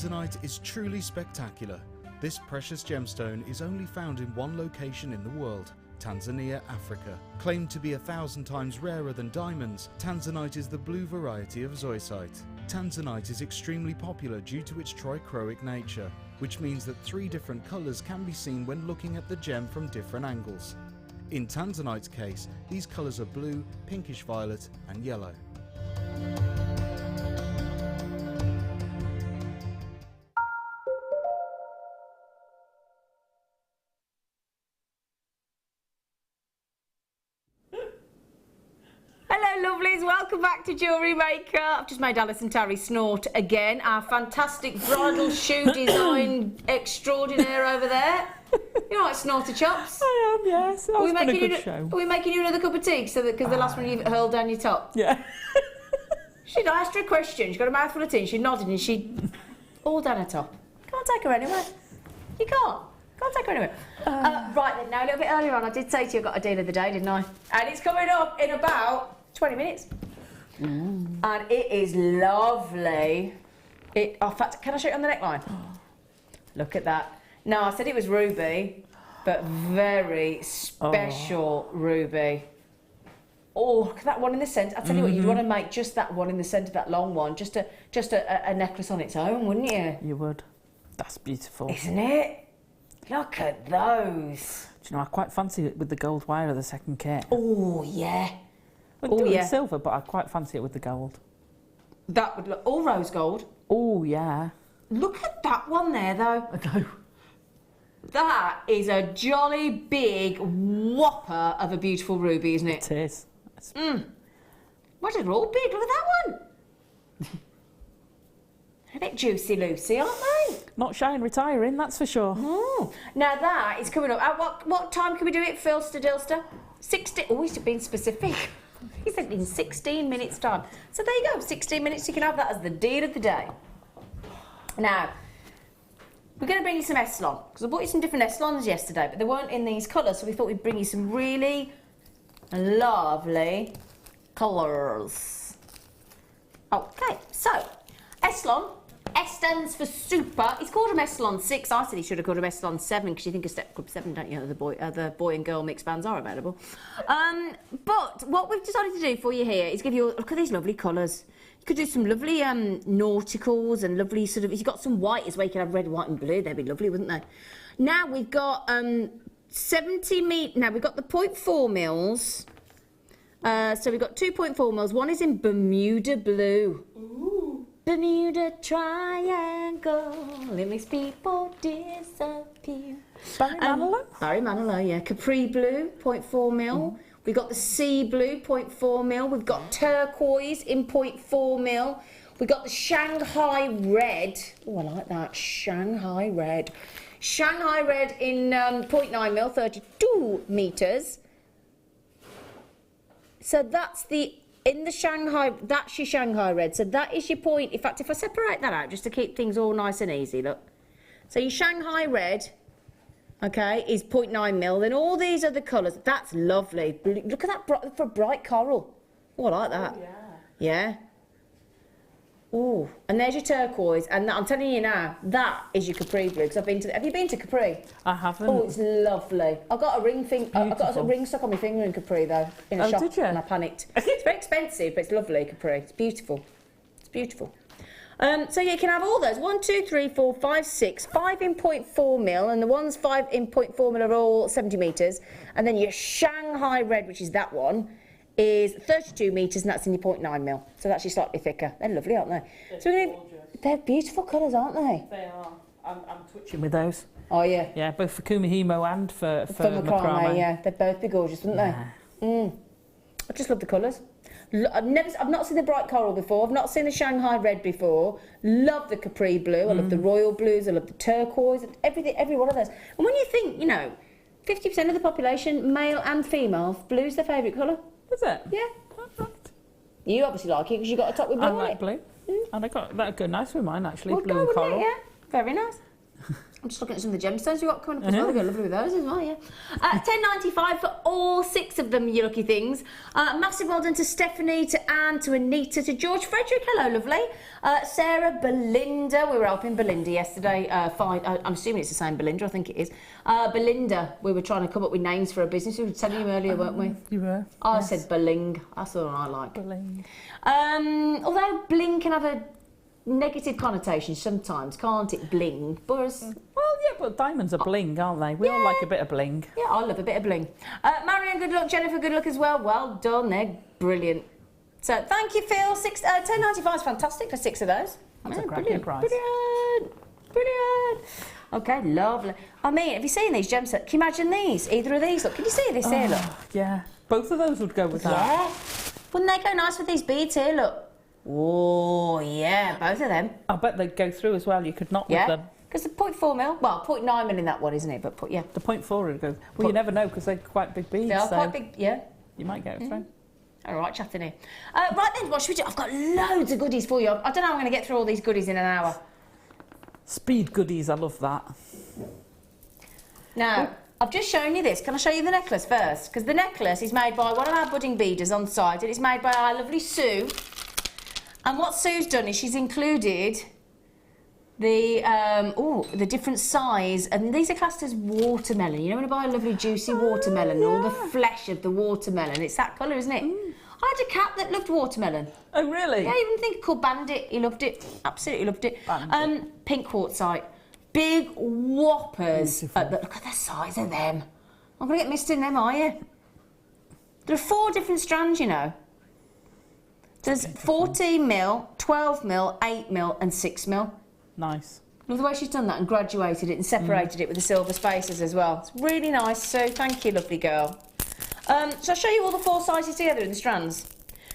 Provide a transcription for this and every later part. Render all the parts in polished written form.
Tanzanite is truly spectacular. This precious gemstone is only found in one location in the world, Tanzania, Africa. Claimed to be 1,000 times rarer than diamonds, Tanzanite is the blue variety of zoisite. Tanzanite is extremely popular due to its trichroic nature, which means that 3 different colours can be seen when looking at the gem from different angles. In Tanzanite's case, these colours are blue, pinkish violet and yellow. Lovelies, welcome back to Jewellery Maker. I've just made Alice and Terry snort again. Our fantastic bridal shoe design extraordinaire over there. You know, like snorter chops. I am, yes. That's been a good show. Are we making you another cup of tea so that because the last one you hurled down your top? Yeah. I asked her a question. She got a mouthful of tea. And she nodded and she all down her top. Can't take her anywhere. You can't. Can't take her anywhere. Right then, now a little bit earlier on, I did say to you I got a deal of the day, didn't I? And it's coming up in about 20 minutes. Ooh. And it is lovely. In fact, can I show you on the neckline? Look at that. No, I said it was ruby, but very special ruby. Oh, look at that one in the centre. I tell you what, you'd want to make just that one in the centre, that long one, just a necklace on its own, wouldn't you? You would. That's beautiful. Isn't it? Look at those. Do you know, I quite fancy it with the gold wire of the second kit. Oh, yeah. I'd do it in silver, but I quite fancy it with the gold. That would look all rose gold. Oh, yeah. Look at that one there, though. I know. That is a jolly big whopper of a beautiful ruby, isn't it? It is. Why they're all big? Look at that one. A bit juicy, Lucy, aren't they? Not shy and retiring, that's for sure. Oh, now that is coming up. At what time can we do it, Philster Dilster? 60. Oh, he's been specific. He said in 16 minutes' time. So there you go, 16 minutes. You can have that as the deal of the day. Now, we're going to bring you some Eson, because I bought you some different Esons yesterday, but they weren't in these colours, so we thought we'd bring you some really lovely colours. Okay, so Eson. S stands for super. He's called him Eson 6. I said he should have called him Eson 7 because you think of Step Club 7, don't you? The boy and girl mixed bands are available. But what we've decided to do for you here is give you look at these lovely colours. You could do some lovely nauticals and lovely sort of. If you've got some white as well, you could have red, white, and blue. They'd be lovely, wouldn't they? Now we've got 70 metre. Now we've got the 0.4 mils. So we've got 2.4 mils. One is in Bermuda blue. Ooh. Bermuda Triangle, it makes people disappear. Barry Manilow? Barry Manilow, yeah. Capri Blue, 0.4 mil. We've got the Sea Blue, 0.4 mil. We've got Turquoise in 0.4 mil. We've got the Shanghai Red. Oh, I like that. Shanghai Red. Shanghai Red in 0.9 mil, 32 metres. So that's the... In the Shanghai, that's your Shanghai Red. So that is your point. In fact, if I separate that out, just to keep things all nice and easy, look. So your Shanghai Red, okay, is 0.9 mil. Then all these other colours, that's lovely. Look at that for bright coral. Oh, I like that. Oh, yeah. Yeah. Oh, and there's your turquoise. And I'm telling you now, that is your Capri Blue. Because I've been to. Have you been to Capri? I haven't. Oh, it's lovely. I got a ring stuck on my finger in Capri though, in a shop, did you? And I panicked. It's very expensive, but it's lovely, Capri. It's beautiful. It's beautiful. So yeah, you can have all those. 1, 2, 3, 4, 5, 6. 5 in 0.4 mil, and the ones 5 in 0.4 mil are all 70 metres. And then your Shanghai Red, which is that one, is 32 metres, and that's in your 0.9 mil. So that's actually slightly thicker. They're lovely, aren't they? They're beautiful colours, aren't they? They are. I'm twitching with those. Oh, yeah. Yeah, both for Kumihimo and for macrame, yeah. They'd both be gorgeous, wouldn't they? I just love the colours. I've not seen the bright coral before. I've not seen the Shanghai Red before. Love the Capri Blue. I love the Royal Blues. I love the turquoise. Every one of those. And when you think, you know, 50% of the population, male and female, blue's their favourite colour. Is it? Yeah. Right. You obviously like it because you got a top with blue. I like blue. And I got that'd go nice with mine actually, Would blue go, and coral. Yeah, very nice. I'm just looking at some of the gemstones we've got coming up as well. They go lovely with those as well, yeah. £10.95 for all 6 of them, you lucky things. Massive well done to Stephanie, to Anne, to Anita, to George Frederick. Hello, lovely. Sarah, Belinda. We were helping Belinda yesterday. I'm assuming it's the same Belinda. I think it is. Belinda. We were trying to come up with names for a business. We were telling you earlier, weren't we? You were. I said Beling. That's the one I like. Beling. Although bling can have a negative connotation sometimes, can't it? Bling. Whereas, Well, yeah, but diamonds are bling, aren't they? We all like a bit of bling. yeah, I love a bit of bling. Marion, good luck. Jennifer, good luck as well. Well done. They're brilliant. So thank you, Phil. £10.95 is fantastic for 6 of those. That's a cracking brilliant. price. Brilliant. Okay, lovely. I mean, have you seen these gemstones? Can you imagine these? Either of these? Look, can you see this here? Look. Yeah, both of those would go with that. Yeah. Wouldn't they go nice with these beads here? Look. Oh, yeah, both of them. I bet they'd go through as well. You could knot with Yeah. them. Because the 0.4 mil, well, 0.9 mil in that one, isn't it? But yeah. The 0.4 would go. Well, you never know because they're quite big beads. They are so quite big, yeah. You might get it through. All right, chatting here. Right then, what should we do? I've got loads of goodies for you. I don't know how I'm going to get through all these goodies in an hour. Speed goodies, I love that. Now, I've just shown you this. Can I show you the necklace first? Because the necklace is made by one of our budding beaders on site, and it's made by our lovely Sue. And what Sue's done is she's included the different size, and these are classed as watermelon. You know when you buy a lovely juicy watermelon, and all the flesh of the watermelon, it's that colour, isn't it? I had a cat that loved watermelon. Oh, really? Yeah, you wouldn't think called Bandit. He loved it. Absolutely loved it. Bandit. Pink quartzite. Big whoppers. Look at the size of them. I'm going to get missed in them, are you? There are 4 different strands, you know. There's 14 mil, 12 mil, 8 mil and 6 mil. Nice. Love the way she's done that and graduated it and separated it with the silver spaces as well. It's really nice, so thank you, lovely girl. So I'll show you all the 4 sizes together in the strands.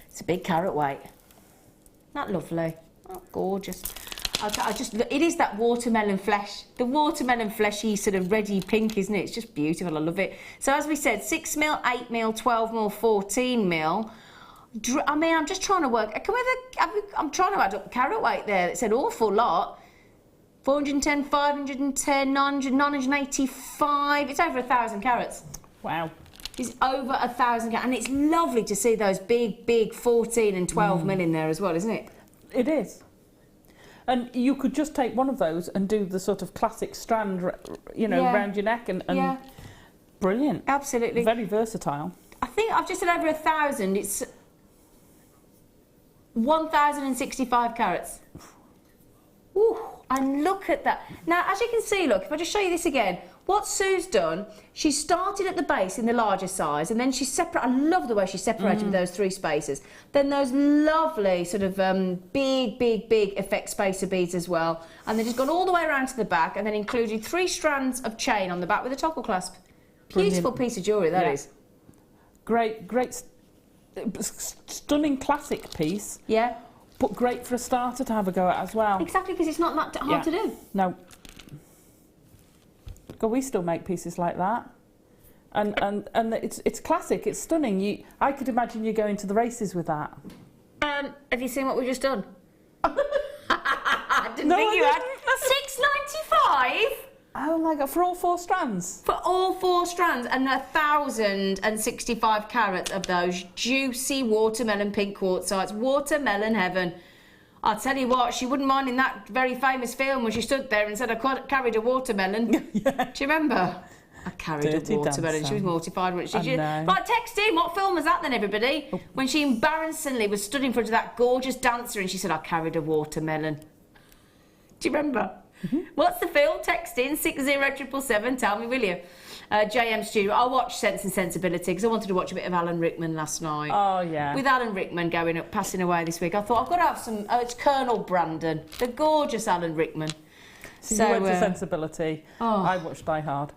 It's a big carat weight. Isn't that lovely? Oh, gorgeous. It is that watermelon flesh. The watermelon fleshy sort of reddy pink, isn't it? It's just beautiful. I love it. So as we said, 6 mil, 8 mil, 12 mil, 14 mil. I mean, I'm just trying to work. I'm trying to add up carat weight there. It's an awful lot. 410, 510, 900, 985. It's over 1,000 carats. Wow. It's over 1,000 carats. And it's lovely to see those big 14 and 12 mil in there as well, isn't it? It is. And you could just take one of those and do the sort of classic strand, around your neck and yeah. Brilliant. Absolutely. Very versatile. I think I've just said over 1,000. It's 1,065 carats. Ooh, and look at that. Now, as you can see, look, if I just show you this again, what Sue's done, she started at the base in the larger size, and then she separated. I love the way she separated with those 3 spaces. Then those lovely sort of big effect spacer beads as well. And then she's gone all the way around to the back, and then included 3 strands of chain on the back with a toggle clasp. Beautiful piece of jewellery, that is. Great, stunning classic piece. Yeah. But great for a starter to have a go at as well. Exactly, because it's not that hard to do. No. God, we still make pieces like that. And it's classic, it's stunning. I could imagine you going to the races with that. Have you seen what we've just done? I didn't No, think I you had. didn't. £6.95? Oh my God, for all 4 strands? For all 4 strands, and 1,065 carats of those juicy watermelon pink quartzites. Watermelon heaven. I'll tell you what, she wouldn't mind in that very famous film when she stood there and said, I carried a watermelon. Yeah. Do you remember? I carried Dirty a watermelon. dancer. She was mortified. Wasn't she? I know. Right, text in. What film was that then, everybody? Oh. When she embarrassingly was stood in front of that gorgeous dancer and she said, I carried a watermelon. Do you remember? What's the film? Text in 60777. Tell me, will you? JM Studio. I watched Sense and Sensibility because I wanted to watch a bit of Alan Rickman last night. Oh, yeah. With Alan Rickman passing away this week, I thought I've got to have some. It's Colonel Brandon, the gorgeous Alan Rickman. So you went to Sensibility. I watched Die Hard.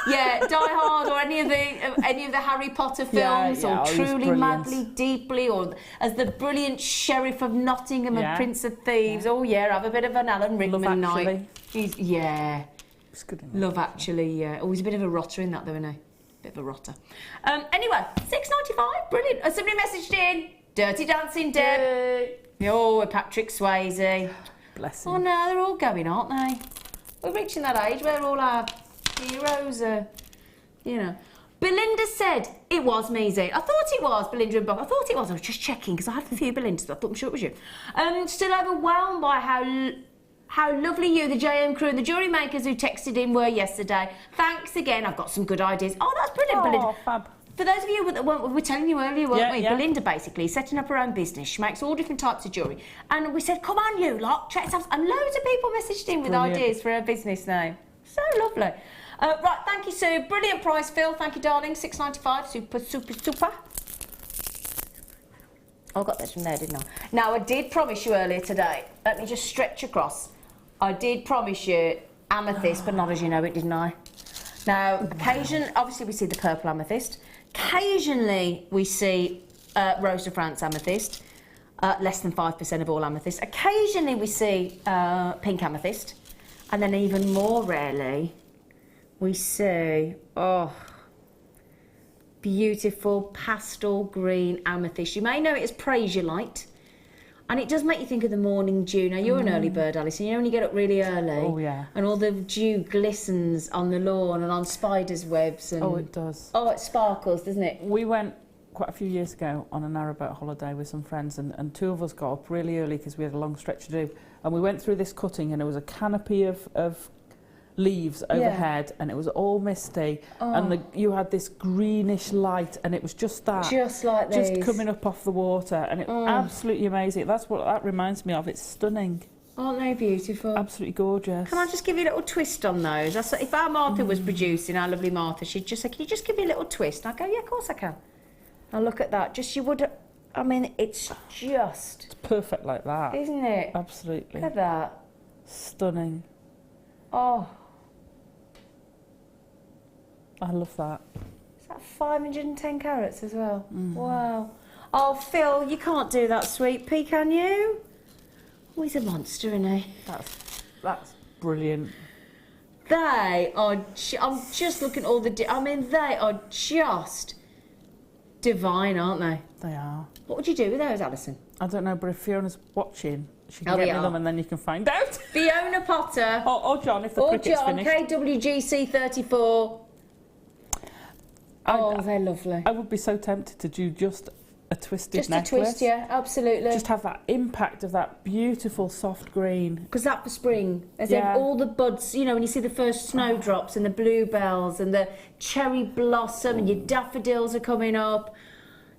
Yeah, Die Hard or any of the Harry Potter films, or Truly, Madly, Deeply, or as the brilliant Sheriff of Nottingham and Prince of Thieves. Yeah. Oh yeah, have a bit of an Alan Rickman night. It's good in Love Actually. Yeah, always a bit of a rotter in that though, isn't he? Bit of a rotter. Anyway, £6.95, brilliant. Somebody messaged in, Dirty Dancing Deb. Oh, Patrick Swayze. Bless him. Oh no, they're all going, aren't they? We're reaching that age where all our heroes are, you know. Belinda said it was me, Zane. I thought it was Belinda and Bob. I thought it was. I was just checking because I had a few Belindas, but I thought I'm sure it was you. Still overwhelmed by how lovely you, the JM crew, and the jewellery makers who texted in were yesterday. Thanks again. I've got some good ideas. Oh, that's brilliant, Belinda. Fab. For those of you that weren't, we were telling you earlier, weren't we? Yeah. Belinda basically setting up her own business. She makes all different types of jewellery. And we said, come on, you lot, check this out. And loads of people messaged in with ideas for her business name. So lovely. Right, thank you, Sue. Brilliant price, Phil. Thank you, darling. $6.95. Super, super, super. I got this from there, didn't I? Now, I did promise you earlier today. Let me just stretch across. I did promise you amethyst, but not as you know it, didn't I? Now, occasionally, obviously, we see the purple amethyst. Occasionally, we see Rose de France amethyst. Less than 5% of all amethyst. Occasionally, we see pink amethyst. And then even more rarely, we see, beautiful pastel green amethyst. You may know it as Praisiolite. And it does make you think of the morning dew. Now, you're an early bird, Alison. You know when you get up really early. Oh, yeah. And all the dew glistens on the lawn and on spiders' webs. And, oh, it does. Oh, it sparkles, doesn't it? We went quite a few years ago on a narrowboat holiday with some friends, and two of us got up really early because we had a long stretch to do. And we went through this cutting, and there was a canopy of leaves overhead, and it was all misty, and you had this greenish light, and it was just that, just like these, just coming up off the water, and it absolutely amazing. That's what that reminds me of. It's stunning. Aren't they beautiful? Absolutely gorgeous. Can I just give you a little twist on those? That's, if our Martha was producing, our lovely Martha, she'd just say, can you just give me a little twist? And I'd go, yeah, of course I can. Now look at that. Just, you would, I mean, it's just... It's perfect like that. Isn't it? Absolutely. Look at that. Stunning. Oh. I love that. Is that 510 carats as well? Wow. Oh, Phil, you can't do that, sweet pea, can you? Oh, he's a monster, isn't he? That's brilliant. They are... I'm just looking at all the... I mean, they are just divine, aren't they? They are. What would you do with those, Alison? I don't know, but if Fiona's watching, she can get me them and then you can find out. Fiona Potter. Or John, if the cricket's finished. Or John, KWGC 34. Oh, they're lovely. I would be so tempted to do just a twisted necklace. Just a twist, yeah, absolutely. Just have that impact of that beautiful soft green. Because that for spring, as in all the buds, you know, when you see the first snowdrops and the bluebells and the cherry blossom and your daffodils are coming up,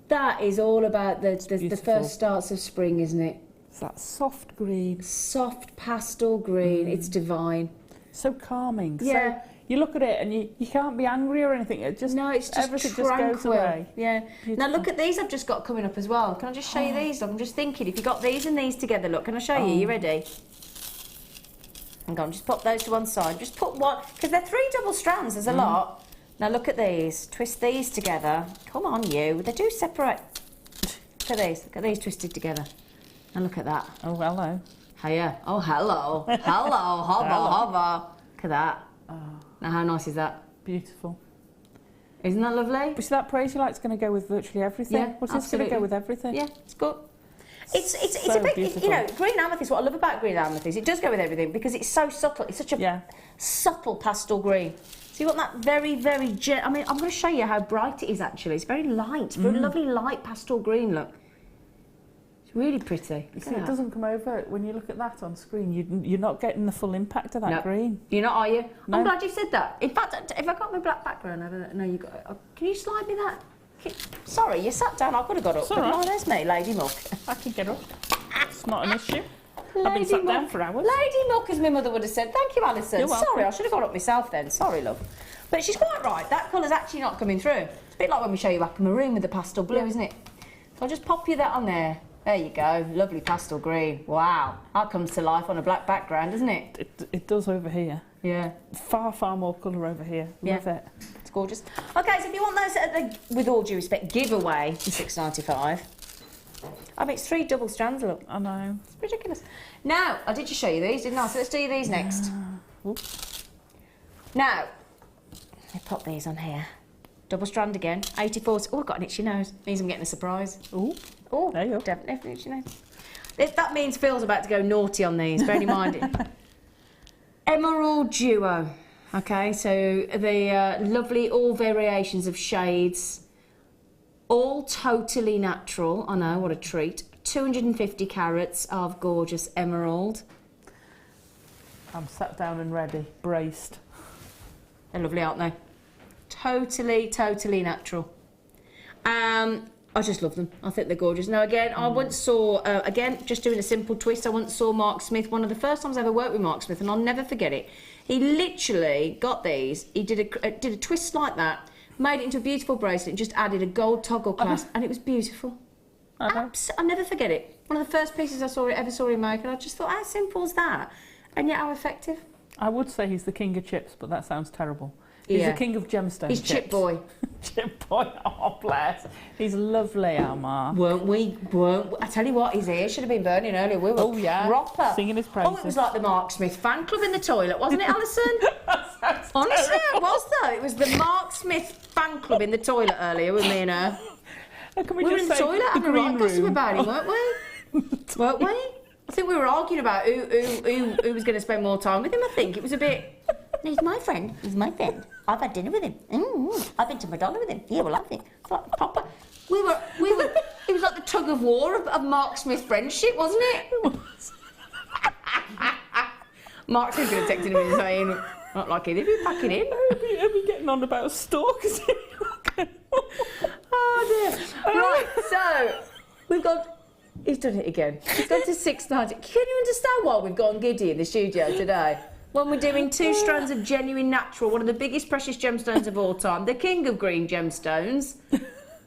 that is all about the first starts of spring, isn't it? It's that soft green. Soft pastel green, it's divine. So calming. Yeah. So you look at it and you can't be angry or anything. It just, no, it's just everything tranquil. just goes away. Yeah. Beautiful. Now look at these I've just got coming up as well. Can I just show you these? I'm just thinking, if you got these and these together, look, can I show you? You ready? Hang on, just pop those to one side. Just put one, because they're 3 double strands, there's a lot. Now look at these. Twist these together. Come on, you. They do separate. Look at these twisted together. And look at that. Oh, hello. Hiya. Oh, hello. Hello. Hover. Look at that. Oh. Now, how nice is that? Beautiful. Isn't that lovely? But see, that Praisiolite's going to go with virtually everything. Yeah, What's this going to go with everything? Yeah, it's good. It's so a bit, beautiful. you know, green amethyst, what I love about green amethyst, it does go with everything because it's so subtle. It's such a subtle pastel green. So you want that very, very, I mean, I'm going to show you how bright it is actually. It's very light, very lovely light pastel green, look. It's really pretty. You see, it doesn't come over. When you look at that on screen, you're not getting the full impact of that green. You're not, are you? No. I'm glad you said that. In fact, if I got my black background over there, no, you got. Can you slide me that? Sorry, you sat down. I could have got up. It's all right. Oh, there's me, Lady Muck. I can get up. It's not an issue. I've been sat down for hours. Lady Muck, as my mother would have said. Thank you, Alison. You're welcome. Sorry, I should have got up myself then. Sorry, love. But she's quite right. That colour's actually not coming through. It's a bit like when we show you Aquamarine with the pastel blue, isn't it? So I'll just pop you that on there. There you go. Lovely pastel green. Wow. That comes to life on a black background, doesn't it? It does over here. Yeah. Far, far more colour over here. Love it. It's gorgeous. Okay, so if you want those at the, with all due respect, giveaway for $6.95. I mean, it's 3 double strands, look. I know. It's ridiculous. Now, I did just show you these, didn't I? So let's do these next. Now, let me pop these on here. Double strand again, 84. Oh, I've got an itchy nose. Means I'm getting a surprise. Ooh. Oh, there you go. Definitely itchy nose. That means Phil's about to go naughty on these, bearing in mind. Emerald Duo. Okay, so the lovely all variations of shades, all totally natural. I know, what a treat. 250 carats of gorgeous emerald. I'm sat down and ready, braced. They're lovely, aren't they? Totally, totally natural. I just love them. I think they're gorgeous. Now, again, I once saw, again, just doing a simple twist, I once saw Mark Smith, one of the first times I ever worked with Mark Smith, and I'll never forget it. He literally got these, he did a twist like that, made it into a beautiful bracelet, and just added a gold toggle clasp, and it was beautiful. I'll never forget it. One of the first pieces I ever saw him make, and I just thought, how simple is that? And yet how effective. I would say he's the king of chips, but that sounds terrible. He's the king of gemstones. He's chip boy. Chip boy, oh bless. He's lovely, Alma. Weren't we? I tell you what, his ears should have been burning earlier. We were proper. Singing his praises. Oh, it was like the Mark Smith fan club in the toilet, wasn't it, Alison? Honestly, it was though. It was the Mark Smith fan club in the toilet earlier with me and her. We were in the toilet having a right gossip about him, weren't we? Weren't we? I think we were arguing about who was going to spend more time with him. I think it was a bit. He's my friend. He's my friend. I've had dinner with him. I've been to Madonna with him. Yeah, well, I think like proper. We were. It was like the tug of war of Mark Smith friendship, wasn't it? Mark Smith could have texted him and saying, "Not like it. They'd be packing in." Are we getting on about stalkers? Oh dear. Right. So we've got. He's done it again. He's gone to 690. Can you understand why we've gone giddy in the studio today? When we're doing 2 strands of genuine natural, one of the biggest precious gemstones of all time, the king of green gemstones,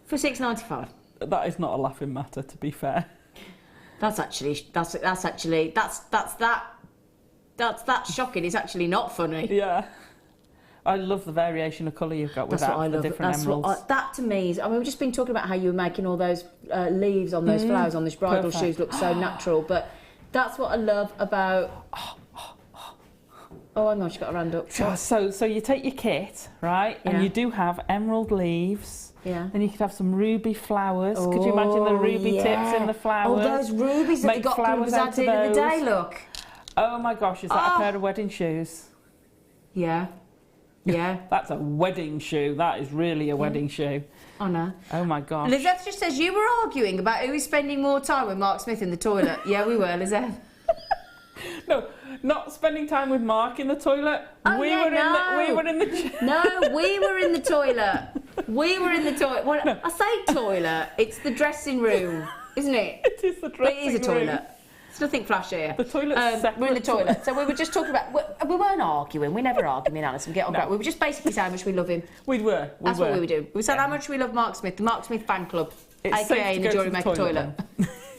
for $6.95. That is not a laughing matter, to be fair. That's shocking. It's actually not funny. Yeah. I love the variation of colour you've got with the different emeralds. That to me is, I mean, we've just been talking about how you were making all those leaves on those flowers on this bridal shoes look so natural, but that's what I love about... Oh, hang on, she's got her hand up. So you take your kit, right, and you do have emerald leaves. Yeah. Then you could have some ruby flowers. Could you imagine the ruby tips in the flowers? Oh, those rubies that you got flowers out the end of the day, look. Oh my gosh, is that a pair of wedding shoes? Yeah. Yeah. That's a wedding shoe. That is really a wedding shoe. Oh no. Oh my gosh. Lizette just says, you were arguing about who is spending more time with Mark Smith in the toilet. Yeah, we were, Lizette. No, not spending time with Mark in the toilet. Oh, we were in the No, we were in the toilet. We were in the toilet. Well, no. I say toilet, it's the dressing room, isn't it? It is the dressing room. It is a toilet. There's nothing flashy here. The toilet's separate. We're in the toilet. So we were just talking about... We weren't arguing. We never argue, me and Alison. Get on track. We were just basically saying how much we love him. We were. That's what we were doing. We said how much we love Mark Smith, the Mark Smith fan club, a.k.a. in the Jewellery Maker toilet.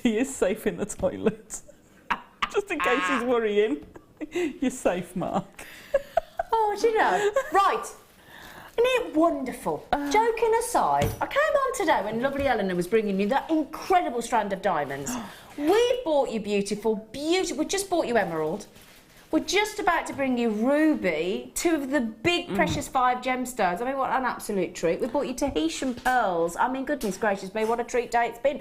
He is safe in the toilet. Just in case he's worrying. You're safe, Mark. Oh, do you know? Right. Isn't it wonderful? Joking aside, I came on today when lovely Eleanor was bringing you that incredible strand of diamonds. We bought you beautiful. We just bought you emerald. We're just about to bring you ruby, 2 of the big precious 5 gemstones. I mean, what an absolute treat. We bought you Tahitian pearls. I mean, goodness gracious me, what a treat day it's been.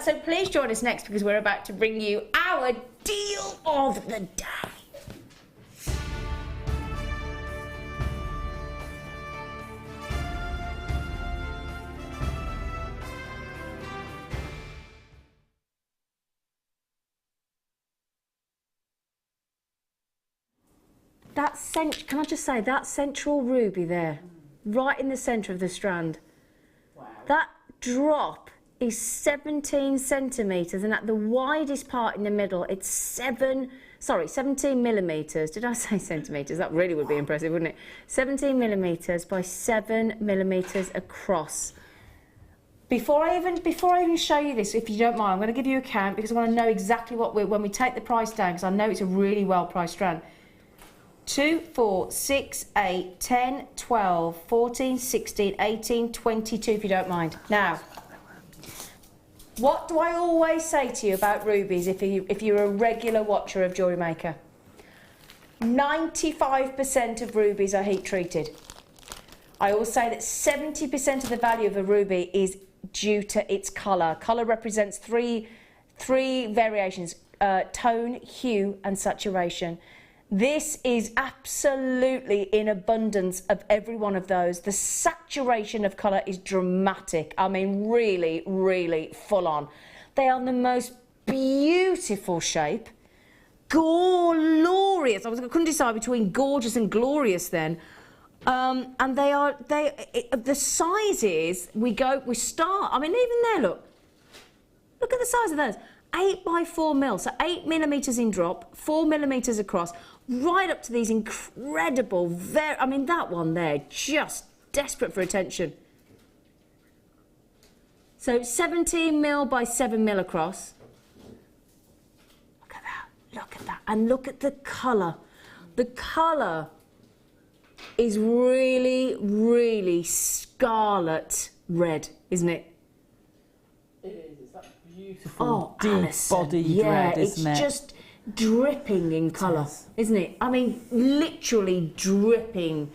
So please join us next because we're about to bring you our deal of the day. Can I just say, that central ruby there, right in the centre of the strand, that drop is 17 centimetres, and at the widest part in the middle, it's 17 millimetres. Did I say centimetres? That really would be impressive, wouldn't it? 17 millimetres by 7 millimetres across. Before I even show you this, if you don't mind, I'm going to give you a count because I want to know exactly when we take the price down, because I know it's a really well-priced strand. 2, 4, 6, 8, 10, 12, 14, 16, 18, 22, if you don't mind. Now, what do I always say to you about rubies if you're a regular watcher of Jewellery Maker? 95% of rubies are heat treated. I always say that 70% of the value of a ruby is due to its colour. Colour represents three variations, tone, hue and saturation. This is absolutely in abundance of every one of those. The saturation of colour is dramatic. I mean, really, really full on. They are the most beautiful shape. Glorious. I couldn't decide between gorgeous and glorious then. And the sizes, we start, I mean, even there, look at the size of those. 8 by 4 mil, so 8 millimetres in drop, 4 millimetres across, right up to these incredible, I mean, that one there, just desperate for attention. So 17 mil by 7 mil across. Look at that, and look at the colour. The colour is really, really scarlet red, isn't it? It is. It's that beautiful, deep-bodied red, isn't it? It's just dripping in colour, isn't it? I mean, literally dripping.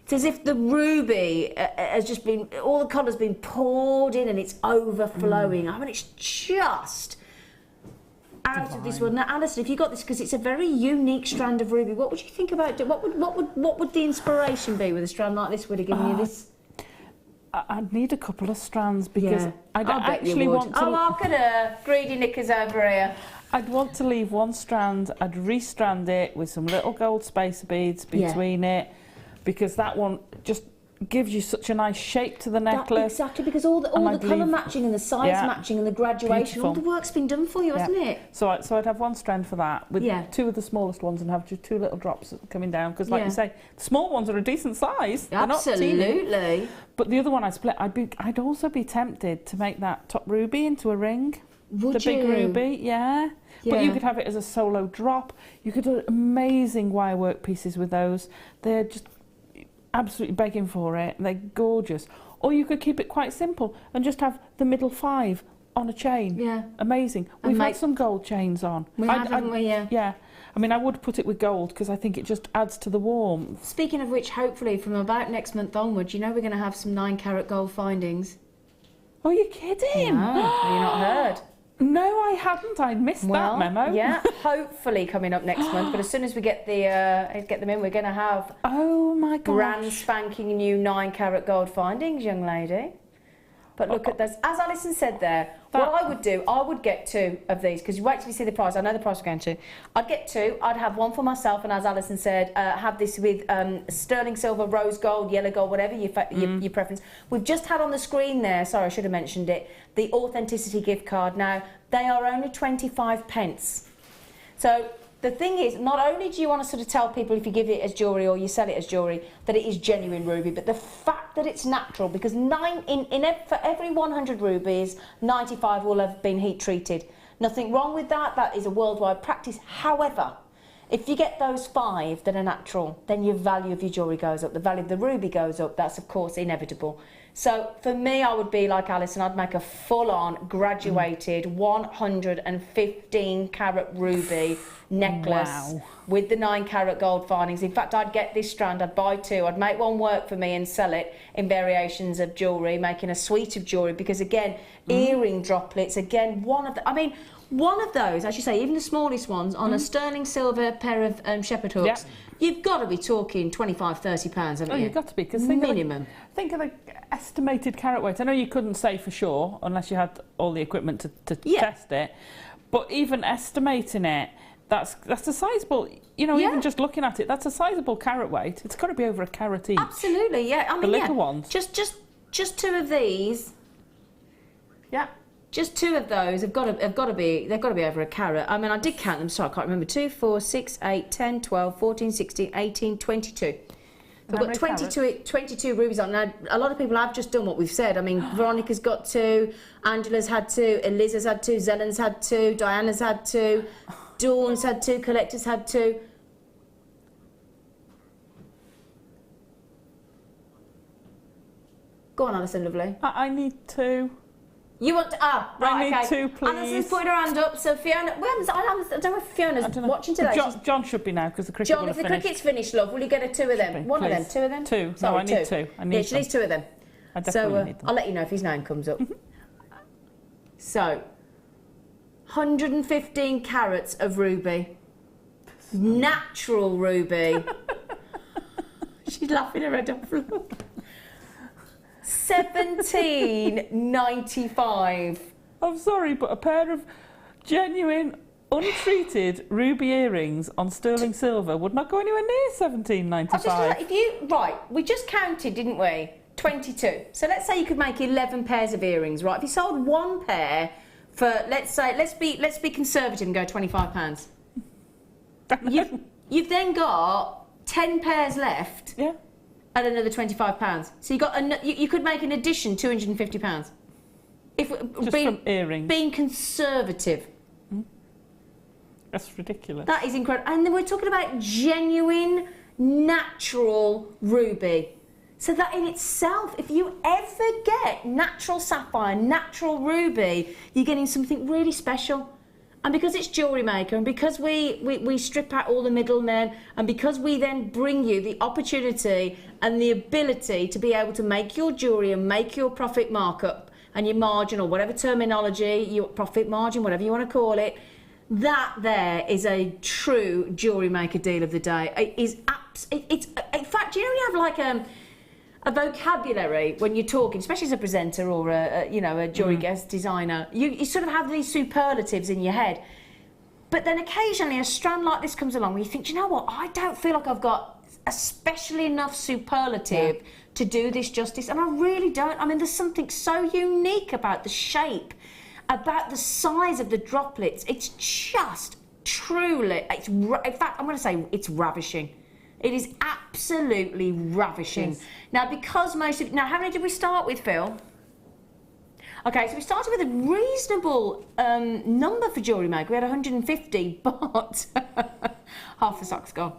It's as if the ruby has just been, all the colour's been poured in and it's overflowing. I mean, it's just out of this world. Now, Alison, if you got this, because it's a very unique strand of ruby, what would you think about it? What would the inspiration be with a strand like this? Would have given you this? I'd need a couple of strands because I'd actually want to. Oh, look at her, greedy knickers over here. I'd want to leave one strand. I'd restrand it with some little gold spacer beads between it, because that one just gives you such a nice shape to the necklace. Exactly, because all the colour matching and the size matching and the graduation, all the work's been done for you, hasn't it? So I'd have one strand for that, with 2 of the smallest ones, and have just 2 little drops coming down, because like you say, the small ones are a decent size. Absolutely. They're not teeny. But the other one I'd split. I'd also be tempted to make that top ruby into a ring. Would you? Big ruby, yeah. But you could have it as a solo drop. You could do amazing wirework pieces with those. They're just absolutely begging for it. They're gorgeous. Or you could keep it quite simple and just have the middle 5 on a chain. Yeah. Amazing. We've had some gold chains on. We have, haven't we? Yeah. Yeah. I mean, I would put it with gold because I think it just adds to the warmth. Speaking of which, hopefully from about next month onwards, you know we're going to have some 9-carat gold findings. Oh, you're kidding? No, have you not heard? No, I hadn't. I'd missed that memo. Yeah, hopefully coming up next month. But as soon as we get them in, we're going to have brand spanking new 9-carat gold findings, young lady. But look at those. As Alison said there, what I would do, I would get 2 of these, because you wait till you see the price. I know the price we're going to. I'd get 2. I'd have one for myself, and as Alison said, have this with sterling silver, rose gold, yellow gold, whatever your preference. We've just had on the screen there, sorry, I should have mentioned it, the Authenticity gift card. Now, they are only 25 pence. So the thing is, not only do you want to sort of tell people if you give it as jewellery or you sell it as jewellery that it is genuine ruby, but the fact that it's natural, because for every 100 rubies, 95 will have been heat treated. Nothing wrong with that. That is a worldwide practice. However, if you get those 5 that are natural, then your value of your jewellery goes up. The value of the ruby goes up. That's, of course, inevitable. So for me, I would be like Alison. I'd make a full-on graduated 115-carat ruby necklace with the 9-carat gold findings. In fact, I'd get this strand. I'd buy 2. I'd make one work for me and sell it in variations of jewellery, making a suite of jewellery. Because again, earring droplets. Again, one of those, as you say, even the smallest ones on a sterling silver pair of shepherd hooks. You've got to be talking 25, 30 pounds, haven't you? You've got to be, because minimum. Think of the estimated carat weight. I know you couldn't say for sure unless you had all the equipment to test it, but even estimating it, that's a sizable. You know, even just looking at it, that's a sizable carat weight. It's got to be over a carat each. Absolutely, yeah. I mean, the little ones. Just 2 of these. Yeah. Just 2 of those they've got to be over a carat. I mean, I did count them, so I can't remember. 2, 4, 6, 8, 10, 12, 14, 16, 18, 22. We've got 22 rubies on. Now, a lot of people have just done what we've said. I mean, Veronica's got 2, Angela's had 2, Eliza's had 2, Zellen's had 2, Diana's had 2, Dawn's had 2, Collector's had 2. Go on, Alison, lovely. I need 2. You want to, right, I need 2, please. Alison's put her hand up, so Fiona, I don't know if Fiona's watching today. John should be now, because the cricket will have John, if the cricket's finished, love, will you get her 2 of them? One of them, 2 of them? 2. Sorry, no, I need 2. I need she needs 2 of them. I definitely need them. I'll let you know if his name comes up. So, 115 carats of ruby. Natural ruby. She's laughing her head off. Look. 17.95. I'm sorry, but a pair of genuine, untreated ruby earrings on sterling silver would not go anywhere near 17.95. We just counted, didn't we? 22. So let's say you could make 11 pairs of earrings, right? If you sold one pair for, let's be conservative and go £25. You've then got 10 pairs left. Yeah. At another £25. So you could make an addition £250. From earrings. Being conservative. That's ridiculous. That is incredible. And then we're talking about genuine, natural ruby. So that in itself, if you ever get natural sapphire, natural ruby, you're getting something really special. And because it's Jewellery Maker, and because we strip out all the middlemen, and because we then bring you the opportunity and the ability to be able to make your jewellery and make your profit markup and your margin, or whatever terminology, your profit margin, whatever you want to call it, that there is a true Jewellery Maker deal of the day. It is it's in fact, you know, you have like a vocabulary when you're talking, especially as a presenter or a jewellery guest designer, you sort of have these superlatives in your head. But then occasionally a strand like this comes along where you think, you know what, I don't feel like I've got especially enough superlative to do this justice, and I really don't. I mean, there's something so unique about the shape, about the size of the droplets. It's just truly, in fact, I'm going to say it's ravishing. It is absolutely ravishing. Yes. Now, because now, how many did we start with, Phil? Okay, so we started with a reasonable number for Jewellery Maker. We had 150, but half the stock's gone.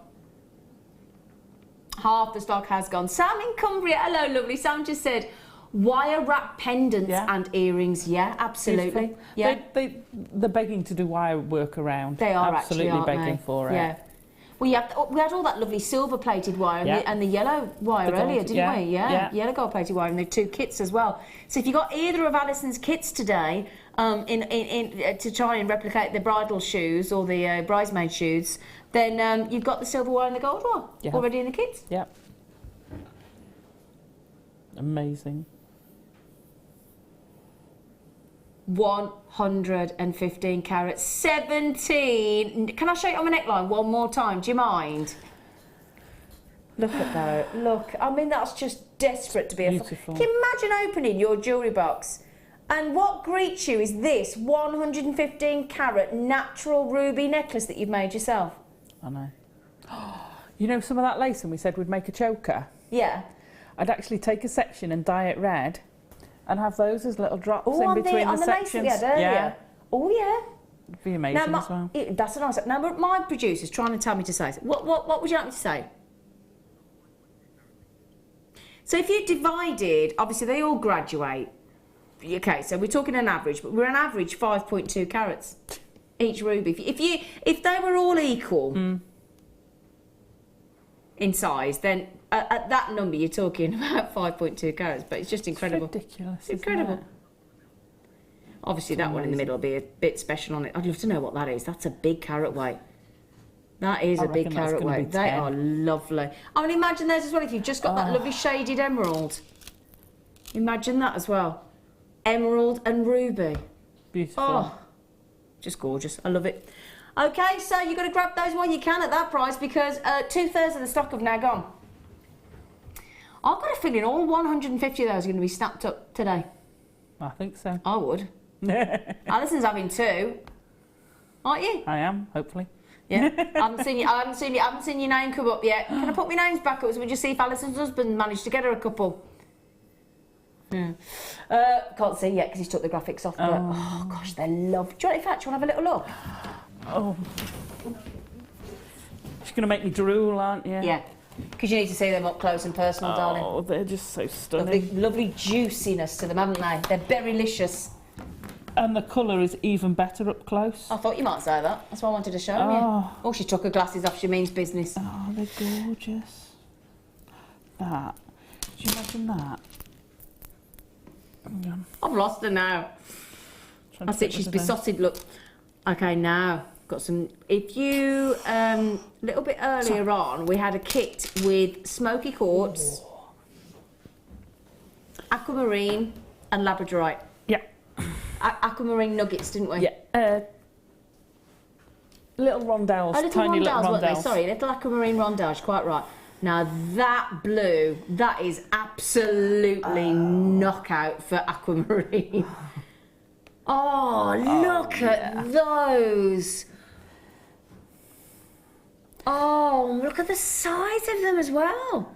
Half the stock has gone. Sam in Cumbria, hello, lovely. Sam just said, wire wrap pendants and earrings. Yeah, absolutely. Beautiful. Yeah, they're begging to do wire work around. They are absolutely actually, begging for it. Yeah. Well, we had all that lovely silver-plated wire and the yellow wire earlier, didn't we? Yeah, yellow gold-plated wire, and the two kits as well. So if you got either of Alison's kits today, to try and replicate the bridal shoes or the bridesmaid shoes, then you've got the silver wire and the gold wire already in the kits. Yeah. Amazing. 115 carats, 17. Can I show you on my neckline one more time? Do you mind? Look at that. Look, I mean, that's just desperate to be beautiful. Can you imagine opening your jewellery box and what greets you is this 115 carat natural ruby necklace that you've made yourself? I know. You know some of that lace, and we said we'd make a choker? Yeah. I'd actually take a section and dye it red and have those as little drops in between the sections. Yeah. Oh, yeah. It'd be amazing as well. That's a nice... Now, my producer's trying to tell me to say. What would you like me to say? So if you divided... Obviously, they all graduate. Okay, so we're talking an average, but we're an average 5.2 carats each ruby. If they were all equal in size, then... at that number, you're talking about 5.2 carats, but it's just incredible. It's ridiculous. It's incredible. Isn't it? Obviously, that one in the middle will be a bit special on it. I'd love to know what that is. That's a big carat weight. That is a big carat weight. They are lovely. I mean, imagine those as well. If you've just got that lovely shaded emerald. Imagine that as well. Emerald and ruby. Beautiful. Oh, just gorgeous. I love it. Okay, so you've got to grab those while you can at that price because 2/3 of the stock have now gone. I've got a feeling all 150 of those are going to be snapped up today. I think so. I would. Alison's having 2, aren't you? I am, hopefully. Yeah. I haven't seen your name come up yet. Can I put my names back up so we just see if Alison's husband managed to get her a couple? Yeah. Can't see yet because he's took the graphics off. But, oh gosh, they're lovely. Do you want to have a little look? Oh. She's going to make me drool, aren't you? Yeah. Because you need to see them up close and personal, darling. Oh, they're just so stunning. Lovely juiciness to them, haven't they? They're berrylicious. And the colour is even better up close. I thought you might say that. That's why I wanted to show you. Oh, she took her glasses off. She means business. Oh, they're gorgeous. That. Could you imagine that? I've lost her now. That's it. She's besotted. Look. Okay, now. Got some. If you a little bit earlier on, we had a kit with smoky quartz, aquamarine, and labradorite. Yeah. Aquamarine nuggets, didn't we? Yeah. Little rondelles, tiny little weren't they? rondelles. Sorry, little aquamarine rondelles. Quite right. Now that blue, that is absolutely knockout for aquamarine. Oh, look at those. Oh, look at the size of them as well.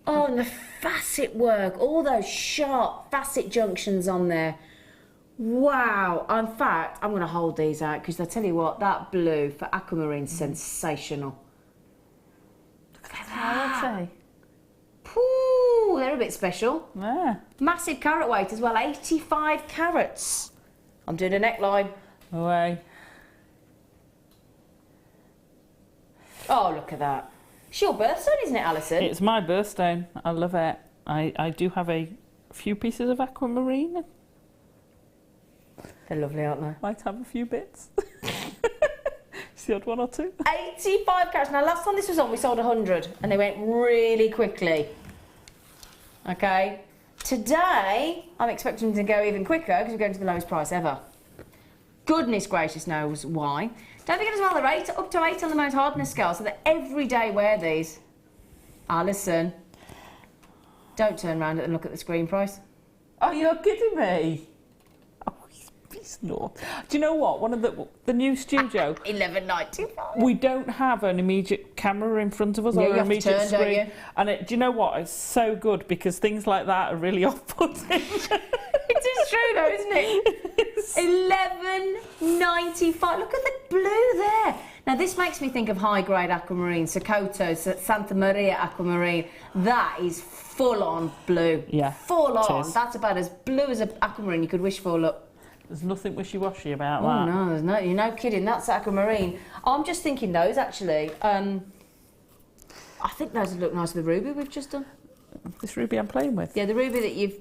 Oh, and the facet work, all those sharp facet junctions on there. Wow. In fact, I'm going to hold these out because I tell you what, that blue for aquamarine's sensational. Look at that. Pooh, they're a bit special. Yeah. Massive carat weight as well, 85 carats. I'm doing a neckline. Away. Oh, look at that. It's your birthstone, isn't it, Alison? It's my birthstone. I love it. I do have a few pieces of aquamarine. They're lovely, aren't they? Might have a few bits. It's the odd one or two. 85 carats. Now, last time this was on, we sold 100, and they went really quickly. Okay. Today, I'm expecting them to go even quicker because we're going to the lowest price ever. Goodness gracious knows why. Don't forget as well, they're up to 8 on the Mount Hardness scale, so that every day wear these. Alison, don't turn around and look at the screen price. Oh, you're kidding me? Oh, he's not. Do you know what? One of the new studio. $11.95. We don't have an immediate camera in front of us or an immediate turn, screen. don't you? And do you know what? It's so good because things like that are really off-putting. It is true though, isn't it? $11.95. Look at the blue there. Now this makes me think of high-grade aquamarine, Sokoto, Santa Maria aquamarine. That is full-on blue. Yeah, full on. That's about as blue as an aquamarine you could wish for. Look. There's nothing wishy-washy about that. Oh no, there's no. You're no kidding. That's aquamarine. I'm just thinking those actually. I think those would look nice with the ruby we've just done. This ruby I'm playing with. Yeah, the ruby that you've.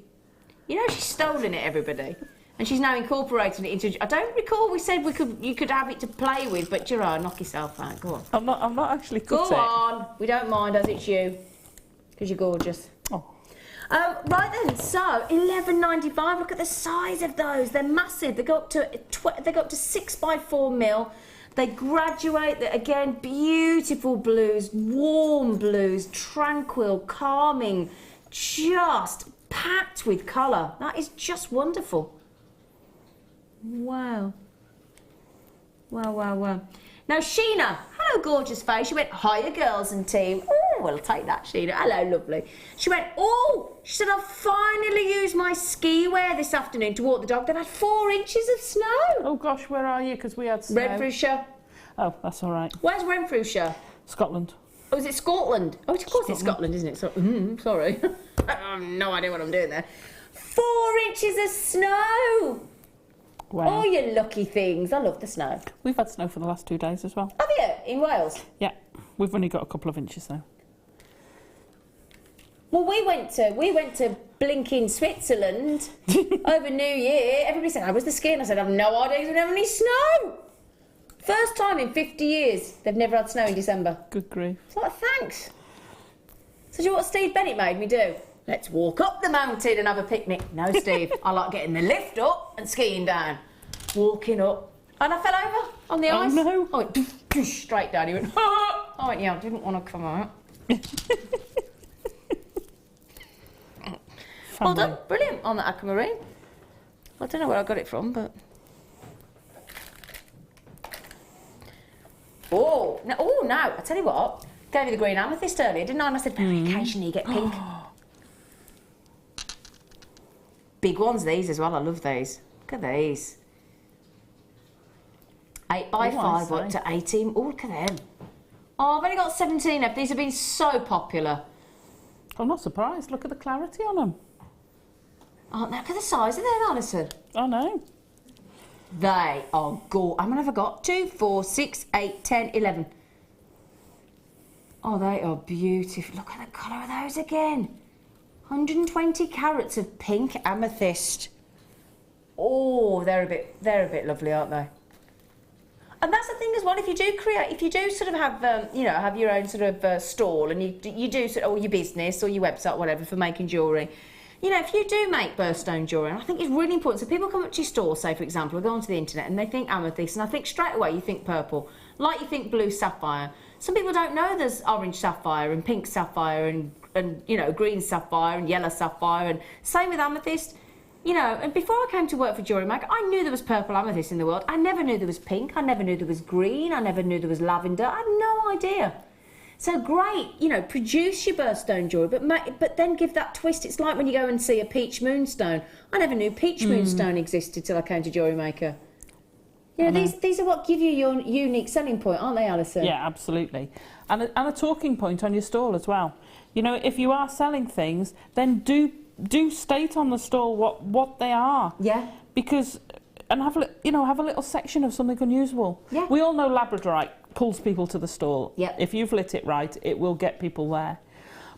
You know, she's stolen it, everybody. And she's now incorporating it into... I don't recall we said you could have it to play with, but Gerard, knock yourself out. Go on. I'm not actually cut Go on. We don't mind as it's you. Because you're gorgeous. Oh. Right then, so $11.95. Look at the size of those. They're massive. They go up to 6x4 mil. They graduate. Again, beautiful blues, warm blues, tranquil, calming, just packed with colour. That is just wonderful. Wow. Wow, wow, wow. Now, Sheena, hello, gorgeous face. She went, hiya, girls and team. Oh, we'll take that, Sheena. Hello, lovely. She went, oh, she said, I've finally used my ski wear this afternoon to walk the dog. They've had 4 inches of snow. Oh, gosh, where are you? Because we had snow. Renfrewshire. Oh, that's all right. Where's Renfrewshire? Scotland. Oh, is it Scotland? Oh, of course it's Scotland, isn't it? So, sorry. I have no idea what I'm doing there. 4 inches of snow. Wow. Oh, you lucky things. I love the snow. We've had snow for the last 2 days as well. Have you? In Wales? Yeah. We've only got a couple of inches though. Well, we went to blinking Switzerland over New Year. Everybody said, how was the ski? And I said, I have no idea we don't have any snow. First time in 50 years they've never had snow in December. Good grief. It's like, thanks. So do you know what Steve Bennett made me do? Let's walk up the mountain and have a picnic. No, Steve, I like getting the lift up and skiing down. Walking up. And I fell over on the ice. Oh, no. I went straight down. He went, ah! I went, yeah, I didn't want to come out. Well done. Brilliant on the aquamarine. I don't know where I got it from, but... Oh, no, I tell you what. Gave you the green amethyst earlier, didn't I? And I said, very occasionally you get pink. Big ones, these as well. I love these. Look at these. 8x5 up to 18. Oh, look at them. Oh, I've only got 17 of these. Have been so popular. I'm not surprised. Look at the clarity on them. Oh, look at the size of them, Alison. I know. They are gorgeous. How many have I got? 2, 4, 6, 8, 10, 11. Oh, they are beautiful. Look at the colour of those again. 120 carats of pink amethyst. Oh, they're a bit lovely, aren't they? And that's the thing as well. If you do sort of have, you know, have your own sort of stall, and you do sort of, or your business or your website, whatever, for making jewellery. You know, if you do make birthstone jewellery, I think it's really important. So people come up to your store, say for example, or go onto the internet, and they think amethyst, and I think straight away you think purple, like you think blue sapphire. Some people don't know there's orange sapphire and pink sapphire and you know, green sapphire and yellow sapphire, and same with amethyst. You know, and before I came to work for Jewellery Maker, I knew there was purple amethyst in the world. I never knew there was pink. I never knew there was green. I never knew there was lavender. I had no idea. So great, you know, produce your birthstone jewellery, but then give that twist. It's like when you go and see a peach moonstone. I never knew peach moonstone existed till I came to Jewellery Maker. You know, these are what give you your unique selling point, aren't they, Alison? Yeah, absolutely. And a talking point on your stall as well. You know, if you are selling things, then do state on the stall what they are. Yeah. Because, and have a little section of something unusual. Yeah. We all know Labradorite pulls people to the stall. Yeah. If you've lit it right, it will get people there.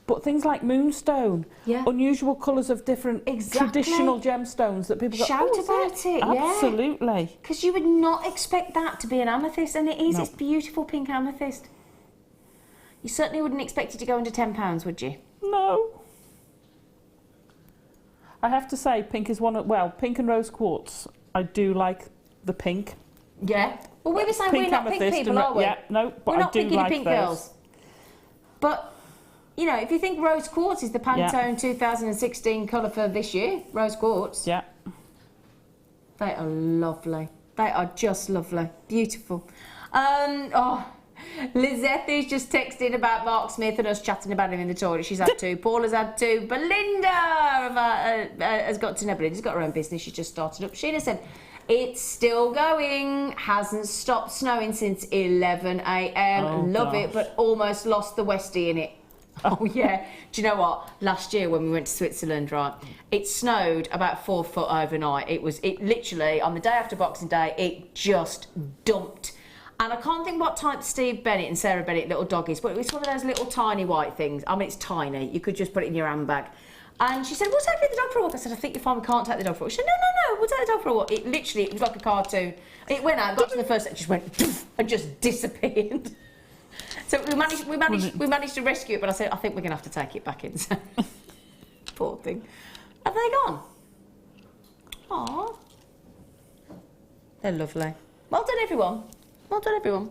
But things like moonstone, unusual colours of different traditional gemstones that people shout go, about it. Absolutely. Because you would not expect that to be an amethyst, and it is. No. It's beautiful pink amethyst. You certainly wouldn't expect it to go under £10, would you? No. I have to say, pink is pink and rose quartz. I do like the pink. Yeah. Well, we were saying we're not pink people, are we? Yeah, no, but we're not I do like pink those. girls. But, you know, if you think rose quartz is the Pantone 2016 colour for this year, rose quartz. Yeah. They are lovely. They are just lovely. Beautiful. Lizette is just texting about Mark Smith and us chatting about him in the toilet. She's had two. Paula's had two. Belinda has got to know. Belinda's got her own business. She's just started up. Sheena said, it's still going. Hasn't stopped snowing since 11 a.m. Oh, Love it, but almost lost the Westie in it. Oh, yeah. Do you know what? Last year when we went to Switzerland, right, it snowed about 4 foot overnight. It literally, on the day after Boxing Day, it just dumped. And I can't think what type Steve Bennett and Sarah Bennett little dog is, but it's one of those little tiny white things. I mean, it's tiny. You could just put it in your handbag. And she said, we'll take the dog for a walk. I said, I think you're fine, we can't take the dog for a walk. She said, no, we'll take the dog for a walk. It was like a cartoon. It went out, got to the first, it just went, doof, and just disappeared. So we managed to rescue it, but I said, I think we're going to have to take it back in. So, poor thing. Have they gone? Aww. They're lovely. Well done, everyone. Well done, everyone.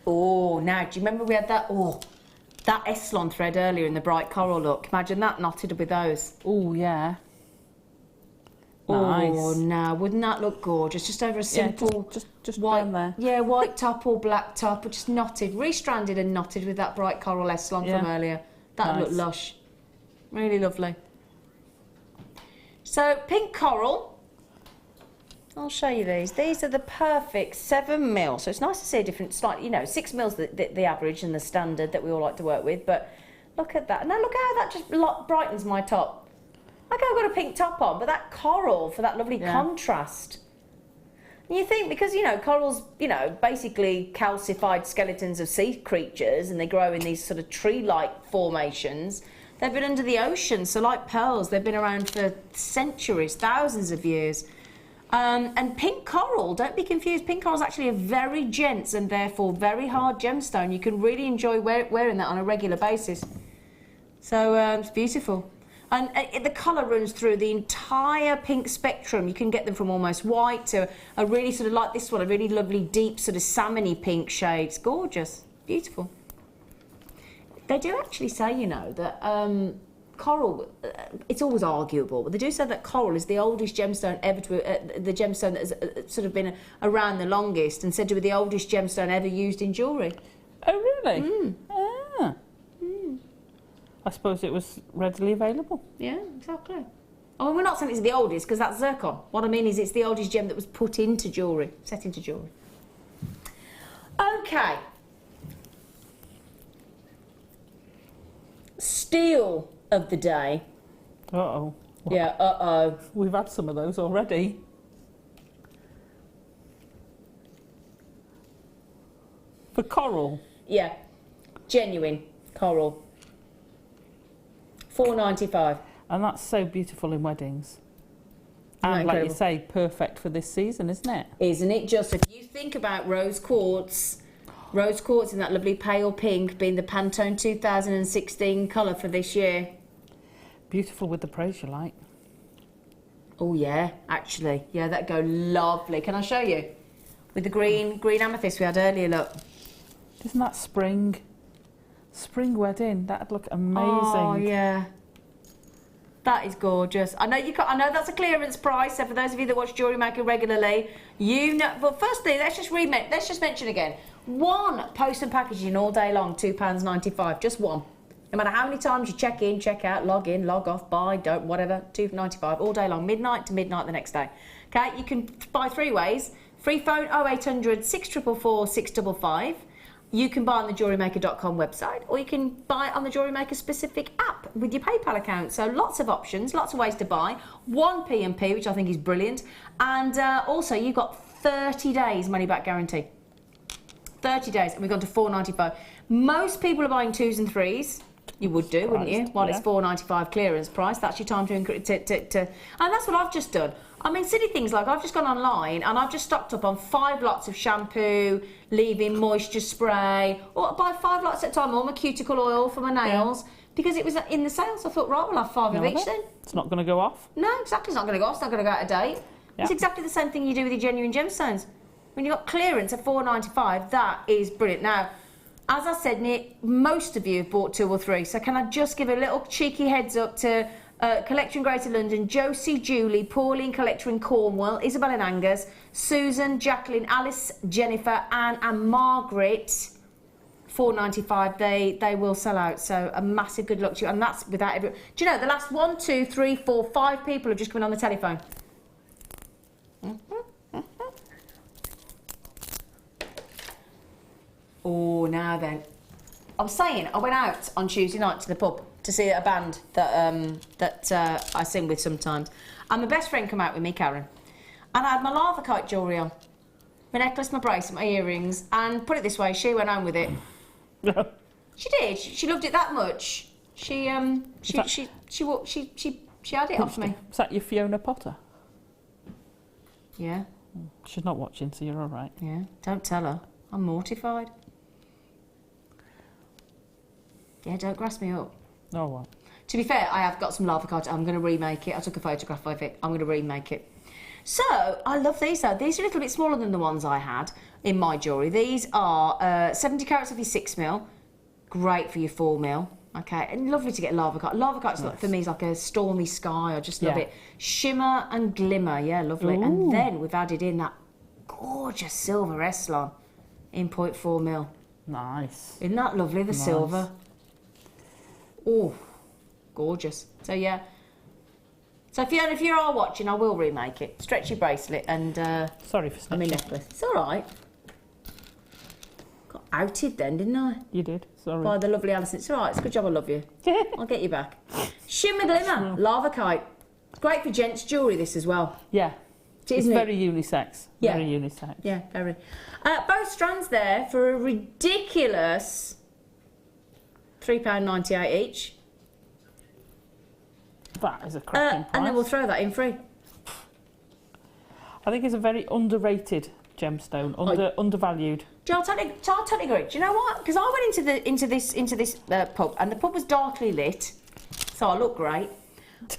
Oh, now, do you remember we had that Eson thread earlier in the bright coral look? Imagine that knotted with those. Oh, yeah. Nice. Oh, no, wouldn't that look gorgeous? Just over a simple... just white, down there. Yeah, white top or black top, but just knotted, restranded and knotted with that bright coral Eson from earlier. That'd look lush. Really lovely. So, pink coral. I'll show you these. These are the perfect 7mm. So it's nice to see a different, slightly, you know, 6mm the average and the standard that we all like to work with. But look at that. Now look how that just brightens my top. Like I've got a pink top on, but that coral for that lovely contrast. And you think, because, you know, corals, you know, basically calcified skeletons of sea creatures, and they grow in these sort of tree-like formations. They've been under the ocean, so like pearls, they've been around for centuries, thousands of years. And pink coral, don't be confused, pink coral is actually a very dense and therefore very hard gemstone. You can really enjoy wearing that on a regular basis. So it's beautiful. And the colour runs through the entire pink spectrum. You can get them from almost white to a really sort of like this one, a really lovely deep sort of salmony pink shade. It's gorgeous, beautiful. They do actually say, you know, that coral, it's always arguable, but they do say that coral is the oldest gemstone ever to, the gemstone that has sort of been around the longest, and said to be the oldest gemstone ever used in jewellery. Oh, really? Mm. Ah. Mm. I suppose it was readily available. Yeah, exactly. Oh, we're not saying it's the oldest, because that's zircon. What I mean is it's the oldest gem that was put into jewellery, set into jewellery. Okay. Steel of the day. Uh-oh. Yeah, uh-oh. We've had some of those already. For coral? Yeah. Genuine coral. £4.95. And that's so beautiful in weddings. And like you say, perfect for this season, isn't it? Isn't it just? If you think about rose quartz in that lovely pale pink being the Pantone 2016 colour for this year. Beautiful with the pressure light. Oh yeah, actually. Yeah, that'd go lovely. Can I show you? With the green amethyst we had earlier, look. Isn't that spring? Spring wedding, that'd look amazing. Oh yeah. That is gorgeous. I know that's a clearance price, so for those of you that watch Jewellery Maker regularly, you know. Well, firstly, let's just mention again. One post and packaging all day long, £2.95, just one. No matter how many times you check in, check out, log in, log off, buy, don't, whatever, £2.95 all day long, midnight to midnight the next day. Okay, you can buy 3 ways. Free phone 0800 644 655. You can buy on the JewelleryMaker.com website, or you can buy on the Jewellery Maker specific app with your PayPal account. So lots of options, lots of ways to buy. 1pm, which I think is brilliant. And also, you've got 30 days money back guarantee. 30 days, and we've gone to £4.95. Most people are buying 2s and 3s. You would do, wouldn't you? While it's £4.95 clearance price, that's your time to and that's what I've just done. I mean, silly things like I've just gone online and I've just stocked up on 5 lots of shampoo, leave-in moisture spray, or buy 5 lots at a time, all my cuticle oil for my nails, because it was in the sales. I thought, right, we'll have 5 of each then. It's not going to go off. No, exactly, it's not going to go off. It's not going to go out of date. Yeah. It's exactly the same thing you do with your genuine gemstones. When you've got clearance at £4.95, that is brilliant. Now, as I said, Nick, most of you have bought 2 or 3, so can I just give a little cheeky heads up to Collector in Greater London, Josie, Julie, Pauline, Collector in Cornwall, Isabel in Angus, Susan, Jacqueline, Alice, Jennifer, Anne and Margaret, £4.95. They will sell out, so a massive good luck to you. And that's without every... Do you know, the last 1, 2, 3, 4, 5 people have just come in on the telephone. Oh, now then. I was saying, I went out on Tuesday night to the pub to see a band that I sing with sometimes. And my best friend came out with me, Karon. And I had my lava kite jewellery on. My necklace, my bracelet, my earrings. And put it this way, she went home with it. She did. She loved it that much. She had it off me. Is that your Fiona Potter? Yeah. She's not watching, so you're all right. Yeah, don't tell her. I'm mortified. Yeah, don't grass me up. Oh, well. To be fair, I have got some lava kite. I'm going to remake it. I took a photograph of it. I'm going to remake it. So, I love these though. These are a little bit smaller than the ones I had in my jewellery. These are 70 carats of your 6mm. Great for your 4mm. Okay, and lovely to get lava kite. Lava kite's nice. For me is like a stormy sky. I just love it. Shimmer and glimmer. Yeah, lovely. Ooh. And then we've added in that gorgeous silver Eson in 0.4mm. Nice. Isn't that lovely, the silver? Oh, gorgeous. So, yeah. So, Fiona, if you are watching, I will remake it. Stretchy bracelet and... Sorry for snitching. necklace. It's all right. Got outed then, didn't I? You did, sorry. By the lovely Alison. It's all right, it's a good job I love you. I'll get you back. Shimmer glimmer, lava kite. It's great for gents' jewellery, this as well. Yeah. It's very unisex. Yeah. Very unisex. Yeah, very. Both strands there for a ridiculous £3.98 each. That is a cracking price. And then we'll throw that in free. I think it's a very underrated gemstone, undervalued. I'll totally agree. Do you know what? Because I went into this pub, and the pub was darkly lit, so I look great.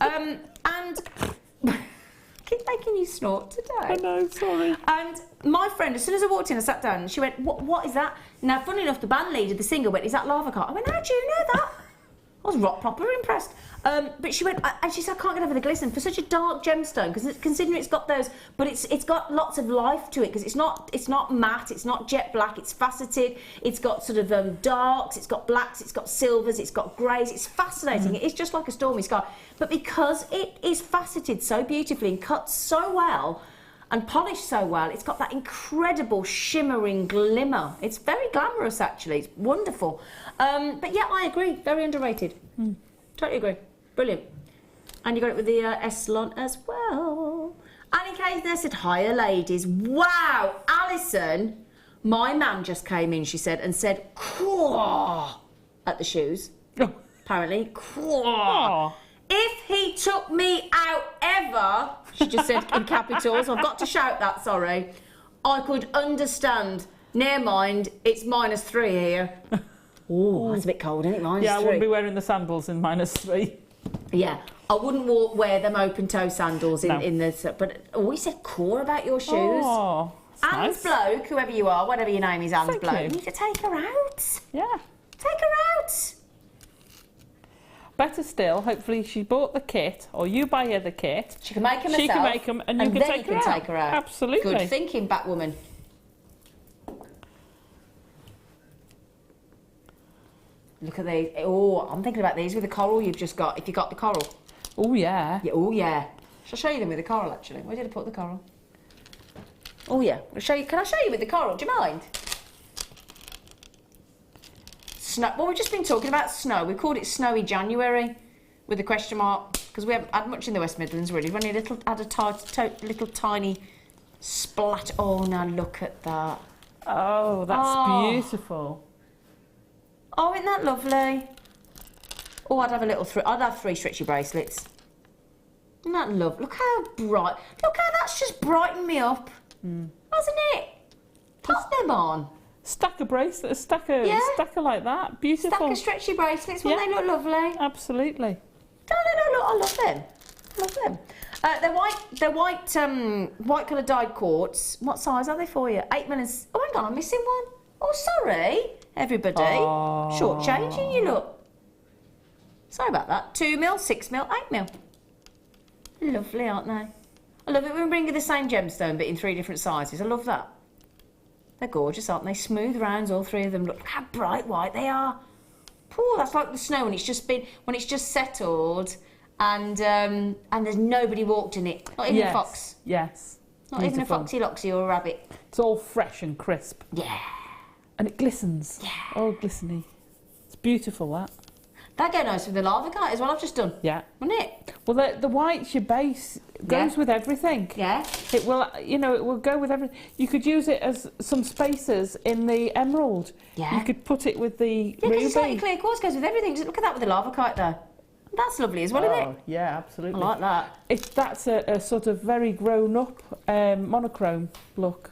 And I keep making you snort today. I know, sorry. And my friend, as soon as I walked in, I sat down, and she went, "What is that?" Now, funnily enough, the band leader, the singer, went, "Is that lava kite?" I went, "How do you know that?" I was proper impressed. But she went, and she said, "I can't get over the glisten for such a dark gemstone, because considering it's got those, but it's got lots of life to it, because it's not matte, it's not jet black, it's faceted, it's got sort of darks, it's got blacks, it's got silvers, it's got greys. It's fascinating. It's just like a stormy sky, but because it is faceted so beautifully and cut so well and polished so well, it's got that incredible shimmering glimmer. It's very glamorous, actually. It's wonderful. But yeah, I agree. Very underrated. Totally agree. Brilliant. And you got it with the Eson as well. Annie Kay there said, "Hiya, ladies." Wow, Alison, my man just came in, she said, and said, "Quaw," at the shoes. Apparently, quaw. If he took me out ever, she just said in capitals, I've got to shout that, sorry, I could understand. Near mind, it's -3 here. Oh, that's a bit cold, isn't it? -3. Yeah, I wouldn't be wearing the sandals in -3. Yeah, I wouldn't wear them open-toe sandals in the... But we said core about your shoes. Oh, Anne's nice. bloke, whoever you are, whatever your name is, Anne's Thank bloke. you. You need to take her out. Yeah. Take her out. Better still, hopefully she bought the kit, or you buy her the kit. She can make them herself. She can make them, and you can then take you her can out. take her out. Absolutely. Good thinking, Batwoman. Look at these. Oh, I'm thinking about these with the coral you've just got. If you got the coral. Oh yeah. Yeah. Oh yeah. Shall I show you them with the coral actually? Where did I put the coral? Oh yeah. I'll show you. Can I show you with the coral? Do you mind? Snow. Well, we've just been talking about snow. We called it Snowy January with a question mark because we haven't had much in the West Midlands really. We've only had a little tiny splat. Oh, now look at that. Oh, that's beautiful. Oh, isn't that lovely? Oh, I'd have 3 stretchy bracelets. Isn't that lovely? Look how bright. Look how that's just brightened me up. Hasn't it? Pop them on. Stack of bracelets, stack of like that. Beautiful. Stack of stretchy bracelets. Won't they look lovely? Absolutely. Don't they look? I love them. I love them. They're white colour dyed quartz. What size are they for you? 8mm. Oh, hang on, I'm missing one. Oh, sorry, everybody. Oh. Short changing you look. Sorry about that. 2mm, 6mm, 8mm. Lovely, aren't they? I love it when we bring you the same gemstone but in 3 different sizes. I love that. They're gorgeous, aren't they? Smooth rounds, all 3 of them. Look how bright white they are. Oh, that's like the snow when it's just settled and there's nobody walked in it. Not even a fox. Yes. Not even a foxy loxy or a rabbit. It's all fresh and crisp. Yeah. And it glistens. Yeah. Oh, glistening. It's beautiful, that. That'd go nice with the lava kite as well, I've just done. Yeah. Wouldn't it? Well, the white's your base. Goes with everything. Yeah. It will, it will go with everything. You could use it as some spacers in the emerald. Yeah. You could put it with the Yeah, because ruby. it's slightly clear quartz, goes with everything. Just look at that with the lava kite though. That's lovely as well, isn't it? Yeah, absolutely. I like that. That's a sort of very grown-up monochrome look.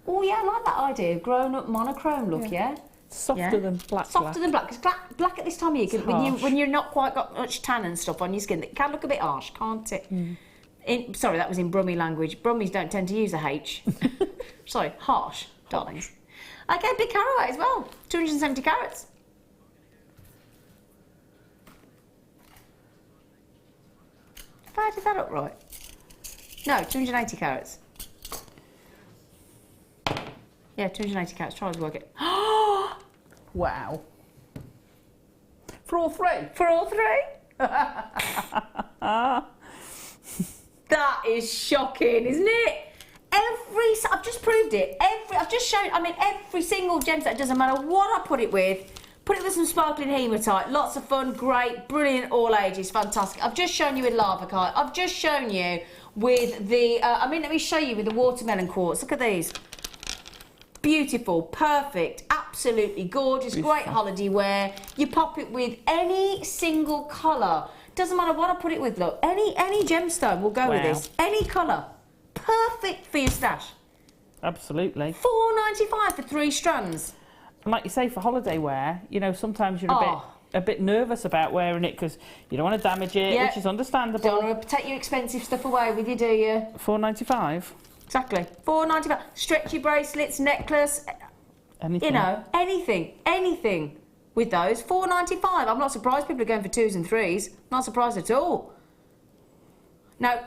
Oh yeah, I like that idea. Grown-up monochrome look, yeah? Softer than black. Softer than black. Because black at this time of year, It's when you're not quite got much tan and stuff on your skin, it can look a bit harsh, can't it? Sorry, that was in Brummie language. Brummies don't tend to use a H. Sorry, harsh, darlings. Okay, big caraway as well. 270 carats. Have I added that up right? No, 280 carats. Yeah, 280 carats. Try to work it. Wow. For all 3? For all 3? That is shocking, isn't it? I've just proved it. I've just shown, every single gemstone, it doesn't matter what I put it with some sparkling hematite, lots of fun, great, brilliant, all ages, fantastic. I've just shown you with lava kite. I've just shown you with the, let me show you with the watermelon quartz. Look at these. Beautiful, perfect, absolutely gorgeous, great holiday wear. You pop it with any single colour. Doesn't matter what I put it with, look. Any gemstone will go with this. Any colour. Perfect for your stash. Absolutely. $4.95 for 3 strands. And like you say, for holiday wear, sometimes you're a bit nervous about wearing it because you don't want to damage it, which is understandable. Don't want to take your expensive stuff away with you, do you? $4.95. Exactly. $4.95. Stretchy bracelets, necklace. Anything. Anything with those. $4.95. I'm not surprised people are going for 2s and 3s. Not surprised at all. Now,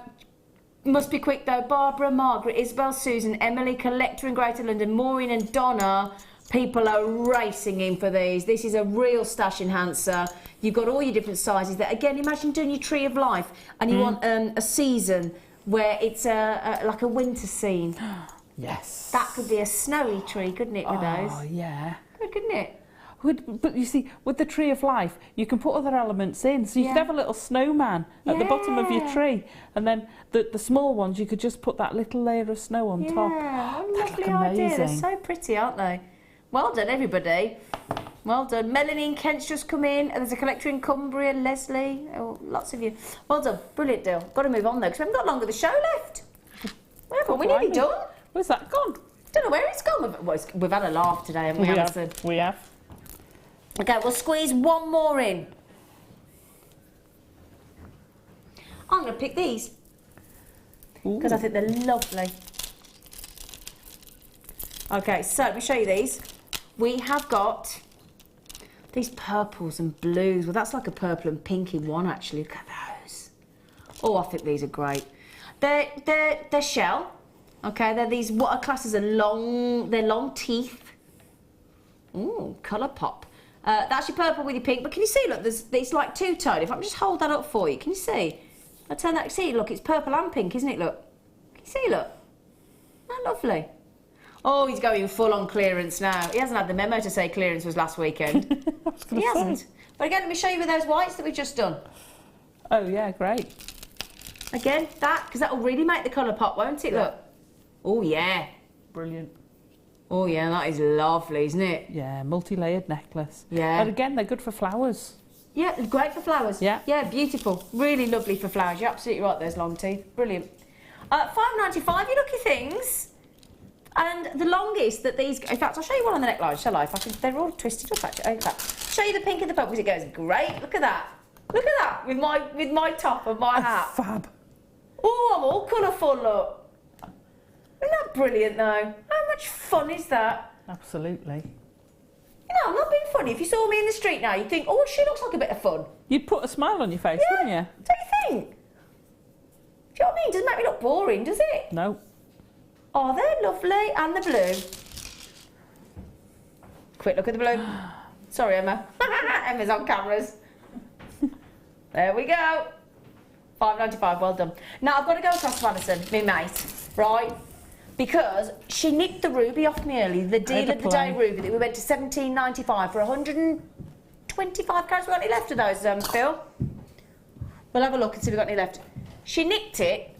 must be quick though. Barbara, Margaret, Isabel, Susan, Emily, Collector in Greater London, Maureen and Donna. People are racing in for these. This is a real stash enhancer. You've got all your different sizes there. Again, imagine doing your tree of life and you want a season where it's like a winter scene. Yes. That could be a snowy tree, couldn't it, with those? Oh, yeah. Good, couldn't it? But you see, with the tree of life, you can put other elements in. So you could have a little snowman at the bottom of your tree. And then the small ones, you could just put that little layer of snow on top. Yeah, That'd lovely look idea. They're amazing. so pretty, aren't they? Well done, everybody. Well done. Melanie and Kent's just come in. And there's a collector in Cumbria, Leslie. Oh, lots of you. Well done. Brilliant deal. Got to move on though, because we haven't got long of the show left. We're nearly done. Where's that gone? Don't know where it's gone. We've had a laugh today, haven't we, Alison? We have. Okay, we'll squeeze one more in. I'm going to pick these because I think they're lovely. Okay, so let me show you these. We have got these purples and blues. Well, that's like a purple and pinky one, actually. Look at those. Oh, I think these are great. They're shell. Okay, they're these what are classed as they're long teeth. Ooh, colour pop. That's your purple with your pink, but can you see, look, it's like two-tone. If I can just hold that up for you, can you see? I turn that, see, look, it's purple and pink, isn't it, look? Can you see, look? Isn't that lovely? Oh, he's going full on clearance now. He hasn't had the memo to say clearance was last weekend. He hasn't. But again, let me show you with those whites that we've just done. Oh, yeah, great. Again, because that will really make the colour pop, won't it, look? Oh, yeah. Brilliant. Oh, yeah, that is lovely, isn't it? Yeah, multi-layered necklace. Yeah. And again, they're good for flowers. Yeah, great for flowers. Yeah. Yeah, beautiful. Really lovely for flowers. You're absolutely right, those long teeth. Brilliant. $5.95, you lucky things. And the longest that these... In fact, I'll show you one on the neckline, shall I? They're all twisted up, actually. Okay. Show you the pink and the purple, because it goes great. Look at that. Look at that, with my top and my hat. Fab. Oh, I'm all colourful, look. Isn't that brilliant, though? How much fun is that? Absolutely. You know, I'm not being funny. If you saw me in the street now, you'd think, oh, she looks like a bit of fun. You'd put a smile on your face, wouldn't you? Don't you think? Do you know what I mean? Doesn't make me look boring, does it? No. Oh, they're lovely. And the blue. Quick look at the blue. Sorry, Emma. Emma's on cameras. There we go. $5.95, well done. Now, I've got to go across to Alison, my mate, right? Because she nicked the ruby off me early, the deal of the day ruby that we went to $17.95 for 125 carats. We got any left of those, Phil? We'll have a look and see if we've got any left. She nicked it,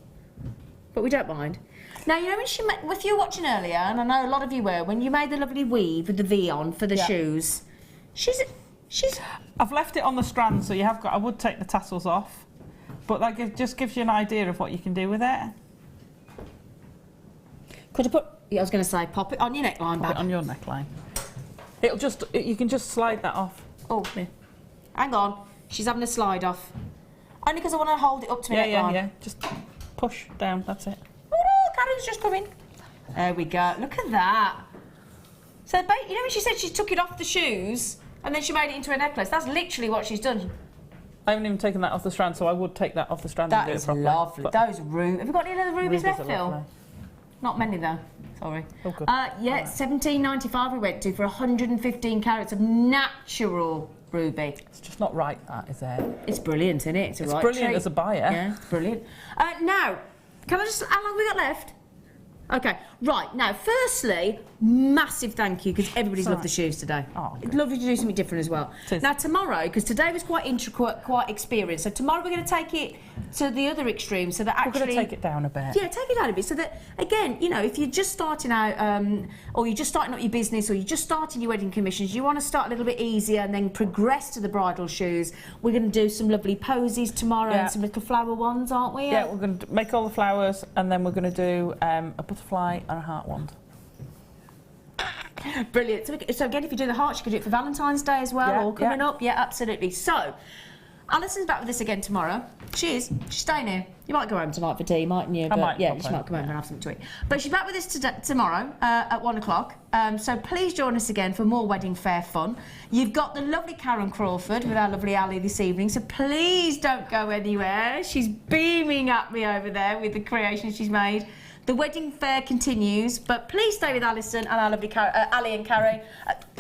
but we don't mind. Now, you know when if you were watching earlier, and I know a lot of you were, when you made the lovely weave with the V on for the shoes, she's... I've left it on the strand, so you have got... I would take the tassels off, but that just gives you an idea of what you can do with it. Could I put... I was going to say, pop it on your neckline, Pop it on your neckline. It'll just... You can just slide that off. Oh, yeah. Hang on. She's having a slide off. Only because I want to hold it up to my neckline. Yeah. Just push down, that's it. Oh, no, Karen's just coming. There we go. Look at that. So, you know when she said she took it off the shoes and then she made it into a necklace? That's literally what she's done. I haven't even taken that off the strand, so I would take that off the strand That and do is it properly. lovely. Those rubies. Have we got any other rubies left, Phil? Lovely. Not many though. Sorry. Oh, good. Yeah, $17.95 we went to for 115 carats of natural ruby. It's just not right, that, is it? It's brilliant, isn't it? It's right brilliant treat. As a buyer. Yeah, brilliant. Now, can I just... How long have we got left? Okay, right. Now, firstly, massive thank you, because everybody's loved the shoes today. Oh, it's lovely to do something different as well. Now, tomorrow, because today was quite intricate, quite experienced, so tomorrow we're going to take it to the other extreme, so that actually... We're going to take it down a bit. Yeah, take it down a bit, so that, again, you know, if you're just starting out, or you're just starting up your business, or you're just starting your wedding commissions, you want to start a little bit easier and then progress to the bridal shoes. We're going to do some lovely posies tomorrow and some little flower ones, aren't we? Yeah, we're going to make all the flowers, and then we're going to do a butterfly and a heart wand. Brilliant. So again, if you do the hearts, you can do it for Valentine's Day as well, or coming up. Yeah, absolutely. So, Alison's back with us again tomorrow. She is. She's staying here. You might go home tonight for tea, mightn't you? I might. Yeah, she might come home and have something to eat. But she's back with us tomorrow at 1 o'clock. So please join us again for more wedding fair fun. You've got the lovely Karon Crawford with our lovely Ali this evening. So please don't go anywhere. She's beaming at me over there with the creations she's made. The wedding fair continues, but please stay with Alison and our lovely Ali and Karon.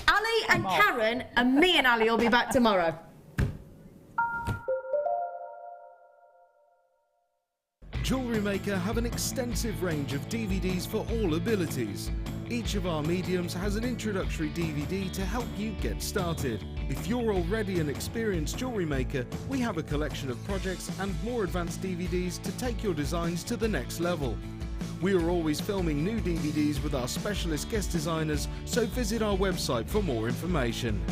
Ali and Karon and me and Ali will be back tomorrow. Jewellery Maker have an extensive range of DVDs for all abilities. Each of our mediums has an introductory DVD to help you get started. If you're already an experienced jewellery maker, we have a collection of projects and more advanced DVDs to take your designs to the next level. We are always filming new DVDs with our specialist guest designers, so visit our website for more information.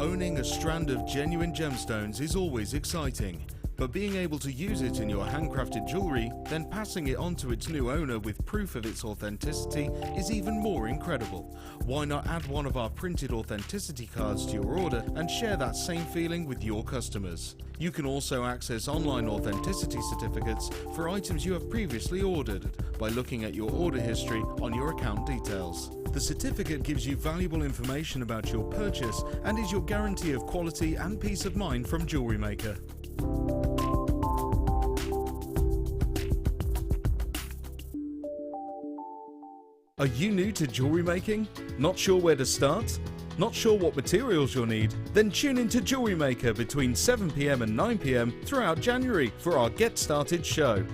Owning a strand of genuine gemstones is always exciting, but being able to use it in your handcrafted jewellery, then passing it on to its new owner with proof of its authenticity is even more incredible. Why not add one of our printed authenticity cards to your order and share that same feeling with your customers? You can also access online authenticity certificates for items you have previously ordered by looking at your order history on your account details. The certificate gives you valuable information about your purchase and is your guarantee of quality and peace of mind from Jewellery Maker. Are you new to jewellery making? Not sure where to start? Not sure what materials you'll need? Then tune into Jewellery Maker between 7 p.m. and 9 p.m. throughout January for our Get Started show.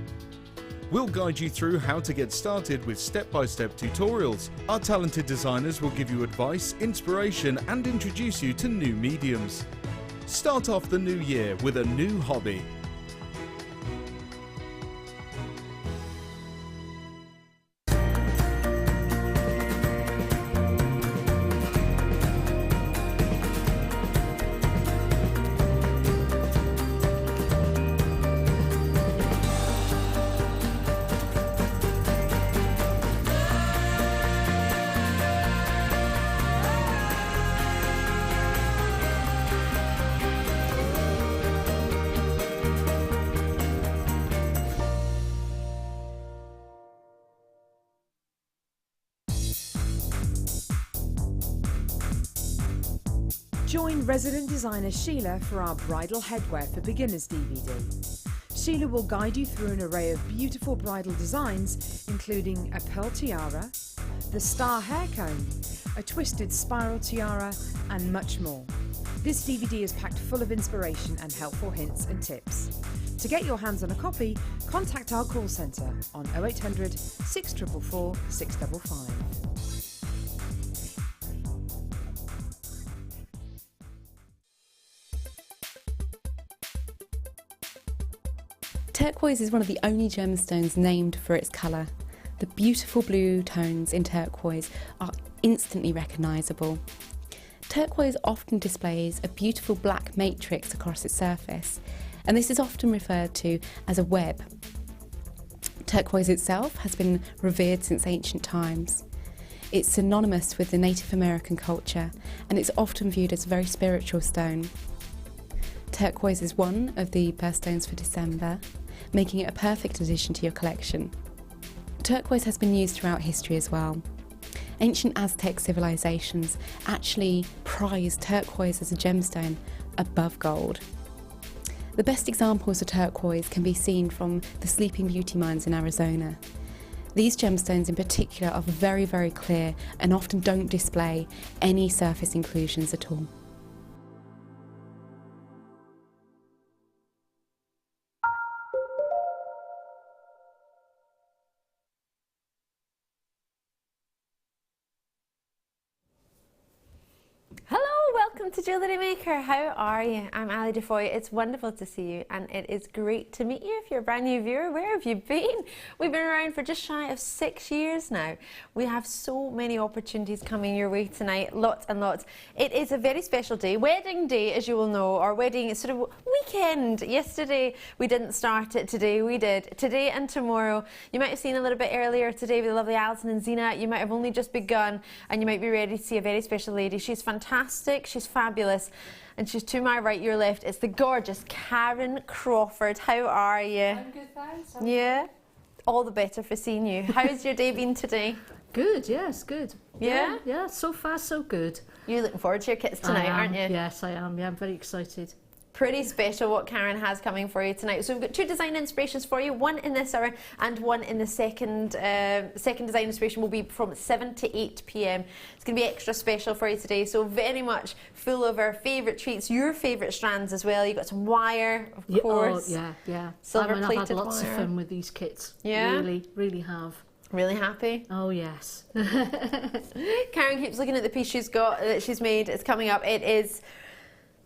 We'll guide you through how to get started with step-by-step tutorials. Our talented designers will give you advice, inspiration, and introduce you to new mediums. Start off the new year with a new hobby. Join resident designer Sheila for our Bridal Headwear for Beginners DVD. Sheila will guide you through an array of beautiful bridal designs, including a pearl tiara, the star hair cone, a twisted spiral tiara, and much more. This DVD is packed full of inspiration and helpful hints and tips. To get your hands on a copy, contact our call centre on 0800 644 655. Turquoise is one of the only gemstones named for its colour. The beautiful blue tones in turquoise are instantly recognisable. Turquoise often displays a beautiful black matrix across its surface, and this is often referred to as a web. Turquoise itself has been revered since ancient times. It's synonymous with the Native American culture, and it's often viewed as a very spiritual stone. Turquoise is one of the birthstones for December, making it a perfect addition to your collection. Turquoise has been used throughout history as well. Ancient Aztec civilizations actually prized turquoise as a gemstone above gold. The best examples of turquoise can be seen from the Sleeping Beauty mines in Arizona. These gemstones in particular are very, very clear and often don't display any surface inclusions at all. Welcome to Jewellery Maker. How are you? I'm Ali Defoy. It's wonderful to see you, and it is great to meet you. If you're a brand new viewer, where have you been? We've been around for just shy of 6 years now. We have so many opportunities coming your way tonight, lots and lots. It is a very special day, wedding day, as you will know, or wedding sort of weekend. Yesterday we didn't start it, today we did. Today and tomorrow. You might have seen a little bit earlier today with the lovely Alison and Zena. You might have only just begun, and you might be ready to see a very special lady. She's fantastic, she's fabulous, and she's to my right, your left. It's the gorgeous Karon Crawford. How are you? I'm good, thanks. Yeah? All the better for seeing you. How's your day been today? Good, yes, good. Yeah? Yeah, so far so good. You're looking forward to your kits tonight, aren't you? Yes, I am. Yeah, I'm very excited. Pretty special what Karon has coming for you tonight. So we've got 2 design inspirations for you, one in this hour and one in the second design inspiration will be from 7 to 8 p.m. It's going to be extra special for you today, so very much full of our favourite treats, your favourite strands as well. You've got some wire, of course. Oh, yeah. Silver I've plated had lots wire. of fun with these kits. Yeah? Really have. Really happy? Oh, yes. Karon keeps looking at the piece that she's made. It's coming up. It is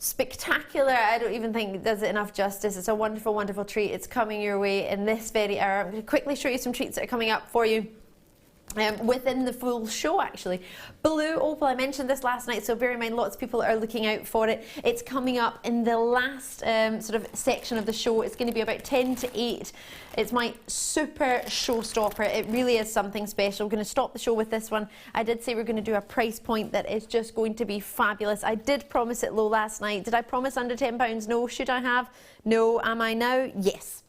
spectacular. I don't even think it does it enough justice. It's a wonderful, wonderful treat. It's coming your way in this very hour. I'm going to quickly show you some treats that are coming up for you within the full show actually. Blue opal, I mentioned this last night, so bear in mind lots of people are looking out for it. It's coming up in the last sort of section of the show. It's going to be about 10 to 8. It's my super showstopper. It really is something special. We're going to stop the show with this one. I did say we're going to do a price point that is just going to be fabulous. I did promise it low last night. Did I promise under £10? No. Should I have? No. Am I now? Yes.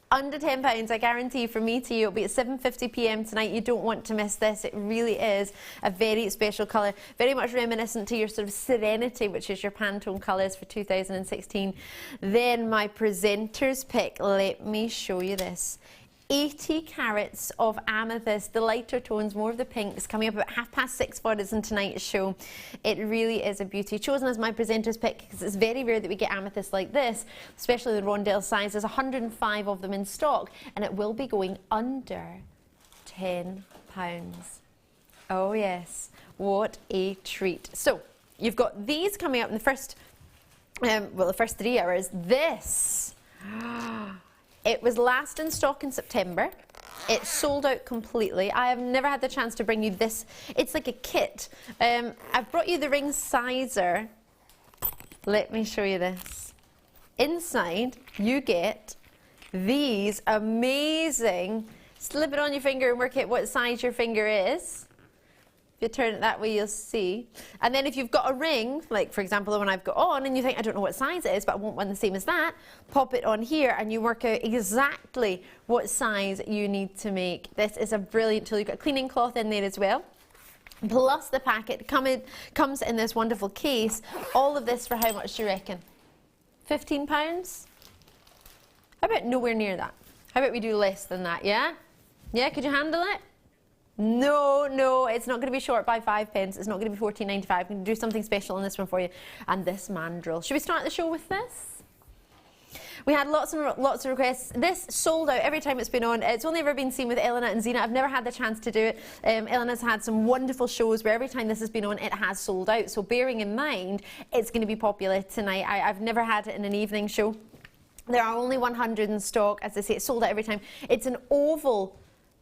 Under £10, I guarantee, from me to you, it'll be at 7:50 p.m. tonight. You don't want to miss this. It really is a very special colour, very much reminiscent to your sort of Serenity, which is your Pantone colours for 2016. Then my presenter's pick, let me show you this. 80 carats of amethyst, the lighter tones, more of the pinks, coming up about 6:30 for us in tonight's show. It really is a beauty. Chosen as my presenter's pick because it's very rare that we get amethyst like this, especially the rondelle size. There's 105 of them in stock, and it will be going under £10. Oh yes, what a treat. So you've got these coming up in the first, the first 3 hours. This. It was last in stock in September. It sold out completely. I have never had the chance to bring you this. It's like a kit. I've brought you the ring sizer. Let me show you this. Inside, you get these amazing, slip it on your finger and work out what size your finger is. If you turn it that way, you'll see. And then if you've got a ring, like for example the one I've got on, and you think, I don't know what size it is, but I want one the same as that, pop it on here and you work out exactly what size you need to make. This is a brilliant tool. You've got a cleaning cloth in there as well. Plus the packet comes in this wonderful case. All of this for how much do you reckon? £15? How about nowhere near that? How about we do less than that, yeah? Yeah, could you handle it? No, it's not going to be short by 5 pence. It's not going to be £14.95. I'm going to do something special on this one for you. And this mandrel. Should we start the show with this? We had lots and lots of requests. This sold out every time it's been on. It's only ever been seen with Eleanor and Zena. I've never had the chance to do it. Eleanor's had some wonderful shows where every time this has been on, it has sold out. So bearing in mind, it's going to be popular tonight. I've never had it in an evening show. There are only 100 in stock. As I say, it's sold out every time. It's an oval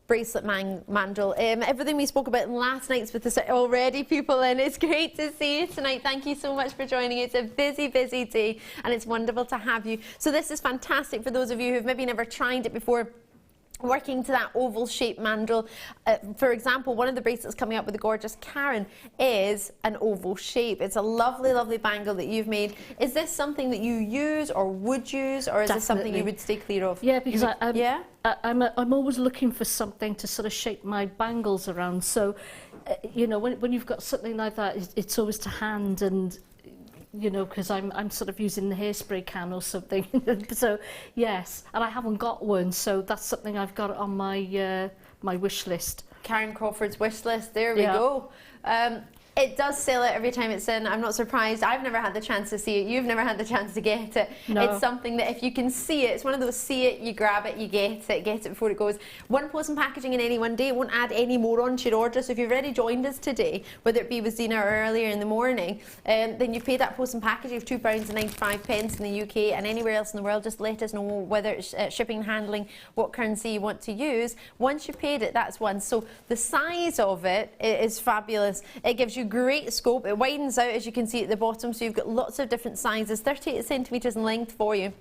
bracelet mandrel. Everything we spoke about in last night's with this already people in. It's great to see you tonight. Thank you so much for joining. It's a busy day and it's wonderful to have you. So this is fantastic for those of you who've maybe never tried it before. Working to that oval shaped mandrel. For example, one of the bracelets coming up with the gorgeous Karon is an oval shape. It's a lovely bangle that you've made. Is this something that you use or would use, or is this something you would stay clear of? Yeah, because I'm always looking for something to sort of shape my bangles around. So, you know, when you've got something like that, it's always to hand, and you know, because I'm sort of using the hairspray can or something. So yes, and I haven't got one, so that's something I've got on my my wish list. Karen Crawford's wish list. There we go. It does sell it every time it's in. I'm not surprised. I've never had the chance to see it. You've never had the chance to get it. No. It's something that if you can see it, it's one of those see it, you grab it, you get it before it goes. One post and packaging in any one day. It won't add any more onto your order. So if you've already joined us today, whether it be with Zena or earlier in the morning, then you've paid that post and packaging of £2.95 in the UK and anywhere else in the world. Just let us know whether it's shipping and handling, what currency you want to use. Once you've paid it, that's one. So the size of it is fabulous. It gives you great scope. It widens out, as you can see at the bottom, so you've got lots of different sizes. 38 centimetres in length for you.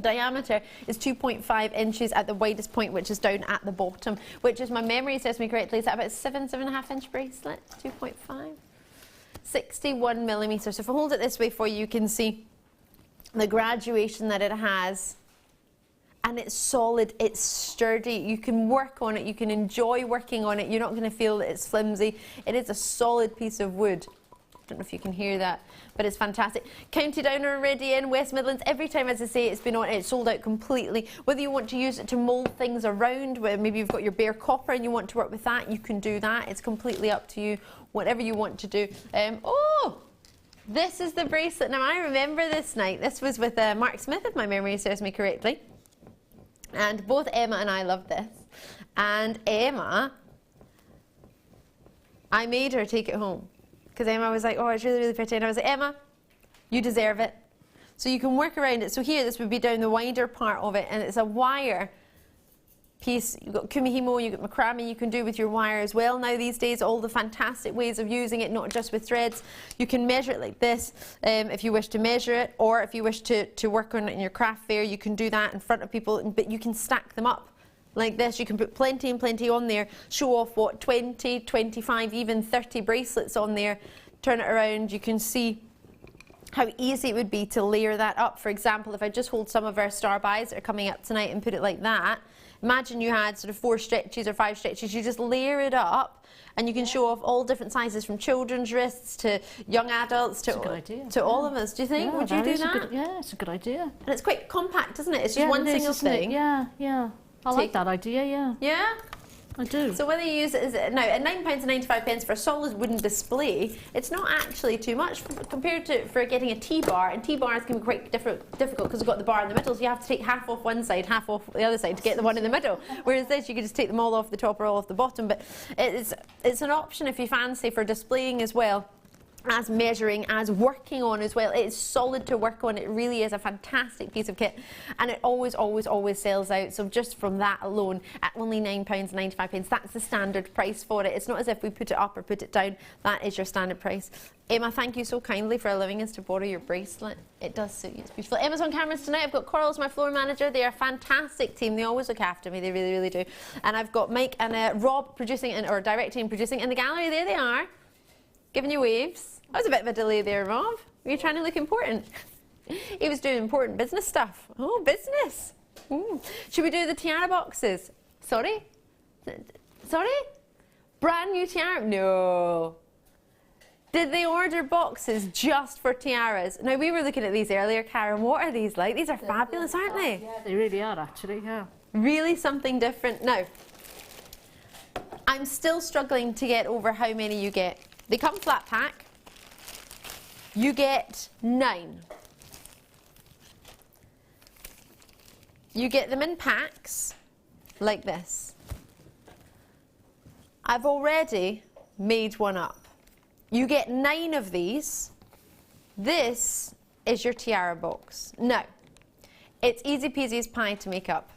Diameter is 2.5 inches at the widest point, which is down at the bottom, which, if my memory serves me correctly, is that about 7.5 inch bracelet? 2.5? 61 millimetres. So if I hold it this way for you, you can see the graduation that it has. And it's solid, it's sturdy, you can work on it, you can enjoy working on it, you're not going to feel that it's flimsy. It is a solid piece of wood. I don't know if you can hear that, but it's fantastic. County Down are already in, West Midlands, every time, as I say, it's been on, it's sold out completely. Whether you want to use it to mould things around, where maybe you've got your bare copper and you want to work with that, you can do that. It's completely up to you, whatever you want to do. This is the bracelet. Now, I remember this night. This was with Mark Smith, if my memory serves me correctly. And both Emma and I loved this. And Emma, I made her take it home. Because Emma was like, oh, it's really pretty. And I was like, Emma, you deserve it. So you can work around it. So here, this would be down the wider part of it. And it's a wire piece. You've got kumihimo, you've got macrame you can do with your wire as well now these days. All the fantastic ways of using it, not just with threads. You can measure it like this if you wish to measure it, or if you wish to work on it in your craft fair, you can do that in front of people, but you can stack them up like this. You can put plenty and plenty on there, show off what, 20, 25, even 30 bracelets on there, turn it around. You can see how easy it would be to layer that up. For example, if I just hold some of our star buys that are coming up tonight and put it like that, imagine you had sort of 4 stretches or 5 stretches. You just layer it up and you can show off all different sizes, from children's wrists to young adults to all of us. Do you think? Yeah, would you do that? Yeah, it's a good idea. And it's quite compact, isn't it? It's just one single thing. Yeah, yeah. I like that idea, yeah. Yeah? I do. So whether you use it as, now at £9.95 for a solid wooden display, it's not actually too much compared to for getting a T-bar, and T-bars can be quite difficult because you've got the bar in the middle, so you have to take half off one side, half off the other side to get the one in the middle. Whereas this, you could just take them all off the top or all off the bottom. But it's an option if you fancy for displaying as well as measuring, as working on as well. It's solid to work on. It really is a fantastic piece of kit, and it always sells out. So just from that alone, at only £9.95, that's the standard price for it. It's not as if we put it up or put it down. That is your standard price. Emma, thank you so kindly for allowing us to borrow your bracelet. It does suit you. It's beautiful. Emma's on cameras tonight. I've got Coral's my floor manager. They are a fantastic team. They always look after me. They really do. And I've got Mike and Rob producing or directing and producing in the gallery. There they are, giving you waves. That was a bit of a delay there, Rob. Were you trying to look important? He was doing important business stuff. Oh, business. Should we do the tiara boxes? Sorry? Sorry? Brand new tiara? No. Did they order boxes just for tiaras? Now, we were looking at these earlier, Karon. What are these like? These are fabulous, aren't they? Yeah, they really are, actually, yeah. Really something different. Now, I'm still struggling to get over how many you get. They come flat pack. You get 9. You get them in packs like this. I've already made one up. You get 9 of these. This is your tiara box. Now, it's easy peasy as pie to make up.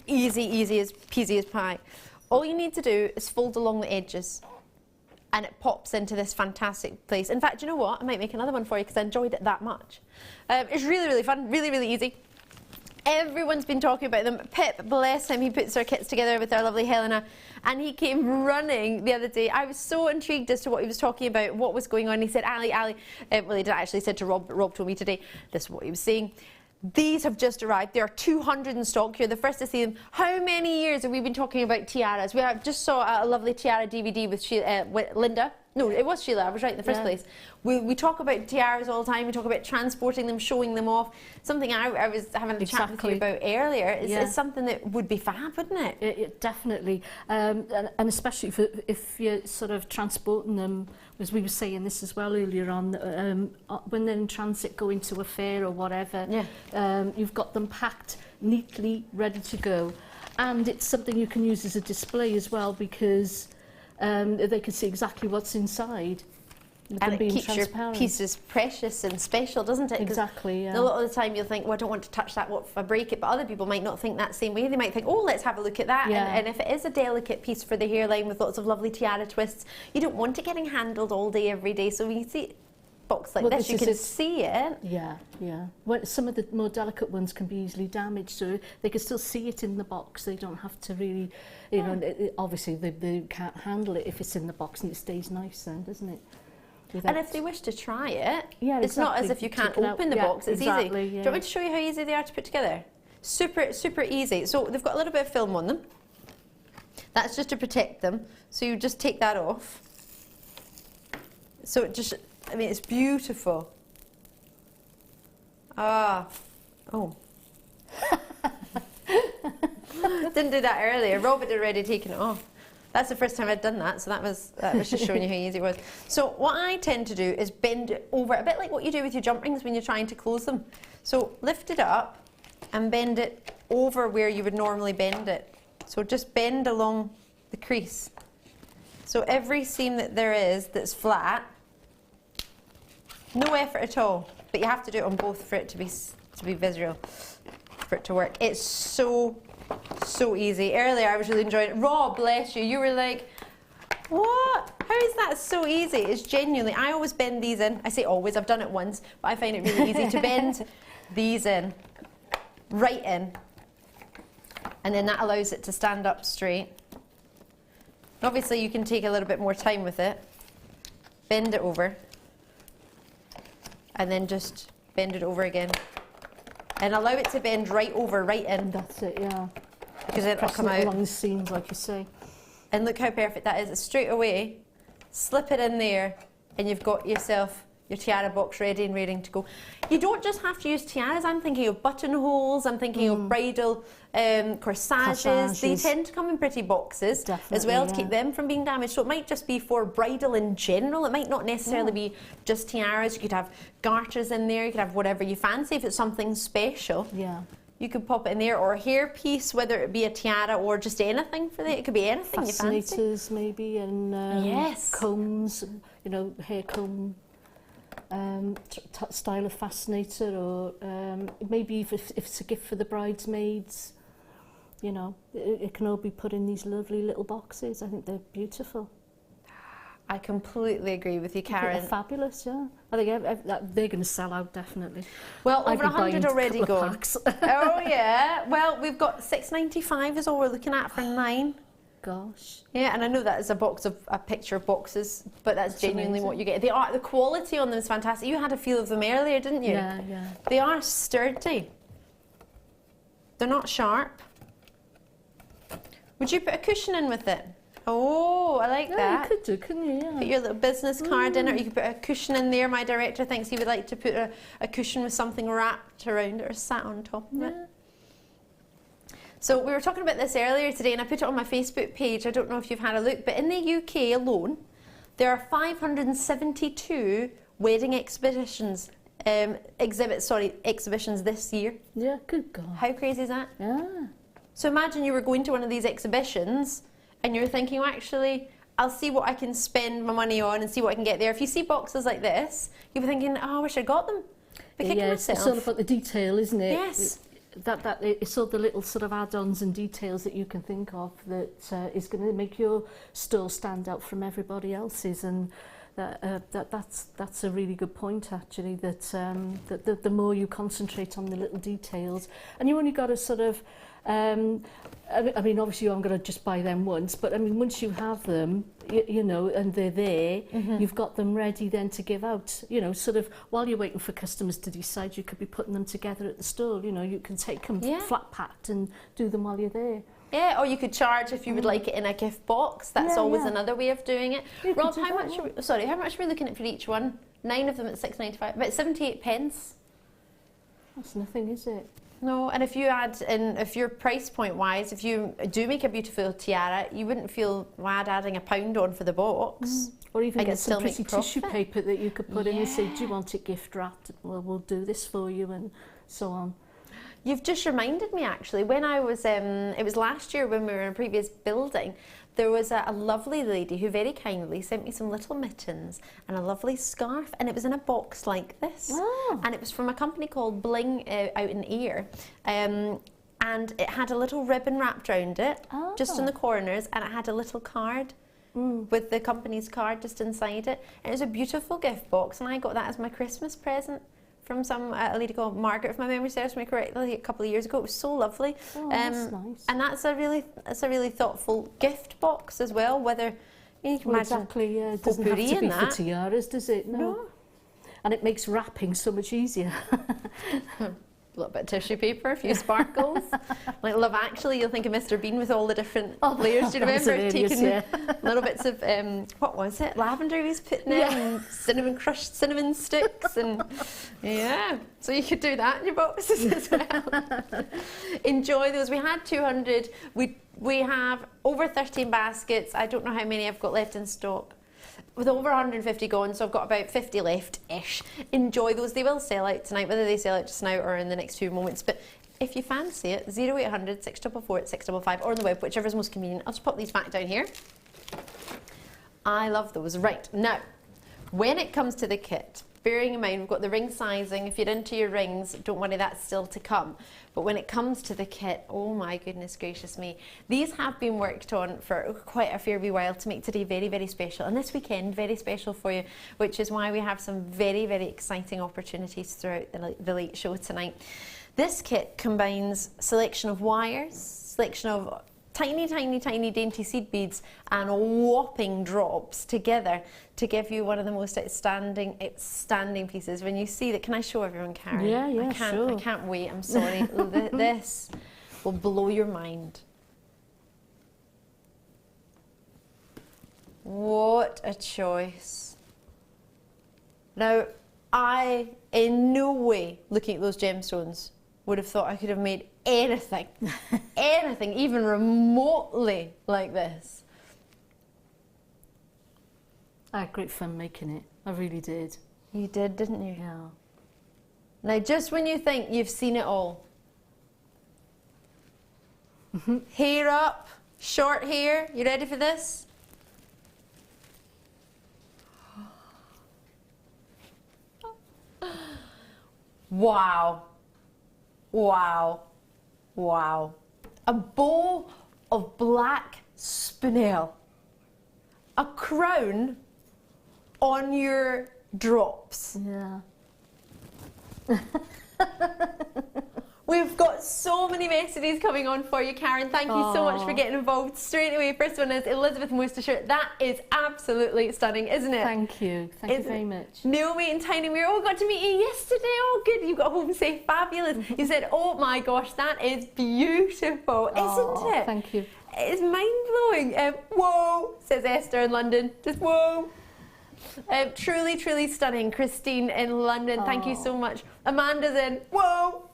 Easy as peasy as pie. All you need to do is fold along the edges, and it pops into this fantastic place. In fact, you know what? I might make another one for you because I enjoyed it that much. It's really fun, really easy. Everyone's been talking about them. Pip, bless him, he puts our kits together with our lovely Helena, and he came running the other day. I was so intrigued as to what he was talking about, what was going on. He said, Ali, well, he didn't actually say to Rob, but Rob told me today. This is what he was saying. These have just arrived. There are 200 in stock. You're the first to see them. How many years have we been talking about tiaras? We just saw a lovely tiara DVD with Linda. No, it was Sheila. I was right in the first place. We talk about tiaras all the time. We talk about transporting them, showing them off. Something I was having a chat with you about earlier is something that would be fab, wouldn't it? It definitely. And especially if you're sort of transporting them, as we were saying this as well earlier on, when they're in transit going to a fair or whatever, you've got them packed neatly, ready to go. And it's something you can use as a display as well, because they can see exactly what's inside. And it keeps your pieces precious and special, doesn't it? Exactly, yeah. A lot of the time you'll think, well, I don't want to touch that, what if I break it? But other people might not think that same way. They might think, oh, let's have a look at that. Yeah. And if it is a delicate piece for the hairline with lots of lovely tiara twists, you don't want it getting handled all day, every day. So when you see a box like this, you can see it. Yeah. Well, some of the more delicate ones can be easily damaged, so they can still see it in the box. They don't have to really, you know, obviously they can't handle it if it's in the box, and it stays nice then, doesn't it? And if they wish to try it, it's not as if you can't open the box. It's easy. Yeah. Do you want me to show you how easy they are to put together? Super easy. So they've got a little bit of film on them. That's just to protect them. So you just take that off. So it just, I mean, it's beautiful. Oh. Didn't do that earlier. Robert had already taken it off. That's the first time I'd done that, so that was just showing you how easy it was. So what I tend to do is bend it over, a bit like what you do with your jump rings when you're trying to close them. So lift it up and bend it over where you would normally bend it. So just bend along the crease. So every seam that there is that's flat, no effort at all, but you have to do it on both for it to be visual, for it to work. It's so So easy. Earlier I was really enjoying it. Rob, bless you, you were like, what? How is that so easy? It's genuinely, I always bend these in. I say always, I've done it once, but I find it really easy to bend these in, right in. And then that allows it to stand up straight. Obviously you can take a little bit more time with it. Bend it over. And then just bend it over again. And allow it to bend right over, right in. That's it, yeah. Because it'll come out. Along the seams, like you say. And look how perfect that is. It's straight away, slip it in there, and you've got yourself your tiara box ready and raring to go. You don't just have to use tiaras. I'm thinking of buttonholes, I'm thinking of bridal corsages. They tend to come in pretty boxes as well, to keep them from being damaged. So it might just be for bridal in general. It might not necessarily be just tiaras. You could have garters in there, you could have whatever you fancy if it's something special. Yeah. You could pop it in there, or a hairpiece, whether it be a tiara or just anything for that. It could be anything you fancy. Fascinators maybe, and yes, combs, you know, hair comb. Style of fascinator, or maybe if it's a gift for the bridesmaids, you know, it can all be put in these lovely little boxes. I think they're beautiful. I completely agree with you, Karen. They're fabulous, yeah. I think they're going to sell out, definitely. Well, over 100 already gone. Oh yeah. Well, we've got £6.95 is all we're looking at for 9. Gosh. Yeah, and I know that is a picture of boxes, but that's genuinely amazing. What you get. The quality on them is fantastic. You had a feel of them earlier, didn't you? Yeah, yeah. They are sturdy. They're not sharp. Would you put a cushion in with it? Oh, I like that. You could do, couldn't you? Yeah. Put your little business card in it, or you could put a cushion in there. My director thinks he would like to put a cushion with something wrapped around it or sat on top of it. So we were talking about this earlier today, and I put it on my Facebook page. I don't know if you've had a look, but in the UK alone, there are 572 wedding exhibitions this year. Yeah, good God. How crazy is that? Yeah. So imagine you were going to one of these exhibitions, and you're thinking, well, actually, I'll see what I can spend my money on and see what I can get there. If you see boxes like this, you'll be thinking, oh, I wish I'd got them. But kicking myself. It's all about the detail, isn't it? Yes. It's all the little sort of add-ons and details that you can think of that is going to make your store stand out from everybody else's, and that's a really good point actually. That the more you concentrate on the little details, and you only got to sort of. I mean, obviously, I'm going to just buy them once, but I mean, once you have them, you know, and they're there, you've got them ready then to give out. You know, sort of while you're waiting for customers to decide, you could be putting them together at the store. You know, you can take them flat packed and do them while you're there. Yeah, or you could charge if you would like it in a gift box. That's always another way of doing it. Rob, how much are we looking at for each one? 9 of them at £6.95, about 78 pence. That's nothing, is it? No, and if you add in, if you're price point wise, if you do make a beautiful tiara, you wouldn't feel bad adding £1 on for the box. Or even get some pretty tissue paper that you could put in and say, do you want it gift wrapped? Well, we'll do this for you, and so on. You've just reminded me actually, when I was, it was last year when we were in a previous building, there was a lovely lady who very kindly sent me some little mittens and a lovely scarf, and it was in a box like this. Oh. And it was from a company called Bling out in Ayr. And it had a little ribbon wrapped around it, just in the corners, and it had a little card with the company's card just inside it. And it was a beautiful gift box, and I got that as my Christmas present from a lady called Margaret, if my memory serves me correctly, a couple of years ago. It was so lovely. Oh, that's nice. And that's a really thoughtful gift box as well. Whether you can imagine exactly, it doesn't have to be for tiaras, does it? No. And it makes wrapping so much easier. A little bit of tissue paper, a few sparkles. Like Love Actually, you'll think of Mr. Bean with all the different layers. Do you remember taking little bits of, what was it, lavender he was putting in, and crushed cinnamon sticks, and so you could do that in your boxes as well. Enjoy those. We had 200. We have over 13 baskets. I don't know how many I've got left in stock. With over 150 gone, so I've got about 50 left-ish. Enjoy those. They will sell out tonight, whether they sell out just now or in the next few moments. But if you fancy it, 0800 644 655 or on the web, whichever is most convenient. I'll just pop these back down here. I love those. Right, now, when it comes to the kit, bearing in mind we've got the ring sizing. If you're into your rings, don't worry, that's still to come. But when it comes to the kit, oh my goodness gracious me. These have been worked on for quite a fair wee while to make today very, very special. And this weekend, very special for you, which is why we have some very, very exciting opportunities throughout the late show tonight. This kit combines selection of wires, selection of tiny, tiny, tiny dainty seed beads and whopping drops together to give you one of the most outstanding pieces. When you see that, can I show everyone, Karon? Yeah, sure. I can't wait, I'm sorry. This will blow your mind. What a choice. Now, I, in no way, looking at those gemstones, would have thought I could have made anything, anything even remotely like this. I had great fun making it. I really did. You did, didn't you? Yeah. Now, just when you think you've seen it all, hair up, short hair, you ready for this? Wow. Wow. Wow. A bow of black spinel. A crown on your drops. Yeah. We've got so many messages coming on for you, Karon. Thank you so much for getting involved straight away. First one is Elizabeth Worcestershire. That is absolutely stunning, isn't it? Thank you. Thank you very much. Naomi and Tiny Mirror, oh, got to meet you yesterday. Oh, good. You got home safe. Fabulous. You said, oh my gosh, that is beautiful, isn't it? Thank you. It's mind-blowing. Whoa, says Esther in London. Just whoa. Truly, truly stunning. Christine in London, thank you so much. Amanda's in, whoa.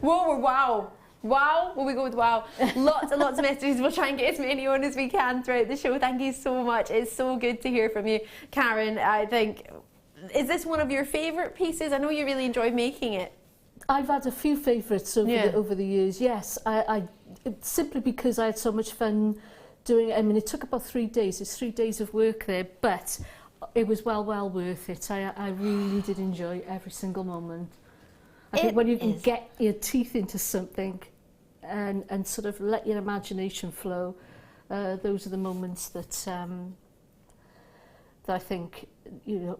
Whoa, or wow. Wow, will we go with wow? Lots and lots of messages. We'll try and get as many on as we can throughout the show. Thank you so much. It's so good to hear from you. Karon, I think, is this one of your favourite pieces? I know you really enjoyed making it. I've had a few favourites over the years, yes. I simply because I had so much fun doing it. I mean, it took about 3 days. It's 3 days of work there, but it was well worth it. I really did enjoy every single moment. I think when you can get your teeth into something and sort of let your imagination flow, those are the moments that that I think, you know,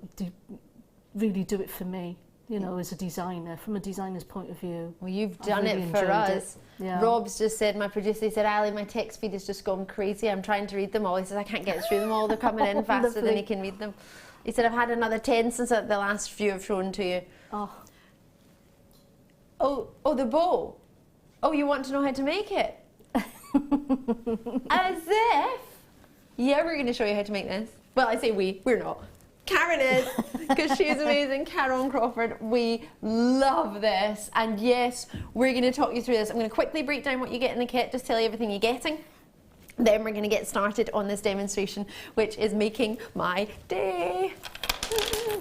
really do it for me, you know, as a designer, from a designer's point of view. Well, you've done it for us. Yeah. Rob's just said, my producer, he said, Ali, my text feed has just gone crazy. I'm trying to read them all. He says, I can't get through them all. They're coming in faster than he can read them. He said, I've had another 10 since the last few I've shown to you. Oh, the bow. Oh, you want to know how to make it? As if. Yeah, we're going to show you how to make this. Well, I say we're not. Karon is, because she's amazing. Karon Crawford, we love this. And yes, we're going to talk you through this. I'm going to quickly break down what you get in the kit, just tell you everything you're getting. Then we're going to get started on this demonstration, which is making my day.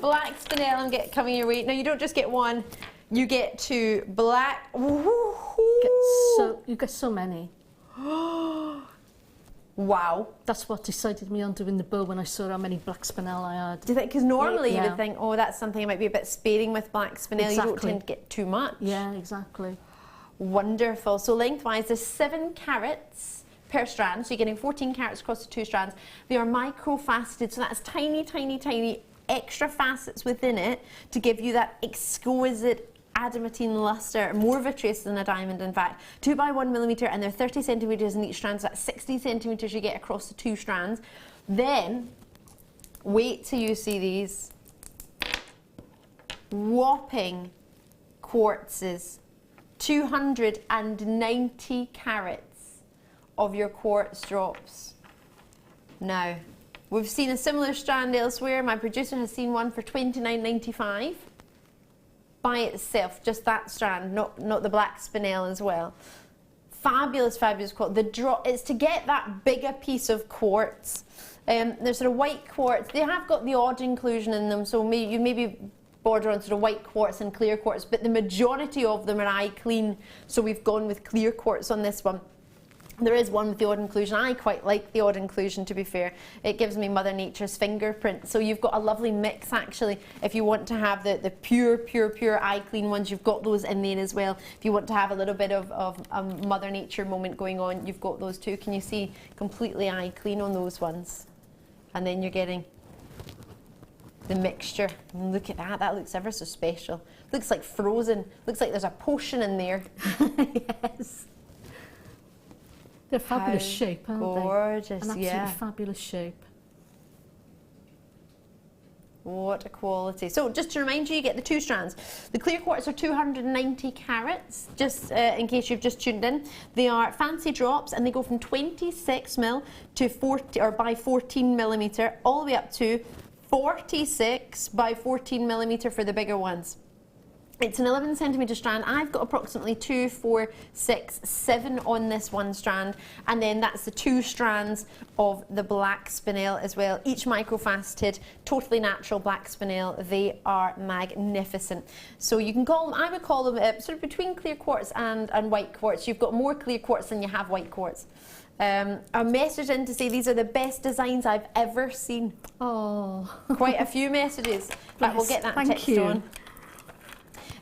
Black spinel, I'm coming your way. Now, you don't just get one. You get 2 black. You get so many. Wow. That's what decided me on doing the bow when I saw how many black spinel I had. Do you think? Because normally you would think, oh, that's something I might be a bit sparing with black spinel. Exactly. You don't tend to get too much. Yeah, exactly. Wonderful. So lengthwise, there's 7 carats per strand. So you're getting 14 carats across the 2 strands. They are micro-faceted, so that's tiny, tiny, tiny extra facets within it to give you that exquisite adamantine luster, more vitreous than a diamond in fact. 2 by 1 millimeter, and they're 30 centimeters in each strand, so that's 60 centimeters you get across the 2 strands. Then wait till you see these whopping quartzes. 290 carats of your quartz drops. Now, we've seen a similar strand elsewhere. My producer has seen one for $29.95 by itself, just that strand, not the black spinel as well. Fabulous, fabulous quartz. The drop, it's to get that bigger piece of quartz. There's sort of white quartz. They have got the odd inclusion in them, so you maybe border on sort of white quartz and clear quartz, but the majority of them are eye clean, so we've gone with clear quartz on this one. There is one with the odd inclusion. I quite like the odd inclusion, to be fair. It gives me Mother Nature's fingerprint. So you've got a lovely mix, actually. If you want to have the pure eye clean ones, you've got those in there as well. If you want to have a little bit of a Mother Nature moment going on, you've got those too. Can you see completely eye clean on those ones? And then you're getting the mixture. And look at that, that looks ever so special. Looks like frozen. Looks like there's a potion in there. Yes. They're fabulous shape, aren't they? Gorgeous, An absolutely yeah. fabulous shape. What a quality. So just to remind you, you get the 2 strands. The clear quartz are 290 carats, just in case you've just tuned in. They are fancy drops and they go from 26mm to 40 or by 14mm all the way up to 46 by 14mm for the bigger ones. It's an 11cm strand. I've got approximately 2, 4, 6, 7 on this one strand, and then that's the 2 strands of the black spinel as well. Each microfaceted, totally natural black spinel. They are magnificent. So you can call them, I would call them sort of between clear quartz and white quartz. You've got more clear quartz than you have white quartz. A message in to say these are the best designs I've ever seen. Oh, quite a few messages. But we'll get that text on.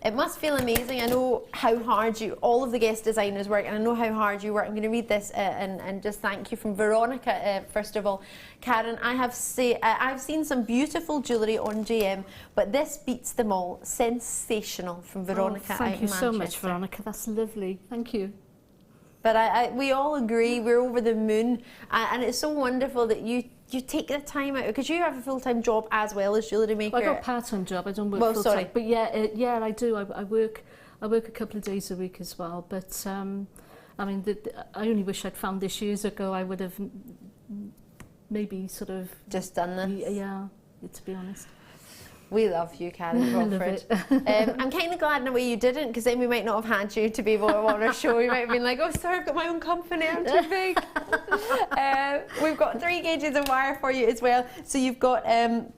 It must feel amazing. I know how hard all of the guest designers work, and I know how hard you work. I'm going to read this and just thank you from Veronica, first of all. Karon, I've seen some beautiful jewellery on JM, but this beats them all. Sensational, from Veronica. Thank you so much, Veronica. That's lovely. Thank you. But we all agree, we're over the moon, and it's so wonderful that you take the time out, because you have a full-time job as well as Jewellery Maker. Well, I got a part-time job. I don't work full-time. Sorry. But yeah, I do. I work a couple of days a week as well. But I mean, I only wish I'd found this years ago. I would have maybe sort of just done this. Yeah, to be honest. We love you, Karon Crawford. I'm kind of glad in a way you didn't, because then we might not have had you to be able to on our show. We might have been like, oh, sorry, I've got my own company, I'm too big. We've got 3 gauges of wire for you as well. So you've got 10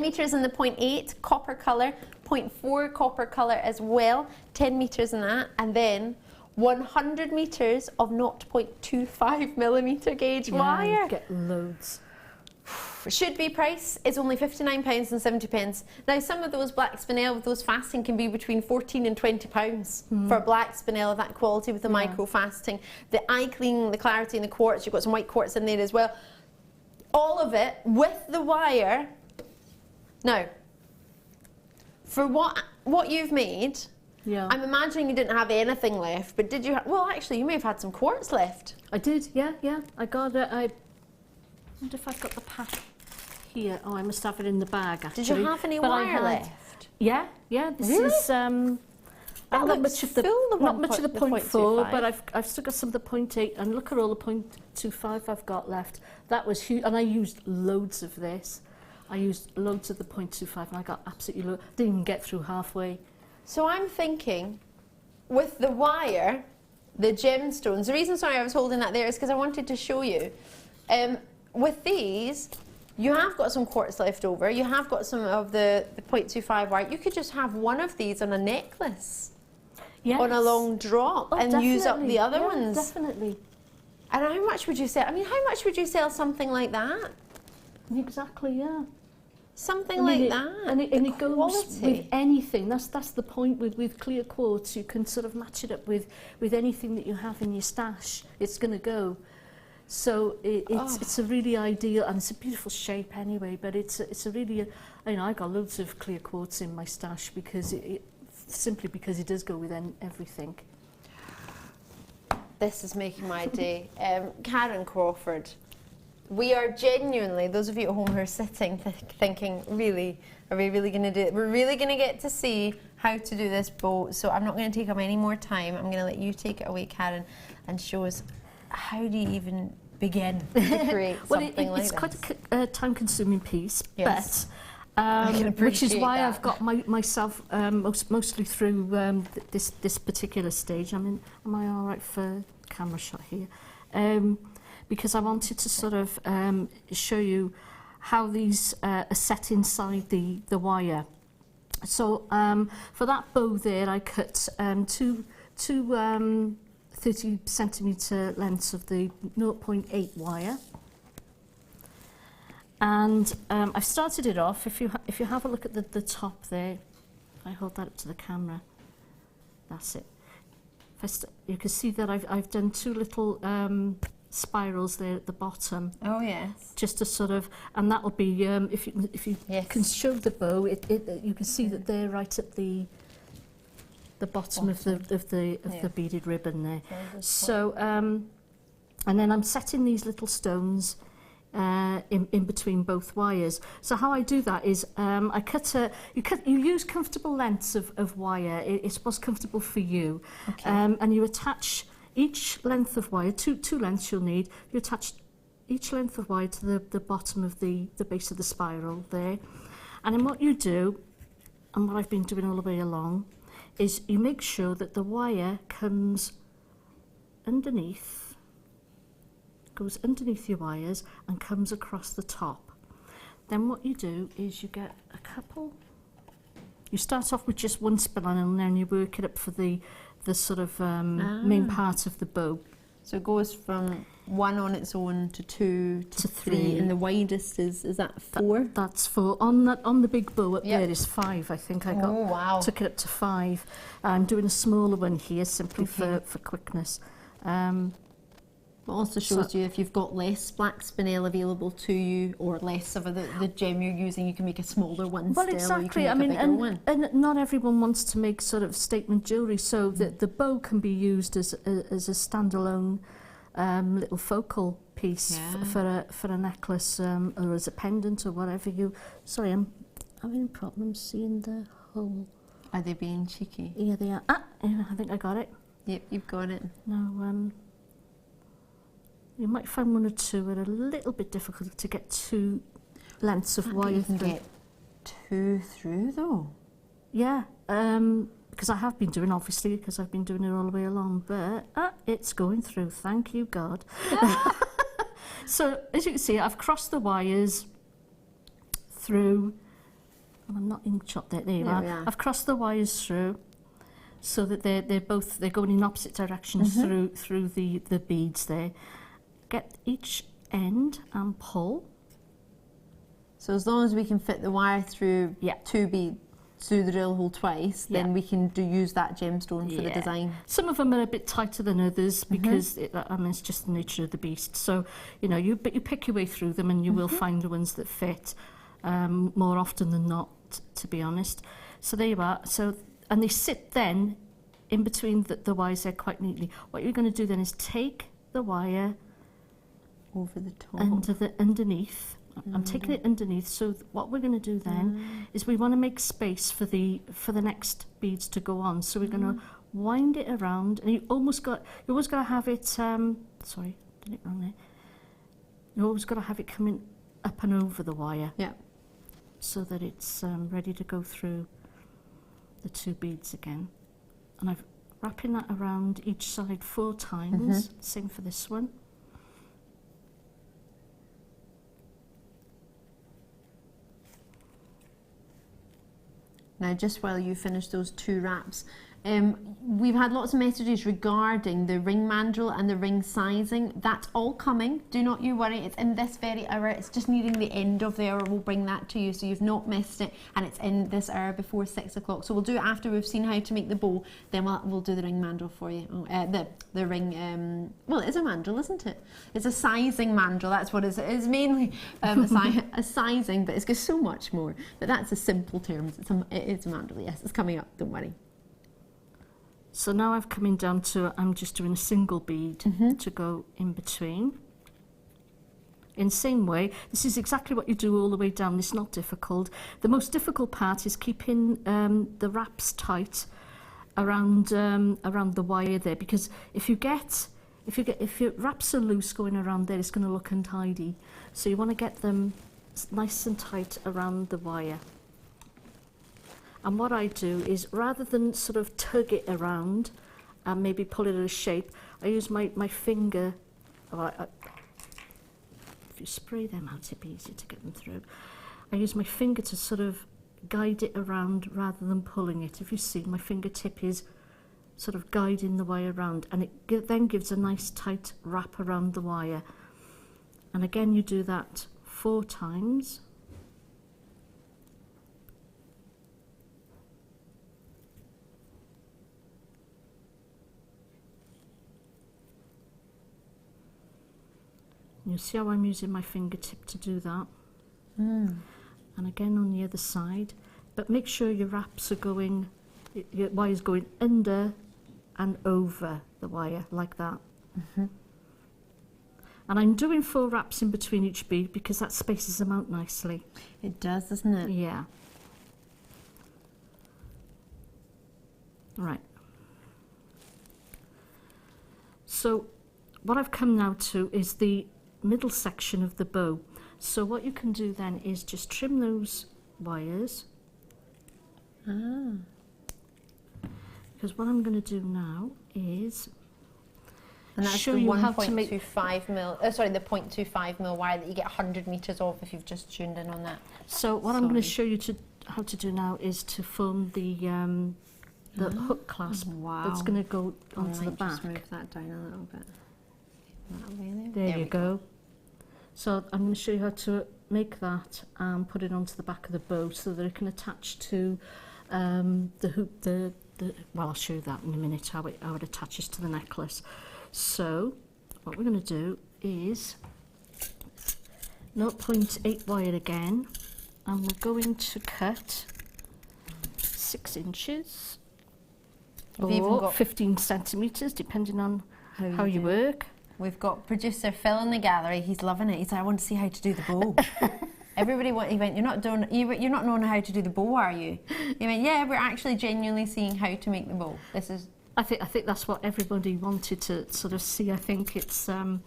metres in the 0.8 copper colour, 0.4 copper colour as well, 10 metres in that, and then 100 metres of 0.25mm gauge wire. You get loads. Should be price is only £59.70. Now some of those black spinel with those faceting can be between £14 and £20 for a black spinel of that quality with the micro faceting. The eye clean, the clarity and the quartz, you've got some white quartz in there as well. All of it with the wire. Now, for what you've made, I'm imagining you didn't have anything left, but did you well actually you may have had some quartz left. I did, yeah. I got it. I wonder if I've got the pack here. Oh, I must have it in the bag, actually. Did you have any wire left? Yeah. This really? is not much of the 0.4, but I've still got some of the 0.8, and look at all the 0.25 I've got left. That was huge, and I used loads of this. I used loads of the 0.25, and I got absolutely loads. Didn't even get through halfway. So I'm thinking, with the wire, the gemstones. The reason, sorry, I was holding that there is because I wanted to show you. With these, you have got some quartz left over. You have got some of the 0.25 wire. You could just have one of these on a necklace, on a long drop, and use up the other ones. Definitely. And how much would you sell? I mean, how much would you sell something like that? Exactly, yeah. Something like that. And it goes with anything. That's the point with clear quartz. You can sort of match it up with anything that you have in your stash. It's going to go. So it's a really ideal, and it's a beautiful shape anyway, but it's a really, I got loads of clear quartz in my stash because simply because it does go with everything. This is making my day. Karon Crawford, we are genuinely, those of you at home who are sitting thinking, really, are we really going to do it? We're really going to get to see how to do this boat, so I'm not going to take up any more time. I'm going to let you take it away, Karon, and show us how do you even begin to create something like this? It's quite a time-consuming piece, yes. but which is why I've got myself mostly through this particular stage. Am I all right for camera shot here? Because I wanted to sort of show you how these are set inside the wire. So for that bow there, I cut two 30 centimetre lengths of the 0.8 wire. And I've started it off, if you have a look at the top there, I hold that up to the camera, that's it. You can see that I've done 2 little spirals there at the bottom. Oh yes. Just to sort of, and that'll be if you Yes. can show the bow, you can see that they're right at the bottom of the beaded ribbon there. So and then I'm setting these little stones in between both wires. So how I do that is you use comfortable lengths of wire. It's what's comfortable for you. Okay. And you attach each length of wire, two lengths you'll need. You attach each length of wire to the bottom of the base of the spiral there. And then what you do, and what I've been doing all the way along, is you make sure that the wire comes underneath, goes underneath your wires and comes across the top. Then what you do is you get a couple, you start off with just one spinel and then you work it up for the sort of main part of the bow. So it goes from 1 on its own to 2 to 3, and the widest is that 4? That's 4. On the big bow up there is 5. I think I got. Oh wow! Took it up to 5. I'm doing a smaller one here simply for quickness. It also shows you if you've got less black spinel available to you, or less of the gem you're using, you can make a smaller one. Well, still, exactly. Or you can make a bigger one. And not everyone wants to make sort of statement jewellery, so the bow can be used as a standalone little focal piece for a necklace or as a pendant or whatever you. Sorry, I'm having problems seeing the hole. Are they being cheeky? Yeah, they are. Yeah, I think I got it. Yep, you've got it. No, you might find 1 or 2 are a little bit difficult to get 2 lengths of wire you can through. get 2 through though. Yeah, because I have been doing, obviously, because I've been doing it all the way along, but it's going through, thank you God. So as you can see, I've crossed the wires through, well, I'm not inkshot there you are. I've crossed the wires through so that they're going in opposite directions through the beads there. Get each end and pull. So as long as we can fit the wire through 2 beads through the drill hole twice, then we can use that gemstone for the design. Some of them are a bit tighter than others because it's just the nature of the beast. So you pick your way through them and you will find the ones that fit more often than not, to be honest. So there you are. So and they sit then in between the wires there quite neatly. What you're going to do then is take the wire over the top underneath. I'm taking it underneath. So what we're going to do then is we want to make space for the next beads to go on. So we're going to wind it around, and you always got to have it. Sorry, did it wrong there. You always got to have it coming up and over the wire. Yeah. So that it's ready to go through the 2 beads again. And I'm wrapping that around each side 4 times. Same for this one. Now, just while you finish those 2 wraps, we've had lots of messages regarding the ring mandrel and the ring sizing. That's all coming. Do not you worry. It's in this very hour. It's just needing the end of the hour. We'll bring that to you so you've not missed it. And it's in this hour before 6 o'clock. So we'll do it after we've seen how to make the bow. Then we'll do the ring mandrel for you. The ring, well, it is a mandrel, isn't it? It's a sizing mandrel. That's what it is. It's mainly a sizing, but it's got so much more. But that's a simple term. It's a mandrel, yes. It's coming up. Don't worry. So now I've come in down to, I'm just doing a single bead to go in between. In the same way, this is exactly what you do all the way down. It's not difficult. The most difficult part is keeping the wraps tight around the wire there, because if your wraps are loose going around there, it's going to look untidy. So you want to get them nice and tight around the wire. And what I do is, rather than sort of tug it around and maybe pull it out of shape, I use my finger. If you spray them out, it'd be easier to get them through. I use my finger to sort of guide it around rather than pulling it. If you see, my fingertip is sort of guiding the wire around, and it then gives a nice tight wrap around the wire. And again, you do that 4 times. You see how I'm using my fingertip to do that? And again on the other side, but make sure your wraps are going, your wire's going under and over the wire like that. And I'm doing 4 wraps in between each bead because that spaces them out nicely. It does, doesn't it? Yeah. Right. So what I've come now to is the middle section of the bow. So what you can do then is just trim those wires. Because what I'm going to do now is and that's show the you how to make 1.25 mil, sorry, the 0.25 mil wire that you get 100 metres off if you've just tuned in on that. So what I'm going to show you how to do now is to form the hook clasp that's going to go onto the back. Just move that down a little bit. There you go. So I'm going to show you how to make that and put it onto the back of the bow so that it can attach to the hoop. Well, I'll show you that in a minute how it attaches to the necklace. So what we're going to do is 0.8 wire again, and we're going to cut 6 inches or 15 centimetres depending on how you work. We've got producer Phil in the gallery. He's loving it. He said, "I want to see how to do the bow." Everybody he went, "You're not knowing how to do the bow, are you?" He went, "Yeah, we're actually genuinely seeing how to make the bow. This is." I think that's what everybody wanted to sort of see. I think it's. I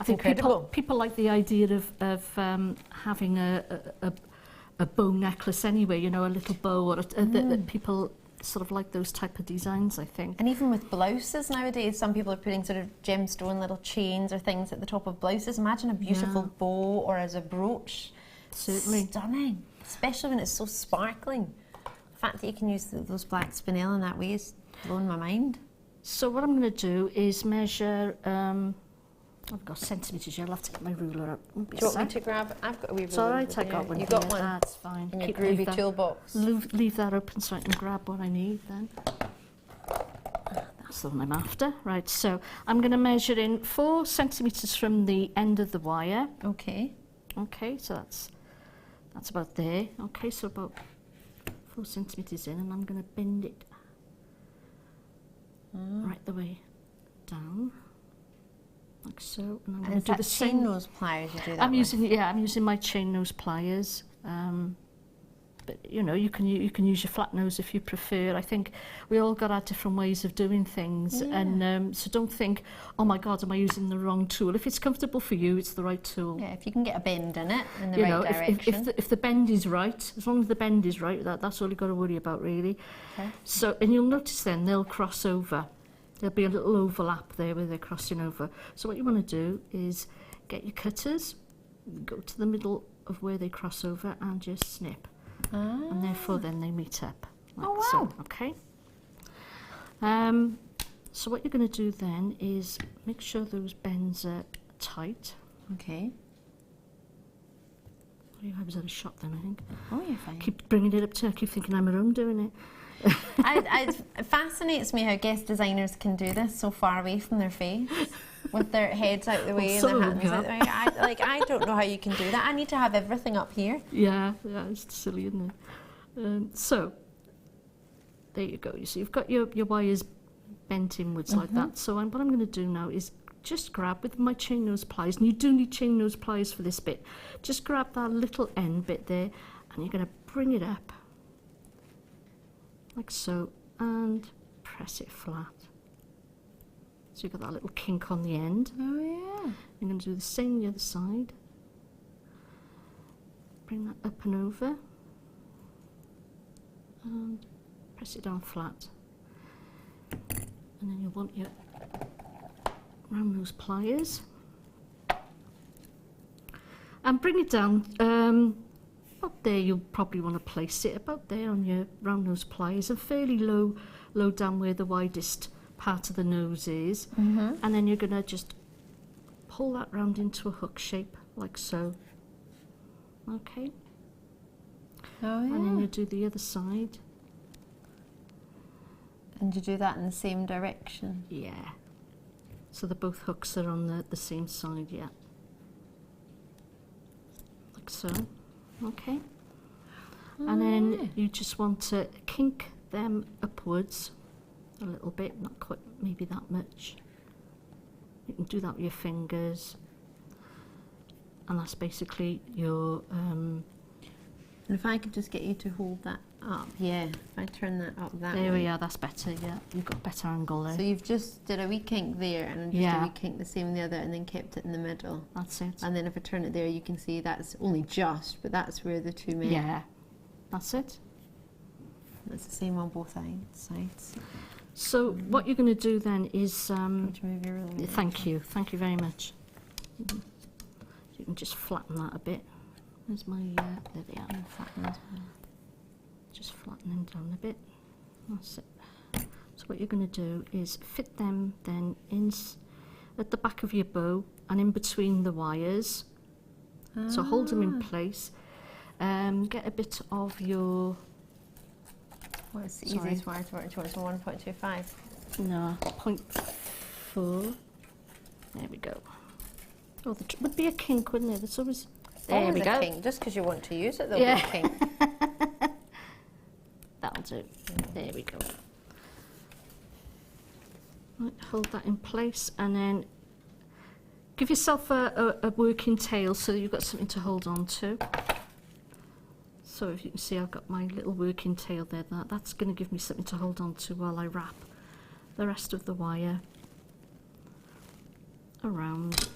think people like the idea of having a bow necklace anyway. You know, a little bow or that people sort of like those type of designs, I think. And even with blouses nowadays, some people are putting sort of gemstone little chains or things at the top of blouses. Imagine a beautiful bow or as a brooch. Certainly. Stunning, especially when it's so sparkling. The fact that you can use those black spinel in that way is blowing my mind. So what I'm going to do is measure, I've got centimetres here, I'll have to get my ruler up. Do you want me to grab? I've got a wee ruler. It's all right, I got one. You got one? That's fine. In your groovy toolbox. Leave that open so I can grab what I need then. That's the one I'm after. Right, so I'm going to measure in 4 centimetres from the end of the wire. Okay. Okay, so that's about there. Okay, so about 4 centimetres in, and I'm going to bend it right the way down. Like so, and I'm going to do the same. Chain nose pliers you do that with? I'm using my chain nose pliers. But you know, you can use your flat nose if you prefer. I think we all got our different ways of doing things, and so don't think, oh my God, am I using the wrong tool? If it's comfortable for you, it's the right tool. Yeah, if you can get a bend in it in the right direction. If the bend is right, as long as the bend is right, that's all you've got to worry about really. Okay. So, and you'll notice then they'll cross over. There'll be a little overlap there where they're crossing over. So what you want to do is get your cutters, go to the middle of where they cross over and just snip. And therefore then they meet up. Like so, okay. So what you're going to do then is make sure those bends are tight. Okay. I was out of shot then, I think. Oh, you're fine. Keep bringing it up to, I keep thinking I'm at home doing it. It fascinates me how guest designers can do this so far away from their face, with their heads out the way and their hands out the way. I don't know how you can do that. I need to have everything up here. Yeah, it's silly, isn't it? So, there you go. You see, you've got your wires bent inwards like that. So what I'm going to do now is just grab with my chain nose pliers, and you do need chain nose pliers for this bit. Just grab that little end bit there, and you're going to bring it up. Like so, and press it flat. So you've got that little kink on the end. Oh yeah. I'm going to do the same on the other side. Bring that up and over. And press it down flat. And then you'll want your round nose pliers. And bring it down. About there, you'll probably want to place it about there on your round nose pliers, and fairly low low down where the widest part of the nose is. And then you're going to just pull that round into a hook shape, like so. Okay. Oh, yeah. And then you do the other side. And you do that in the same direction? Yeah. So the both hooks are on the same side, yeah. Like so. Okay. And then you just want to kink them upwards a little bit, not quite, maybe that much. You can do that with your fingers. And that's basically your... And if I could just get you to hold that up, yeah, if I turn that up that way. There we are, that's better, yeah. You've got a better angle there. So you've just did a wee kink there and just a wee kink the same in the other and then kept it in the middle. That's it. And then if I turn it there, you can see that's only just, but that's where the two meet. Yeah, that's it. It's the same on both sides. So what you're going to do then is... Which move your ruler? thank you very much. You can just flatten that a bit. There's my, there they are. Flattened. Just flattening down a bit. That's it. So what you're going to do is fit them then in at the back of your bow and in between the wires. So hold them in place. Get a bit of your... What's the easiest wire to work towards? 1.25? No, 0.4. There we go. Oh, there would be a kink, wouldn't there? There's always... There we go. Kink. Just because you want to use it, there'll be a kink. That'll do. There we go. Right, hold that in place and then give yourself a working tail so you've got something to hold on to. So if you can see, I've got my little working tail there. That's going to give me something to hold on to while I wrap the rest of the wire around.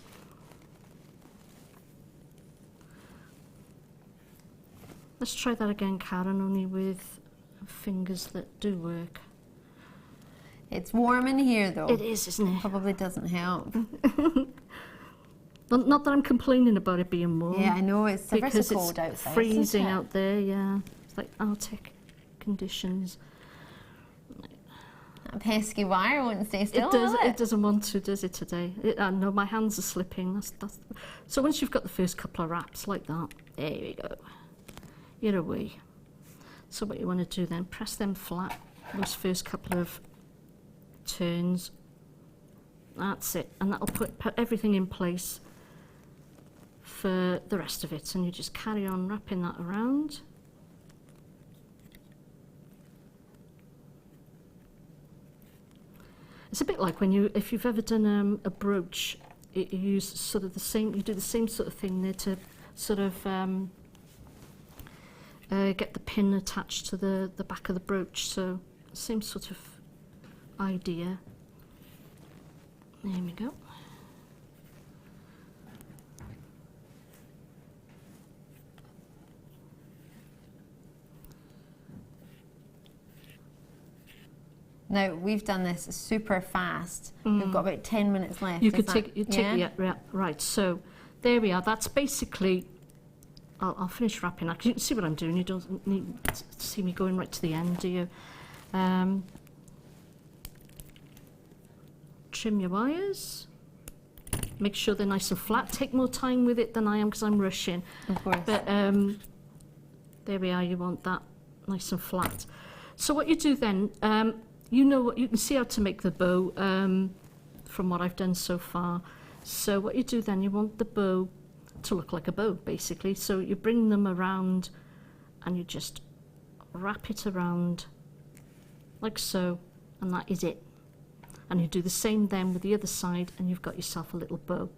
Let's try that again, Karen, only with fingers that do work. It's warm in here, though. It is, isn't it? Probably doesn't help. Not that I'm complaining about it being warm. Yeah, I know, it's ever because so cold it's outside. freezing out there, yeah. It's like Arctic conditions. That pesky wire won't stay still, It doesn't want to, does it today? No, my hands are slipping. So once you've got the first couple of wraps like that, there we go. You're away. So what you want to do then, press them flat, those first couple of turns. That's it. And that'll put everything in place for the rest of it. And you just carry on wrapping that around. It's a bit like if you've ever done a brooch, you use sort of the same, you do the same sort of thing there to sort of get the pin attached to the back of the brooch. So same sort of idea. There we go. Now, we've done this super fast. We've got about 10 minutes left. You take right. So there we are. That's basically. I'll finish wrapping. You can see what I'm doing. You don't need to see me going right to the end, do you? Trim your wires. Make sure they're nice and flat. Take more time with it than I am because I'm rushing. Of course. But there we are. You want that nice and flat. So what you do then, you know what you can see how to make the bow from what I've done so far. So what you do then, you want the bow to look like a bow, basically. So you bring them around and you just wrap it around like so, and that is it. And you do the same then with the other side, and you've got yourself a little bow.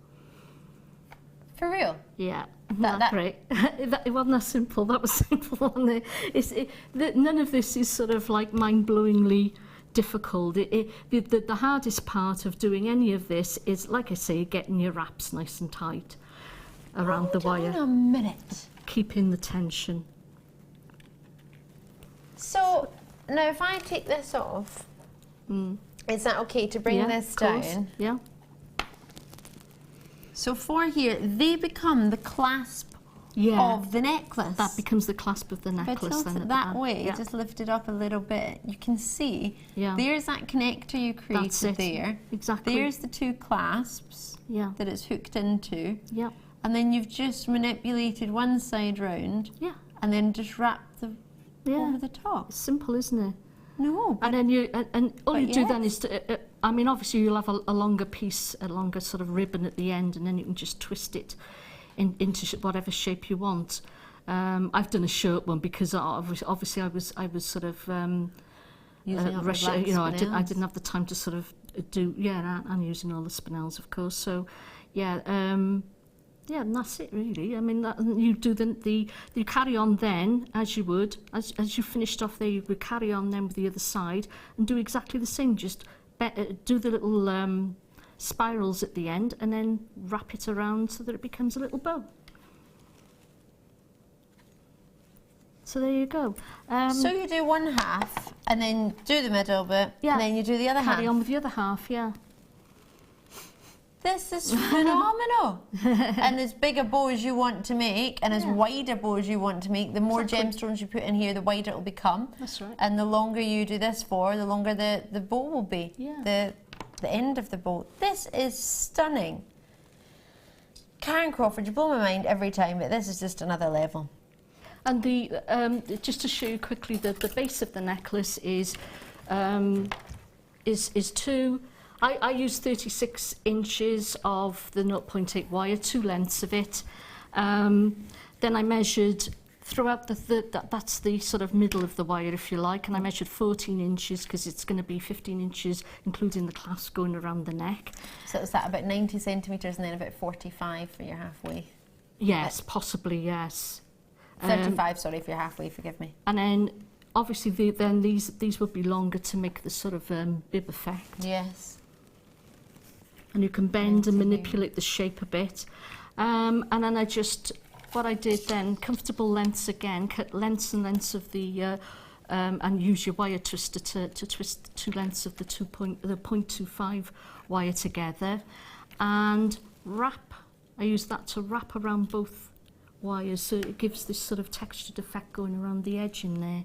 For real? Yeah, that's great. It wasn't that simple. That was simple, wasn't it? None of this is sort of like mind-blowingly difficult. The hardest part of doing any of this is, like I say, getting your wraps nice and tight around the wire. Hold on a minute. Keeping the tension. So, now if I take this off, is that okay to bring this down? Yeah. So for here, they become the clasp of the necklace. That becomes the clasp of the If I necklace. tilt Then it at that the way, yeah. just lift it up a little bit, you can see there's that connector you That's created it. there. Exactly. There's the two clasps that it's hooked into. Yeah. And then you've just manipulated one side round. Yeah. And then just wrapped the over the top. Simple, isn't it? No. And then you and all you do then is to, I mean, obviously you'll have a longer piece, a longer sort of ribbon at the end, and then you can just twist it into whatever shape you want. I've done a short one because obviously I was sort of I didn't have the time to sort of do and using all the spinels, of course. So and that's it really. I mean, you do you carry on then as you would as you finished off there. You would carry on then with the other side and do exactly the same. Just do the little spirals at the end and then wrap it around so that it becomes a little bow. So there you go. So you do one half and then do the middle bit, and then you do the other half. Carry on with the other half, yeah. This is phenomenal. And as big a bow as you want to make, and as wide a bow as you want to make, the more gemstones you put in here, the wider it will become. That's right. And the longer you do this for, the longer the bow will be. Yeah. The end of the bow. This is stunning. Karon, Crawford, you blow my mind every time, but this is just another level. And just to show you quickly, the base of the necklace is two. I use 36 inches of the 0.8 wire, 2 lengths of it. Then I measured throughout that's the sort of middle of the wire, if you like, and I measured 14 inches because it's going to be 15 inches, including the clasp going around the neck. So is that about 90 centimetres and then about 45 for your halfway? Yes, possibly, yes. 35, sorry, if you're halfway, forgive me. And then obviously then these would be longer to make the sort of bib effect. Yes. And you can bend and manipulate the shape a bit. And then what I did then, comfortable lengths again, cut lengths and lengths of the, and use your wire twister to twist 2 lengths of the 0.25 wire together. And wrap, I use that to wrap around both wires, so it gives this sort of textured effect going around the edge in there.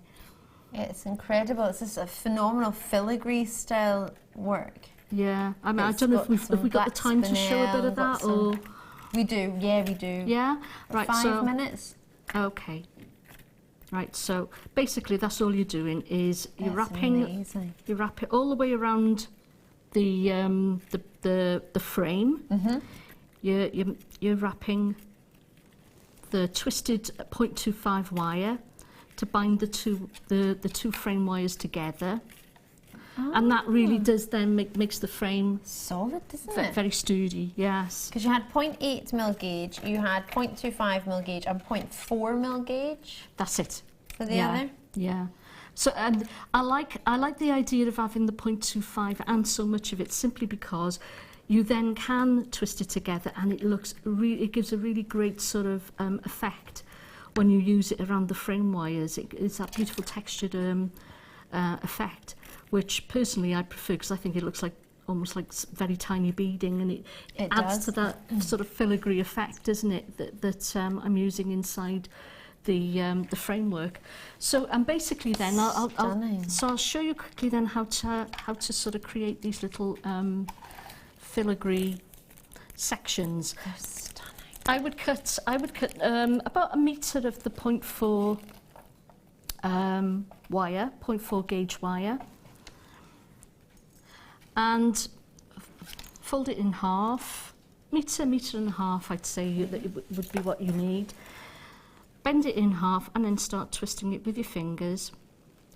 It's incredible. It's just a phenomenal filigree style work. Yeah, I mean, I don't know if we've got the time to show a bit of that, or... We do, yeah, we do. Yeah? Right, 5 minutes. Okay. Right, so basically that's all you're doing is you're wrapping... You wrap it all the way around the frame. Mm-hmm. You're wrapping the twisted 0.25 wire to bind the two frame wires together. And that really does then makes the frame solid, doesn't it? Very sturdy, yes. Because you had 0.8 mil gauge, you had 0.25 mil gauge and 0.4 mil gauge. That's it. For the other? Yeah. So, and I like the idea of having the 0.25 and so much of it simply because you then can twist it together and it gives a really great sort of effect when you use it around the frame wires. It's that beautiful textured effect, which personally I prefer because I think it looks like almost like very tiny beading, and it adds to that sort of filigree effect, doesn't it? That I'm using inside the framework. So and basically then I'll show you quickly then how to sort of create these little filigree sections. They're stunning. I would cut about 1 metre of the 0.4 wire, 0.4 gauge wire, and fold it in half, metre and a half. I'd say that it would be what you need. Bend it in half and then start twisting it with your fingers.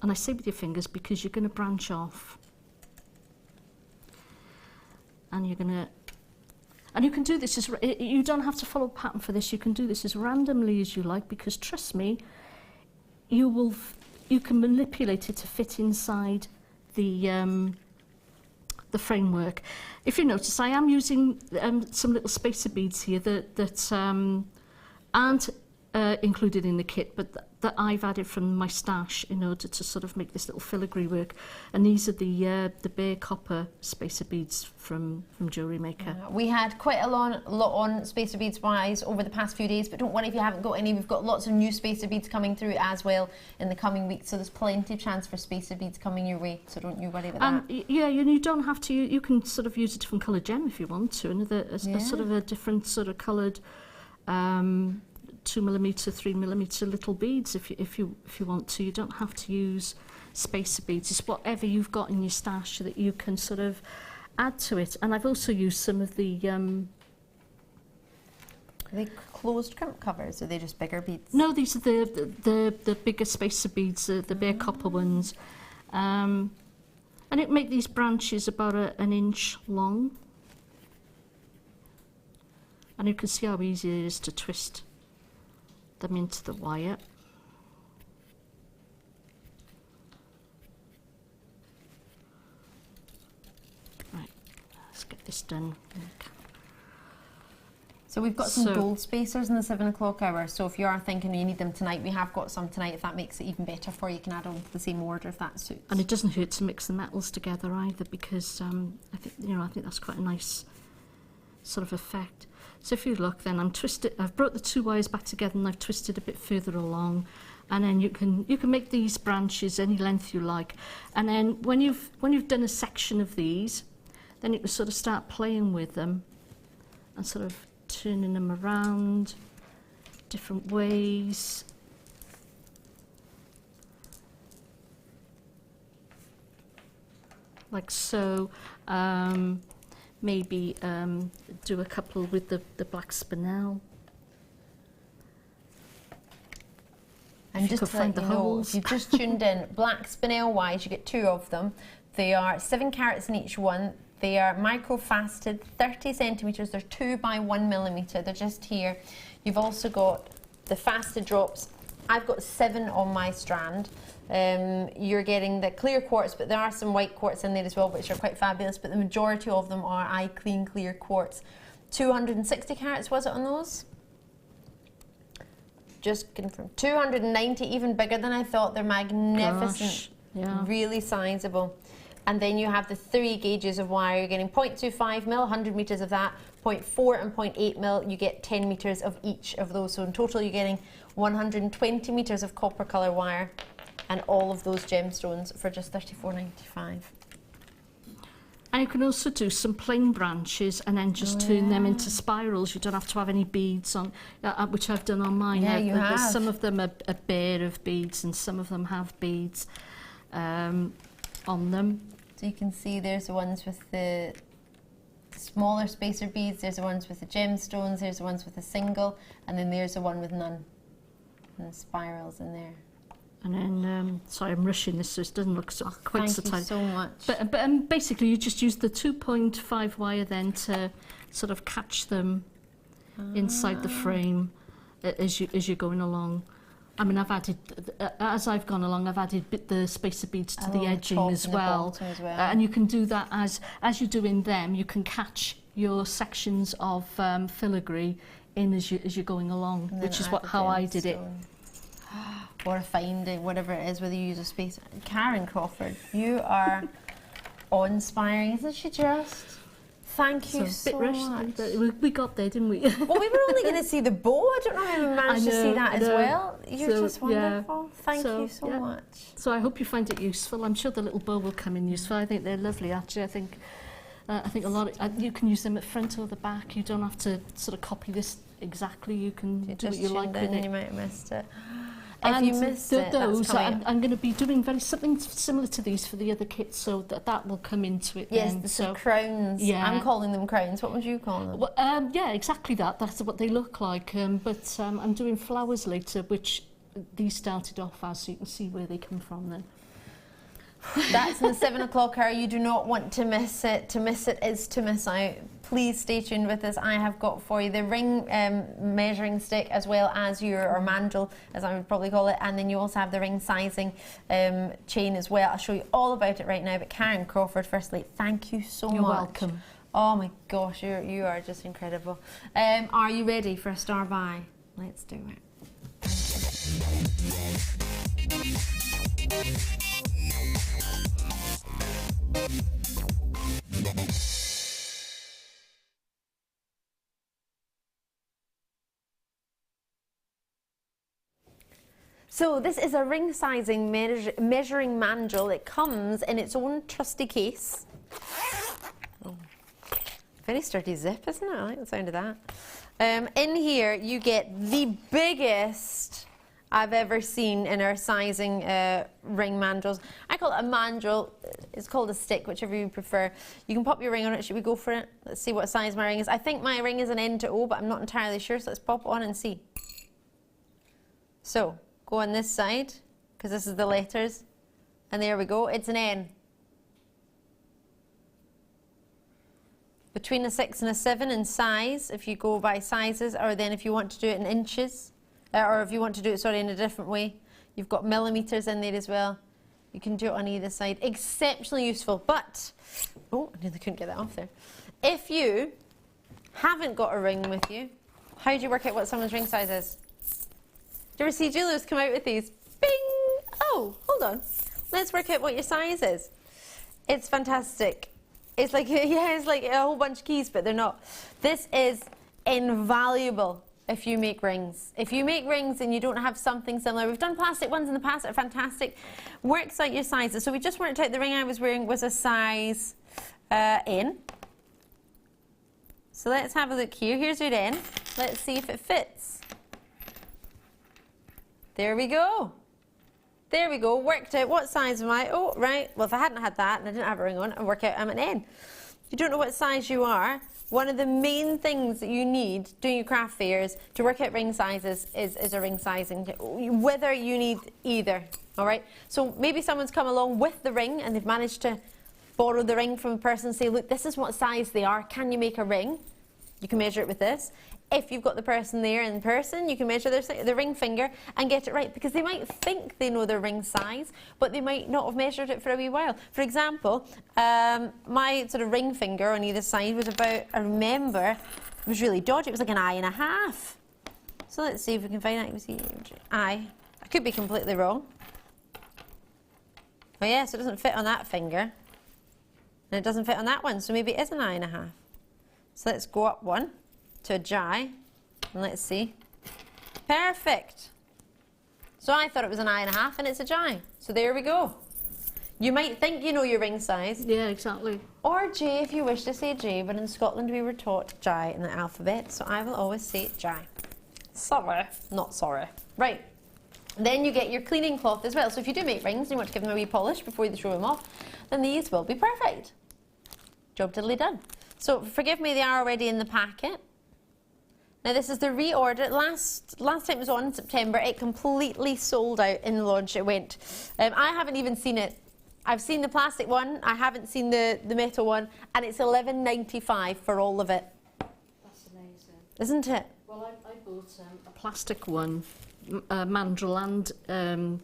And I say with your fingers because you're going to branch off. And you're going to... And you can do this as... You don't have to follow a pattern for this. You can do this as randomly as you like, because trust me, you can manipulate it to fit inside the framework. If you notice, I am using some little spacer beads here that aren't included in the kit, but that I've added from my stash in order to sort of make this little filigree work. And these are the bare copper spacer beads from Jewellery Maker. We had quite a lot on spacer beads wise over the past few days, but don't worry if you haven't got any. We've got lots of new spacer beads coming through as well in the coming weeks, so there's plenty of chance for spacer beads coming your way, so don't you worry about that. Yeah, you don't have to, you can sort of use a different coloured gem if you want to, a sort of a different sort of coloured 2mm, 3mm little beads if you want to. You don't have to use spacer beads. It's whatever you've got in your stash that you can sort of add to it. And I've also used some of the Are they closed crimp covers, or are they just bigger beads? no, these are the bigger spacer beads, the bare copper ones. And it make these branches about an inch long. And you can see how easy it is to twist them into the wire. Right, let's get this done. So we've got some gold spacers in the 7 o'clock hour, so if you are thinking you need them tonight, we have got some tonight. If that makes it even better for you, you can add on to the same order if that suits. And it doesn't hurt to mix the metals together either, because I think that's quite a nice sort of effect. So if you look, then I've brought the two wires back together and I've twisted a bit further along, and then you can make these branches any length you like. And then when you've done a section of these, then you can sort of start playing with them and sort of turning them around different ways. Like so. Maybe do a couple with the black spinel. And just to let you know, if you've just tuned in, black spinel wise, you get 2 of them. They are 7 carats in each one. They are micro-faceted, 30 centimetres. They're 2 by 1 millimetre. They're just here. You've also got the faceted drops. I've got 7 on my strand. You're getting the clear quartz, but there are some white quartz in there as well, which are quite fabulous, but the majority of them are eye clean clear quartz. 260 carats was it on those? Just confirm. 290, even bigger than I thought. They're magnificent. Gosh, yeah. Really sizable. And then you have the 3 gauges of wire. You're getting 0.25 mil, 100 metres of that, 0.4 and 0.8 mil. You get 10 metres of each of those. So in total you're getting 120 metres of copper colour wire, and all of those gemstones for just £34.95. And you can also do some plain branches and then just turn them into spirals. You don't have to have any beads on, which I've done on mine. Yeah, you have. Some of them are bare of beads and some of them have beads on them. So you can see there's the ones with the smaller spacer beads, there's the ones with the gemstones, there's the ones with a single, and then there's the one with none. And the spirals in there. And then, sorry, I'm rushing this so it doesn't look quite so tight. Thank you so much. But basically you just use the 2.5 wire then to sort of catch them inside the frame as you're going along. I mean, I've added, as I've gone along, I've added the spacer beads to the edging as well. And you can do that as you're doing them, you can catch your sections of filigree in as you're going along, which is how I did it. Or finding, whatever it is, whether you use a spacer. Karon Crawford, you are awe-inspiring, isn't she just? Thank you so much. We got there, didn't we? Well, we were only going to see the bow. I don't know how we managed to see that as well. You're just wonderful. Thank you so much. So I hope you find it useful. I'm sure the little bow will come in useful. I think they're lovely, actually. I think a lot of, you can use them at front or the back. You don't have to sort of copy this exactly. You can do what you like with it. You might have missed it. And if you missed it, those, I'm going to be doing something similar to these for the other kits, so that will come into it. Yes, then. the crowns. Yeah. I'm calling them crowns. What would you call them? Well, yeah, exactly that. That's what they look like. But I'm doing flowers later, which these started off as, so you can see where they come from then. That's in the 7 o'clock hour. You do not want to miss it. To miss it is to miss out. Please stay tuned with us. I have got for you the ring measuring stick, as well as or mandrel, as I would probably call it, and then you also have the ring sizing chain as well. I'll show you all about it right now. But Karon Crawford, firstly, thank you so much. You're welcome. Oh my gosh, you are just incredible. Are you ready for a star buy? Let's do it. So this is a ring sizing measuring mandrel. It comes in its own trusty case. Oh, very sturdy zip, isn't it? I like the sound of that. In here you get the biggest I've ever seen in our sizing ring mandrels. I call it a mandrel. It's called a stick, whichever you prefer. You can pop your ring on it. Should we go for it? Let's see what size my ring is. I think my ring is an N to O, but I'm not entirely sure, so let's pop it on and see. So, go on this side, because this is the letters, and there we go, it's an N. Between a 6 and a 7 in size, if you go by sizes, or then if you want to do it in inches, or if you want to do it, sorry, in a different way, you've got millimeters in there as well. You can do it on either side. Exceptionally useful, but, oh, I nearly couldn't get that off there. If you haven't got a ring with you, how do you work out what someone's ring size is? Do you ever see jewellers come out with these? Bing! Oh, hold on. Let's work out what your size is. It's fantastic. It's like, yeah, it's like a whole bunch of keys, but they're not. This is invaluable if you make rings. If you make rings and you don't have something similar, we've done plastic ones in the past that are fantastic. Works out your sizes. So we just worked out the ring I was wearing was a size N. So let's have a look here. Here's your N. Let's see if it fits. There we go. There we go. Worked out what size am I? Oh, right. Well, if I hadn't had that and I didn't have a ring on, I'd work out I'm an N. If you don't know what size you are, one of the main things that you need doing your craft fairs to work out ring sizes is a ring sizing, whether you need either. All right. So maybe someone's come along with the ring and they've managed to borrow the ring from a person and say, look, this is what size they are. Can you make a ring? You can measure it with this. If you've got the person there in person, you can measure their ring finger and get it right, because they might think they know their ring size, but they might not have measured it for a wee while. For example, my sort of ring finger on either side was about, I remember, it was really dodgy. It was like an eye and a half. So let's see if we can find out. I could be completely wrong. Oh yeah, so it doesn't fit on that finger. And it doesn't fit on that one, so maybe it is an eye and a half. So let's go up one to a J, and let's see. Perfect. So I thought it was an eye and a half, and it's a J. So there we go. You might think you know your ring size. Yeah, exactly. Or J if you wish to say J, but in Scotland we were taught J in the alphabet, so I will always say J. Sorry, not sorry. Right. Then you get your cleaning cloth as well. So if you do make rings and you want to give them a wee polish before you throw them off, then these will be perfect. Job diddly done. So forgive me, they are already in the packet. Now this is the reorder. Last time it was on in September, it completely sold out in the launch. It went. I haven't even seen it. I've seen the plastic one. I haven't seen the metal one, and it's $11.95 for all of it. That's amazing, isn't it? Well, I bought a plastic one, mandrel and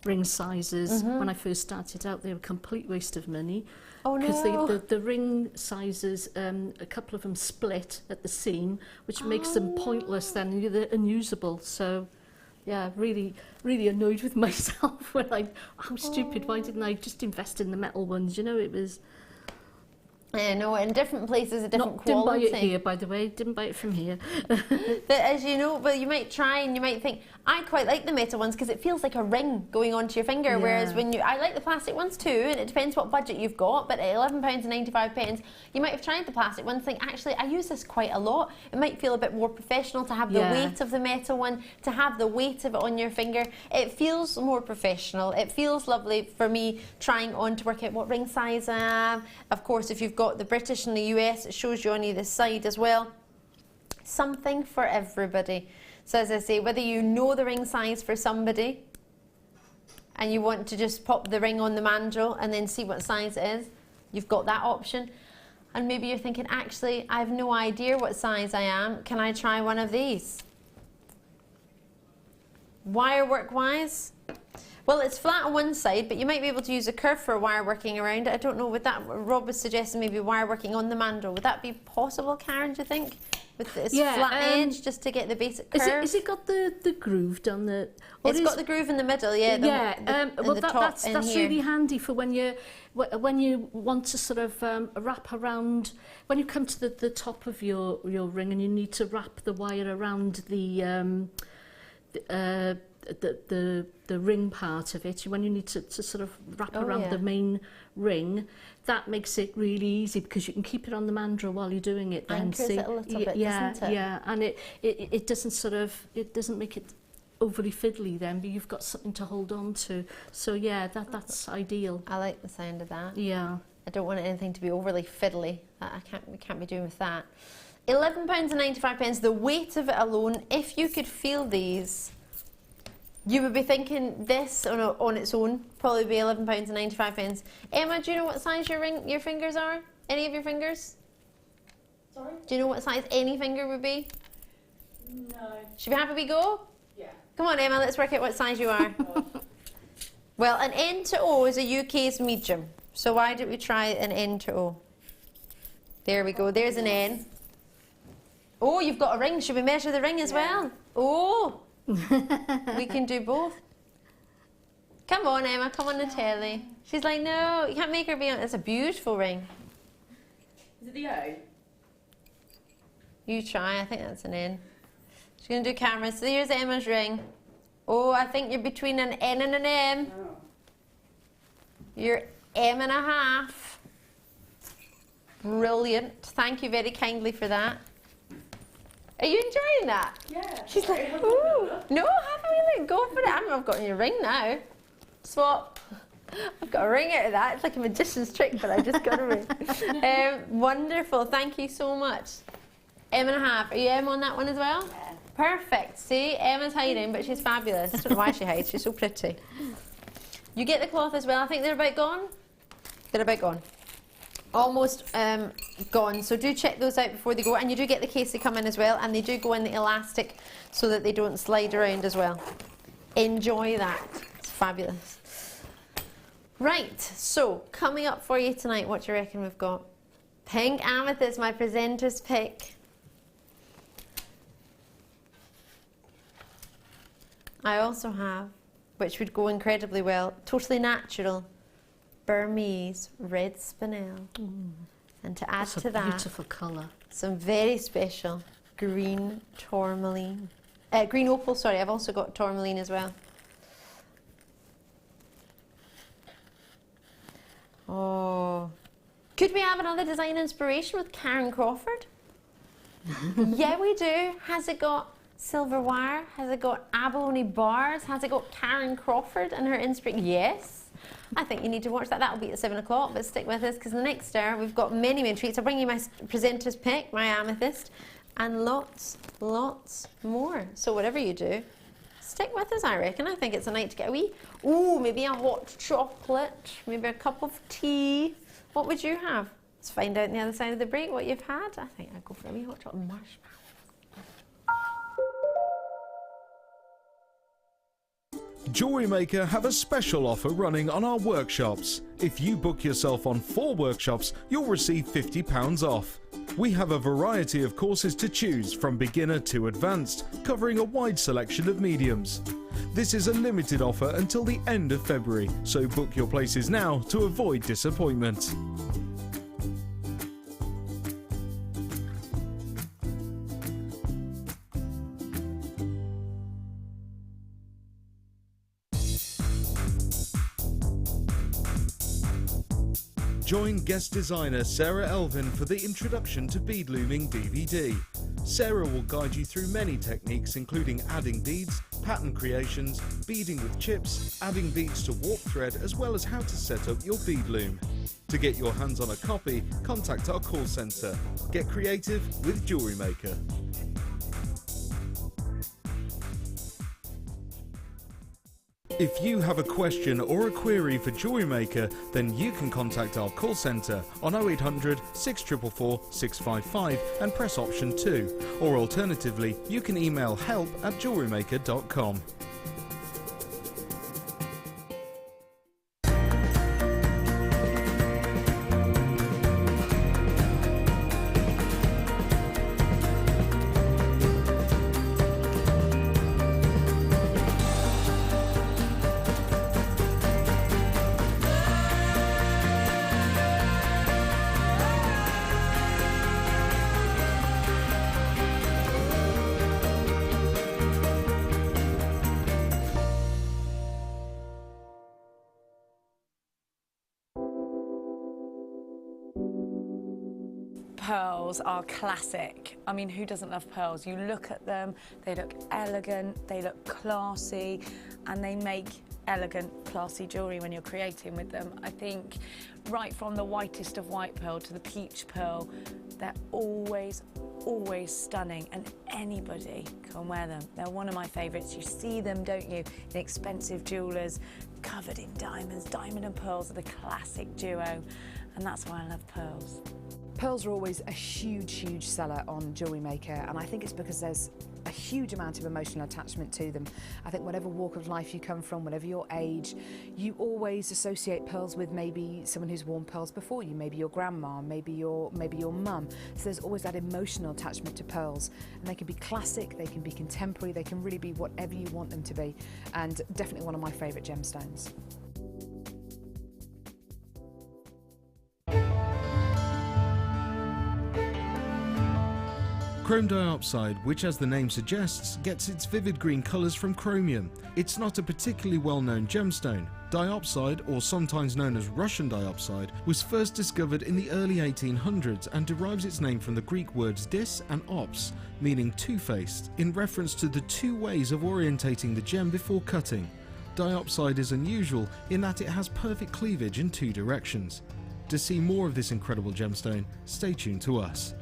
ring sizes. When I first started out, they were a complete waste of money. Oh no! Because the ring sizes, a couple of them split at the seam, which makes them pointless. Then they're unusable. So, yeah, really annoyed with myself when how stupid! Why didn't I just invest in the metal ones? You know, it was. Yeah, no, in different places, a different quality. Didn't buy it here, by the way. Didn't buy it from here. But as you know, well, you might try and you might think, I quite like the metal ones because it feels like a ring going onto your finger. Yeah. Whereas I like the plastic ones too, and it depends what budget you've got. But at £11.95, you might have tried the plastic ones. Think, actually, I use this quite a lot. It might feel a bit more professional to have the weight of the metal one, to have the weight of it on your finger. It feels more professional. It feels lovely for me trying on to work out what ring size I am. Of course, if you've got the British and the US, it shows you on either side as well. Something for everybody. So as I say, whether you know the ring size for somebody and you want to just pop the ring on the mandrel and then see what size it is, you've got that option. And maybe you're thinking, actually, I have no idea what size I am. Can I try one of these? Wirework wise, Well, it's flat on one side, but you might be able to use a curve for wire working around it. I don't know, would that, Rob was suggesting maybe wire working on the mandrel. Would that be possible, Karen, do you think? With this flat edge, just to get the basic curve? Is it got the groove down the... It's got the groove in the middle, yeah. Well, that's really handy for when you want to sort of wrap around, when you come to the top of your ring and you need to wrap the wire around the ring part of it, when you need to sort of wrap around the main ring, that makes it really easy because you can keep it on the mandrel while you're doing it. Anchors it a little bit, doesn't it? Yeah, and it doesn't make it overly fiddly then, but you've got something to hold on to. So yeah, that's ideal. I like the sound of that. Yeah. I don't want anything to be overly fiddly. We can't be doing with that. £11.95, the weight of it alone, if you could feel these, you would be thinking this on its own, probably be £11.95. Emma, do you know what size your fingers are? Any of your fingers? Sorry? Do you know what size any finger would be? No. Should we have a wee go? Yeah. Come on, Emma, let's work out what size you are. Well, an N to O is a UK's medium. So why don't we try an N to O? There we go, there's an N. Oh, you've got a ring. Should we measure the ring as well? Oh, we can do both. Come on, Emma, come on the telly. She's like, no, you can't make her be on. It's a beautiful ring. Is it the O? You try, I think that's an N. She's going to do camera. So here's Emma's ring. Oh, I think you're between an N and an M. Oh. You're M.5. Brilliant. Thank you very kindly for that. Are you enjoying that? Yeah. She's like, ooh. No, have a wee look. Go for it. I've got your ring now. Swap. I've got a ring out of that. It's like a magician's trick, but I just got a ring. Wonderful. Thank you so much. M.5. Are you M on that one as well? Yeah. Perfect. See, Emma's hiding, but she's fabulous. I don't know why she hides. She's so pretty. You get the cloth as well. I think they're about gone. They're about gone. Almost gone. So do check those out before they go. And you do get the case they come in as well. And they do go in the elastic so that they don't slide around as well. Enjoy that. It's fabulous. Right. So coming up for you tonight, what do you reckon we've got? Pink Amethyst, my presenter's pick. I also have, which would go incredibly well, totally natural, Burmese red spinel. And to add to that, beautiful colour. some very special green tourmaline. Green opal, sorry, I've also got tourmaline as well. Oh. Could we have another design inspiration with Karen Crawford? Yeah, we do. Has it got silver wire? Has it got abalone bars? Has it got Karen Crawford and her inspiration? Yes. I think you need to watch that. That'll be at 7 o'clock, but stick with us because in the next hour we've got many, many treats. I'll bring you my presenter's pick, my amethyst, and lots, lots more. So whatever you do, stick with us, I reckon. I think it's a night to get a wee, ooh, maybe a hot chocolate, maybe a cup of tea. What would you have? Let's find out on the other side of the break what you've had. I think I'd go for a wee hot chocolate marshmallow. Jewellery Maker have a special offer running on our workshops. If you book yourself on 4 workshops, you'll receive £50 off. We have a variety of courses to choose from beginner to advanced, covering a wide selection of mediums. This is a limited offer until the end of February, so book your places now to avoid disappointment. Join guest designer Sarah Elvin for the Introduction to Bead Looming DVD. Sarah will guide you through many techniques including adding beads, pattern creations, beading with chips, adding beads to warp thread, as well as how to set up your bead loom. To get your hands on a copy, contact our call centre. Get creative with Jewellery Maker. If you have a question or a query for Jewellery Maker, then you can contact our call centre on 0800 644 655 and press option 2, or alternatively you can email help@jewellerymaker.com. pearls are classic. I mean, who doesn't love pearls? You look at them, they look elegant, they look classy, and they make elegant, classy jewellery when you're creating with them. I think right from the whitest of white pearl to the peach pearl, they're always stunning, and anybody can wear them. They're one of my favourites. You see them, don't you, in expensive jewellers, covered in diamonds. Diamond and pearls are the classic duo, and that's why I love pearls. Pearls are always a huge seller on Jewellery Maker, and I think it's because there's a huge amount of emotional attachment to them. I think whatever walk of life you come from, whatever your age, you always associate pearls with maybe someone who's worn pearls before you, maybe your grandma, maybe your mum. So there's always that emotional attachment to pearls, and they can be classic, they can be contemporary, they can really be whatever you want them to be, and definitely one of my favourite gemstones. Chrome diopside, which as the name suggests, gets its vivid green colours from chromium. It's not a particularly well-known gemstone. Diopside, or sometimes known as Russian diopside, was first discovered in the early 1800s and derives its name from the Greek words dis and ops, meaning two-faced, in reference to the two ways of orientating the gem before cutting. Diopside is unusual in that it has perfect cleavage in two directions. To see more of this incredible gemstone, stay tuned to us.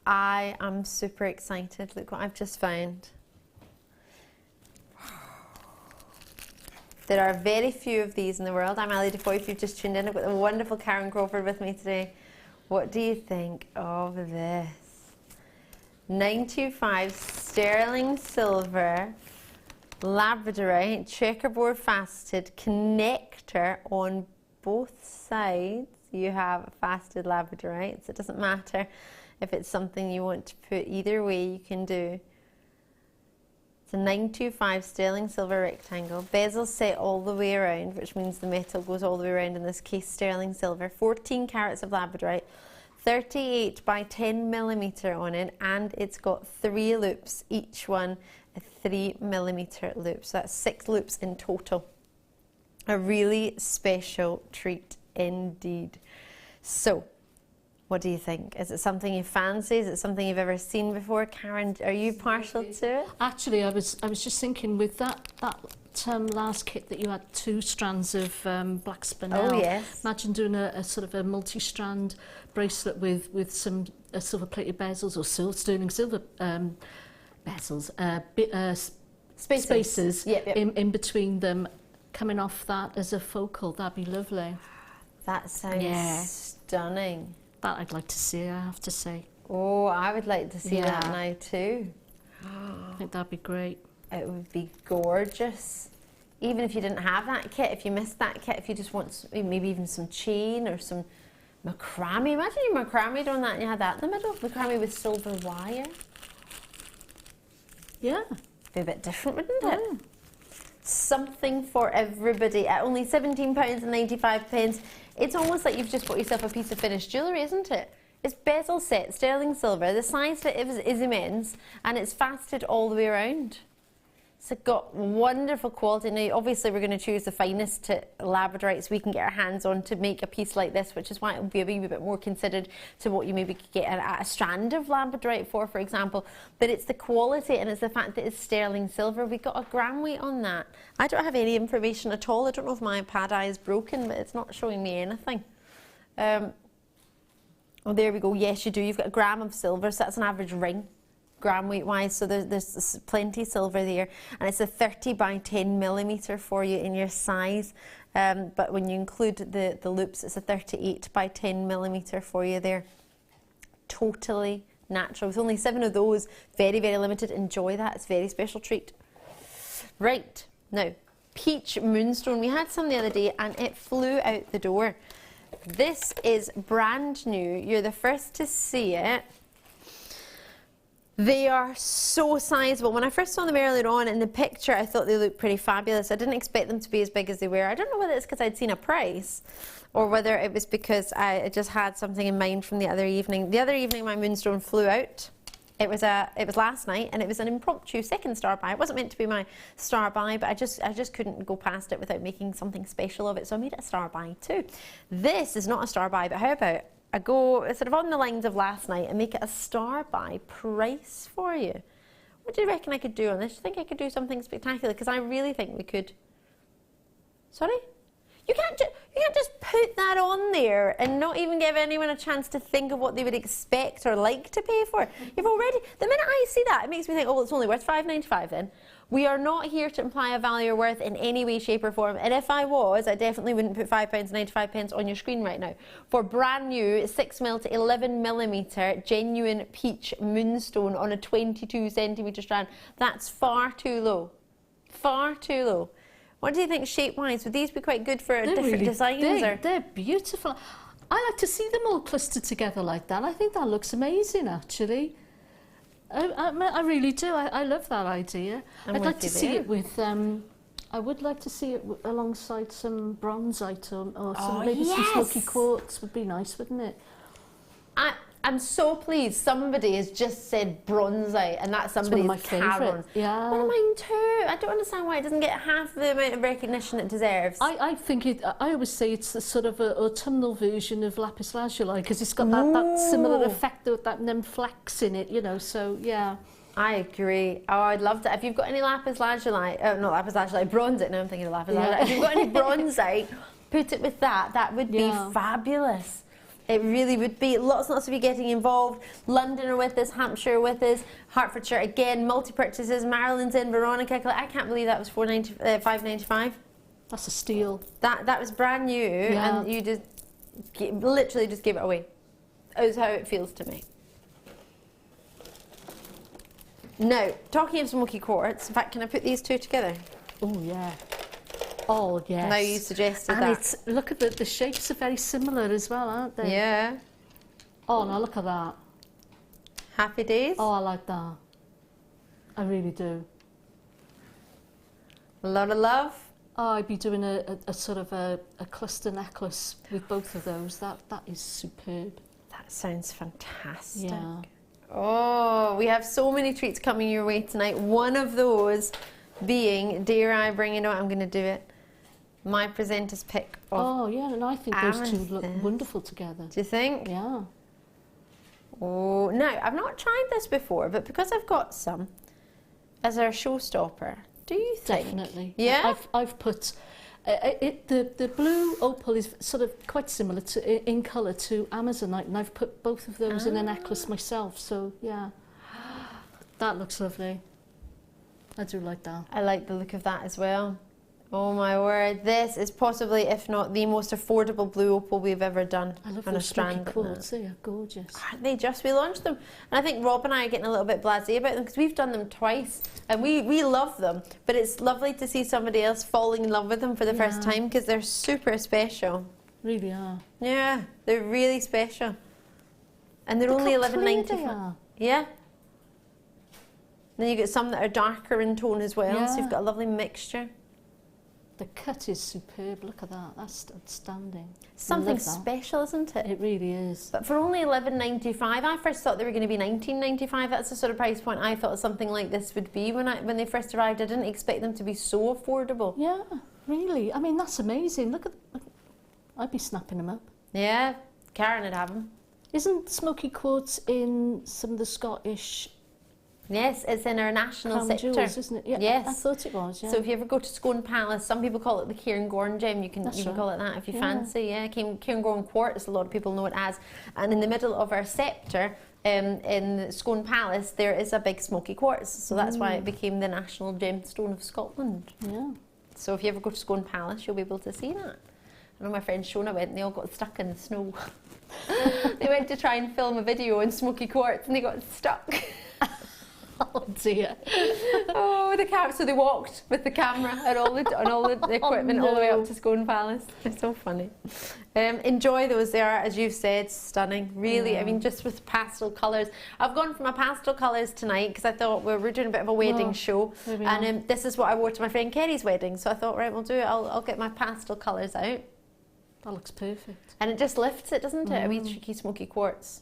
I am super excited. Look what I've just found. There are very few of these in the world. I'm Ali Defoy. If you've just tuned in, I've got the wonderful Karon Crawford with me today. What do you think of this? 925 sterling silver, Labradorite, checkerboard faceted connector on both sides. You have faceted Labradorite, so it doesn't matter if it's something you want to put. Either way you can do. It's a 925 sterling silver rectangle. Bezel set all the way around, which means the metal goes all the way around, in this case sterling silver. 14 carats of Labradorite, 38 by 10mm on it, and it's got 3 loops, each one a 3mm loop. So that's 6 loops in total. A really special treat indeed. So, what do you think? Is it something you fancy? Is it something you've ever seen before? Karon, are you partial to it? Actually, I was just thinking with that last kit that you had 2 strands of black spinel. Oh yes. Imagine doing a sort of a multi-strand bracelet with some silver-plated bezels or sterling silver bezels, spaces Yep. in between them, coming off that as a focal. That'd be lovely. That sounds stunning. That I'd like to see, I have to say. Oh, I would like to see that now too. I think that'd be great. It would be gorgeous. Even if you didn't have that kit, if you missed that kit, if you just want maybe even some chain or some macrame. Imagine you macrame on that and you had that in the middle. Macrame with silver wire. Yeah. Be a bit different, wouldn't it? Something for everybody at only £17.95. It's almost like you've just bought yourself a piece of finished jewellery, isn't it? It's bezel set, sterling silver. The size of it is immense, and it's faceted all the way around. So it's got wonderful quality. Now, obviously, we're going to choose the finest Labradorite so we can get our hands on to make a piece like this, which is why it will be a wee bit more considered to what you maybe could get a strand of Labradorite for example. But it's the quality and it's the fact that it's sterling silver. We got a gram weight on that. I don't have any information at all. I don't know if my pad eye is broken, but it's not showing me anything. Oh, there we go. Yes, you do. You've got a gram of silver, so that's an average ring, gram weight wise, so there's plenty silver there, and it's a 30 by 10mm for you in your size, but when you include the loops, it's a 38 by 10mm for you there. Totally natural, with only 7 of those, very limited. Enjoy that, it's a very special treat. Right, now peach moonstone. We had some the other day and it flew out the door. This is brand new, you're the first to see it. They are so sizable. When I first saw them earlier on in the picture, I thought they looked pretty fabulous. I didn't expect them to be as big as they were. I don't know whether it's because I'd seen a price or whether it was because I just had something in mind from the other evening. The other evening my moonstone flew out. It was last night, and it was an impromptu second star buy. It wasn't meant to be my star buy, but I just couldn't go past it without making something special of it, so I made it a star buy too. This is not a star buy, but how about I go sort of on the lines of last night and make it a star buy price for you? What do you reckon I could do on this? Do you think I could do something spectacular? Because I really think we could. Sorry? You can't just put that on there and not even give anyone a chance to think of what they would expect or like to pay for. You've already, the minute I see that, it makes me think, oh, well, it's only worth £5.95 then. We are not here to imply a value or worth in any way, shape or form. And if I was, I definitely wouldn't put £5.95 on your screen right now. For brand new 6mm to 11mm genuine peach moonstone on a 22cm strand, that's far too low. Far too low. What do you think shape-wise? Would these be quite good for different designs? They're beautiful. I like to see them all clustered together like that. I think that looks amazing, actually. I really do. I love that idea. I'd like to see it with... I would like to see it alongside some bronzite or some, maybe some smoky quartz would be nice, wouldn't it? I'm so pleased somebody has just said bronzite, and that's somebody's Karon. Yeah. One of mine too. I don't understand why it doesn't get half the amount of recognition it deserves. I think I always say it's a sort of an autumnal version of lapis lazuli, because it's got that similar effect with that nymph flex in it, you know, so yeah. I agree. Oh, I'd love to. If you've got any lapis lazuli, not lapis lazuli, bronzite, now I'm thinking of lapis lazuli. If you've got any bronzite, put it with that. That would be fabulous. It really would be. Lots and lots of you getting involved. London are with us, Hampshire are with us, Hertfordshire again, multi-purchases, Maryland's in, Veronica. I can't believe that was £5.95. That's a steal. That was brand new, and you just literally just gave it away. Is how it feels to me. Now, talking of smoky quartz, in fact, can I put these two together? Oh yeah. Oh yes. Now you suggested and that. It's, look at the shapes are very similar as well, aren't they? Yeah. Oh, now look at that. Happy days. Oh, I like that. I really do. A lot of love. Oh, I'd be doing a sort of a cluster necklace with both of those. That is superb. That sounds fantastic. Yeah. Oh, we have so many treats coming your way tonight. One of those being, dare I bring it on? I'm going to do it. My presenter's pick of Oh yeah, and I think those two look Amethyst. wonderful together. Do you think? Yeah. Oh, now I've not tried this before, but because I've got some as our showstopper, do you think? Definitely. Yeah. I've put the blue opal is sort of quite similar to in colour to Amazonite, and I've put both of those in a necklace myself. So yeah, that looks lovely. I do like that. I like the look of that as well. Oh my word, this is possibly, if not the most affordable blue opal we've ever done. I love on those a strand smoky quartz. They are gorgeous. Aren't they just? We launched them, and I think Rob and I are getting a little bit blasé about them because we've done them twice, and we love them. But it's lovely to see somebody else falling in love with them for the first time because they're super special. Really are. Yeah, they're really special, and they're only £11.95. Yeah. Then you get some that are darker in tone as well, so you've got a lovely mixture. The cut is superb. Look at that. That's outstanding. Something special, isn't it? It really is. But for only £11.95, I first thought they were going to be £19.95. That's the sort of price point I thought something like this would be when they first arrived. I didn't expect them to be so affordable. Yeah, really. I mean, that's amazing. Look at. I'd be snapping them up. Yeah, Karon would have them. Isn't smoky quartz in some of the Scottish? Yes, it's in our national Crown sector. jewels, isn't it? Yeah, yes. I thought it was, yeah. So if you ever go to Scone Palace, some people call it the Cairngorm gem. You can call it that if you fancy. Yeah, Cairngorm quartz, a lot of people know it as. And in the middle of our sceptre, in Scone Palace, there is a big smoky quartz. So that's why it became the national gemstone of Scotland. Yeah. So if you ever go to Scone Palace, you'll be able to see that. I know my friend Shona went and they all got stuck in the snow. They went to try and film a video on smoky quartz and they got stuck. Oh dear. Oh, so they walked with the camera and all the equipment all the way up to Scone Palace. It's so funny. Enjoy those. They are, as you've said, stunning. Really, I mean, just with pastel colours. I've gone for my pastel colours tonight because I thought we were doing a bit of a wedding show, and this is what I wore to my friend Kerry's wedding. So I thought, right, we'll do it. I'll get my pastel colours out. That looks perfect. And it just lifts it, doesn't it? A wee tricky smoky quartz.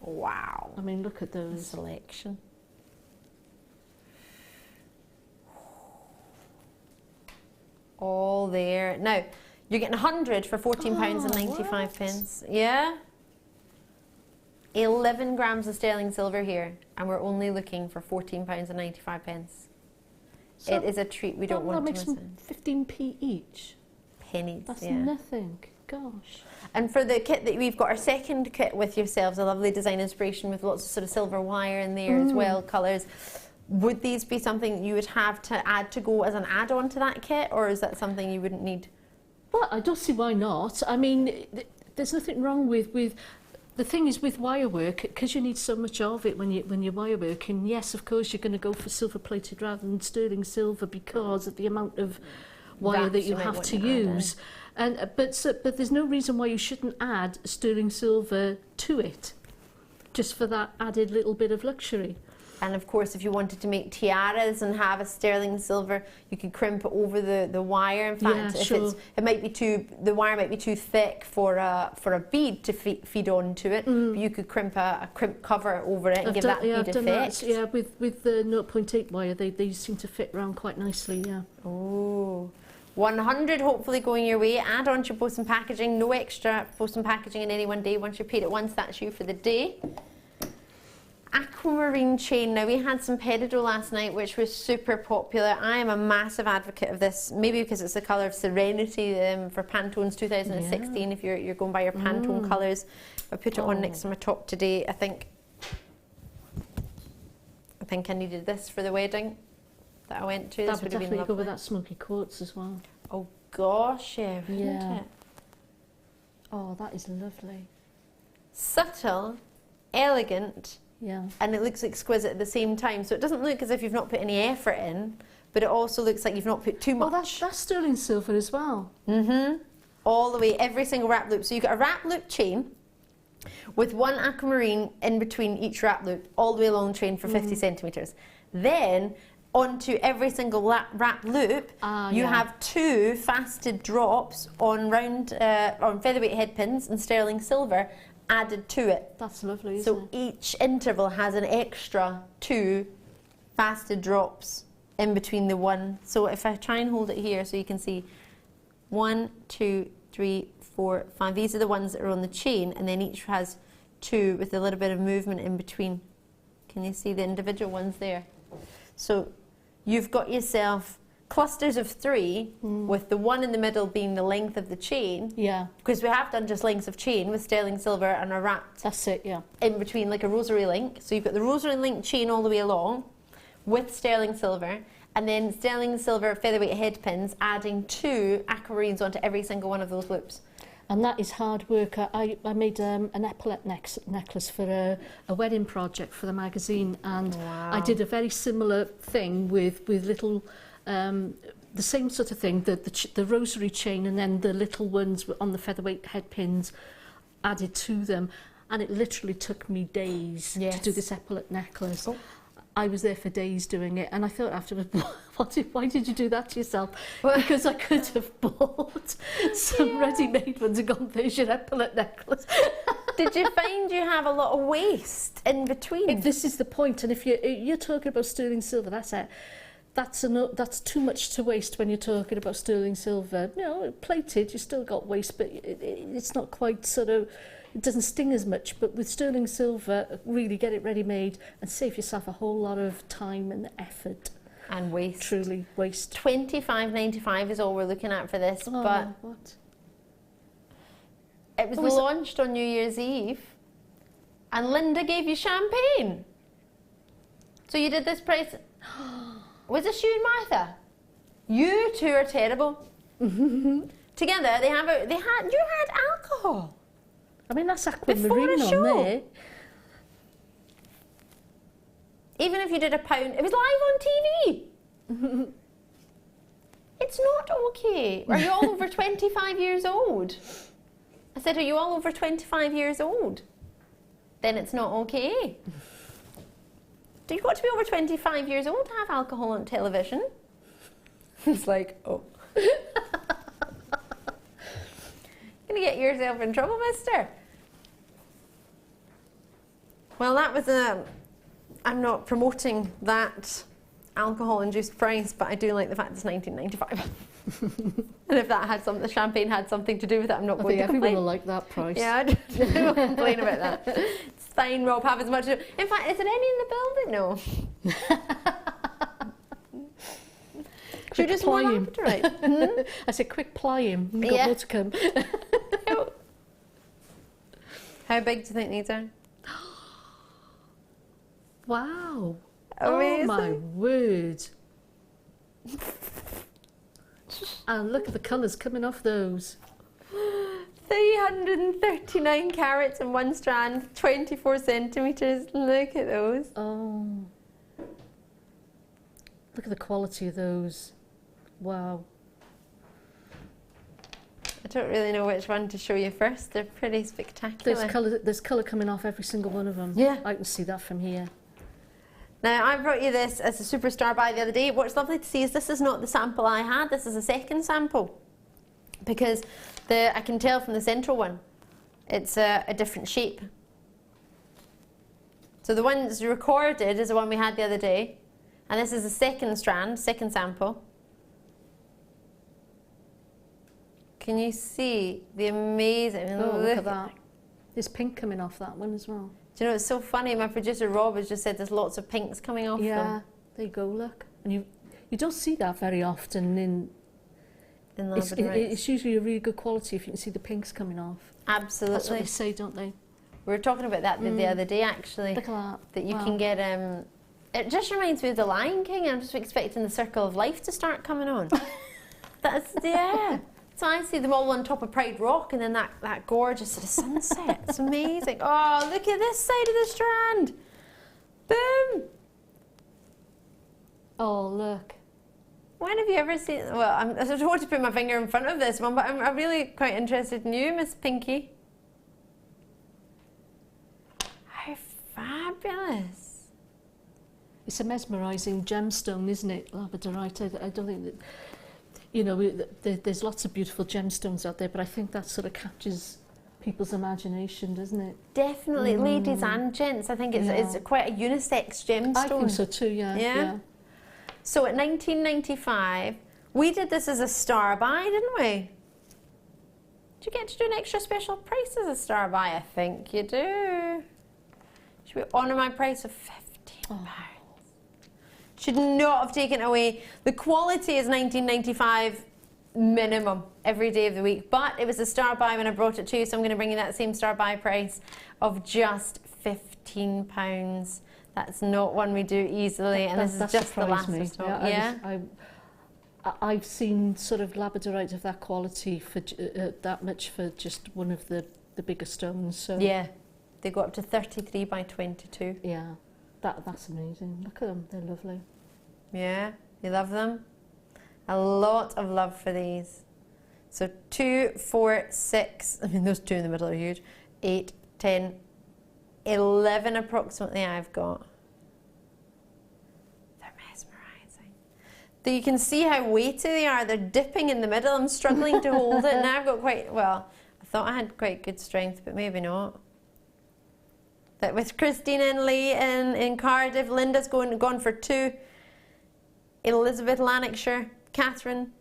Wow. I mean, look at those. Selection. All there. Now, you're getting 100 for £14.95. Yeah? 11 grams of sterling silver here, and we're only looking for £14.95. So it is a treat we don't want to miss. That makes 15p each. Pennies, That's yeah. nothing. Gosh. And for the kit that we've got, our second kit with yourselves, a lovely design inspiration with lots of sort of silver wire in there as well, colours. Would these be something you would have to add to go as an add-on to that kit, or is that something you wouldn't need? Well, I don't see why not. I mean, there's nothing wrong with the thing is with wire work, because you need so much of it when you're wire working. Yes, of course, you're going to go for silver plated rather than sterling silver because of the amount of wire that you have to use. And but there's no reason why you shouldn't add sterling silver to it, just for that added little bit of luxury. And of course, if you wanted to make tiaras and have a sterling silver, you could crimp it over the wire. In fact, Yeah, if sure. the wire might be too thick for a bead to feed onto it, but you could crimp a crimp cover over it and give that bead effect. Yeah, with the 0.8 wire, they seem to fit around quite nicely. Yeah. Oh. 100 hopefully going your way. Add on to your post and packaging. No extra post and packaging in any one day. Once you're paid it once, that's you for the day. Aquamarine chain. Now, we had some peridot last night, which was super popular. I am a massive advocate of this, maybe because it's the colour of Serenity for Pantone's 2016, if you're going by your Pantone colours. I put it on next to my top today. I think I needed this for the wedding that I went to. That would definitely go with that smoky quartz as well. Oh gosh, yeah, wouldn't Yeah. it? Oh, that is lovely. Subtle, elegant, Yeah. and it looks exquisite at the same time. So it doesn't look as if you've not put any effort in, but it also looks like you've not put too much. Well, that's sterling silver as well. All the way, every single wrap loop. So you've got a wrap loop chain with one aquamarine in between each wrap loop, all the way along the chain for 50 centimetres. Then, onto every single wrap loop, you have 2 faceted drops on on featherweight head pins and sterling silver added to it. That's lovely, So isn't it? each interval has an extra 2 faceted drops in between the one. So if I try and hold it here so you can see 1, 2, 3, 4, 5. These are the ones that are on the chain, and then each has 2 with a little bit of movement in between. Can you see the individual ones there? So you've got yourself clusters of 3 with the one in the middle being the length of the chain. Yeah. Because we have done just lengths of chain with sterling silver and a wrapped That's it, yeah. in between, like a rosary link. So you've got the rosary link chain all the way along with sterling silver, and then sterling silver featherweight head pins adding 2 aquamarines onto every single one of those loops. And that is hard work. I made an epaulette necklace for a wedding project for the magazine, and I did a very similar thing with little, the same sort of thing, the rosary chain and then the little ones on the featherweight head pins added to them. And it literally took me days to do this epaulette necklace. I was there for days doing it, and I thought afterwards, why did you do that to yourself? Because I could have bought some ready-made ones and gone, there's your epaulette necklace. Did you find you have a lot of waste in between? If this is the point, and if you're talking about sterling silver, that's it. That's too much to waste when you're talking about sterling silver. You know, plated, you still got waste, but it's not quite sort of, it doesn't sting as much. But with sterling silver, really get it ready-made and save yourself a whole lot of time and effort. And waste. Truly waste. £25.95 is all we're looking at for this, but what? it was launched on New Year's Eve, and Linda gave you champagne. So you did this price. Was this you and Martha? You two are terrible. Together, you had alcohol. I mean, that's Before aquamarine a on show. there. Even if you did a pound, it was live on TV. It's not okay. Are you all over 25 years old? I said, are you all over 25 years old? Then it's not okay. You've got to be over 25 years old to have alcohol on television. It's like, oh. You're going to get yourself in trouble, mister. Well, that was I'm not promoting that alcohol-induced price, but I do like the fact it's 19.95. And if that had the champagne had something to do with it, I'm not going to everyone complain. will like that price. Yeah, I won't complain about that. It's fine, Rob, have as much. In fact, is there any in the building? No. Should we just ply warm him. up, right? I said, quick ply him. We've got Yeah. more to come. How big do you think these are? Wow. Amazing. Oh my word. And look at the colours coming off those. 339 carats in one strand, 24 centimetres. Look at those. Oh. Look at the quality of those. Wow. I don't really know which one to show you first. They're pretty spectacular. There's colour coming off every single one of them. Yeah. I can see that from here. Now, I brought you this as a superstar buy the other day. What's lovely to see is this is not the sample I had. This is a second sample. Because I can tell from the central one, it's a different shape. So the one that's recorded is the one we had the other day. And this is the second strand, second sample. Can you see the amazing... Oh, look at that. There's pink coming off that one as well. Do you know, it's so funny, my producer Rob has just said there's lots of pinks coming off them. Yeah, there you go, look. And you don't see that very often in Labradorite. it's usually a really good quality if you can see the pinks coming off. Absolutely. That's what they say, don't they? We were talking about that the other day, actually. Look at that. That you Wow. can get... it just reminds me of The Lion King. I'm just expecting the Circle of Life to start coming on. That's, yeah. So I see them all on top of Pride Rock and then that gorgeous sort of sunset. It's amazing. Oh, look at this side of the strand. Boom. Oh, look. When have you ever seen... Well, I don't want to put my finger in front of this one, but I'm really quite interested in you, Miss Pinky. How fabulous. It's a mesmerising gemstone, isn't it, Labradorite? I don't think that... You know, there's lots of beautiful gemstones out there, but I think that sort of captures people's imagination, doesn't it? Definitely, ladies and gents. I think it's quite a unisex gemstone. I think so too, yeah. So at 1995, we did this as a star buy, didn't we? Do you get to do an extra special price as a star buy? I think you do. Should we honour my price of £15? Should not have taken away. The quality is 19.95 minimum every day of the week, but it was a star buy when I brought it to you, so I'm going to bring you that same star buy price of just £15. That's not one we do easily, and this is just the last of stock. Yeah. I've seen sort of Labradorite of that quality for that much for just one of the bigger stones. So yeah, they go up to 33 by 22. Yeah. That's amazing. Look at them, they're lovely. Yeah, you love them? A lot of love for these. So 2, 4, 6, I mean those two in the middle are huge, 8, 10, 11 approximately I've got. They're mesmerising. You can see how weighty they are. They're dipping in the middle. I'm struggling to hold it. Now I've got quite, well, I thought I had quite good strength, but maybe not. But with Christina and Lee in Cardiff, Linda's gone for 2. Elizabeth Lanarkshire, Catherine.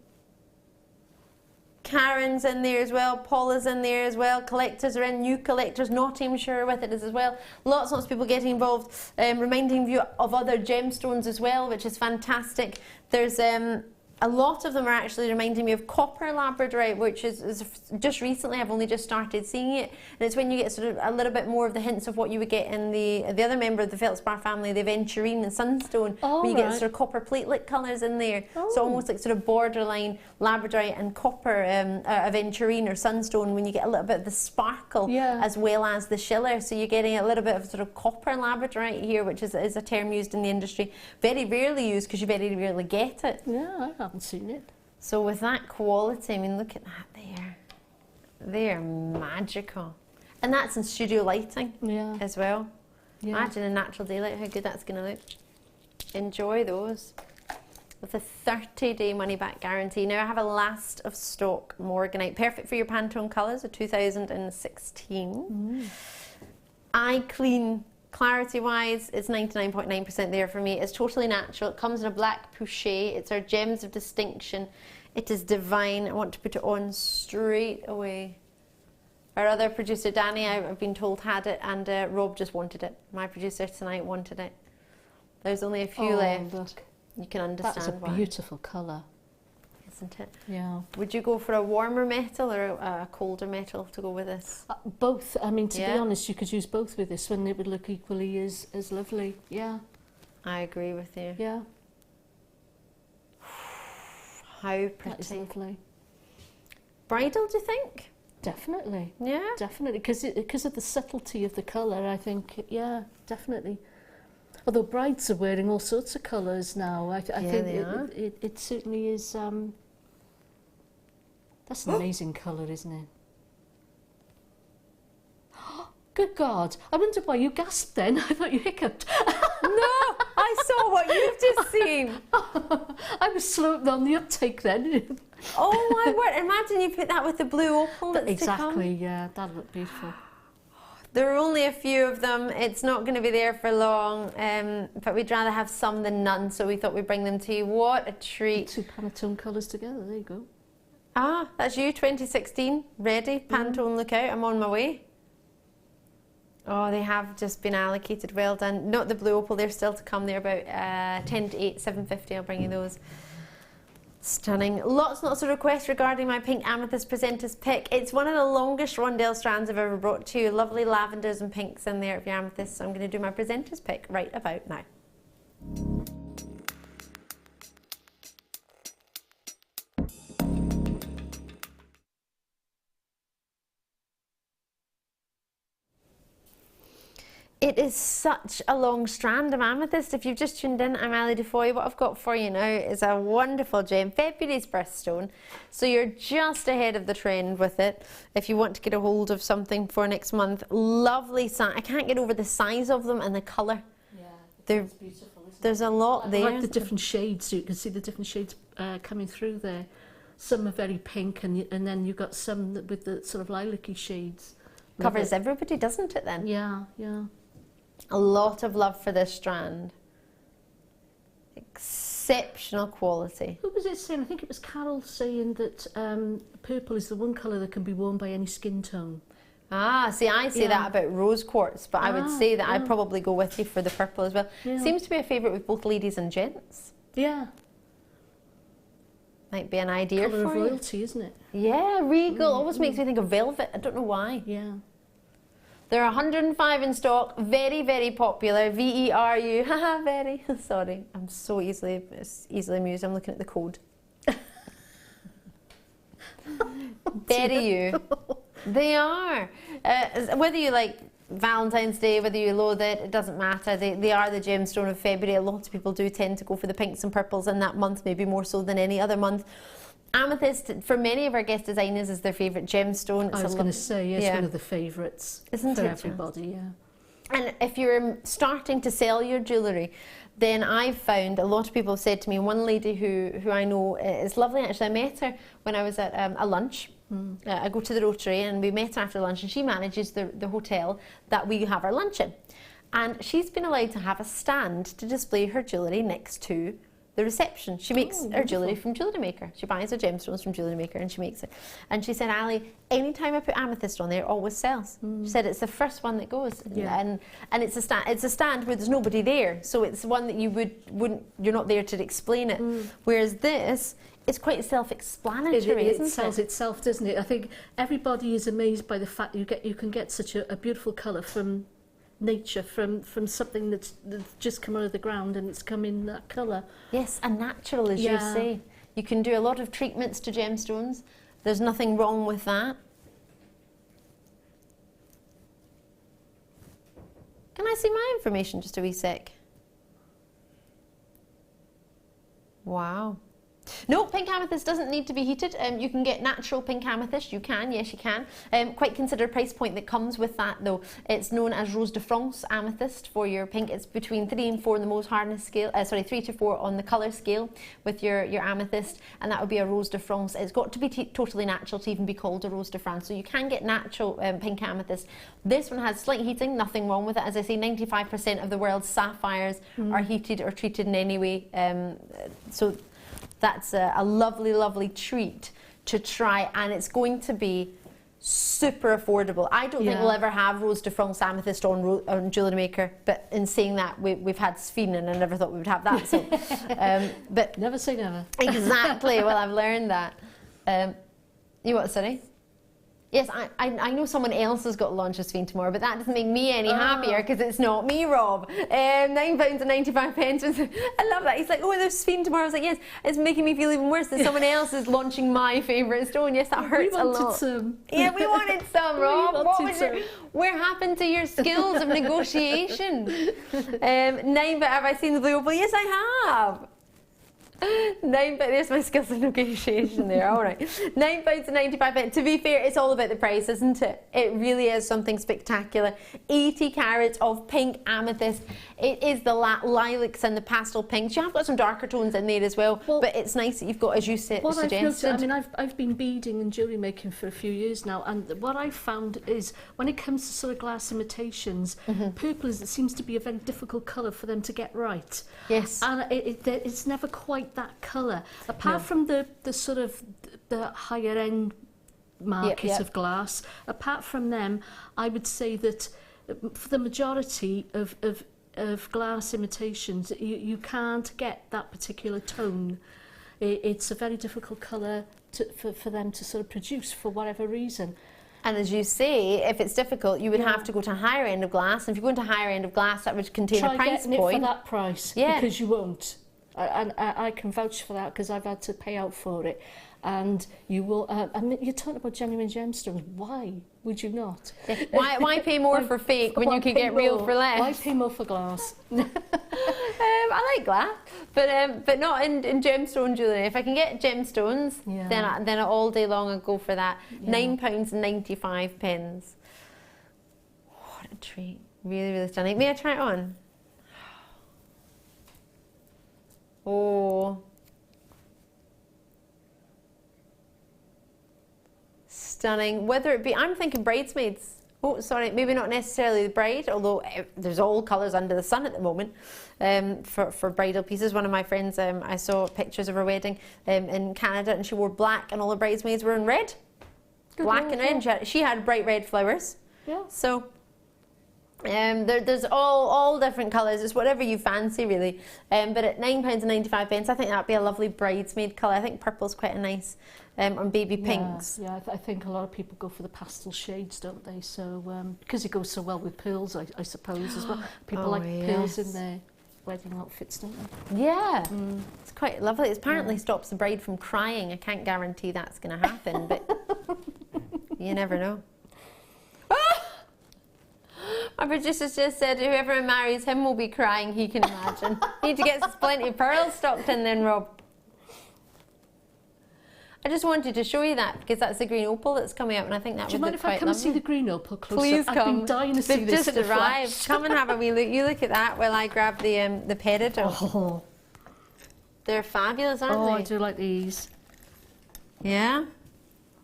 Karen's in there as well, Paula's in there as well, collectors are in, new collectors, Nottinghamshire with it as well. Lots of people getting involved, reminding you of other gemstones as well, which is fantastic. There's a lot of them are actually reminding me of copper Labradorite, which is just recently, I've only just started seeing it. And it's when you get sort of a little bit more of the hints of what you would get in the other member of the Feldspar family, the Aventurine and Sunstone, where you get sort of copper platelet colours in there. So almost like sort of borderline Labradorite and copper Aventurine or Sunstone, when you get a little bit of the sparkle as well as the schiller. So you're getting a little bit of sort of copper Labradorite here, which is a term used in the industry. Very rarely used because you very rarely get it. Yeah, I haven't seen it. So with that quality, I mean, look at that there. They're magical. And that's in studio lighting as well. Yeah. Imagine in natural daylight how good that's going to look. Enjoy those. With a 30-day money-back guarantee. Now I have a last of stock Morganite. Perfect for your Pantone colours of 2016. Eye clean Clarity wise, it's 99.9% there for me. It's totally natural. It comes in a black pouchet. It's our gems of distinction. It is divine. I want to put it on straight away. Our other producer, Danny, I've been told had it, and Rob just wanted it. My producer tonight wanted it. There's only a few left. Look. You can understand That's a why. beautiful colour. Isn't it? Yeah. Would you go for a warmer metal or a colder metal to go with this? Both. I mean, to be Yeah. honest, you could use both with this one. It would look equally as lovely. Yeah. I agree with you. Yeah. How That is pretty. lovely. Bridal, do you think? Definitely. Yeah. Definitely. Because of the subtlety of the colour, I think, yeah, definitely. Although brides are wearing all sorts of colours now, I think they are. it certainly is. That's an amazing colour, isn't it? Good God! I wonder why you gasped then. I thought you hiccuped. No, I saw what you've just seen. I was slow on the uptake then. Oh my word! Imagine you put that with the blue opal that's to come. Exactly. Yeah, that'd look beautiful. There are only a few of them. It's not going to be there for long, but we'd rather have some than none. So we thought we'd bring them to you. What a treat! Two Pantone colours together. There you go. Ah, that's you, 2016. Ready? Pantone, look out! I'm on my way. Oh, they have just been allocated. Well done. Not the blue opal. They're still to come. They're about 10 to 8, 750. I'll bring you those. Stunning. Lots and lots of requests regarding my pink amethyst presenter's pick. It's one of the longest rondelle strands I've ever brought to you. Lovely lavenders and pinks in there of your amethyst. So I'm going to do my presenter's pick right about now. It is such a long strand of amethyst. If you've just tuned in, I'm Ali Defoy. What I've got for you now is a wonderful gem, February's birthstone. So you're just ahead of the trend with it. If you want to get a hold of something for next month, lovely size. I can't get over the size of them and the colour. Yeah, They're beautiful. Isn't There's a lot I there. like the different shades, so you can see the different shades coming through there. Some are very pink, and then you've got some that with the sort of lilac-y shades. Love Covers it. everybody, doesn't it then? Yeah, yeah. A lot of love for this strand. Exceptional quality. Who was it saying? I think it was Carol saying that purple is the one colour that can be worn by any skin tone. Ah, see, I say Yeah. that about rose quartz, but I would Ah, say that yeah. I'd probably go with you for the purple as well. Yeah. Seems to be a favourite with both ladies and gents. Yeah. Might be an idea Colour for of you. royalty, isn't it? Yeah, regal. Always makes me think of velvet. I don't know why. Yeah. There are 105 in stock. Very, very popular. VERU. Haha, very. Sorry, I'm so easily amused. I'm looking at the code. Very you. They are. Whether you like Valentine's Day, whether you loathe it, it doesn't matter. They are the gemstone of February. A lot of people do tend to go for the pinks and purples in that month, maybe more so than any other month. Amethyst, for many of our guest designers, is their favourite gemstone. I was going to say, it's one of the favourites Isn't for it, everybody, yeah. And if you're starting to sell your jewellery, then I've found a lot of people have said to me, one lady who I know is lovely actually, I met her when I was at a lunch. I go to the Rotary and we met her after lunch, and she manages the hotel that we have our lunch in. And she's been allowed to have a stand to display her jewellery next to the reception. She makes her jewellery from Jewellery Maker. She buys her gemstones from Jewellery Maker and she makes it. And she said, Ali, anytime I put amethyst on there, it always sells. She said it's the first one that goes. Yeah. And it's a stand where there's nobody there. So it's one that you you're not there to explain it. Whereas this, it's quite self-explanatory, isn't it? It sells itself, doesn't it? I think everybody is amazed by the fact that you can get such a beautiful colour from nature, from something that's just come out of the ground and it's come in that colour. Yes, and natural, as you say. You can do a lot of treatments to gemstones. There's nothing wrong with that. Can I see my information just a wee sec? Wow. No, pink amethyst doesn't need to be heated. You can get natural pink amethyst. You can, yes, you can. Quite considered price point that comes with that, though. It's known as Rose de France amethyst for your pink. It's between 3 and 4 on the Mohs hardness scale. 3 to 4 on the colour scale with your amethyst, and that would be a Rose de France. It's got to be totally natural to even be called a Rose de France. So you can get natural pink amethyst. This one has slight heating, nothing wrong with it. As I say, 95% of the world's sapphires are heated or treated in any way. So that's a lovely, lovely treat to try, and it's going to be super affordable. I don't think we'll ever have Rose de France amethyst on Jewellery Maker, but in saying that, we've had Sphene, and I never thought we would have that. So, but Never say never. Exactly. Well, I've learned that. You what, sorry? Yes, I know someone else has got lunch with Sphene tomorrow, but that doesn't make me any happier because it's not me, Rob. £9.95. I love that. He's like, oh, there's Sphene tomorrow. I was like, yes, it's making me feel even worse that someone else is launching my favourite stone. Yes, that hurts a lot. We wanted some. Yeah, we wanted some, Rob. Where happened to your skills of negotiation? Have I seen the blue opal? Yes, I have. There's my skills of negotiation there. All right, £9.95. To be fair, it's all about the price, isn't it? It really is something spectacular. 80 carats of pink amethyst. It is the lilacs and the pastel pinks. You have got some darker tones in there as well, but it's nice that you've got, as you suggested. I mean, I've been beading and jewellery making for a few years now, and what I've found is when it comes to sort of glass imitations, purple seems to be a very difficult colour for them to get right. Yes. And it's never quite that colour, apart from the sort of the higher end market of glass. Apart from them, I would say that for the majority of glass imitations, you can't get that particular tone. It's a very difficult colour for them to sort of produce for whatever reason. And as you say, if it's difficult, you would have to go to a higher end of glass. And if you go into a higher end of glass, that would contain a price point. Try getting it for that price, because you won't. And I can vouch for that because I've had to pay out for it. And you will. I mean, you're talking about genuine gemstones. Why would you not? Yeah. Why pay more for fake when you can get real for less? Why pay more for glass? I like glass, but not in gemstone jewellery. If I can get gemstones, then all day long I'll go for that. £9.95. What a treat! Really, really stunning. May I try it on? Oh. Stunning. Whether it be, I'm thinking bridesmaids. Oh, sorry, maybe not necessarily the bride, although there's all colours under the sun at the moment for bridal pieces. One of my friends, I saw pictures of her wedding in Canada, and she wore black, and all the bridesmaids were in red. Black and red. She had bright red flowers. Yeah. So there's all different colours. It's whatever you fancy, really. But at £9.95, I think that'd be a lovely bridesmaid colour. I think purple's quite a nice on baby pinks. Yeah, I think a lot of people go for the pastel shades, don't they? So because it goes so well with pearls, I suppose as well. People like pearls in their wedding outfits, don't they? Yeah, it's quite lovely. It apparently stops the bride from crying. I can't guarantee that's going to happen, but you never know. My producer just said whoever marries him will be crying, he can imagine. Need to get plenty of pearls stocked in then, Rob. I just wanted to show you that because that's the green opal that's coming up, and I think that would look quite lovely. Do you mind if I come and see the green opal close Please up? come. I've been dying to see They've this just arrived. Come and have a wee look. You look at that while I grab the pendant. Oh. They're fabulous, aren't they? Oh, I do like these. Yeah?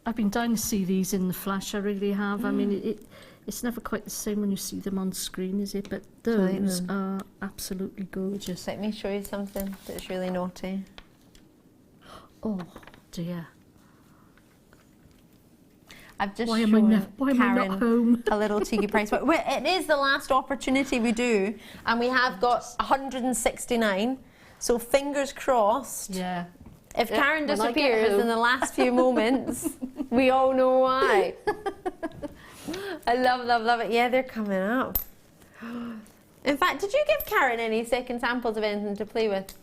I've been dying to see these in the flash, I really have. I mean, it's never quite the same when you see them on screen, is it? But those are absolutely gorgeous. Let me show you something that's really naughty. Oh dear. I've just why shown am I not home? A little cheeky price. But it is the last opportunity we do, and we have got 169. So fingers crossed. Yeah. If Karon disappears in the last few moments, we all know why. I love it. Yeah, they're coming up. In fact, did you give Karon any second samples of anything to play with?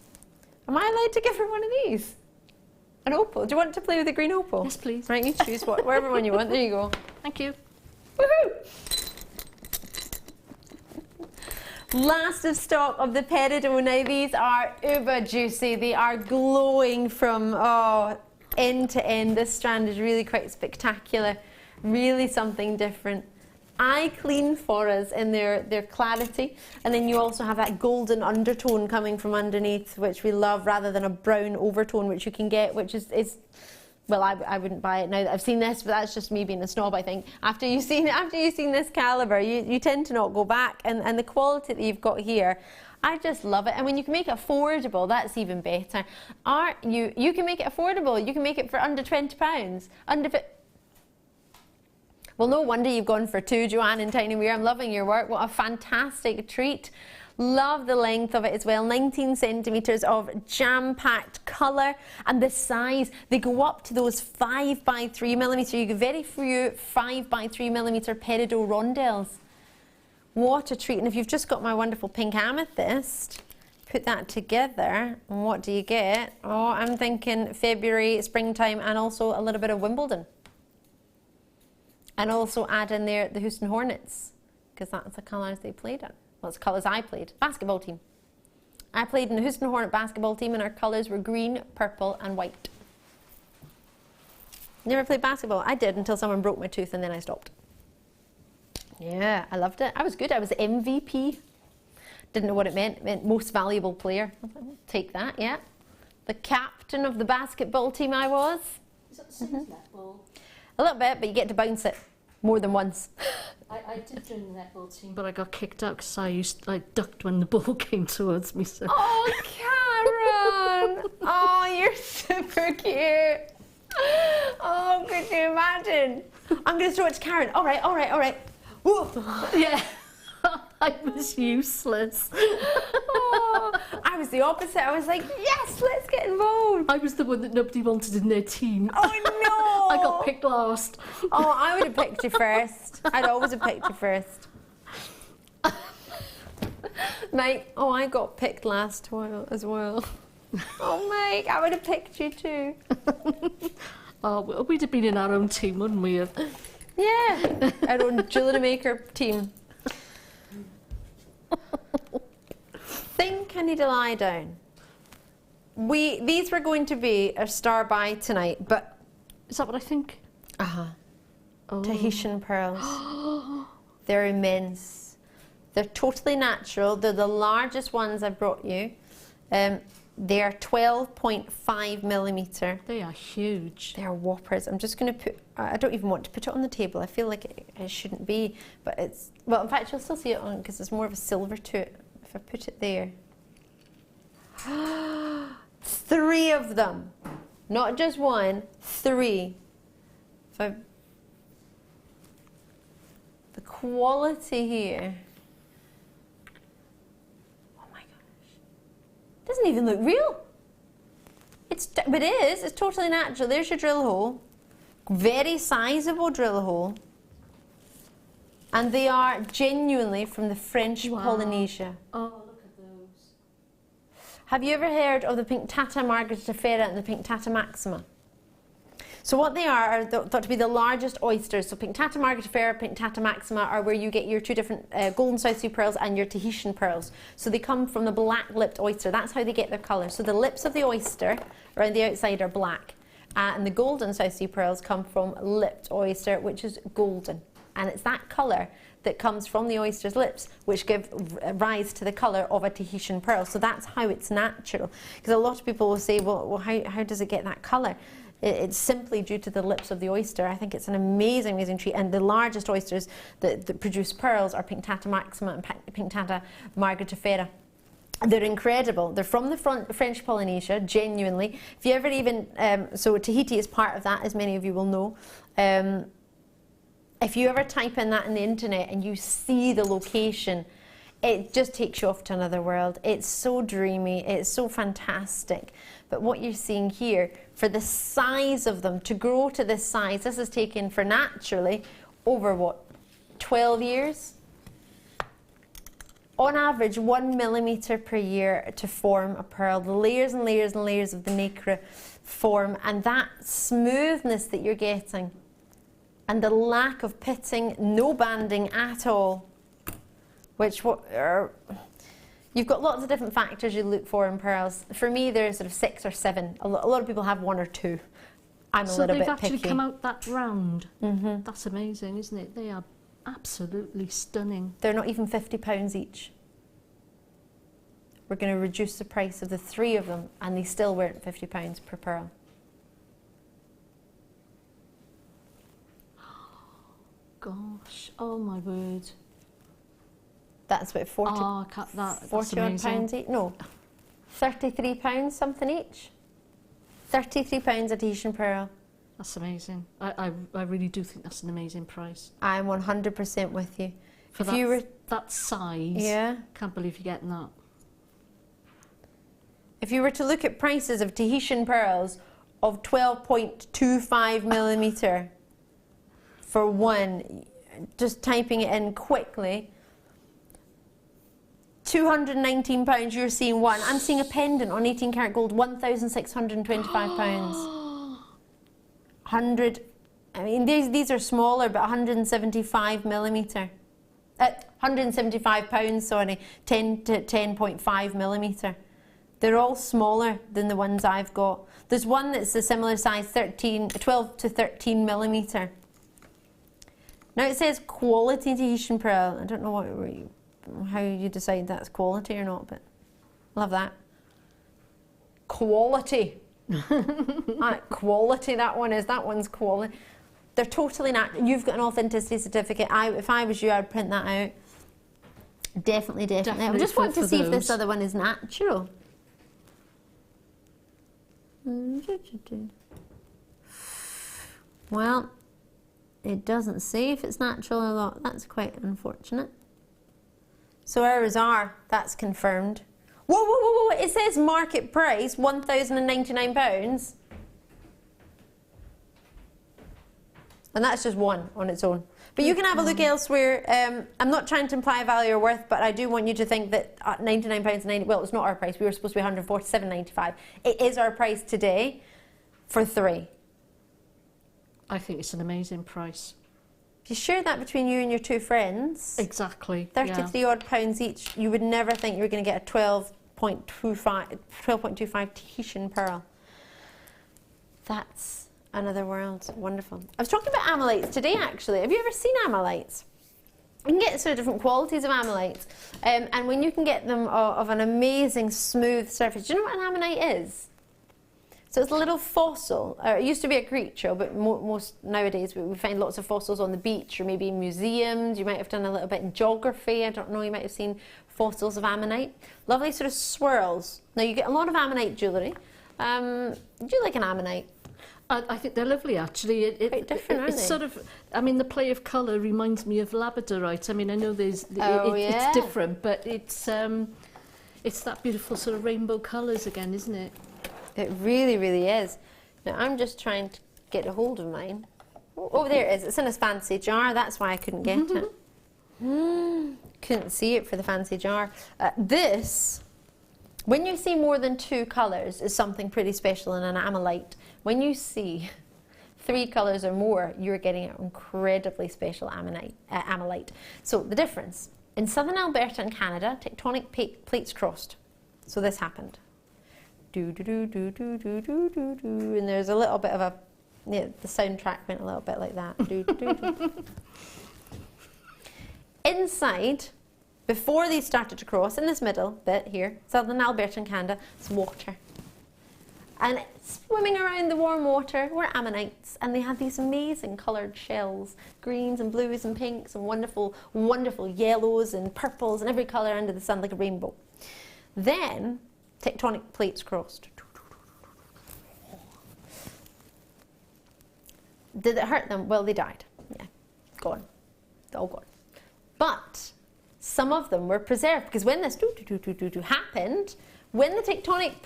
Am I allowed to give her one of these? An opal. Do you want to play with the green opal? Yes, please. Right, you choose whatever one you want. There you go. Thank you. Woohoo! Last of stock of the peridot. Now these are uber juicy. They are glowing from end to end. This strand is really quite spectacular. Really something different. Eye clean for us in their clarity, and then you also have that golden undertone coming from underneath, which we love, rather than a brown overtone, which you can get, which is well, I wouldn't buy it now that I've seen this, but that's just me being a snob, I think. After you've seen this calibre, you tend to not go back, and the quality that you've got here, I just love it. And when you can make it affordable, that's even better. You can make it affordable. You can make it for under £20. Well, no wonder you've gone for 2, Joanne and Tiny Weir. I'm loving your work. What a fantastic treat. Love the length of it as well. 19 centimetres of jam-packed colour, and the size, they go up to those 5 by 3 millimetre. You get very few 5 by 3 millimetre peridot rondelles. What a treat. And if you've just got my wonderful pink amethyst, put that together, and what do you get? Oh, I'm thinking February, springtime, and also a little bit of Wimbledon. And also add in there the Houston Hornets, because that's the colours they played in. Well, it's the colours I played. Basketball team. I played in the Houston Hornet basketball team, and our colours were green, purple and white. Never played basketball. I did until someone broke my tooth, and then I stopped. Yeah, I loved it. I was good. I was MVP. Didn't know what it meant. It meant most valuable player. I'll take that, yeah. The captain of the basketball team I was. Is that the same as netball? A little bit, but you get to bounce it more than once. I did join the netball team, but I got kicked out because I ducked when the ball came towards me. So. Oh, Karon! Oh, you're super cute. Oh, could you imagine? I'm going to throw it to Karon. All right, all right, all right. Whoa. Yeah. I was useless. Oh, I was the opposite. I was like, yes, let's get involved. I was the one that nobody wanted in their team. Oh, no. I got picked last. Oh, I would have picked you first. I'd always have picked you first. Mike, oh, I got picked last as well. Oh, Mike, I would have picked you too. Oh, well, we'd have been in our own team, wouldn't we? Yeah, our own Jewellery Maker team. Think I need to lie down. These were going to be a star buy tonight, but is that what I think? Oh. Tahitian pearls. They're immense. They're totally natural. They're the largest ones I brought you. They are 12.5 millimetre. They are huge. They're whoppers. I'm just going to put, I don't even want to put it on the table. I feel like it shouldn't be, but it's, well, in fact, you'll still see it on because there's more of a silver to it if I put it there. 3 of them. Not just 1, 3. The quality here. Oh my gosh. Doesn't even look real. But it is. It's totally natural. There's your drill hole. Very sizable drill hole. And they are genuinely from the French Polynesia. Oh, look at those. Have you ever heard of the Pinctata Margaritifera and the Pinctata Maxima? So what they are thought to be the largest oysters. So Pinctata Margaritifera, Pinctata Maxima are where you get your 2 different golden South Sea pearls and your Tahitian pearls. So they come from the black-lipped oyster. That's how they get their colour. So the lips of the oyster around the outside are black. And the golden South Sea pearls come from lipped oyster, which is golden. And it's that colour that comes from the oyster's lips, which give rise to the colour of a Tahitian pearl. So that's how it's natural. Because a lot of people will say, well how does it get that colour? It's simply due to the lips of the oyster. I think it's an amazing, amazing treat. And the largest oysters that produce pearls are Pinctata Maxima and Pinctata Margaritifera. They're incredible. They're from the French Polynesia, genuinely. If you ever even, so Tahiti is part of that, as many of you will know. If you ever type in that in the internet and you see the location, it just takes you off to another world. It's so dreamy, it's so fantastic. But what you're seeing here, for the size of them, to grow to this size, this is taken for naturally over what, 12 years? On average, 1 millimetre per year to form a pearl. The layers and layers and layers of the nacre form, and that smoothness that you're getting, and the lack of pitting, no banding at all. You've got lots of different factors you look for in pearls. For me, there's sort of 6 or 7. A lot of people have 1 or 2. I'm a little bit picky. So they've actually come out that round. Mm-hmm. That's amazing, isn't it? They are absolutely stunning. They're not even £50 each. We're going to reduce the price of the 3 of them, and they still weren't £50 per pearl. Gosh, oh my word. That's about 40, oh, I can't, that's 40 odd pounds each. No, £33 something each. £33 a Tahitian pearl. That's amazing. I really do think that's an amazing price. I'm 100% with you. For if you were that size, yeah, can't believe you're getting that. If you were to look at prices of Tahitian pearls of 12.25 millimetre for one, just typing it in quickly, £219 you're seeing one. I'm seeing a pendant on 18 karat gold, £1,625. 100, I mean these are smaller, but 175 millimetre. 175 pounds, sorry, 10 to 10.5 millimetre. They're all smaller than the ones I've got. There's one that's a similar size, 12 to 13 millimetre. Now it says quality Tahitian pearl. I don't know how you decide that's quality or not, but love that. Quality. Quality, that one's quality. They're totally natural. You've got an authenticity certificate. If I was you, I'd print that out. Definitely. I just want to see if this other one is natural. Well, it doesn't say if it's natural or not. That's quite unfortunate. So ours are. That's confirmed. Whoa! It says market price, £1,099. And that's just one on its own. But you can have a look elsewhere. I'm not trying to imply value or worth, but I do want you to think that £99.90, well, it's not our price. We were supposed to be £147.95. It is our price today for 3. I think it's an amazing price. If you share that between you and your 2 friends, exactly, 33 odd pounds each, you would never think you were going to get a 12.25 Tahitian pearl. That's another world. Wonderful. I was talking about Ammolites today, actually. Have you ever seen Ammolites? You can get sort of different qualities of Ammolites, and when you can get them of an amazing smooth surface. Do you know what an Ammonite is? So it's a little fossil. It used to be a creature, but most nowadays we find lots of fossils on the beach or maybe in museums. You might have done a little bit in geography. I don't know, you might have seen fossils of Ammonite. Lovely sort of swirls. Now you get a lot of Ammonite jewellery. Do you like an Ammonite? I think they're lovely, actually. Quite different, aren't it's they? sort of, I mean, the play of colour reminds me of Labradorite. I mean, I know it's different, but it's that beautiful sort of rainbow colours again, isn't it? It really, really is. Now, I'm just trying to get a hold of mine. Oh, there it is. It's in a fancy jar. That's why I couldn't get it. Couldn't see it for the fancy jar. This, when you see more than 2 colours, is something pretty special in an Ammolite. When you see 3 colours or more, you're getting an incredibly special Ammolite. So the difference, in southern Alberta and Canada, tectonic plates crossed. So this happened. And there's a little bit of the soundtrack went a little bit like that. Inside, before they started to cross, in this middle bit here, southern Alberta and Canada, it's water. And swimming around the warm water were ammonites, and they had these amazing coloured shells, greens and blues and pinks and wonderful, wonderful yellows and purples and every colour under the sun like a rainbow. Then tectonic plates crossed. Did it hurt them? Well, they died. Yeah, gone. All gone. But some of them were preserved, because when this happened, when the tectonic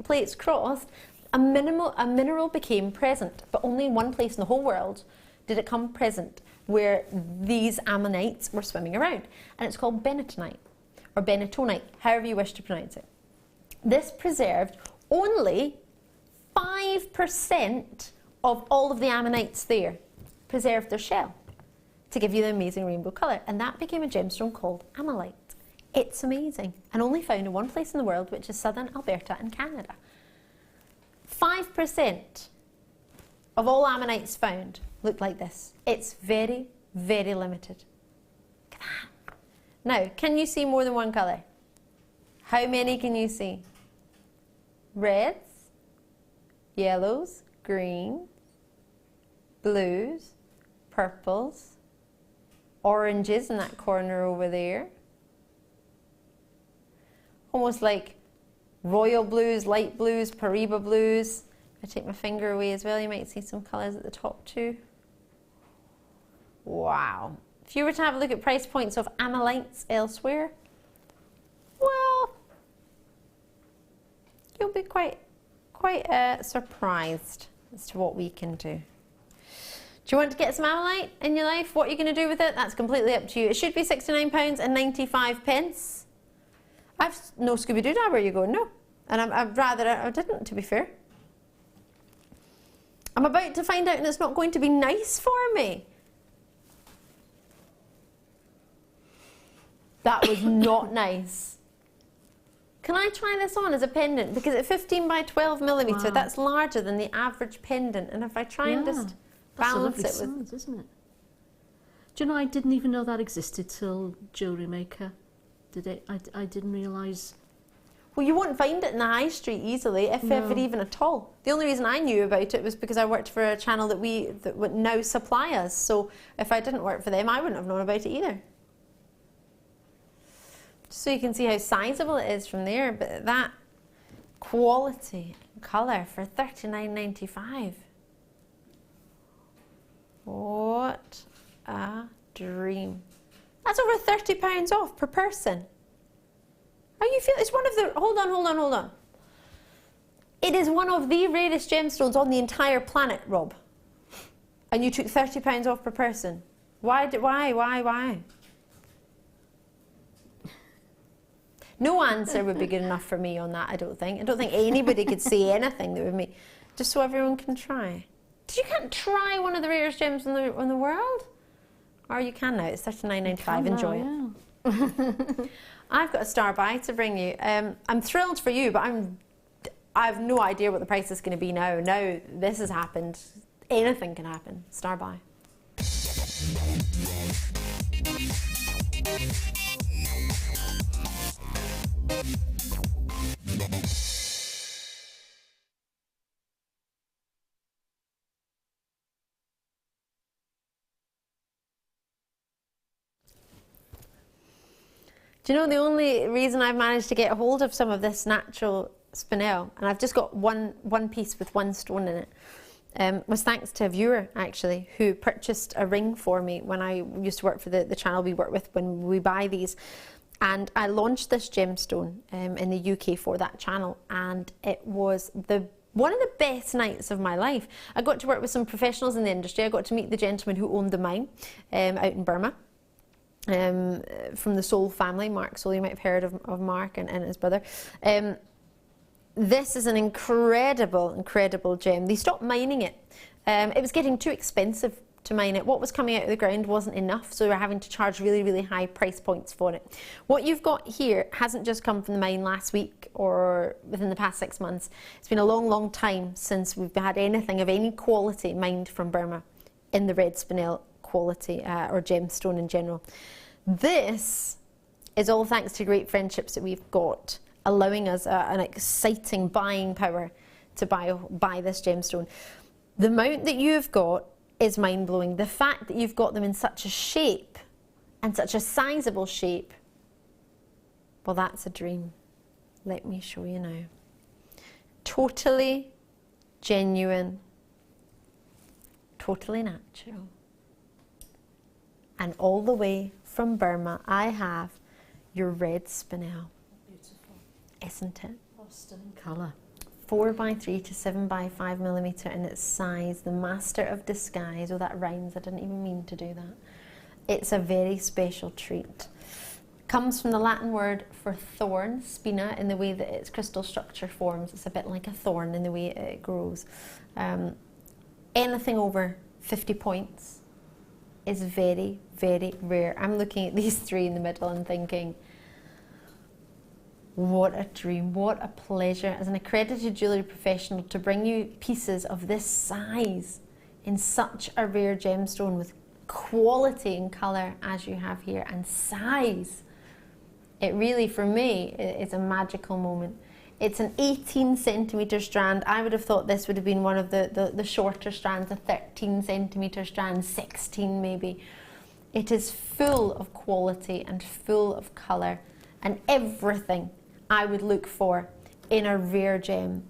plates crossed, a mineral became present, but only in one place in the whole world did it come present where these ammonites were swimming around. And it's called bentonite, or bentonite, however you wish to pronounce it. This preserved only 5% of all of the ammonites there, preserved their shell to give you the amazing rainbow colour. And that became a gemstone called Ammolite. It's amazing, and only found in one place in the world, which is southern Alberta in Canada. 5% of all ammonites found look like this. It's very, very limited. Look at that. Now, can you see more than one colour? How many can you see? Reds, yellows, greens, blues, purples, oranges in that corner over there. Almost like royal blues, light blues, Pariba blues. If I take my finger away as well, you might see some colours at the top too. Wow. If you were to have a look at price points of Ammolites elsewhere, well, you'll be quite surprised as to what we can do. Do you want to get some Ammolite in your life? What are you going to do with it? That's completely up to you. It should be £69.95. I've no Scooby-Doo where you go, no. And I'd rather I didn't, to be fair. I'm about to find out and it's not going to be nice for me. That was not nice. Can I try this on as a pendant? Because at 15 by 12 millimetre, Wow. that's larger than the average pendant. And if I try and just balance it with... That's a lovely size, isn't it? Do you know, I didn't even know that existed till Jewellery Maker did it. I didn't realise. Well, you won't find it in the high street easily, if ever even at all. The only reason I knew about it was because I worked for a channel that would now supply us. So if I didn't work for them, I wouldn't have known about it either. Just so you can see how sizable it is from there. But that quality and colour for $39.95. What a dream. That's over £30 off per person. How you feel? It's one of the... Hold on. It is one of the rarest gemstones on the entire planet, Rob. And you took £30 off per person. Why? No answer would be good enough for me on that, I don't think. I don't think anybody could say anything that would make... Just so everyone can try. You can't try one of the rarest gems in the world? Or you can now. It's $39.95. Enjoy it. Yeah. I've got a star buy to bring you. I'm thrilled for you, but I have no idea what the price is going to be now. Now this has happened. Anything can happen. Star buy. Do you know the only reason I've managed to get a hold of some of this natural spinel, and I've just got one piece with one stone in it, was thanks to a viewer actually who purchased a ring for me when I used to work for the channel we work with when we buy these. And I launched this gemstone in the UK for that channel, and it was one of the best nights of my life. I got to work with some professionals in the industry. I got to meet the gentleman who owned the mine out in Burma. From the Soul family, Mark Soul, you might have heard of Mark and his brother. This is an incredible gem. They stopped mining it. It was getting too expensive to mine it. What was coming out of the ground wasn't enough, so they were having to charge really high price points for it. What you've got here hasn't just come from the mine last week or within the past 6 months. It's been a long time since we've had anything of any quality mined from Burma in the red spinel quality or gemstone in general. This is all thanks to great friendships that we've got, allowing us an exciting buying power to buy this gemstone. The amount that you've got is mind-blowing. The fact that you've got them in such a shape and such a sizable shape, well, that's a dream. Let me show you now. Totally genuine, totally natural. And all the way from Burma, I have your red spinel. Beautiful. Isn't it? Oh, stunning colour. 4x3 to 7x5 millimetre in its size. The master of disguise. Oh, that rhymes. I didn't even mean to do that. It's a very special treat. Comes from the Latin word for thorn, spina, in the way that its crystal structure forms. It's a bit like a thorn in the way it grows. Anything over 50 points is very rare. I'm looking at these three in the middle and thinking, What a dream, what a pleasure as an accredited jewellery professional to bring you pieces of this size in such a rare gemstone with quality and colour as you have here, and size. It really, for me, is a magical moment. It's an 18 centimetre strand. I would have thought this would have been one of the shorter strands, a 13 centimetre strand, 16 maybe. It is full of quality and full of colour and everything I would look for in a rare gem.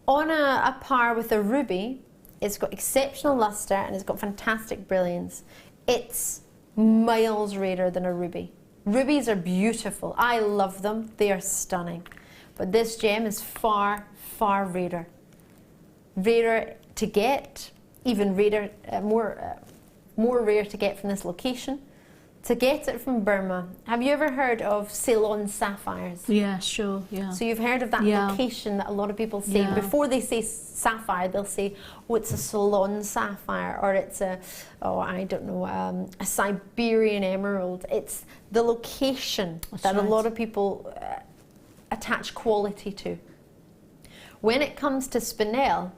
On a par with a ruby, it's got exceptional lustre and it's got fantastic brilliance. It's miles rarer than a ruby. Rubies are beautiful. I love them. They are stunning. But this gem is far, far rarer. Rarer to get, even rarer, more rare to get from this location. To get it from Burma. Have you ever heard of Ceylon sapphires? Yeah, sure, yeah. So you've heard of that location that a lot of people say, before they say sapphire, they'll say, oh, it's a Ceylon sapphire, or it's a, oh, I don't know, a Siberian emerald. It's the location that a lot of people attach quality to. When it comes to spinel,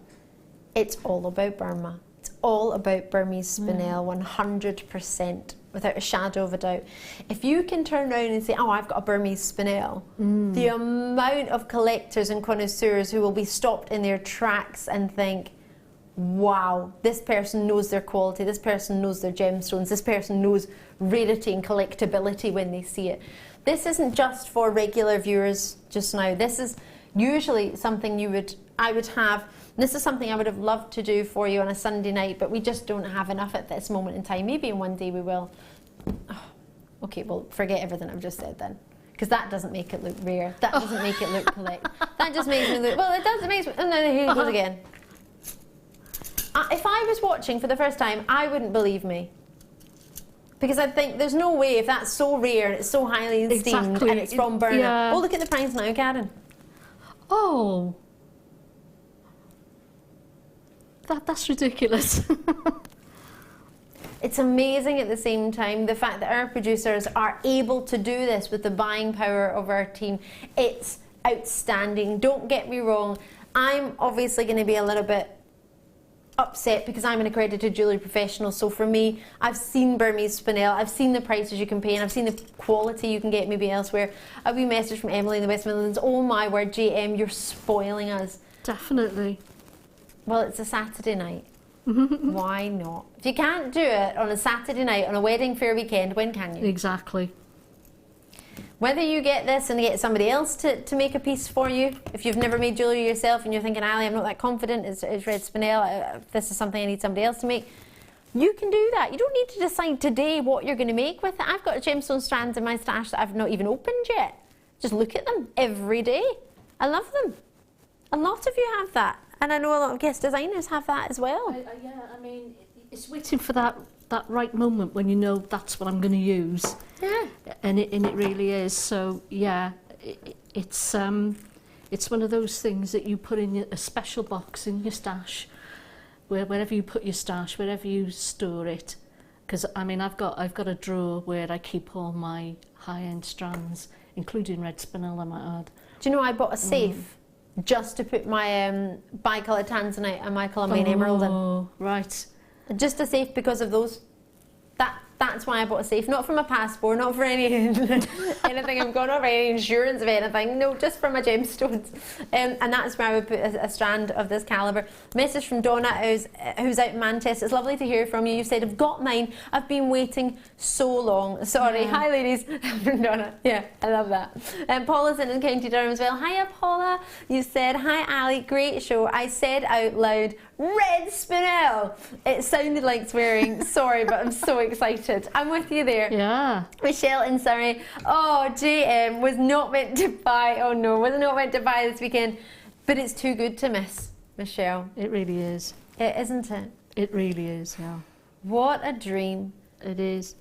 it's all about Burma. It's all about Burmese spinel, 100%. Without a shadow of a doubt. If you can turn around and say, oh, I've got a Burmese spinel, the amount of collectors and connoisseurs who will be stopped in their tracks and think, wow, this person knows their quality, this person knows their gemstones, this person knows rarity and collectability when they see it. This isn't just for regular viewers just now. This is usually something I would have. This is something I would have loved to do for you on a Sunday night, but we just don't have enough at this moment in time. Maybe in one day we will. Oh, okay, well, forget everything I've just said then. Because that doesn't make it look rare. That doesn't make it look collect. That just makes me look, well, it does, it makes me, oh no, here it goes again. If I was watching for the first time, I wouldn't believe me. Because I'd think, there's no way, if that's so rare and it's so highly esteemed and it's from Burma. Oh, look at the price now, Karon. Oh. That's ridiculous. It's amazing at the same time, the fact that our producers are able to do this with the buying power of our team. It's outstanding. Don't get me wrong. I'm obviously going to be a little bit upset because I'm an accredited jewellery professional. So for me, I've seen Burmese spinel, I've seen the prices you can pay, and I've seen the quality you can get maybe elsewhere. A wee message from Emily in the West Midlands. Oh my word, JM, you're spoiling us. Definitely. Well, it's a Saturday night. Why not? If you can't do it on a Saturday night, on a wedding fair weekend, when can you? Exactly. Whether you get this and get somebody else to make a piece for you, if you've never made jewellery yourself and you're thinking, Ali, I'm not that confident, it's red spinel, this is something I need somebody else to make, you can do that. You don't need to decide today what you're going to make with it. I've got gemstone strands in my stash that I've not even opened yet. Just look at them every day. I love them. A lot of you have that. And I know a lot of guest designers have that as well. Yeah, I mean, it's waiting for that right moment when you know that's what I'm going to use. Yeah. And it really is. So yeah, it's one of those things that you put in a special box in your stash, wherever you put your stash, wherever you store it. Because I mean, I've got a drawer where I keep all my high-end strands, including red spinel, I might add. Do you know I bought a safe? Just to put my Bicolour Tanzanite and my Colombian emerald in. Oh, right. Just a safe because of those. That's why I bought a safe. Not for my passport, not for anything I'm going over, any insurance of anything. No, just for my gemstones. And that's where I would put a strand of this calibre. Message from Donna, who's out in Manchester. It's lovely to hear from you. You said, I've got mine. I've been waiting so long. Sorry. Yeah. Hi, ladies. From Donna. Yeah, I love that. Paula's in County Durham as well. Hiya, Paula. You said, hi, Ali. Great show. I said out loud, red spinel. It sounded like swearing. Sorry, but I'm so excited. I'm with you there. Yeah. Michelle in Surrey. Oh, JM was not meant to buy. Oh no, was not meant to buy this weekend. But it's too good to miss, Michelle. It really is. Isn't it? It really is, yeah. What a dream. It is.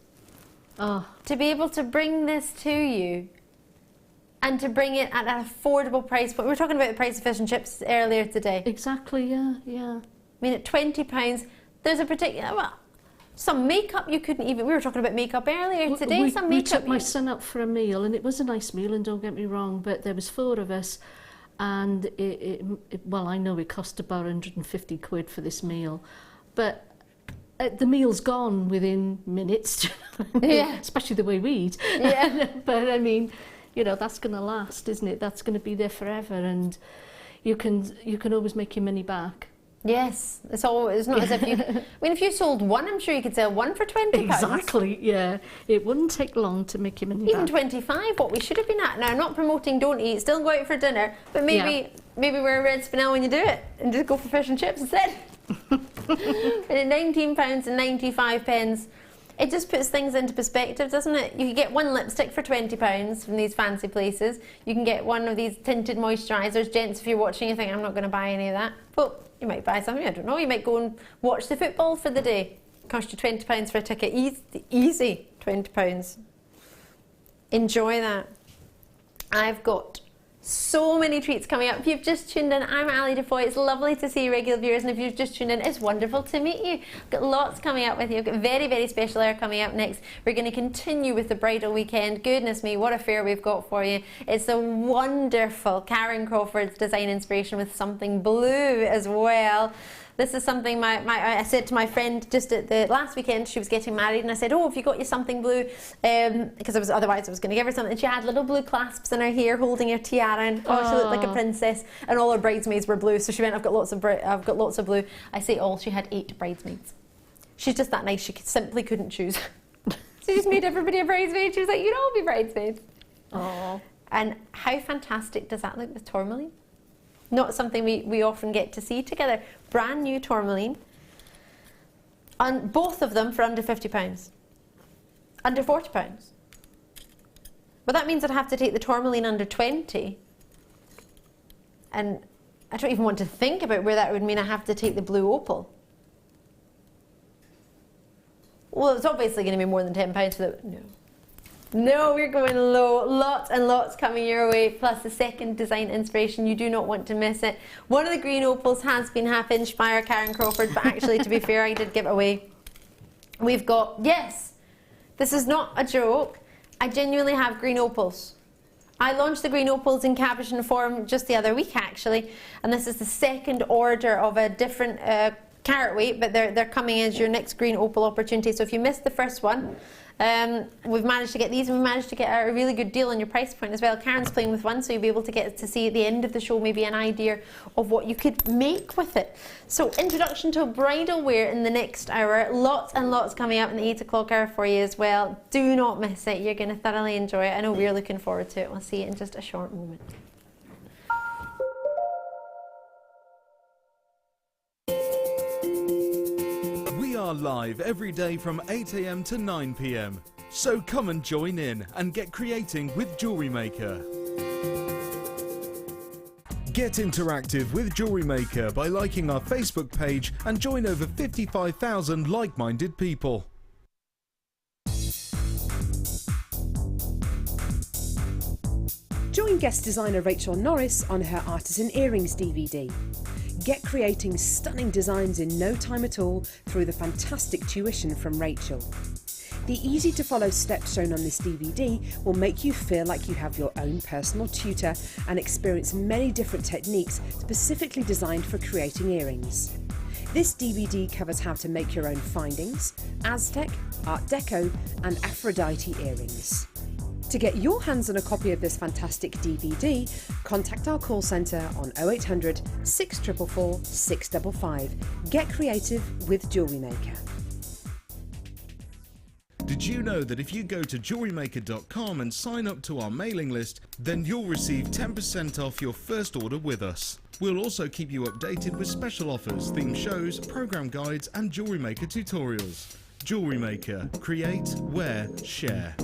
Oh. To be able to bring this to you and to bring it at an affordable price point. We were talking about the price of fish and chips earlier today. Exactly, yeah, yeah. I mean, at £20, there's a particular... Well, Some makeup you couldn't even, we were talking about makeup earlier today, we, some we makeup. took my son out for a meal, and it was a nice meal, and don't get me wrong, but there was 4 of us, and well, I know it cost about 150 quid for this meal, but the meal's gone within minutes, Yeah. especially the way we eat. Yeah. But I mean, you know, that's going to last, isn't it? That's going to be there forever, and you can always make your money back. Yes, it's not as if you, I mean, if you sold one, I'm sure you could sell one for £20. Exactly, yeah. It wouldn't take long to make your money Even back. 25, what we should have been at. Now, not promoting don't eat, still go out for dinner, but maybe wear a red spinel when you do it, and just go for fish and chips instead. And at £19.95, it just puts things into perspective, doesn't it? You can get one lipstick for £20 from these fancy places. You can get one of these tinted moisturisers. Gents, if you're watching, you think, I'm not going to buy any of that. But you might buy something, I don't know. You might go and watch the football for the day. Cost you £20 for a ticket. Easy £20. Enjoy that. I've got so many treats coming up. If you've just tuned in, I'm Ali Defoy. It's lovely to see you, regular viewers, and if you've just tuned in, it's wonderful to meet you. I've got lots coming up with you. I've got very, very special air coming up next. We're going to continue with the bridal weekend. Goodness me, what a fair we've got for you. It's a wonderful Karon Crawford's design inspiration with something blue as well. This is something I said to my friend just at the last weekend. She was getting married, and I said, "Oh, have you got you something blue?" Because otherwise I was going to give her something. And she had little blue clasps in her hair, holding her tiara, and she looked like a princess. And all her bridesmaids were blue, so she went, "I've got lots of blue." I say all. She had 8 bridesmaids. She's just that nice. She simply couldn't choose. She just made everybody a bridesmaid. She was like, "You'd all be bridesmaids." Oh. And how fantastic does that look with tourmaline? Not something we often get to see together. Brand new tourmaline. And both of them for under £50. Under £40. But that means I'd have to take the tourmaline under 20. And I don't even want to think about where that would mean I have to take the blue opal. Well, it's obviously going to be more than £10 for the... No, we're going low. Lots and lots coming your way, plus the second design inspiration. You do not want to miss it. One of the green opals has been half-inch by our Karon Crawford, but actually, to be fair, I did give it away. We've got, yes, this is not a joke. I genuinely have green opals. I launched the green opals in cabochon form just the other week, actually, and this is the second order of a different carat weight, but they're coming as your next green opal opportunity. So if you missed the first one, we've managed to get these, and we've managed to get a really good deal on your price point as well. Karen's playing with one, so you'll be able to get to see at the end of the show maybe an idea of what you could make with it. So introduction to bridal wear in the next hour. Lots and lots coming up in the 8 o'clock hour for you as well. Do not miss it. You're going to thoroughly enjoy it. I know we're looking forward to it. We'll see you in just a short moment. We are live every day from 8 AM to 9 PM. So come and join in and get creating with Jewellery Maker. Get interactive with Jewellery Maker by liking our Facebook page and join over 55,000 like-minded people. Join guest designer Rachel Norris on her Artisan Earrings DVD. Get creating stunning designs in no time at all through the fantastic tuition from Rachel. The easy to follow steps shown on this DVD will make you feel like you have your own personal tutor and experience many different techniques specifically designed for creating earrings. This DVD covers how to make your own findings, Aztec, Art Deco and Aphrodite earrings. To get your hands on a copy of this fantastic DVD, contact our call centre on 0800 644 655. Get creative with Jewellery Maker. Did you know that if you go to JewelleryMaker.com and sign up to our mailing list, then you'll receive 10% off your first order with us. We'll also keep you updated with special offers, theme shows, program guides and Jewellery Maker tutorials. Jewellery Maker. Create, wear, share.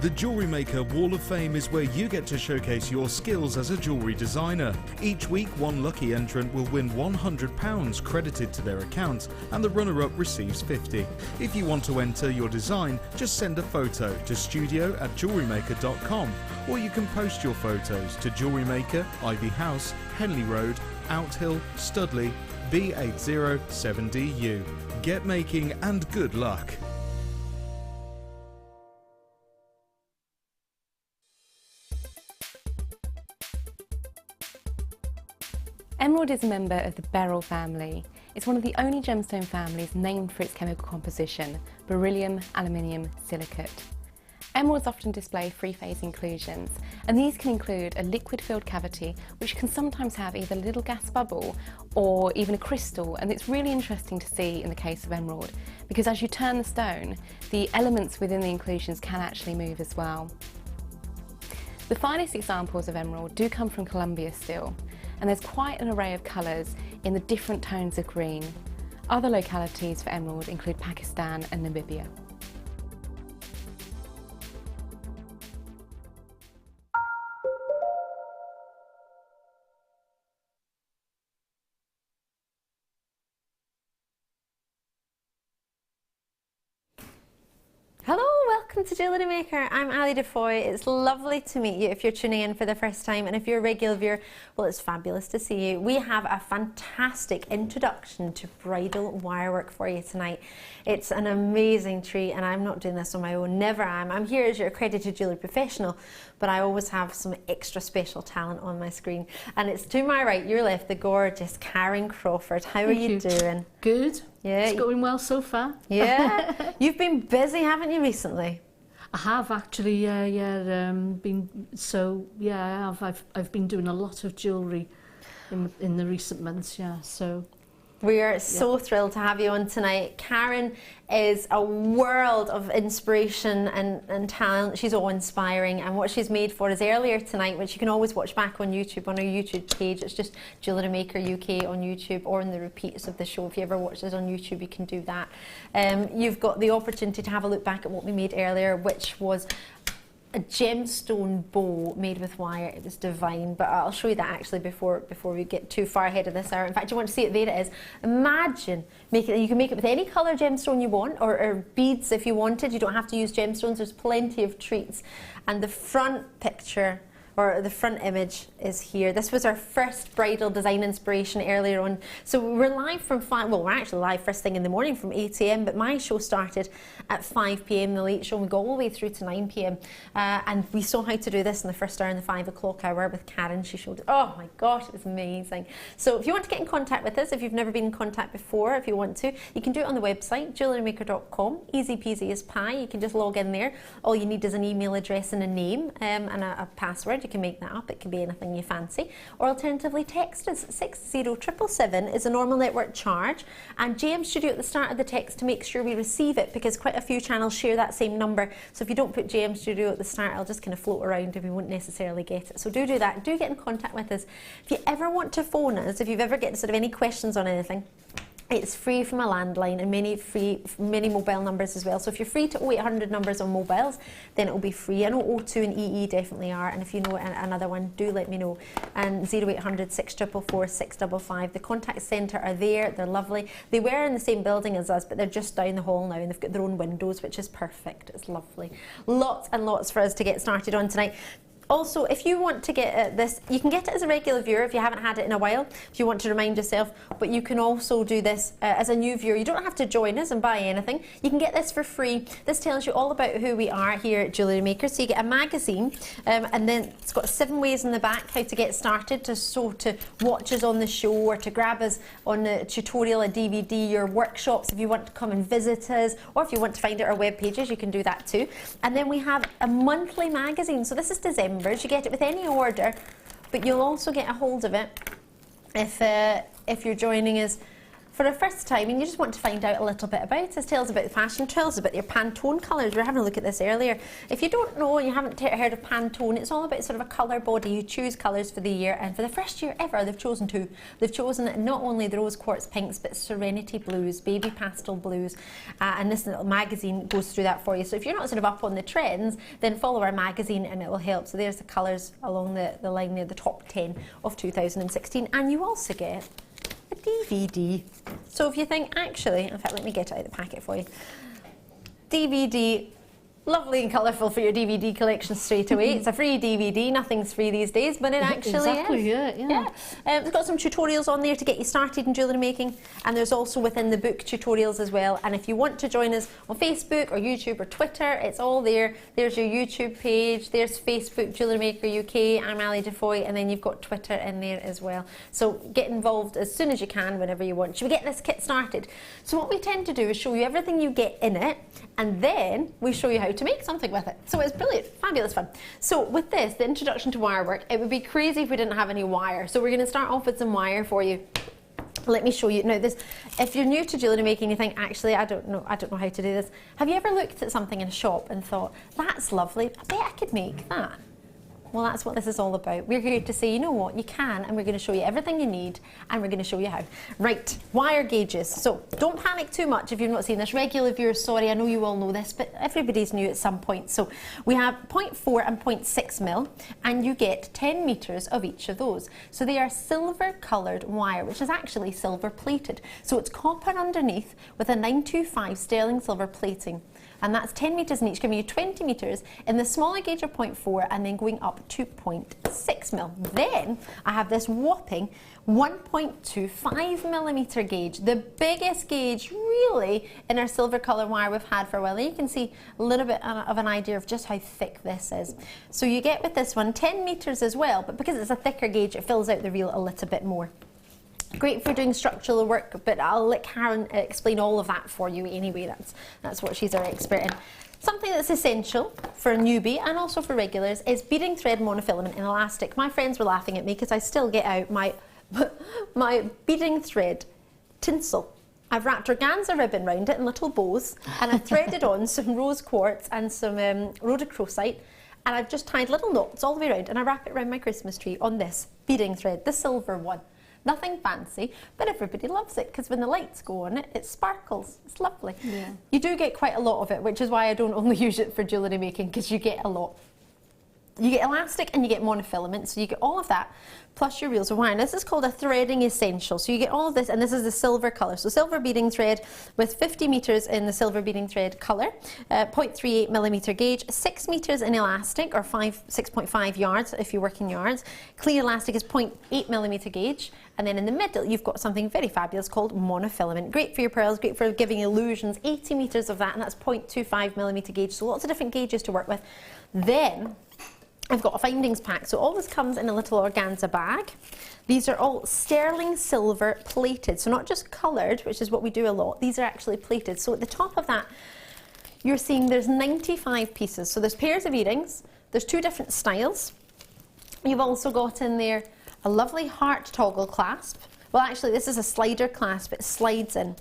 The Jewellery Maker Wall of Fame is where you get to showcase your skills as a jewellery designer. Each week, one lucky entrant will win £100 credited to their account, and the runner-up receives £50. If you want to enter your design, just send a photo to studio@jewellerymaker.com, or you can post your photos to Jewellery Maker, Ivy House, Henley Road, Outhill, Studley, B807DU. Get making and good luck. Emerald is a member of the beryl family. It's one of the only gemstone families named for its chemical composition, beryllium, aluminium, silicate. Emeralds often display three-phase inclusions, and these can include a liquid-filled cavity, which can sometimes have either a little gas bubble or even a crystal, and it's really interesting to see in the case of emerald, because as you turn the stone, the elements within the inclusions can actually move as well. The finest examples of emerald do come from Colombia still, and there's quite an array of colours in the different tones of green. Other localities for emerald include Pakistan and Namibia. Hello, welcome to Jewellery Maker. I'm Ali Defoy. It's lovely to meet you if you're tuning in for the first time, and if you're a regular viewer, well, it's fabulous to see you. We have a fantastic introduction to bridal wirework for you tonight. It's an amazing treat, and I'm not doing this on my own, never am. I'm here as your accredited jewellery professional, but I always have some extra special talent on my screen. And it's to my right, your left, the gorgeous Karon Crawford. How are you doing? Good. Yeah. It's going well so far. Yeah. You've been busy, haven't you, recently? I have actually, yeah, I've been doing a lot of jewellery in the recent months, yeah, so. We are so thrilled to have you on tonight. Karon is a world of inspiration and talent. She's awe-inspiring, and what she's made for us earlier tonight, which you can always watch back on YouTube, on our YouTube page. It's just Jewellery Maker UK on YouTube, or in the repeats of the show. If you ever watch this on YouTube, you can do that. You've got the opportunity to have a look back at what we made earlier, which was a gemstone bow made with wire. It was divine, but I'll show you that actually before we get too far ahead of this hour. In fact, you want to see it, there it is. Imagine you can make it with any colour gemstone you want, or beads if you wanted. You don't have to use gemstones. There's plenty of treats. And the front picture, or the front image, is here. This was our first bridal design inspiration earlier on. So we're live from we're actually live first thing in the morning from 8 AM, but my show started at 5 PM, the late show, and we got all the way through to 9 PM. And we saw how to do this in the first hour, in the 5 o'clock hour with Karon. She showed it. Oh my gosh, it was amazing. So if you want to get in contact with us, if you've never been in contact before, if you want to, you can do it on the website, jewellerymaker.com. Easy peasy as pie. You can just log in there. All you need is an email address and a name, and a password. You can make that up. It can be anything you fancy. Or alternatively, text us. 60777 is a normal network charge, and JM Studio at the start of the text to make sure we receive it, because quite a few channels share that same number. So if you don't put JM Studio at the start, I'll just kind of float around and we won't necessarily get it. So do that. Do get in contact with us. If you ever want to phone us, if you've ever got sort of any questions on anything, it's free from a landline, and many mobile numbers as well. So if you're free to 0800 numbers on mobiles, then it will be free. I know O2 and EE definitely are, and if you know another one, do let me know. And 0800 644 655. The contact centre are there. They're lovely. They were in the same building as us, but they're just down the hall now, and they've got their own windows, which is perfect. It's lovely. Lots and lots for us to get started on tonight. Also, if you want to get this, you can get it as a regular viewer if you haven't had it in a while, if you want to remind yourself, but you can also do this as a new viewer. You don't have to join us and buy anything. You can get this for free. This tells you all about who we are here at Jewellery Maker. So you get a magazine, and then it's got 7 ways in the back how to get started, to watch us on the show, or to grab us on a tutorial, a DVD, your workshops if you want to come and visit us, or if you want to find out our web pages, you can do that too. And then we have a monthly magazine. So this is December. You get it with any order, but you'll also get a hold of it if you're joining us for the first time and you just want to find out a little bit about us, tell us about the fashion, tell us about your Pantone colours. We were having a look at this earlier. If you don't know and you haven't heard of Pantone, it's all about sort of a colour body. You choose colours for the year, and for the first year ever they've chosen two. They've chosen not only the rose quartz pinks but serenity blues, baby pastel blues, and this little magazine goes through that for you. So if you're not sort of up on the trends, then follow our magazine and it will help. So there's the colours along the line there, the top 10 of 2016, and you also get a DVD. So if you think, actually, in fact, let me get it out of the packet for you. DVD, lovely and colourful for your DVD collection straight away. It's a free DVD, nothing's free these days, but it actually exactly, is. Yeah. It's got some tutorials on there to get you started in jewellery making, and there's also within the book tutorials as well. And if you want to join us on Facebook or YouTube or Twitter, it's all there. There's your YouTube page, there's Facebook, Jewellery Maker UK, I'm Ali Defoy, and then you've got Twitter in there as well. So get involved as soon as you can, whenever you want. Should we get this kit started? So what we tend to do is show you everything you get in it, and then we show you how to make something with it. So it's brilliant, fabulous fun. So with this, the introduction to Wirework, it would be crazy if we didn't have any wire. So we're going to start off with some wire for you. Let me show you. Now this, if you're new to jewellery making, you think, actually, I don't know how to do this. Have you ever looked at something in a shop and thought, that's lovely, I bet I could make that? Well, that's what this is all about. We're here to say, you know what, you can, and we're going to show you everything you need, and we're going to show you how. Right, wire gauges. So don't panic too much if you've not seen this. Regular viewers, sorry, I know you all know this, but everybody's new at some point. So we have 0.4 and 0.6 mil, and you get 10 metres of each of those. So they are silver coloured wire, which is actually silver plated. So it's copper underneath with a 925 sterling silver plating. And that's 10 metres in each, giving you 20 metres in the smaller gauge of 0.4 and then going up to 0.6 mil. Then I have this whopping 1.25 millimetre gauge, the biggest gauge really in our silver colour wire we've had for a while. And you can see a little bit of an idea of just how thick this is. So you get with this one 10 metres as well, but because it's a thicker gauge, it fills out the reel a little bit more. Great for doing structural work, but I'll let Karon explain all of that for you anyway. That's what she's our expert in. Something that's essential for a newbie and also for regulars is beading thread, monofilament and elastic. My friends were laughing at me because I still get out my beading thread tinsel. I've wrapped organza ribbon around it in little bows, and I've threaded on some rose quartz and some rhodochrosite, and I've just tied little knots all the way around, and I wrap it around my Christmas tree on this beading thread, the silver one. Nothing fancy, but everybody loves it because when the lights go on it, it sparkles. It's lovely. Yeah. You do get quite a lot of it, which is why I don't only use it for jewellery making, because you get a lot. You get elastic and you get monofilament, so you get all of that, plus your reels of wire. And this is called a threading essential. So you get all of this, and this is the silver colour. So silver beading thread with 50 metres in the silver beading thread colour, 0.38 millimetre gauge, 6 metres in elastic, or 6.5 yards if you work in yards. Clear elastic is 0.8 millimetre gauge. And then in the middle, you've got something very fabulous called monofilament. Great for your pearls, great for giving illusions. 80 metres of that, and that's 0.25 millimetre gauge. So lots of different gauges to work with. Then I've got a findings pack, so all this comes in a little organza bag. These are all sterling silver plated, so not just coloured, which is what we do a lot, these are actually plated. So at the top of that, you're seeing there's 95 pieces. So there's pairs of earrings, there's 2 different styles. You've also got in there a lovely heart toggle clasp. Well, actually, this is a slider clasp, it slides in.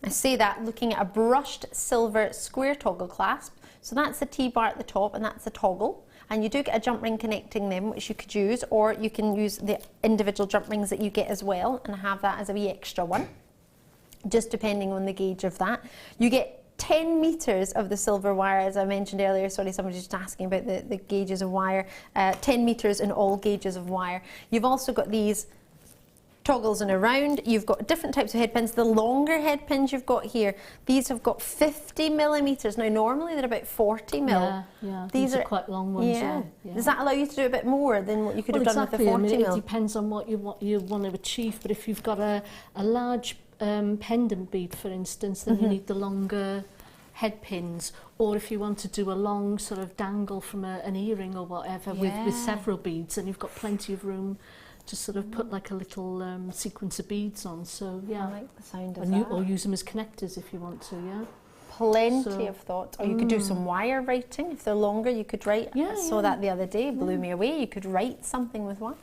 I say that looking at a brushed silver square toggle clasp. So that's the T-bar at the top, and that's the toggle. And you do get a jump ring connecting them, which you could use, or you can use the individual jump rings that you get as well and have that as a wee extra one, just depending on the gauge of that. You get 10 metres of the silver wire, as I mentioned earlier. Sorry, somebody was just asking about the gauges of wire. 10 metres in all gauges of wire. You've also got these toggles in a round. You've got different types of head pins. The longer head pins you've got here, these have got 50 millimetres. Now normally they're about 40 mil. Yeah, these are quite long ones. Yeah. Does that allow you to do a bit more than what you could have done with the 40 I mean, mil? it depends on what you want to achieve, but if you've got a large pendant bead, for instance, then you need the longer head pins, or if you want to do a long sort of dangle from an earring or whatever with several beads, and you've got plenty of room to sort of put like a little sequence of beads on. So yeah, I like the sound of that. Or use them as connectors if you want to. Yeah. Plenty of thought. Or you could do some wire writing. If they're longer, you could write. I saw that the other day, blew me away. You could write something with one.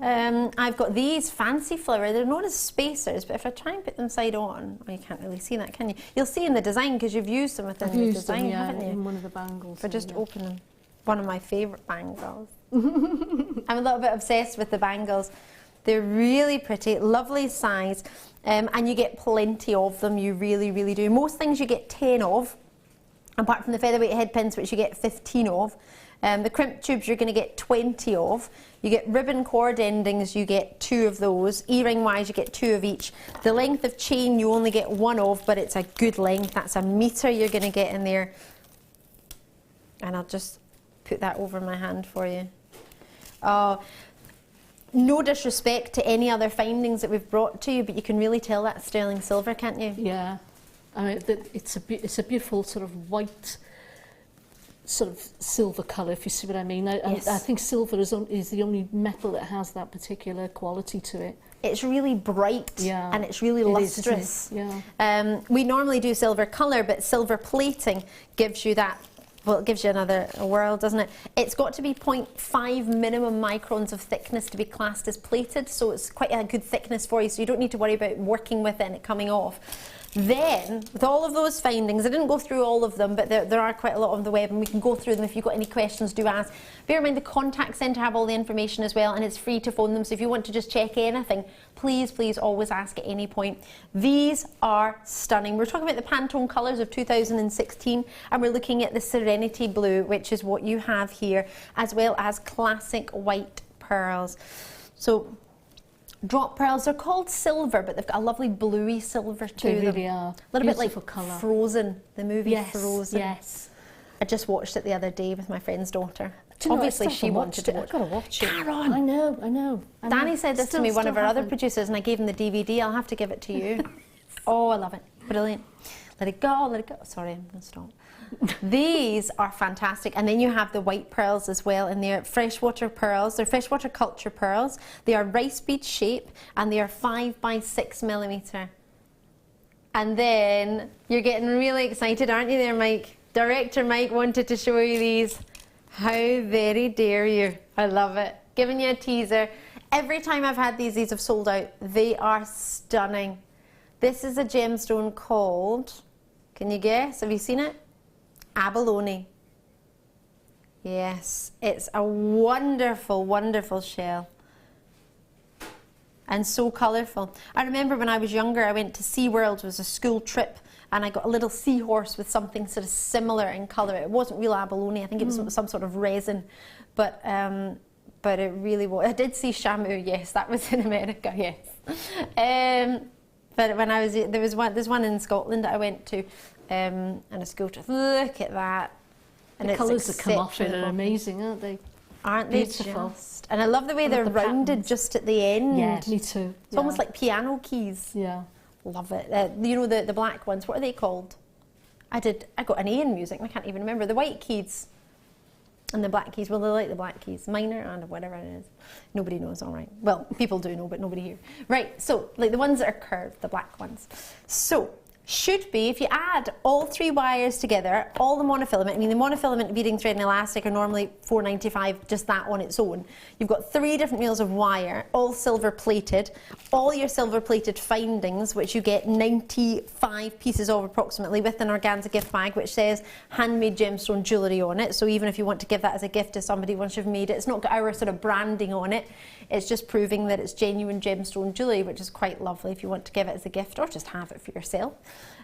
I've got these fancy flower. They're known as spacers, but if I try and put them side on, well, you can't really see that, can you? You'll see in the design because you've used them within the design, haven't you? In one of the bangles. For just opening. One of my favourite bangles. I'm a little bit obsessed with the bangles. They're really pretty, lovely size, and you get plenty of them, you really, really do. Most things you get 10 of, apart from the featherweight head pins, which you get 15 of. The crimp tubes you're going to get 20 of. You get ribbon cord endings, you get 2 of those. E-ring wise, you get 2 of each. The length of chain you only get 1 of, but it's a good length. That's a metre you're going to get in there. And I'll just put that over my hand for you. No disrespect to any other findings that we've brought to you, but you can really tell that's sterling silver, can't you? Yeah, I mean, it's a beautiful sort of white, sort of silver colour, if you see what I mean. I think silver is the only metal that has that particular quality to it. It's really bright and it's really lustrous. We normally do silver colour, but silver plating gives you that. Well, it gives you another world, doesn't it? It's got to be 0.5 minimum microns of thickness to be classed as plated, so it's quite a good thickness for you, so you don't need to worry about working with it and it coming off. Then, with all of those findings, I didn't go through all of them, but there are quite a lot on the web, and we can go through them. If you've got any questions, do ask. Bear in mind the contact centre have all the information as well, and it's free to phone them, so if you want to just check anything, please, please always ask at any point. These are stunning. We're talking about the Pantone colours of 2016, and we're looking at the Serenity Blue, which is what you have here, as well as classic white pearls. So, drop pearls, they're called silver, but they've got a lovely bluey silver to them. They really are. A little bit like colour. Frozen, the movie Frozen. Yes. I just watched it the other day with my friend's daughter. Do you know, obviously she wanted to watch I've got to watch it. Karon! I know. Danny said this to me, one of our other producers, and I gave him the DVD. I'll have to give it to you. Oh, I love it. Brilliant. Let it go, let it go. Sorry, I'm going to stop. These are fantastic, and then you have the white pearls as well in there. Freshwater pearls, they're freshwater culture pearls. They are rice bead shape, and they are 5 by 6 millimetre. And then you're getting really excited, aren't you there, Mike? Director Mike wanted to show you these. How very dare you. I love it. Giving you a teaser. Every time I've had these have sold out. They are stunning. This is a gemstone called, can you guess? Have you seen it? Abalone. Yes, it's a wonderful, wonderful shell. And so colourful. I remember when I was younger, I went to SeaWorld, it was a school trip, and I got a little seahorse with something sort of similar in colour. It wasn't real abalone, I think it was some sort of resin, but it really was. I did see Shamu, yes, that was in America, yes. But when I was, there's one in Scotland that I went to, and a school trip. Look at that. And the colours that come off it are amazing, aren't they? Aren't they beautiful? Just? And I love the way they're rounded just at the end. Yeah, me too. It's almost like piano keys. Yeah. Love it. You know the black ones, what are they called? I got an A in music, I can't even remember. The white keys and the black keys. Well, they like the black keys. Minor and whatever it is. Nobody knows, all right. Well, people do know, but nobody here. Right, so like the ones that are curved, the black ones. So, should be, if you add all 3 wires together, all the monofilament, I mean the monofilament beading thread and elastic are normally $4.95, just that on its own. You've got 3 different reels of wire, all silver plated, all your silver plated findings, which you get 95 pieces of approximately with an organza gift bag, which says handmade gemstone jewellery on it. So even if you want to give that as a gift to somebody once you've made it, it's not got our sort of branding on it. It's just proving that it's genuine gemstone jewellery, which is quite lovely if you want to give it as a gift or just have it for yourself.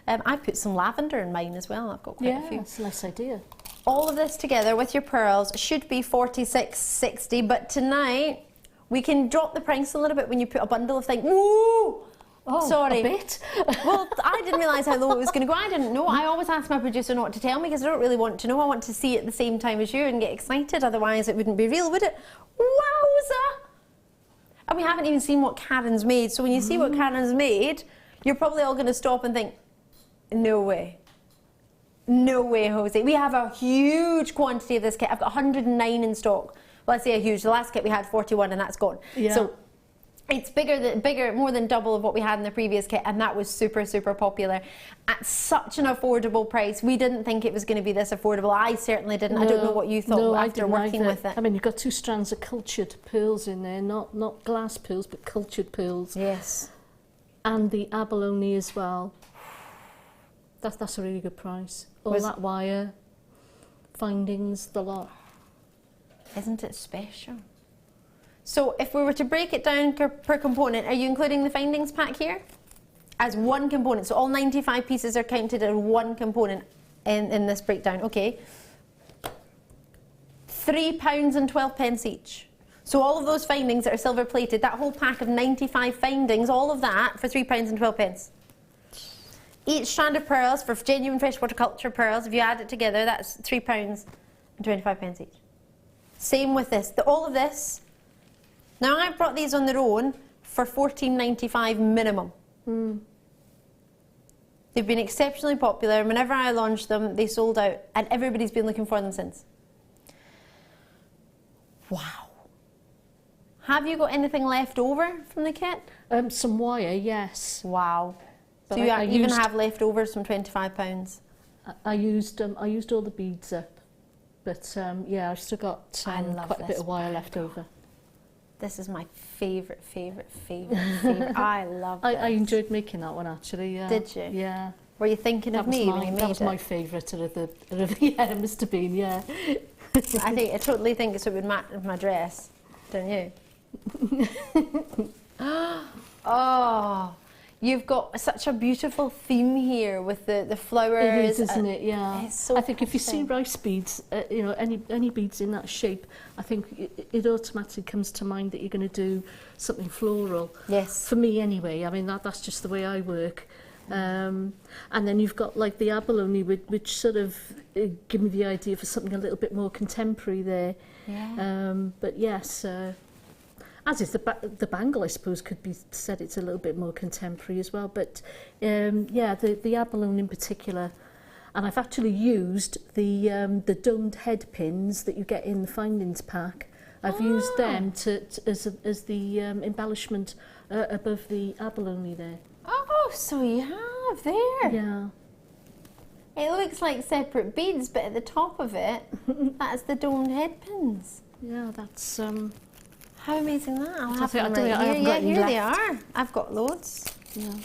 I put some lavender in mine as well. I've got quite a few. Yeah, that's a nice idea. All of this together with your pearls should be $46.60, but tonight we can drop the price a little bit when you put a bundle of things. Woo! Oh, sorry. A bit? Well, I didn't realise how low it was going to go. I didn't know. I always ask my producer not to tell me because I don't really want to know. I want to see it at the same time as you and get excited. Otherwise, it wouldn't be real, would it? Wowza! And we haven't even seen what Karen's made. So when you see what Karen's made, you're probably all going to stop and think, no way. No way, Jose. We have a huge quantity of this kit. I've got 109 in stock. Well, I say a huge. The last kit we had 41 and that's gone. Yeah. So It's bigger, more than double of what we had in the previous kit, and that was super, super popular at such an affordable price. We didn't think it was going to be this affordable. I certainly didn't. I don't know what you thought after working with it. I mean, you've got 2 strands of cultured pearls in there, not glass pearls, but cultured pearls. Yes. And the abalone as well. That's a really good price. All that wire, findings, the lot. Isn't it special? So if we were to break it down per component, are you including the findings pack here? As one component, so all 95 pieces are counted as one component in this breakdown, okay. £3.12 each. So all of those findings that are silver plated, that whole pack of 95 findings, all of that for £3.12. Each strand of pearls for genuine freshwater culture pearls, if you add it together, that's £3.25 each. Same with this, all of this. Now I've brought these on their own for £14.95 minimum. They've been exceptionally popular. Whenever I launched them, they sold out, and everybody's been looking for them since. Wow. Have you got anything left over from the kit? Some wire, yes. Wow. But So you even have leftovers from £25? I used all the beads up, but yeah, I've still got quite a bit of wire left over. This is my favourite. I love this. I enjoyed making that one actually. Yeah. Did you? Yeah. Were you thinking of me when you made it? That was my favourite of the yeah, it must have been, yeah. I totally think it would match my dress, don't you? Oh, you've got such a beautiful theme here with the flowers. It is, isn't it? Yeah. It's so I think if you see rice beads, you know, any beads in that shape, I think it automatically comes to mind that you're going to do something floral. Yes. For me, anyway. I mean, that's just the way I work. And then you've got like the abalone, which sort of give me the idea for something a little bit more contemporary there. Yeah. But yes. As is the bangle, I suppose, could be said it's a little bit more contemporary as well. But yeah, the abalone in particular, and I've actually used the domed head pins that you get in the findings pack. I've used them as the embellishment above the abalone there. Oh, so you have there. Yeah. It looks like separate beads, but at the top of it, that's the domed head pins. Yeah, that's. How amazing that! I'll have them right here. Yeah, here they are. I've got loads. Yeah.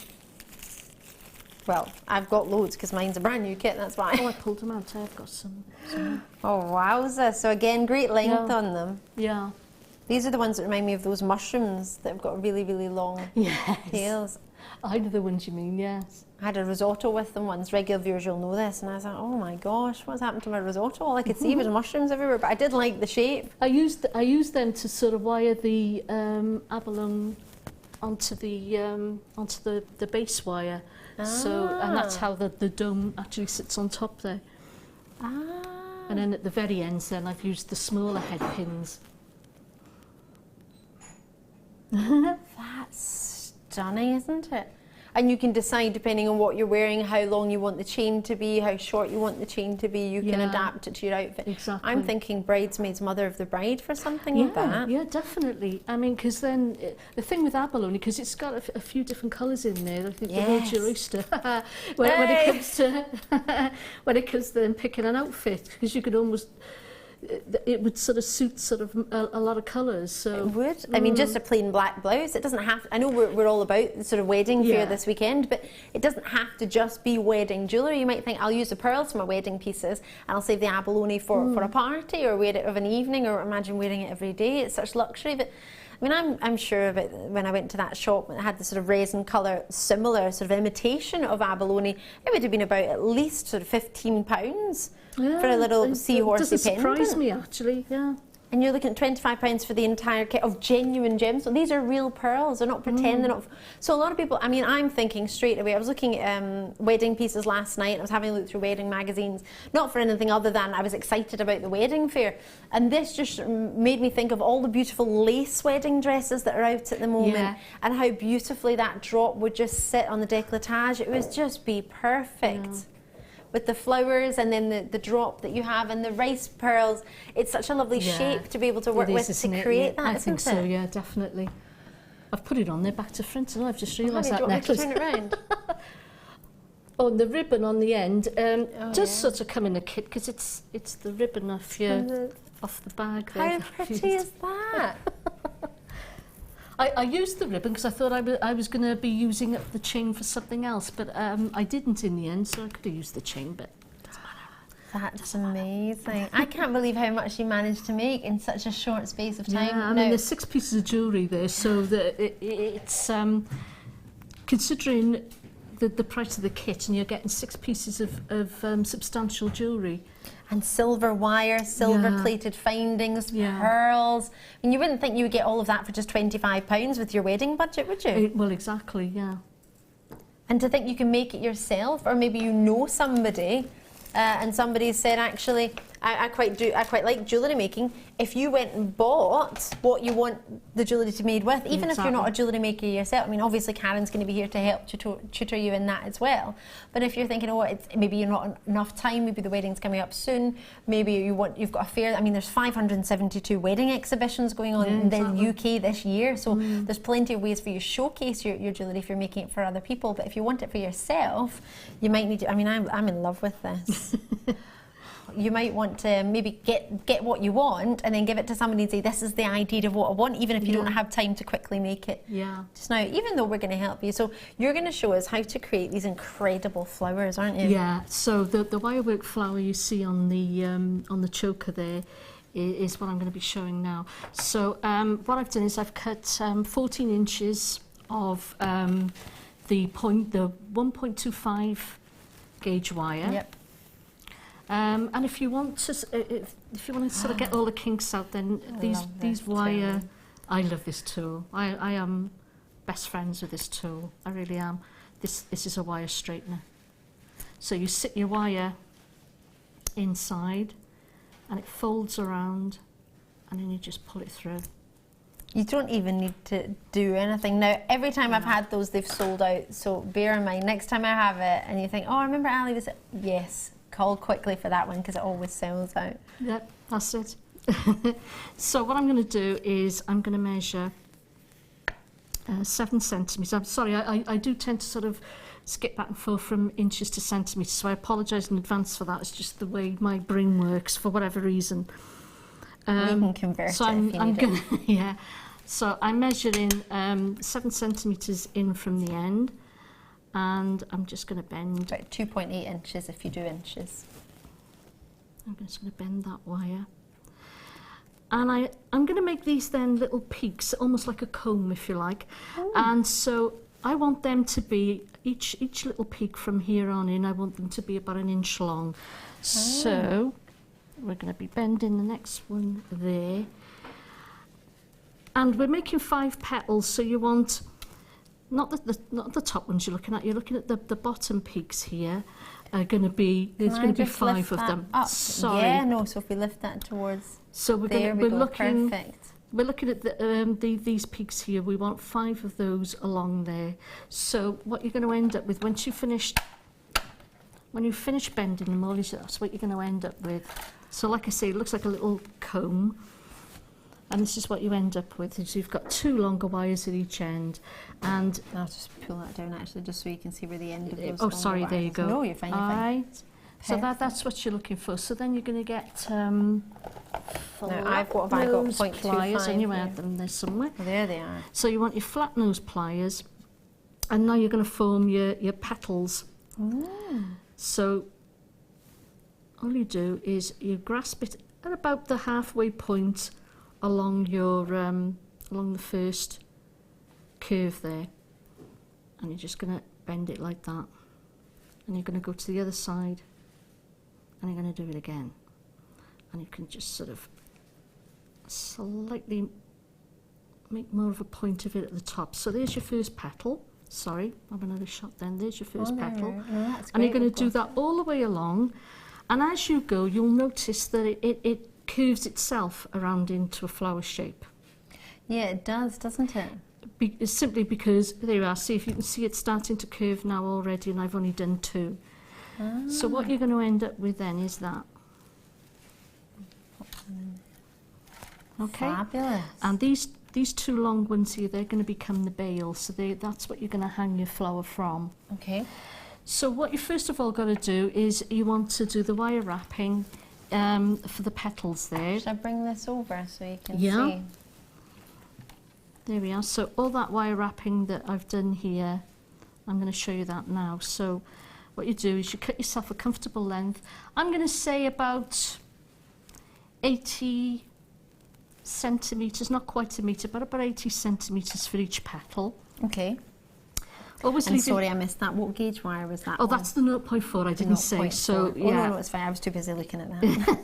Well, I've got loads because mine's a brand new kit, that's why. Oh, I pulled them out. I've got some. Oh, wowza. So again, great length on them. Yeah. These are the ones that remind me of those mushrooms that have got really, really long tails. I know the ones you mean, yes. I had a risotto with them once. Regular viewers, you'll know this. And I was like, oh my gosh, what's happened to my risotto? All I could see was mushrooms everywhere, but I did like the shape. I used them to sort of wire the abalone onto the base wire. So, and that's how the dome actually sits on top there. And then at the very ends, then I've used the smaller head pins. That's stunning, isn't it? And you can decide, depending on what you're wearing, how long you want the chain to be, how short you want the chain to be. You can adapt it to your outfit. Exactly. I'm thinking bridesmaids, mother of the bride for something like that. Yeah, definitely. I mean, because then the thing with abalone, because it's got a few different colours in there. I think the world's your oyster when it comes to then picking an outfit, because you could almost. It would sort of suit sort of a lot of colours. So it would. I mean, just a plain black blouse. It doesn't have. I know we're all about the sort of wedding fair this weekend, but it doesn't have to just be wedding jewellery. You might think I'll use the pearls for my wedding pieces, and I'll save the abalone for a party or wear it of an evening, or imagine wearing it every day. It's such luxury. But I mean, I'm sure of it. When I went to that shop that had the sort of resin colour, similar sort of imitation of abalone, it would have been about at least sort of £15. For a little seahorsey pendant. It doesn't surprise me, actually, yeah. And you're looking at £25 for the entire kit of genuine gems. So these are real pearls. They're not pretend. They're not. So a lot of people. I mean, I'm thinking straight away. I was looking at wedding pieces last night. I was having a look through wedding magazines, not for anything other than I was excited about the wedding fair. And this just made me think of all the beautiful lace wedding dresses that are out at the moment, and how beautifully that drop would just sit on the décolletage. It would just be perfect. Yeah. With the flowers and then the drop that you have and the rice pearls. It's such a lovely shape to be able to work with to create that, I think so, yeah, definitely. I've put it on there back to front, and I've just realised Honey, that do you want me necklace. to turn it round? Oh, and the ribbon on the end does sort of come in a kit because it's the ribbon off the bag there. How pretty is that? I used the ribbon because I thought I was going to be using the chain for something else, but I didn't in the end, so I could have used the chain, but it doesn't matter. That's amazing. I can't believe how much you managed to make in such a short space of time. Yeah, I mean, there's 6 pieces of jewellery there, so it's considering the price of the kit, and you're getting 6 pieces of substantial jewellery. And silver wire, silver plated findings, pearls. I mean, you wouldn't think you would get all of that for just £25 with your wedding budget, would you? Well, exactly, yeah. And to think you can make it yourself, or maybe you know somebody, and somebody said, actually, I quite like jewellery making. If you went and bought what you want the jewellery to be made with, even if you're not a jewellery maker yourself, I mean, obviously Karen's going to be here to help tutor you in that as well. But if you're thinking, oh, maybe you're not enough time, maybe the wedding's coming up soon, maybe you've got a fair. I mean, there's 572 wedding exhibitions going on in the UK this year, so there's plenty of ways for you to showcase your jewellery if you're making it for other people. But if you want it for yourself, you might need to. I mean, I'm in love with this. You might want to maybe get what you want and then give it to somebody and say, this is the idea of what I want, even if you don't have time to quickly make it just now, even though we're going to help you. So you're going to show us how to create these incredible flowers, aren't you? Yeah, so the wirework flower you see on the choker there is what I'm going to be showing now. So what I've done is I've cut 14 inches of the 1.25 gauge wire. Yep. And if you want to sort of get all the kinks out, then these wire. Tool. I love this tool. I am best friends with this tool. I really am. This is a wire straightener. So you sit your wire inside, and it folds around, and then you just pull it through. You don't even need to do anything. Now, every time I've had those, they've sold out. So bear in mind, next time I have it, and you think, oh, I remember Ali was. Yes. Call quickly for that one because it always sells out. Yep, that's it. So what I'm going to do is I'm going to measure 7 centimetres. I'm sorry, I do tend to sort of skip back and forth from inches to centimetres, so I apologise in advance for that. It's just the way my brain works for whatever reason. We can convert so it I'm, if you I'm need gonna, it. Yeah. So I'm measuring 7 centimetres in from the end. And I'm just going to bend. About 2.8 inches if you do inches. I'm just going to bend that wire. And I'm going to make these then little peaks, almost like a comb, if you like. Oh. And so I want them to be, each little peak from here on in, I want them to be about 1 inch long. Oh. So we're going to be bending the next one there. And we're making 5 petals, so you want... Not the top ones you're looking at the bottom peaks here are going to be, there's going to be 5 of them. Up? Sorry. Yeah, no, so if we lift that towards so we're looking perfect. We're looking at these peaks here. We want 5 of those along there. So what you're going to end up with when you finish bending them all, that's what you're going to end up with. So like I say, it looks like a little comb. And this is what you end up with, is you've got 2 longer wires at each end. And I'll just pull that down actually, just so you can see where the end of those. Oh, sorry, there you go. No, you're fine. You're fine. Right. So that's what you're looking for. So then you're going to get. Now I've got 0.25 pliers, and you add them there somewhere. Oh, there they are. So you want your flat nose pliers, and now you're going to form your petals. So all you do is you grasp it at about the halfway point along your along the first curve there, and you're just going to bend it like that, and you're going to go to the other side, and you're going to do it again, and you can just sort of slightly make more of a point of it at the top. So there's your first petal. Sorry, I have another shot then. There's your first petal. No, that's and you're great, going to do that all the way along, and as you go you'll notice that it curves itself around into a flower shape. Yeah, it does, doesn't it? Simply because, there you are, see if you can see it starting to curve now already, and I've only done 2. So what you're going to end up with then is that. Okay. Fabulous. And these these two long ones here, they're going to become the bail, so that's what you're going to hang your flower from. Okay. So what you first of all got to do is you want to do the wire wrapping for the petals there. Should I bring this over so you can Yeah. see? There we are. So all that wire wrapping that I've done here, I'm going to show you that now. So what you do is you cut yourself a comfortable length. I'm going to say about 80 centimetres, not quite a metre, but about 80 centimetres for each petal. Okay. Always And leave sorry, I missed that. What gauge wire was that? Oh, that's the 0.4, I didn't say. 0.4. So, Oh, yeah. no, it's fine. I was too busy looking at that.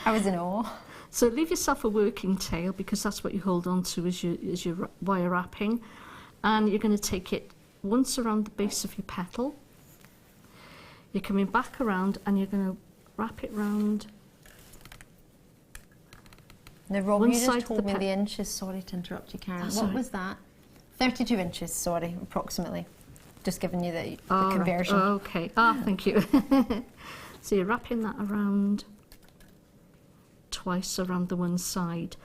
I was in awe. So leave yourself a working tail, because that's what you hold on to as your wire wrapping. And you're going to take it once around the base of your petal. You're coming back around and you're going to wrap it round. Now, Rob, One you side just to told the me the inches. Sorry to interrupt you, Karen. That's What all right. was that? 32 inches, sorry, approximately. Just giving you the conversion. Right. Oh, okay. Ah, thank you. So you're wrapping that around twice around the one side.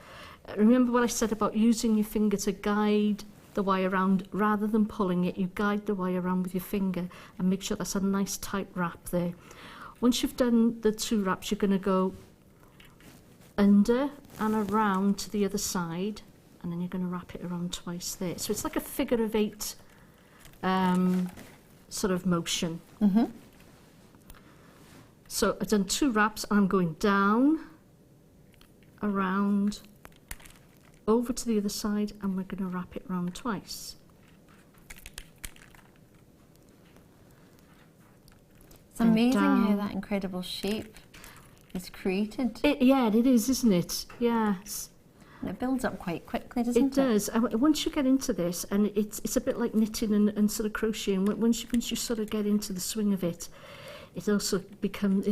Remember what I said about using your finger to guide the wire around rather than pulling it. You guide the wire around with your finger and make sure that's a nice tight wrap there. Once you've done the 2 wraps, you're going to go under and around to the other side, and then you're going to wrap it around twice there. So it's like a figure of 8 sort of motion. Mm-hmm. So I've done 2 wraps and I'm going down, around, over to the other side, and we're going to wrap it round twice. It's amazing how down. that incredible shape is created. Yeah, it is, isn't it? Yes. And it builds up quite quickly, doesn't it? It does. And once you get into this, and it's a bit like knitting and sort of crocheting. Once you sort of get into the swing of it, it also becomes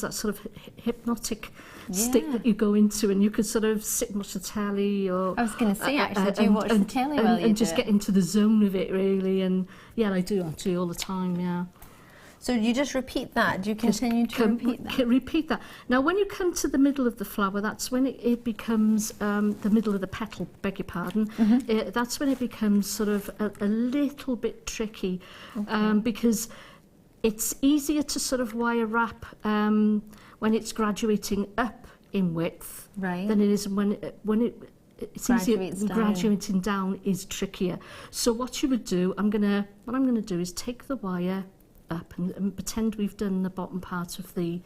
that sort of hypnotic state that you go into, and you can sort of sit and watch the telly, or I was going to say, actually, do you watch the telly while you and do just it? get into the zone of it, really. And yeah, I do actually all the time. Yeah. So you just repeat that? Do you continue to repeat that? Repeat that. Now, when you come to the middle of the flower, that's when it becomes the middle of the petal, beg your pardon. Mm-hmm. That's when it becomes sort of a little bit tricky, because it's easier to sort of wire wrap when it's graduating up in width Right. than it is when it's easier. Graduates down. Graduating down is trickier. So what you would do, what I'm going to do is take the wire up and pretend we've done the bottom part of the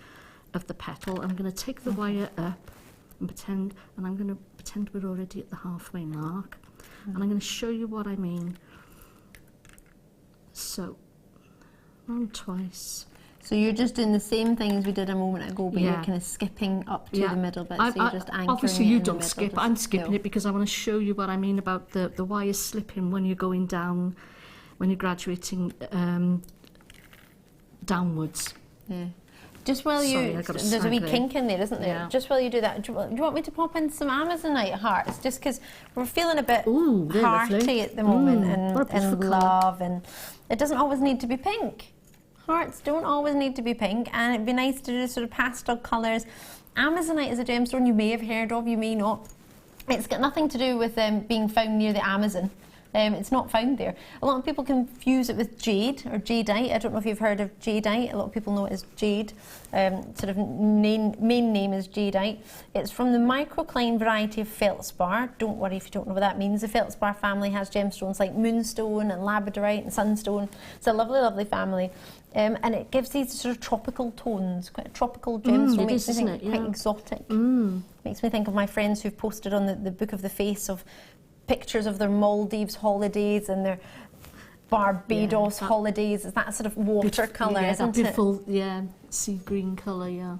petal. I'm going to take the wire up and I'm going to pretend we're already at the halfway mark, and I'm going to show you what I mean. So round twice. So you're just doing the same thing as we did a moment ago, but you're Yeah. kind of skipping up to the middle bit, so you're just anchoring obviously it you in the don't middle, skip. just- I'm skipping no. it because I want to show you what I mean about the wire slipping when you're going down, when you're graduating downwards. Yeah. Just while Sorry, you, I got a there's a wee snag there. kink in there, isn't there? Yeah. Just while you do that, do you want me to pop in some Amazonite hearts? Just because we're feeling a bit Ooh, they're hearty lovely. at the moment, What a and beautiful colour. love, and it doesn't always need to be pink. Hearts don't always need to be pink, and it'd be nice to do sort of pastel colours. Amazonite is a gemstone you may have heard of, you may not. It's got nothing to do with being found near the Amazon. It's not found there. A lot of people confuse it with jade or jadeite. I don't know if you've heard of jadeite. A lot of people know it as jade. Sort of main name is jadeite. It's from the microcline variety of feldspar. Don't worry if you don't know what that means. The feldspar family has gemstones like moonstone and labradorite and sunstone. It's a lovely, lovely family. And it gives these sort of tropical tones, quite a tropical gemstone. it Makes is, me isn't think it? quite Yeah. exotic. Makes me think of my friends who've posted on the Book of the Face of pictures of their Maldives holidays and their Barbados holidays. It's that sort of watercolour, yeah, isn't that beautiful, sea green colour, yeah.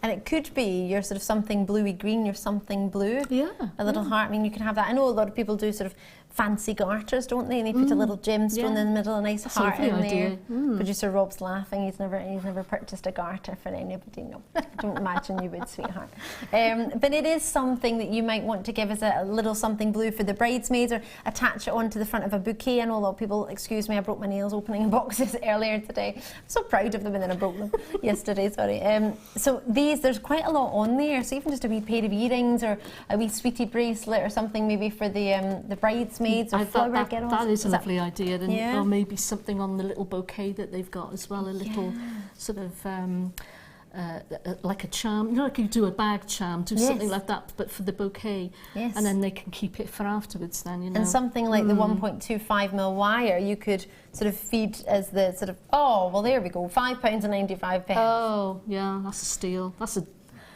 And it could be your sort of something bluey green, your something blue. Yeah. A little heart. I mean, you can have that. I know a lot of people do sort of fancy garters, don't they? And they put a little gemstone in the middle, a nice heart lovely in idea. there. Producer Rob's laughing. He's never purchased a garter for anybody. No, I don't imagine you would, sweetheart. But it is something that you might want to give as a little something blue for the bridesmaids, or attach it onto the front of a bouquet. I know a lot of people, excuse me, I broke my nails opening boxes earlier today. I'm so proud of them, and then I broke them yesterday, sorry. So these beads, there's quite a lot on there. So even just a wee pair of earrings or a wee sweetie bracelet or something maybe for the bridesmaids or flower girls. That is a lovely idea. And, Yeah. or maybe something on the little bouquet that they've got as well, a little sort of like a charm. You know, like you do a bag charm, do something like that, but for the bouquet. Yes. And then they can keep it for afterwards then, you know. And something like the 1.25mm wire, you could sort of feed as the sort of, oh, well, there we go, £5.95. Oh, yeah, that's a steal. That's a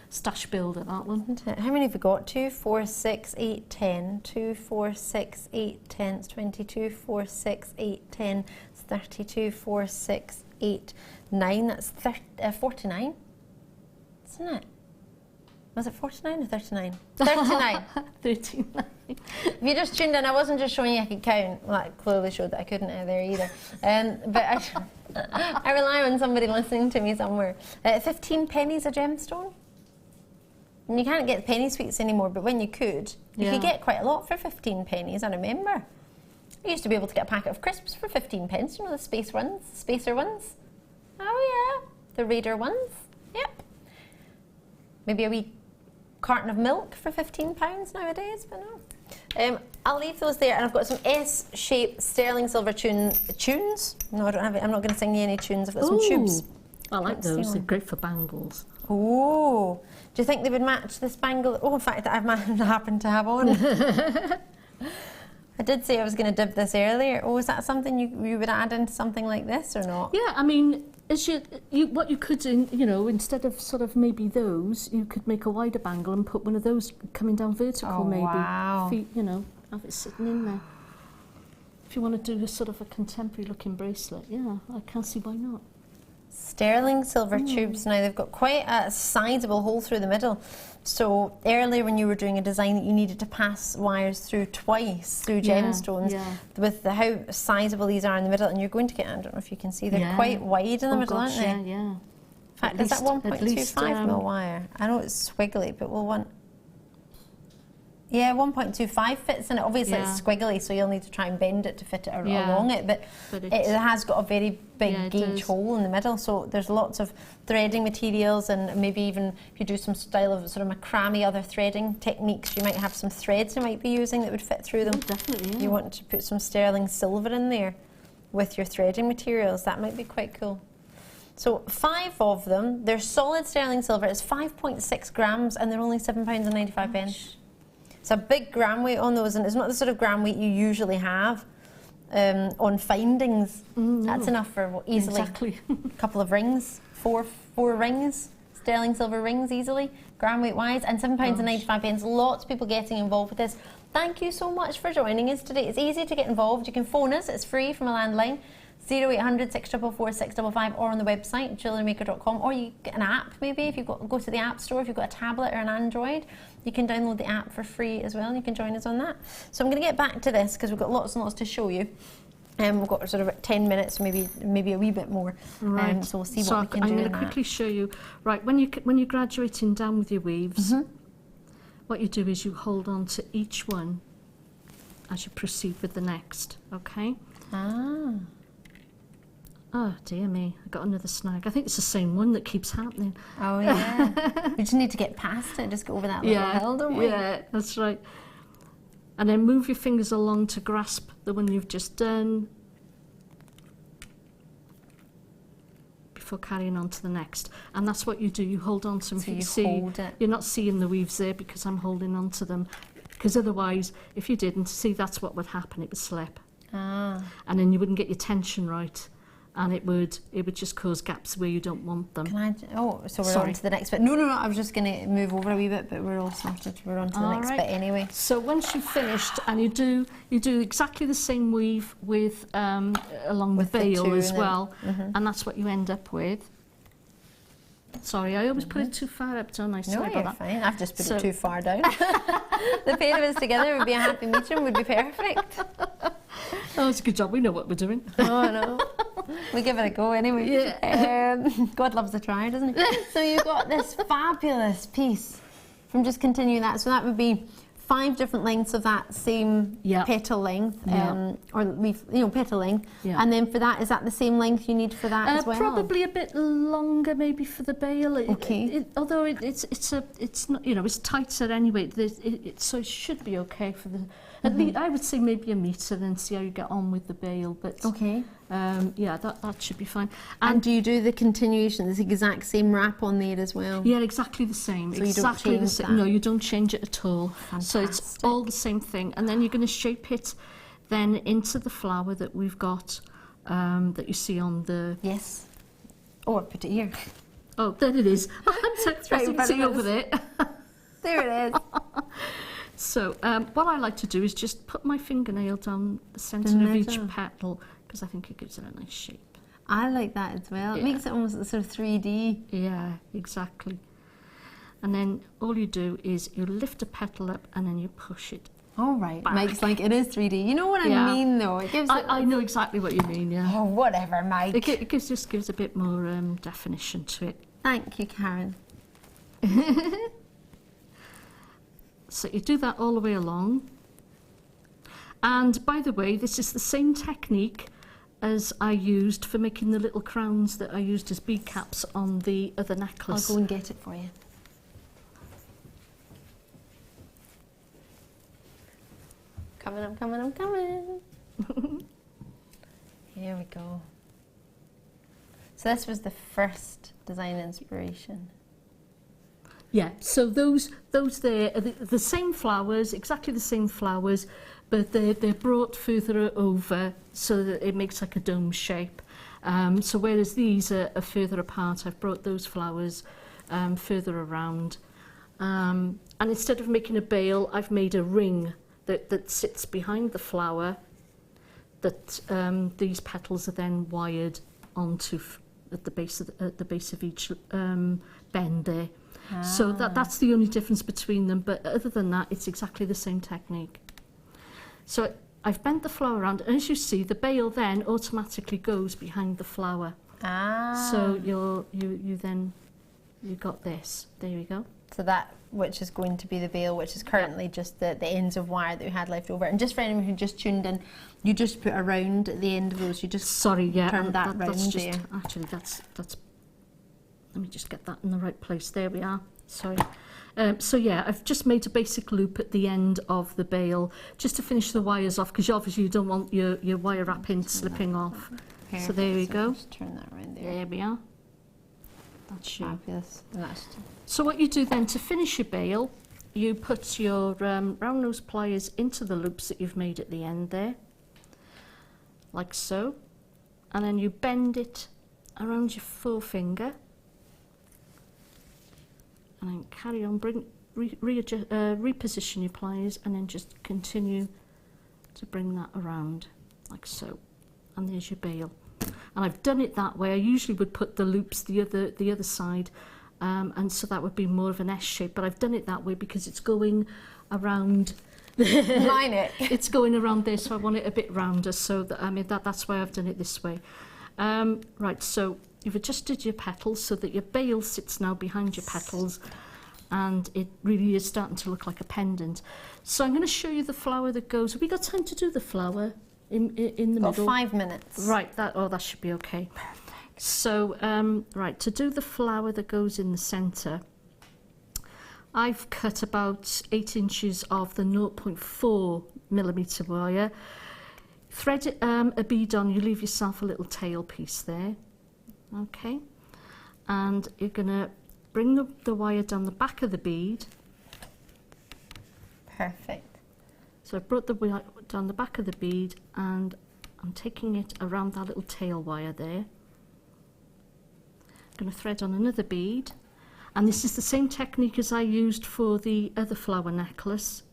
stash builder, that one. How many have we got? 2, 4, 6, 8, 10. 2, 4, 6, 8, 10. It's 22, 4, 6, 8, 10. It's 32, 4, 6, 8, 9. That's 49. Isn't it? Was it 49 or 39? 39. 39. If you just tuned in, I wasn't just showing you I could count. Well, that clearly showed that I couldn't there either. But I rely on somebody listening to me somewhere. 15 pennies a gemstone. And you can't get penny sweets anymore, but when you could, you could get quite a lot for 15 pennies, I remember. I used to be able to get a packet of crisps for 15 pence. You know, the spacer ones? Oh yeah, the Raider ones. Yep. Maybe a wee carton of milk for £15 nowadays, but no. I'll leave those there, and I've got some S-shaped sterling silver tunes. No, I don't have it. I'm not going to sing you any tunes. I've got some tubes. I like those. They're great for bangles. Oh, do you think they would match this bangle? Oh, in fact, that I've happened to have on. I did say I was going to dib this earlier. Oh, is that something you would add into something like this or not? Yeah, I mean, what you could do, you know, instead of sort of maybe those, you could make a wider bangle and put one of those coming down vertical, maybe. Wow. You know, have it sitting in there. If you want to do a sort of a contemporary looking bracelet, yeah, I can't see why not. Sterling silver tubes now, they've got quite a sizable hole through the middle. So earlier when you were doing a design that you needed to pass wires through twice through gemstones, with how sizable these are in the middle, and you're going to get, I don't know if you can see, they're quite wide in the middle, aren't they? Yeah. In fact, is that 1.25mm wire? I know it's squiggly, but we'll want... Yeah, 1.25 fits in it. Obviously it's squiggly, so you'll need to try and bend it to fit it along it, but it has got a very big gauge hole in the middle, so there's lots of threading materials, and maybe even if you do some style of sort of macrame, other threading techniques, you might have some threads you might be using that would fit through them. Definitely, You want to put some sterling silver in there with your threading materials, that might be quite cool. So 5 of them, they're solid sterling silver, it's 5.6 grams, and they're only £7.95. It's a big gram weight on those, and it's not the sort of gram weight you usually have on findings. That's enough for easily a couple of rings, four rings, sterling silver rings easily, gram weight wise, and £7.95. Lots of people getting involved with this. Thank you so much for joining us today. It's easy to get involved. You can phone us, it's free from a landline. 0800 644 655, or on the website JewelleryMaker.com, or you get an app maybe. If you go to the app store, if you've got a tablet or an Android, you can download the app for free as well, and you can join us on that. So I'm going to get back to this because we've got lots and lots to show you. We've got sort of 10 minutes, maybe a wee bit more. Right. So we'll see what we can do. I'm going to quickly show you. Right, when you're graduating down with your weaves, what you do is you hold on to each one as you proceed with the next. Okay. Oh dear me, I got another snag. I think it's the same one that keeps happening. Oh yeah. We just need to get past it, just go over that little hill, don't we? Yeah, that's right. And then move your fingers along to grasp the one you've just done before carrying on to the next. And that's what you do, you hold on to them. So you you see, hold it. You're not seeing the weaves there because I'm holding on to them. Because otherwise, if you didn't, see, that's what would happen, it would slip. And then you wouldn't get your tension right. And it would just cause gaps where you don't want them. So we're on to the next bit. No, I was just going to move over a wee bit, but we're all sorted. We're on to the next bit anyway. So once you've finished, and you do exactly the same weave with along with the veil as well, and that's what you end up with. Sorry, I always put it too far up, don't I? Sorry No, about you're fine. I've just put it too far down. The pair of us together would be a happy medium, would be perfect. Oh, it's a good job. We know what we're doing. Oh, I know. We give it a go anyway. Yeah. God loves a try, doesn't he? So you've got this fabulous piece from just continuing that. So that would be 5 different lengths of that same petal length, or leaf, petal length. Yeah. And then for that, is that the same length you need for that as well? Probably a bit longer, maybe for the bail. Okay. Although it's not, it's tighter anyway. So it should be okay for the. At least I would say maybe a metre, and see how you get on with the bail. But yeah, that should be fine. And do you do the continuation, the exact same wrap on there as well? Yeah, exactly the same. So exactly you don't change the same. that? No, you don't change it at all. Fantastic. So it's all the same thing. And then you're going to shape it then into the flower that we've got, that you see on the... Yes. Oh, I put it here. Oh, there it is. I'm so expressing to see over there. There it is. So what I like to do is just put my fingernail down the centre of each petal, because I think it gives it a nice shape. I like that as well. It makes it almost sort of 3D. Yeah, exactly. And then all you do is you lift a petal up and then you push it. All right, Mike's like, it is 3D. You know what I mean, though? It gives. I know exactly what you mean. Yeah. Oh, whatever, Mike. It just gives a bit more definition to it. Thank you, Karen. So you do that all the way along. And by the way, this is the same technique as I used for making the little crowns that I used as bead caps on the other necklace. I'll go and get it for you. I'm coming. Here we go. So this was the first design inspiration. Yeah, so those there are the same flowers, exactly the same flowers, but they're brought further over so that it makes like a dome shape. So whereas these are further apart, I've brought those flowers further around. And instead of making a bail, I've made a ring that sits behind the flower that these petals are then wired onto at the base of each bend there. So that's the only difference between them, but other than that, it's exactly the same technique. So I've bent the flower around, and as you see, the bail then automatically goes behind the flower. So you got this. There you go. So that, which is going to be the bail, which is currently just the ends of wire that we had left over. And just for anyone who just tuned in, you just put a round at the end of those. You just turn that round there. Actually, that's. Let me just get that in the right place. There we are. Sorry. So yeah, I've just made a basic loop at the end of the bail just to finish the wires off, because obviously you don't want your wire wrapping slipping off. Perfect. So there we go. Just turn that around there. There we are. That's you. Fabulous. So what you do then to finish your bail, you put your round nose pliers into the loops that you've made at the end there, like so, and then you bend it around your forefinger. And then carry on, reposition your pliers, and then just continue to bring that around, like so. And there's your bail. And I've done it that way. I usually would put the loops the other side, and so that would be more of an S shape. But I've done it that way because it's going around. Line it. It's going around there, so I want it a bit rounder. So that's why I've done it this way. Right, so you've adjusted your petals so that your bail sits now behind your petals, and it really is starting to look like a pendant. So I'm going to show you the flower that goes. Have we got time to do the flower in the middle? 5 minutes. Right, that should be okay. Perfect. So, right, to do the flower that goes in the centre, I've cut about 8 inches of the 0.4mm wire. Thread a bead on, you leave yourself a little tail piece there. Okay, and you're going to bring the wire down the back of the bead. Perfect. So I've brought the wire down the back of the bead, and I'm taking it around that little tail wire there. I'm going to thread on another bead, and this is the same technique as I used for the other flower necklace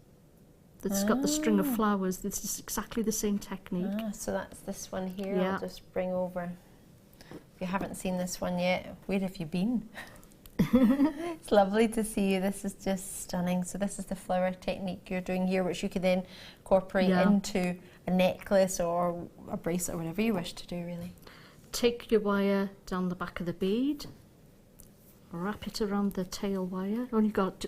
that's got the string of flowers. This is exactly the same technique. So that's this one here. Yeah. I'll just bring over. If you haven't seen this one yet, where have you been? It's lovely to see you. This is just stunning. So this is the flower technique you're doing here, which you could then incorporate into a necklace or a bracelet or whatever you wish to do, really. Take your wire down the back of the bead, wrap it around the tail wire.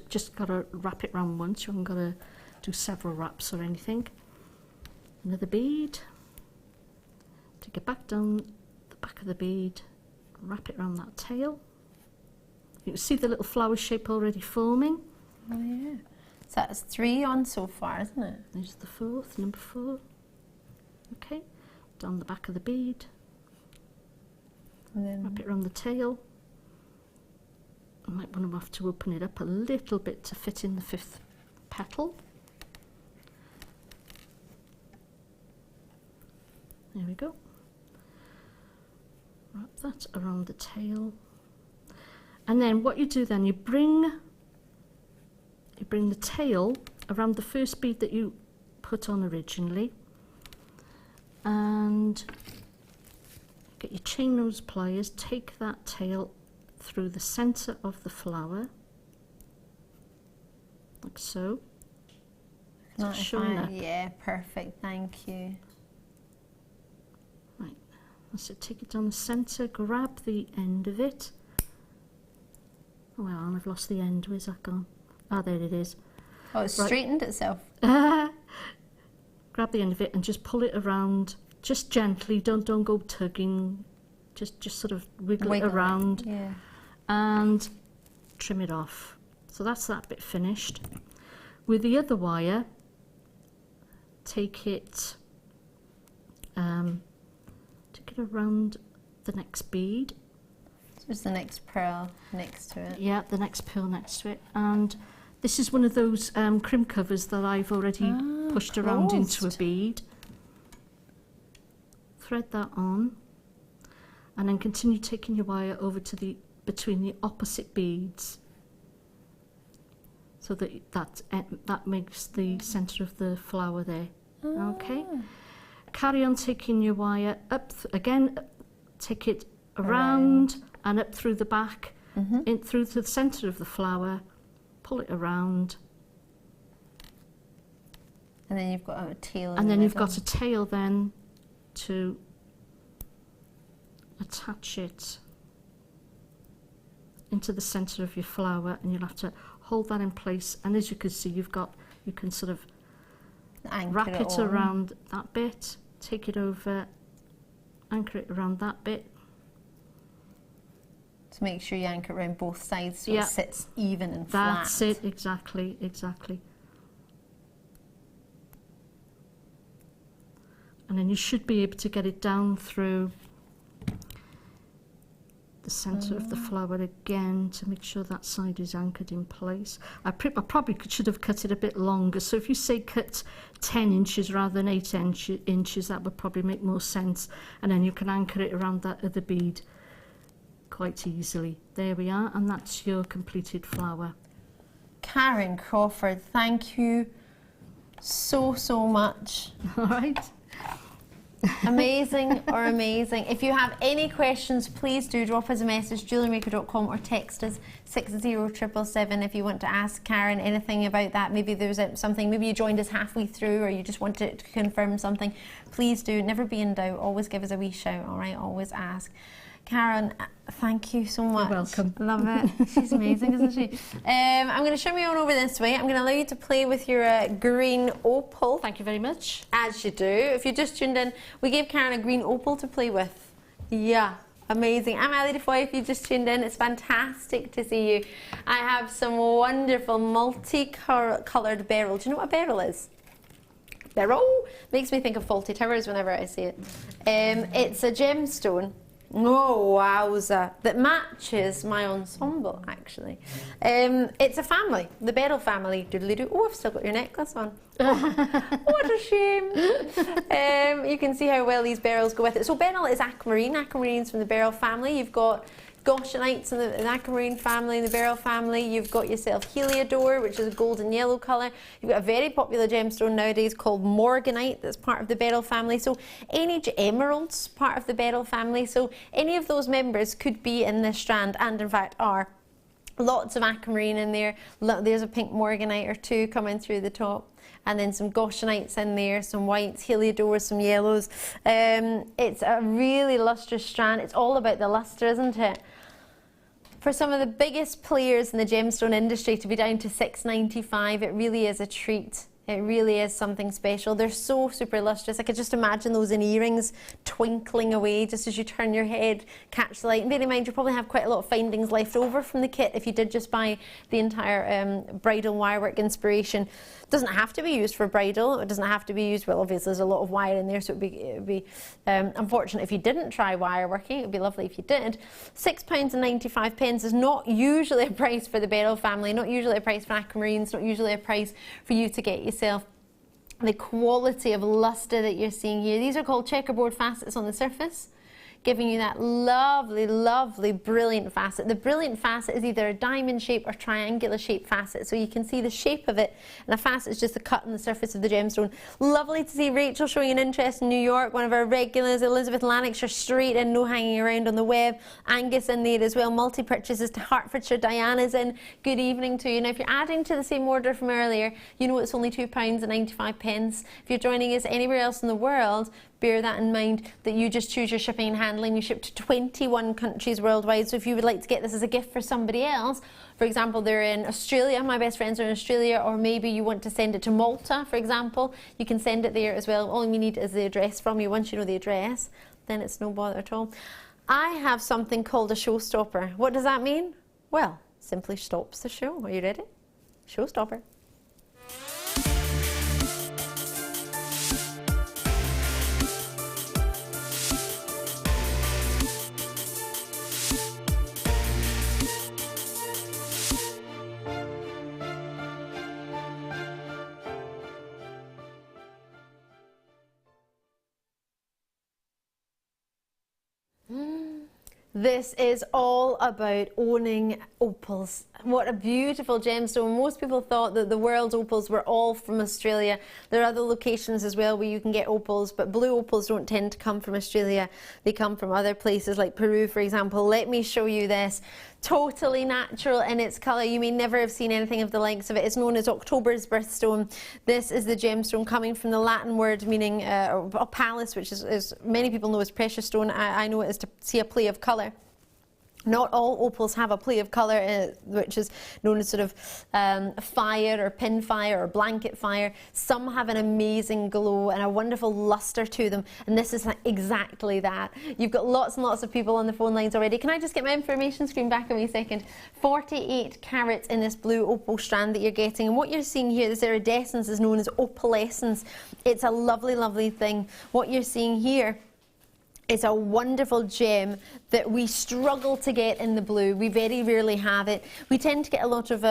Just got to wrap it around once. You haven't got to do several wraps or anything. Another bead. Take it back down the back of the bead, wrap it around that tail. You can see the little flower shape already forming. Oh yeah. So that's 3 on so far, isn't it? There's the 4th, number 4. Okay, down the back of the bead. And then Wrap it around the tail. I might want to have to open it up a little bit to fit in the 5th petal. There we go. Wrap that around the tail. And then what you do then, you bring the tail around the first bead that you put on originally, and get your chain nose pliers, take that tail through the centre of the flower, like so. Not It's showing up. yeah, perfect, thank you. Right, that's it, take it down the centre, grab the end of it. Oh, well, I've lost the end, where's that gone? Ah, there it is. Oh, it's Right. straightened itself. Grab the end of it and just pull it around, just gently, don't go tugging, just sort of wiggle it around. Yeah. And trim it off. So that's that bit finished. With the other wire, take it around the next bead. So there's the next pearl next to it. Yeah, the next pearl next to it. And this is one of those crimp covers that I've already pushed around into a closed. bead. Thread that on, and then continue taking your wire over to between the opposite beads, so that makes the centre of the flower there. Okay. Carry on taking your wire up again. Take it around and up through the back, in through to the centre of the flower. Pull it around, And then you've got a tail. and then you've got a tail then to attach it into the centre of your flower, and you'll have to hold that in place. And as you can see, you can sort of wrap it around that bit, take it over, anchor it around that bit. To make sure you anchor it around both sides so Yeah. it sits even and flat. That's it, exactly. And then you should be able to get it down through the centre of the flower again to make sure that side is anchored in place. I probably should have cut it a bit longer. So if you say cut 10 inches rather than 8 inches, that would probably make more sense. And then you can anchor it around that other bead quite easily. There we are, and that's your completed flower. Karon Crawford, thank you so much. All right. Amazing or amazing. If you have any questions, please do drop us a message, jewellerymaker.com, or text us 60777 if you want to ask Karon anything about that. Maybe there's something, maybe you joined us halfway through, or you just wanted to confirm something. Please do, never be in doubt, always give us a wee shout, all right? Always ask. Karon, thank you so much. You're welcome. Love it. She's amazing, isn't she? I'm going to shimmy you on over this way. I'm going to allow you to play with your green opal. Thank you very much. As you do. If you just tuned in, we gave Karon a green opal to play with. Yeah, amazing. I'm Ali Defoy. If you just tuned in, it's fantastic to see you. I have some wonderful multi-coloured beryl. Do you know what a beryl is? Beryl makes me think of Faulty Towers whenever I see it. It's a gemstone. Oh, wowza. That matches my ensemble, actually. It's a family, the Beryl family. Doodly-doo. Oh, I've still got your necklace on. Oh, what a shame. You can see how well these beryls go with it. So beryl is aquamarine. Aquamarine's from the beryl family. You've got Goshenite's in the aquamarine family, in the beryl family. You've got yourself heliodor, which is a golden yellow colour. You've got a very popular gemstone nowadays called morganite, that's part of the beryl family. So any emeralds, part of the beryl family. So any of those members could be in this strand, and in fact are. Lots of aquamarine in there. There's a pink morganite or two coming through the top. And then some Goshenites in there, some whites, heliodors, some yellows. It's a really lustrous strand. It's all about the lustre, isn't it? For some of the biggest players in the gemstone industry to be down to $6.95, it really is a treat. It really is something special. They're so super lustrous. I could just imagine those in earrings twinkling away just as you turn your head, catch the light. And bear in mind, you probably have quite a lot of findings left over from the kit if you did just buy the entire bridal wirework inspiration. It doesn't have to be used for bridal. It doesn't have to be used, well, obviously there's a lot of wire in there, so it would be unfortunate if you didn't try wire working. It would be lovely if you did. £6.95 is not usually a price for the Beryl family, not usually a price for Aquamarines, not usually a price for you to get yourself the quality of luster that you're seeing here. These are called checkerboard facets on the surface, giving you that lovely, lovely, brilliant facet. The brilliant facet is either a diamond shape or triangular shape facet, so you can see the shape of it, and a facet is just a cut on the surface of the gemstone. Lovely to see Rachel showing an interest in New York, one of our regulars, Elizabeth Lanarkshire, straight in, no hanging around on the web. Angus in there as well, multi-purchases to Hertfordshire. Diana's in, good evening to you. Now if you're adding to the same order from earlier, you know it's only £2.95. If you're joining us anywhere else in the world, bear that in mind, that you just choose your shipping and handling. We ship to 21 countries worldwide, so if you would like to get this as a gift for somebody else, for example, they're in Australia, my best friends are in Australia, or maybe you want to send it to Malta, for example, you can send it there as well. All we need is the address from you. Once you know the address, then it's no bother at all. I have something called a showstopper. What does that mean? Well, simply stops the show. Are you ready? Showstopper. This is all about owning opals. What a beautiful gemstone. Most people thought that the world's opals were all from Australia. There are other locations as well where you can get opals, but blue opals don't tend to come from Australia. They come from other places like Peru, for example. Let me show you this. Totally natural in its colour. You may never have seen anything of the likes of it. It's known as October's birthstone. This is the gemstone coming from the Latin word meaning opalus, which is many people know as precious stone. I know it is to see a play of colour. Not all opals have a play of colour, which is known as sort of fire or pin fire or blanket fire. Some have an amazing glow and a wonderful lustre to them, and this is exactly that. You've got lots and lots of people on the phone lines already. Can I just get my information screen back a wee second? 48 carats in this blue opal strand that you're getting, and what you're seeing here, this iridescence is known as opalescence. It's a lovely, lovely thing. What you're seeing here, it's a wonderful gem that we struggle to get in the blue. We very rarely have it. We tend to get a lot of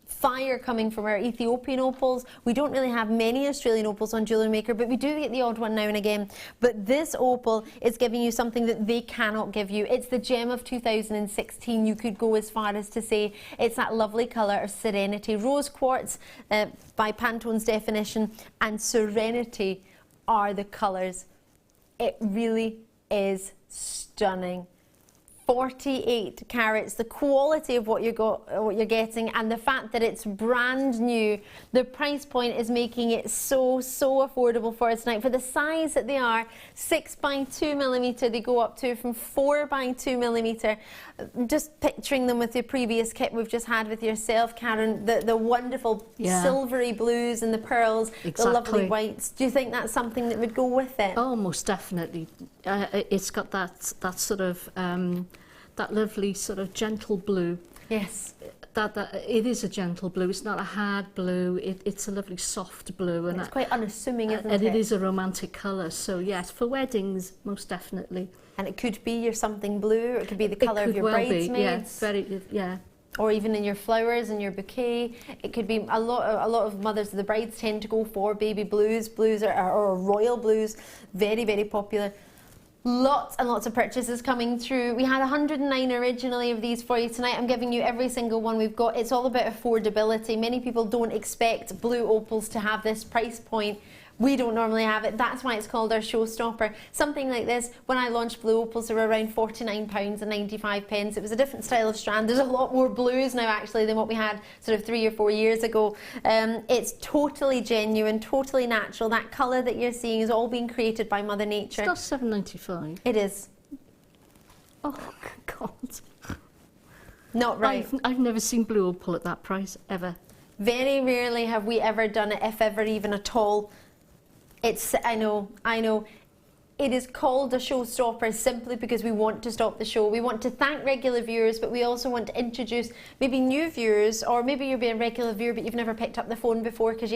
fire coming from our Ethiopian opals. We don't really have many Australian opals on Jewellery Maker, but we do get the odd one now and again. But this opal is giving you something that they cannot give you. It's the gem of 2016. You could go as far as to say it's that lovely colour of serenity. Rose quartz, by Pantone's definition, and serenity are the colours. It really is stunning. 48 carats, the quality of what you're getting, and the fact that it's brand new. The price point is making it so affordable for us tonight. For the size that they are, 6x2mm, they go up to from 4x2mm. Just picturing them with the previous kit we've just had with yourself, Karon, the wonderful silvery blues and the pearls, the lovely whites. Do you think that's something that would go with it? Oh, most definitely. It's got that sort of that lovely sort of gentle blue. Yes. That it is a gentle blue. It's not a hard blue. It's a lovely soft blue, and it's quite unassuming, isn't it? And it is a romantic colour. So yes, for weddings, most definitely. And it could be your something blue, or it could be the colour of your bridesmaids. Yeah. Or even in your flowers and your bouquet. It could be a lot of mothers of the brides tend to go for baby blues. Blues or royal blues, very, very popular. Lots and lots of purchases coming through. We had 109 originally of these for you tonight. I'm giving you every single one we've got. It's all about affordability. Many people don't expect blue opals to have this price point. We don't normally have it. That's why it's called our showstopper. Something like this, when I launched blue opals, they were around £49.95. It was a different style of strand. There's a lot more blues now actually than what we had sort of 3 or 4 years ago. It's totally genuine, totally natural. That colour that you're seeing is all being created by Mother Nature. It's not £7.95. It is. Oh God. Not right. I've never seen blue opal at that price ever. Very rarely have we ever done it, if ever even at all. I know. It is called a showstopper simply because we want to stop the show. We want to thank regular viewers, but we also want to introduce maybe new viewers, or maybe you're being a regular viewer but you've never picked up the phone before because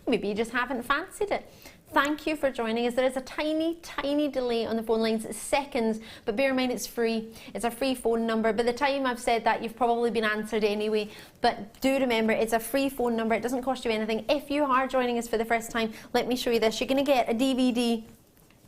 maybe you just haven't fancied it. Thank you for joining us. There is a tiny, tiny delay on the phone lines. It's seconds, but bear in mind it's free. It's a free phone number. By the time I've said that, you've probably been answered anyway. But do remember, it's a free phone number. It doesn't cost you anything. If you are joining us for the first time, let me show you this. You're going to get a DVD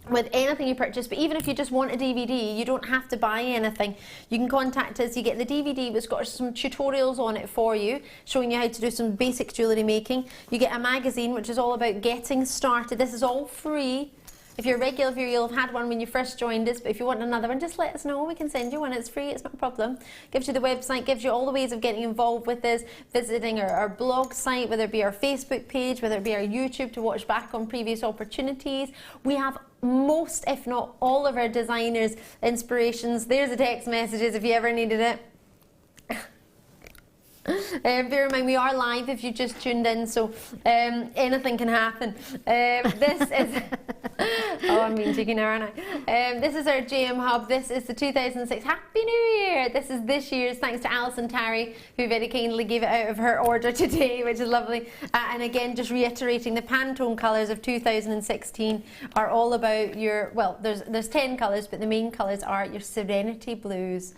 with anything you purchase, but even if you just want a DVD, you don't have to buy anything. You can contact us. You get the DVD, it's got some tutorials on it for you, showing you how to do some basic jewellery making. You get a magazine, which is all about getting started. This is all free. If you're a regular viewer, you'll have had one when you first joined us, but if you want another one, just let us know. We can send you one. It's free, it's not a problem. Gives you the website, gives you all the ways of getting involved with us, visiting our blog site, whether it be our Facebook page, whether it be our YouTube to watch back on previous opportunities. We have most, if not all, of our designers' inspirations. There's the text messages if you ever needed it. Bear in mind, we are live if you just tuned in, so anything can happen. This is... oh, I'm being cheeky now, aren't I? This is our JM Hub. This is the 2006 Happy New Year. This is this year's, thanks to Alison Tarry, who very kindly gave it out of her order today, which is lovely. And again, just reiterating, the Pantone colours of 2016 are all about your, well, there's 10 colours, but the main colours are your Serenity Blues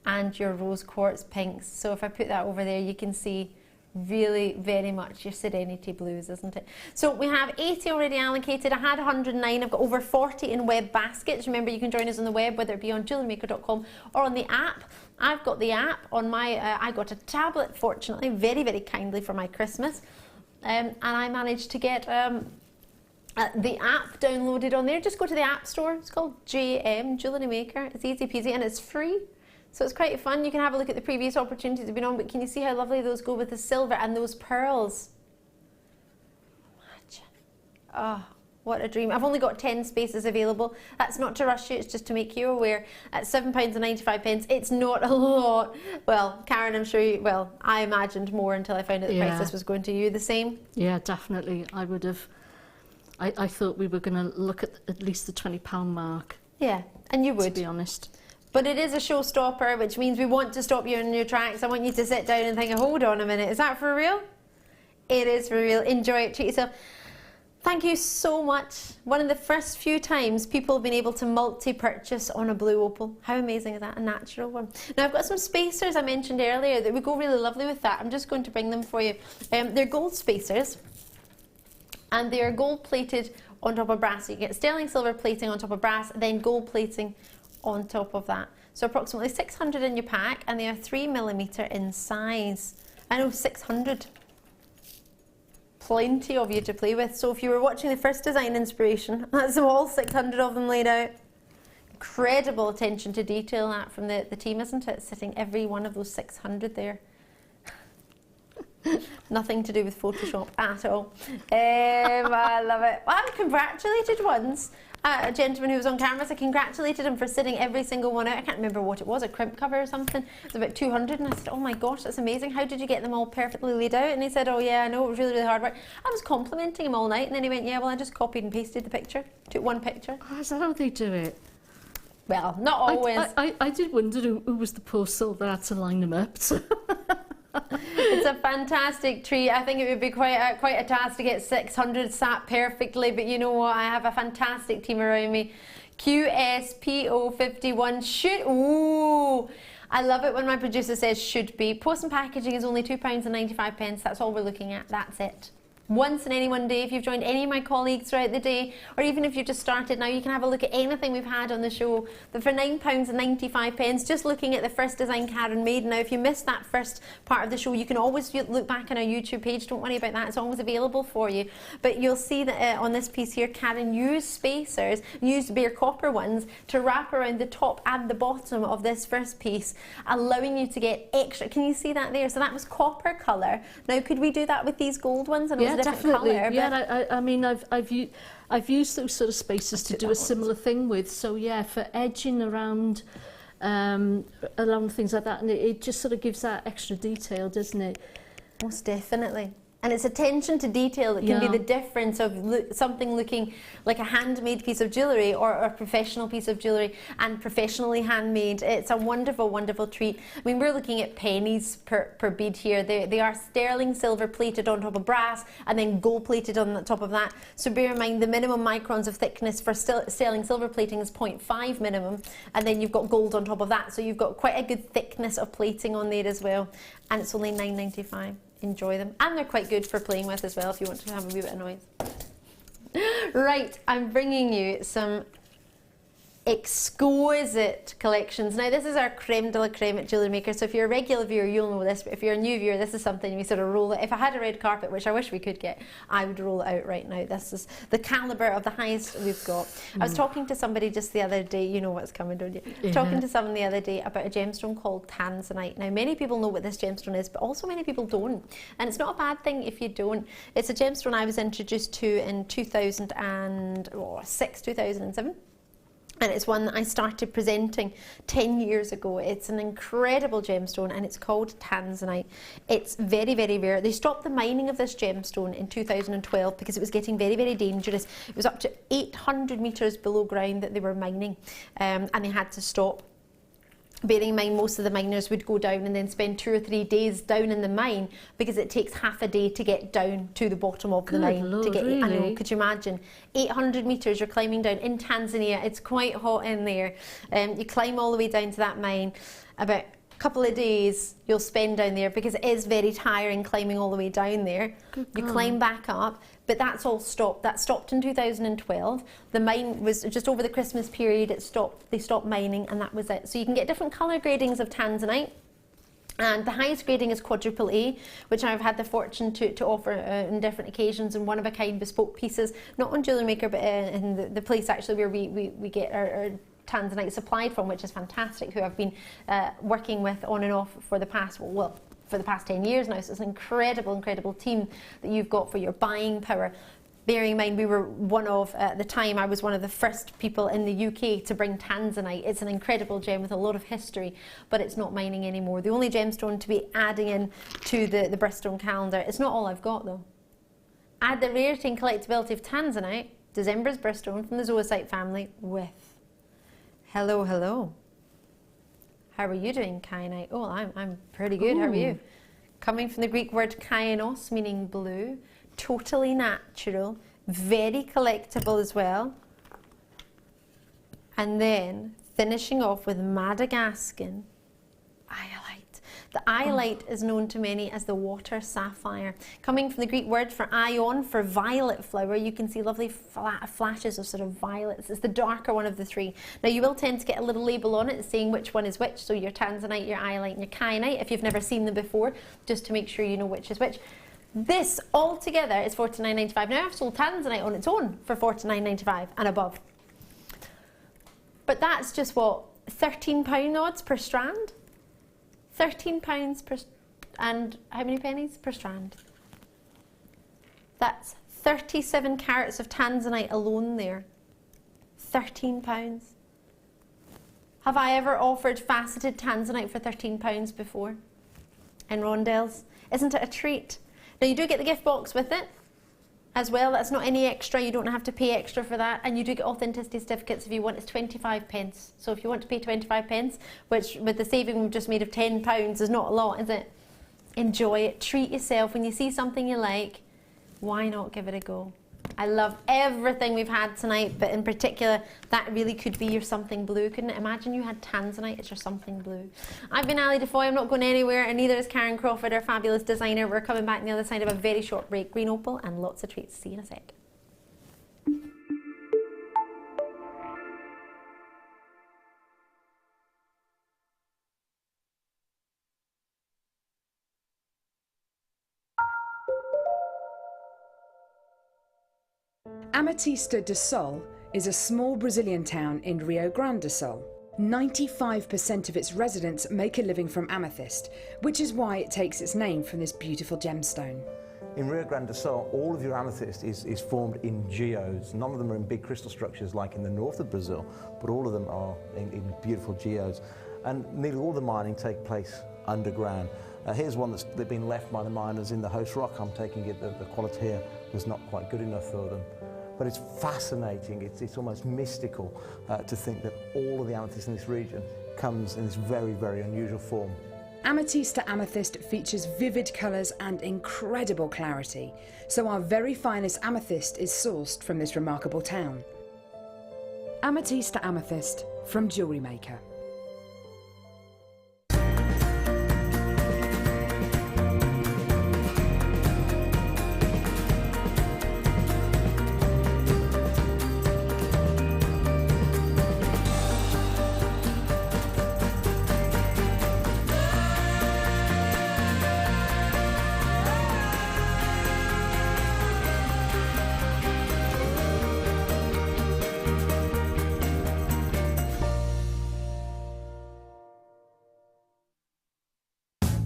and your Rose Quartz Pinks. So if I put that over there, you can see really very much your Serenity Blues, isn't it? So we have 80 already allocated. I had 109. I've got over 40 in web baskets. Remember, you can join us on the web, whether it be on JewelleryMaker.com or on the app. I've got the app on my, I got a tablet, fortunately, very, very kindly for my Christmas. And I managed to get the app downloaded on there. Just go to the app store. It's called JM, Jewellery Maker. It's easy peasy and it's free. So it's quite fun. You can have a look at the previous opportunities we've been on, but can you see how lovely those go with the silver and those pearls? Imagine. Oh, what a dream. I've only got 10 spaces available. That's not to rush you, it's just to make you aware. At £7.95, it's not a lot. Well, Karon, I'm sure you, well, I imagined more until I found out the price this was going to you. The same? Yeah, definitely. I would have, I thought we were going to look at least the £20 mark. Yeah, and you would. To be honest. But it is a showstopper, which means we want to stop you in your tracks. I want you to sit down and think, hold on a minute, is that for real? It is for real. Enjoy it, treat yourself. Thank you so much. One of the first few times people have been able to multi-purchase on a blue opal. How amazing is that? A natural one. Now I've got some spacers I mentioned earlier that would go really lovely with that. I'm just going to bring them for you. They're gold spacers and they are gold plated on top of brass. So you get sterling silver plating on top of brass, then gold plating on top of that. So approximately 600 in your pack, and they are 3mm in size. I know, 600. Plenty of you to play with. So if you were watching the first design inspiration, that's all 600 of them laid out. Incredible attention to detail that from the team, isn't it? Sitting every one of those 600 there. Nothing to do with Photoshop at all. I love it. Well, I've congratulated once a gentleman who was on camera. So I congratulated him for sitting every single one out. I can't remember what it was, a crimp cover or something. It was about 200, and I said, oh my gosh, that's amazing. How did you get them all perfectly laid out? And he said, oh yeah, I know, it was really, really hard work. I was complimenting him all night, and then he went, yeah, well, I just copied and pasted the picture. Took one picture. Oh, is that how they do it? Well, not always. I did wonder who was the poor soul that had to line them up. So. It's a fantastic treat. I think it would be quite a task to get 600 sat perfectly, but you know what? I have a fantastic team around me. QSPO51 should. Ooh, I love it when my producer says should be. Post and packaging is only £2.95. That's all we're looking at. That's it. Once in any one day. If you've joined any of my colleagues throughout the day, or even if you've just started now, you can have a look at anything we've had on the show. But for £9.95, just looking at the first design Karon made. Now, if you missed that first part of the show, you can always look back on our YouTube page. Don't worry about that. It's always available for you. But you'll see that on this piece here, Karon used spacers, used bare copper ones, to wrap around the top and the bottom of this first piece, allowing you to get extra. Can you see that there? So that was copper colour. Now, could we do that with these gold ones? And yeah, definitely. Colour, yeah, I mean, I've used those sort of spacers to do a similar thing with. So yeah, for edging around things like that, and it just sort of gives that extra detail, doesn't it? Most definitely. And it's attention to detail that can be the difference of something looking like a handmade piece of jewellery or a professional piece of jewellery and professionally handmade. It's a wonderful, wonderful treat. I mean, we're looking at pennies per bead here. They are sterling silver plated on top of brass and then gold plated on the top of that. So bear in mind the minimum microns of thickness for sterling silver plating is 0.5 minimum, and then you've got gold on top of that. So you've got quite a good thickness of plating on there as well. And it's only £9.95. Enjoy them, and they're quite good for playing with as well if you want to have a wee bit of noise. Right, I'm bringing you some exquisite collections. Now this is our creme de la creme at Jewellery Maker, so if you're a regular viewer you'll know this, but if you're a new viewer this is something we sort of roll it. If I had a red carpet, which I wish we could get, I would roll it out right now. This is the calibre of the highest we've got. I was talking to somebody just the other day, you know what's coming, don't you? Talking to someone the other day about a gemstone called Tanzanite. Now many people know what this gemstone is, but also many people don't, and it's not a bad thing if you don't. It's a gemstone I was introduced to in 2006, 2007. And it's one that I started presenting 10 years ago. It's an incredible gemstone and it's called Tanzanite. It's very, very rare. They stopped the mining of this gemstone in 2012 because it was getting very, very dangerous. It was up to 800 metres below ground that they were mining, and they had to stop. Bearing in mind most of the miners would go down and then spend 2 or 3 days down in the mine because it takes half a day to get down to the bottom of the mine. Lord, to get, really? I know, could you imagine? 800 metres you're climbing down in Tanzania. It's quite hot in there. You climb all the way down to that mine. About a couple of days you'll spend down there because it is very tiring climbing all the way down there. You climb back up, but that's all stopped. That stopped in 2012. The mine was just over the Christmas period. It stopped. They stopped mining, and that was it. So you can get different colour gradings of Tanzanite. And the highest grading is quadruple A, which I've had the fortune to offer on different occasions, and one-of-a-kind bespoke pieces, not on Jewellery Maker, but in the place actually where we get our Tanzanite supplied from, which is fantastic, who I've been working with on and off for the past, for the past 10 years now. So it's an incredible, incredible team that you've got for your buying power. Bearing in mind we were one of, at the time I was one of the first people in the UK to bring Tanzanite. It's an incredible gem with a lot of history, but it's not mining anymore. The only gemstone to be adding in to the Bristol calendar. It's not all I've got though. Add the rarity and collectability of Tanzanite, December's birthstone from the zoisite family with hello, hello. How are you doing, kyanite? Oh, I'm pretty good. Ooh. How are you? Coming from the Greek word kyanos, meaning blue, totally natural, very collectible as well. And then finishing off with Madagascan iolite. The iolite is known to many as the water sapphire. Coming from the Greek word for ion, for violet flower, you can see lovely flashes of sort of violets. It's the darker one of the three. Now you will tend to get a little label on it saying which one is which, so your Tanzanite, your iolite and your kyanite, if you've never seen them before, just to make sure you know which is which. This all together is $49.95. Now I've sold Tanzanite on its own for $49.95 and above. But that's just what, £13 odds per strand? £13 per, and how many pennies per strand? That's 37 carats of Tanzanite alone there. £13. Have I ever offered faceted Tanzanite for £13 before? In rondelles? Isn't it a treat? Now you do get the gift box with it as well. That's not any extra. You don't have to pay extra for that. And you do get authenticity certificates if you want. It's 25p. So if you want to pay 25p, which with the saving we've just made of £10 is not a lot, is it? Enjoy it. Treat yourself. When you see something you like, why not give it a go? I love everything we've had tonight, but in particular, that really could be your something blue, couldn't it? Imagine you had Tanzanite, it's your something blue. I've been Ali Defoy, I'm not going anywhere, and neither is Karon Crawford, our fabulous designer. We're coming back on the other side of a very short break. Green opal and lots of treats. See you in a sec. Amethyst do Sol is a small Brazilian town in Rio Grande do Sul. 95% of its residents make a living from amethyst, which is why it takes its name from this beautiful gemstone. In Rio Grande do Sul, all of your amethyst is formed in geodes. None of them are in big crystal structures like in the north of Brazil, but all of them are in beautiful geodes. And nearly all the mining takes place underground. Here's one that's been left by the miners in the host rock. I'm taking it that the quality here was not quite good enough for them. But it's fascinating, it's almost mystical to think that all of the amethyst in this region comes in this very, very unusual form. Amethyst to Amethyst features vivid colours and incredible clarity, so our very finest amethyst is sourced from this remarkable town. Amethyst to Amethyst from Jewellery Maker.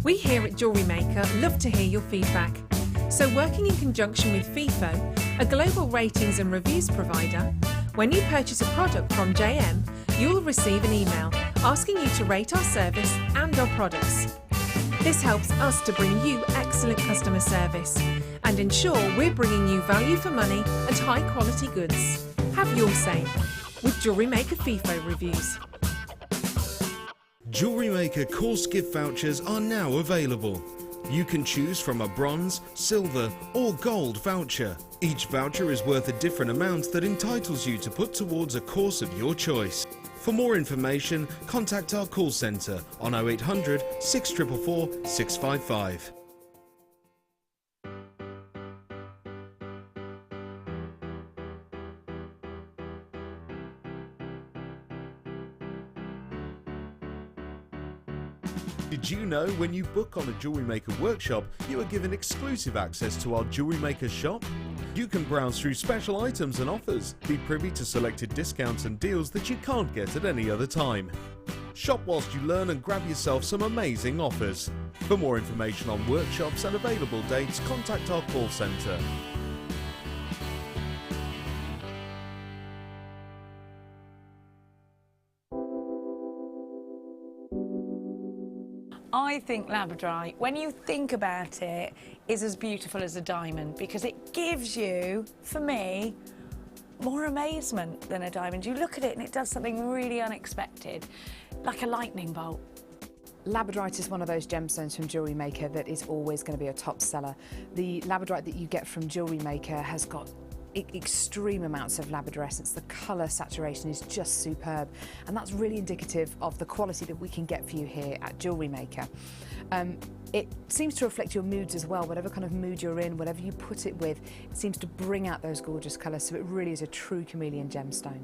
We here at Jewellery Maker love to hear your feedback. So working in conjunction with FIFO, a global ratings and reviews provider, when you purchase a product from JM, you'll receive an email asking you to rate our service and our products. This helps us to bring you excellent customer service and ensure we're bringing you value for money and high quality goods. Have your say with Jewellery Maker FIFO reviews. Jewellery Maker course gift vouchers are now available. You can choose from a bronze, silver or gold voucher. Each voucher is worth a different amount that entitles you to put towards a course of your choice. For more information, contact our call centre on 0800 644 655. Did you know when you book on a Jewellery Maker workshop, you are given exclusive access to our Jewellery Maker shop? You can browse through special items and offers, be privy to selected discounts and deals that you can't get at any other time. Shop whilst you learn and grab yourself some amazing offers. For more information on workshops and available dates, contact our call centre. I think Labradorite, when you think about it, is as beautiful as a diamond because it gives you, for me, more amazement than a diamond. You look at it and it does something really unexpected, like a lightning bolt. Labradorite is one of those gemstones from Jewellery Maker that is always going to be a top seller. The Labradorite that you get from Jewellery Maker has got extreme amounts of labradorescence. The colour saturation is just superb, and that's really indicative of the quality that we can get for you here at Jewellery Maker. It seems to reflect your moods as well. Whatever kind of mood you're in, whatever you put it with, it seems to bring out those gorgeous colours, so it really is a true chameleon gemstone.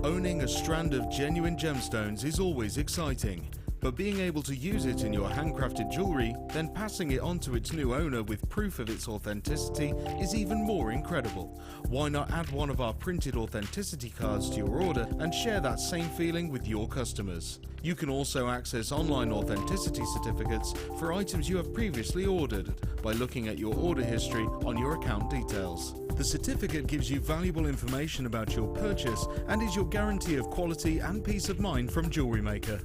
Owning a strand of genuine gemstones is always exciting. But being able to use it in your handcrafted jewellery, then passing it on to its new owner with proof of its authenticity is even more incredible. Why not add one of our printed authenticity cards to your order and share that same feeling with your customers? You can also access online authenticity certificates for items you have previously ordered by looking at your order history on your account details. The certificate gives you valuable information about your purchase and is your guarantee of quality and peace of mind from Jewellery Maker.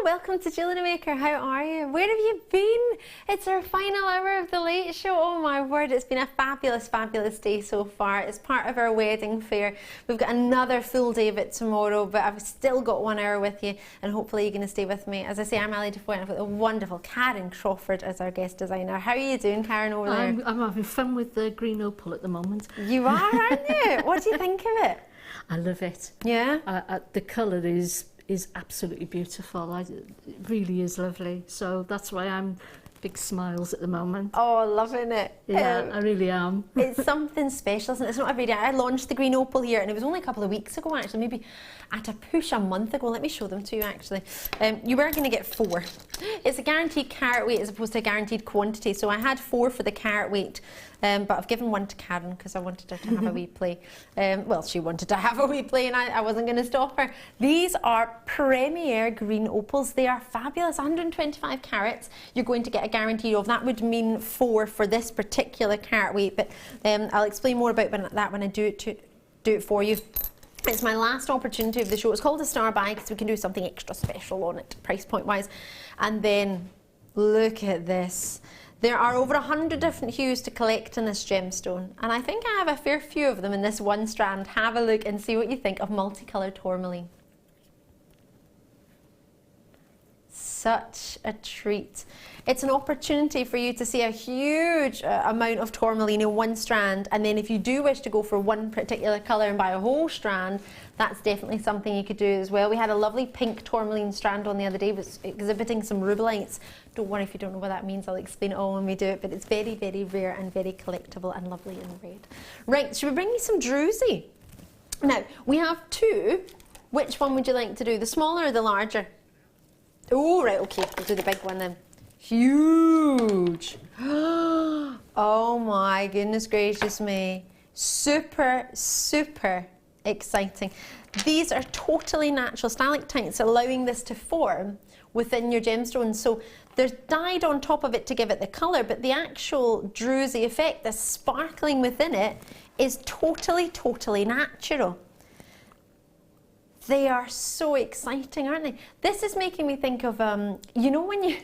Welcome to Jewellery Maker. How are you? Where have you been? It's our final hour of the late show. Oh my word, it's been a fabulous, fabulous day so far. It's part of our wedding fair. We've got another full day of it tomorrow, but I've still got 1 hour with you, and hopefully you're going to stay with me. As I say, I'm Defoy, and I've got the wonderful Karon Crawford as our guest designer. How are you doing, Karon, over there? I'm having fun with the green opal at the moment. You are, aren't you? What do you think of it? I love it. Yeah? The colour is absolutely beautiful. It really is lovely. So that's why I'm big smiles at the moment. Oh, loving it. Yeah, I really am. It's something special, isn't it? It's not every day. I launched the green opal here, and it was only a couple of weeks ago, actually, maybe at a push a month ago. Let me show them to you, actually. You were going to get 4. It's a guaranteed carat weight as opposed to a guaranteed quantity. So I had 4 for the carat weight but I've given one to Karon because I wanted her to have a wee play. Well, she wanted to have a wee play and I wasn't going to stop her. These are Premier green opals. They are fabulous, 125 carats. You're going to get a guarantee of, that would mean 4 for this particular carat weight, but I'll explain more about that when I do it for you. It's my last opportunity of the show. It's called a star buy because we can do something extra special on it, price point wise. And then look at this. There are over 100 different hues to collect in this gemstone, and I think I have a fair few of them in this one strand. Have a look and see what you think of multicolored tourmaline. Such a treat. It's an opportunity for you to see a huge amount of tourmaline in one strand, and then if you do wish to go for one particular colour and buy a whole strand, that's definitely something you could do as well. We had a lovely pink tourmaline strand on the other day, it was exhibiting some rubelites. Don't worry if you don't know what that means, I'll explain it all when we do it, but it's very, very rare and very collectible and lovely in red. Right, should we bring you some druzy? Now, we have two. Which one would you like to do, the smaller or the larger? Oh, right, okay, we'll do the big one then. Huge. Oh my goodness gracious me. Super, super exciting. These are totally natural stalactites, allowing this to form within your gemstones. So there's dyed on top of it to give it the colour, but the actual druzy effect, the sparkling within it, is totally, totally natural. They are so exciting, aren't they? This is making me think of, you know when you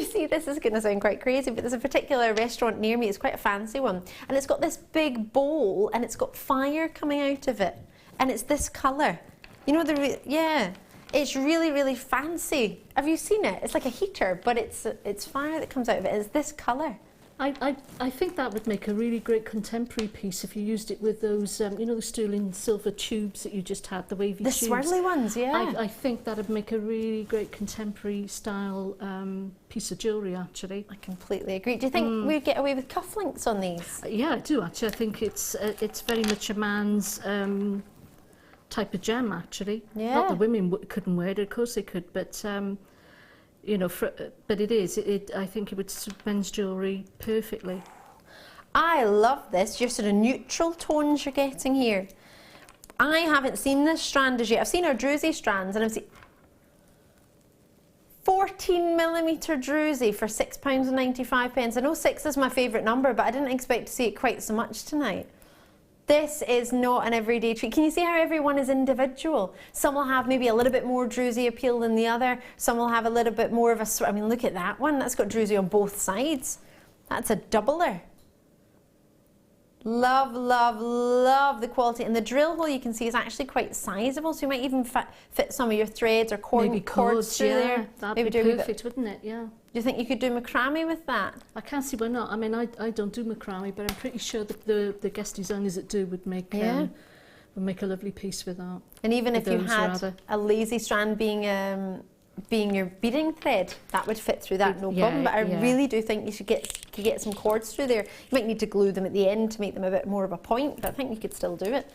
see, this is going to sound quite crazy, but there's a particular restaurant near me, it's quite a fancy one, and it's got this big bowl and it's got fire coming out of it, and it's this colour. You know, yeah, it's really, really fancy. Have you seen it? It's like a heater, but it's fire that comes out of it. It's this colour. I think that would make a really great contemporary piece if you used it with those, you know, the sterling silver tubes that you just had, the wavy tubes. The swirly ones, yeah. I think that would make a really great contemporary style piece of jewellery, actually. I completely agree. Do you think we'd get away with cufflinks on these? Yeah, I do, actually. I think it's very much a man's type of gem, actually. Yeah. Not the women couldn't wear it, of course they could, but... you know, but it is. I think it would suit men's jewellery perfectly. I love this. Your sort of neutral tones you're getting here. I haven't seen this strand as yet. I've seen our druzy strands, and I've seen 14mm druzy for £6.95. I know 6 is my favourite number, but I didn't expect to see it quite so much tonight. This is not an everyday treat. Can you see how everyone is individual? Some will have maybe a little bit more druzy appeal than the other. Some will have a little bit more of a... I mean, look at that one. That's got druzy on both sides. That's a doubler. Love, love, love the quality. And the drill hole, you can see, is actually quite sizable, so you might even fit some of your threads or cords through there. That'd be perfect, wouldn't it? Yeah. Do you think you could do macrame with that? I can't see why not. I mean, I don't do macrame, but I'm pretty sure that the guest designers that do would make a lovely piece with that. And even if you had a lazy strand being your beading thread, that would fit through that, no problem. But I really do think you should get some cords through there. You might need to glue them at the end to make them a bit more of a point, but I think you could still do it.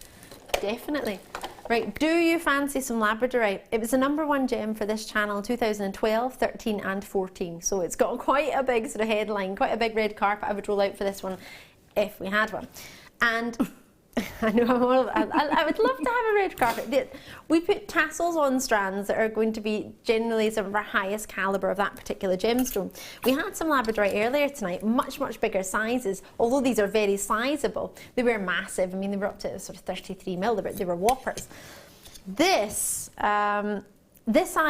Definitely. Right, do you fancy some Labradorite? It was the #1 gem for this channel in 2012, 13 and 14. So it's got quite a big sort of headline, quite a big red carpet I would roll out for this one if we had one. And I know, I would love to have a red carpet. We put tassels on strands that are going to be generally some of our highest calibre of that particular gemstone. We had some Labradorite earlier tonight, much, much bigger sizes. Although these are very sizable, they were massive. I mean, they were up to sort of 33mm, they were whoppers. This I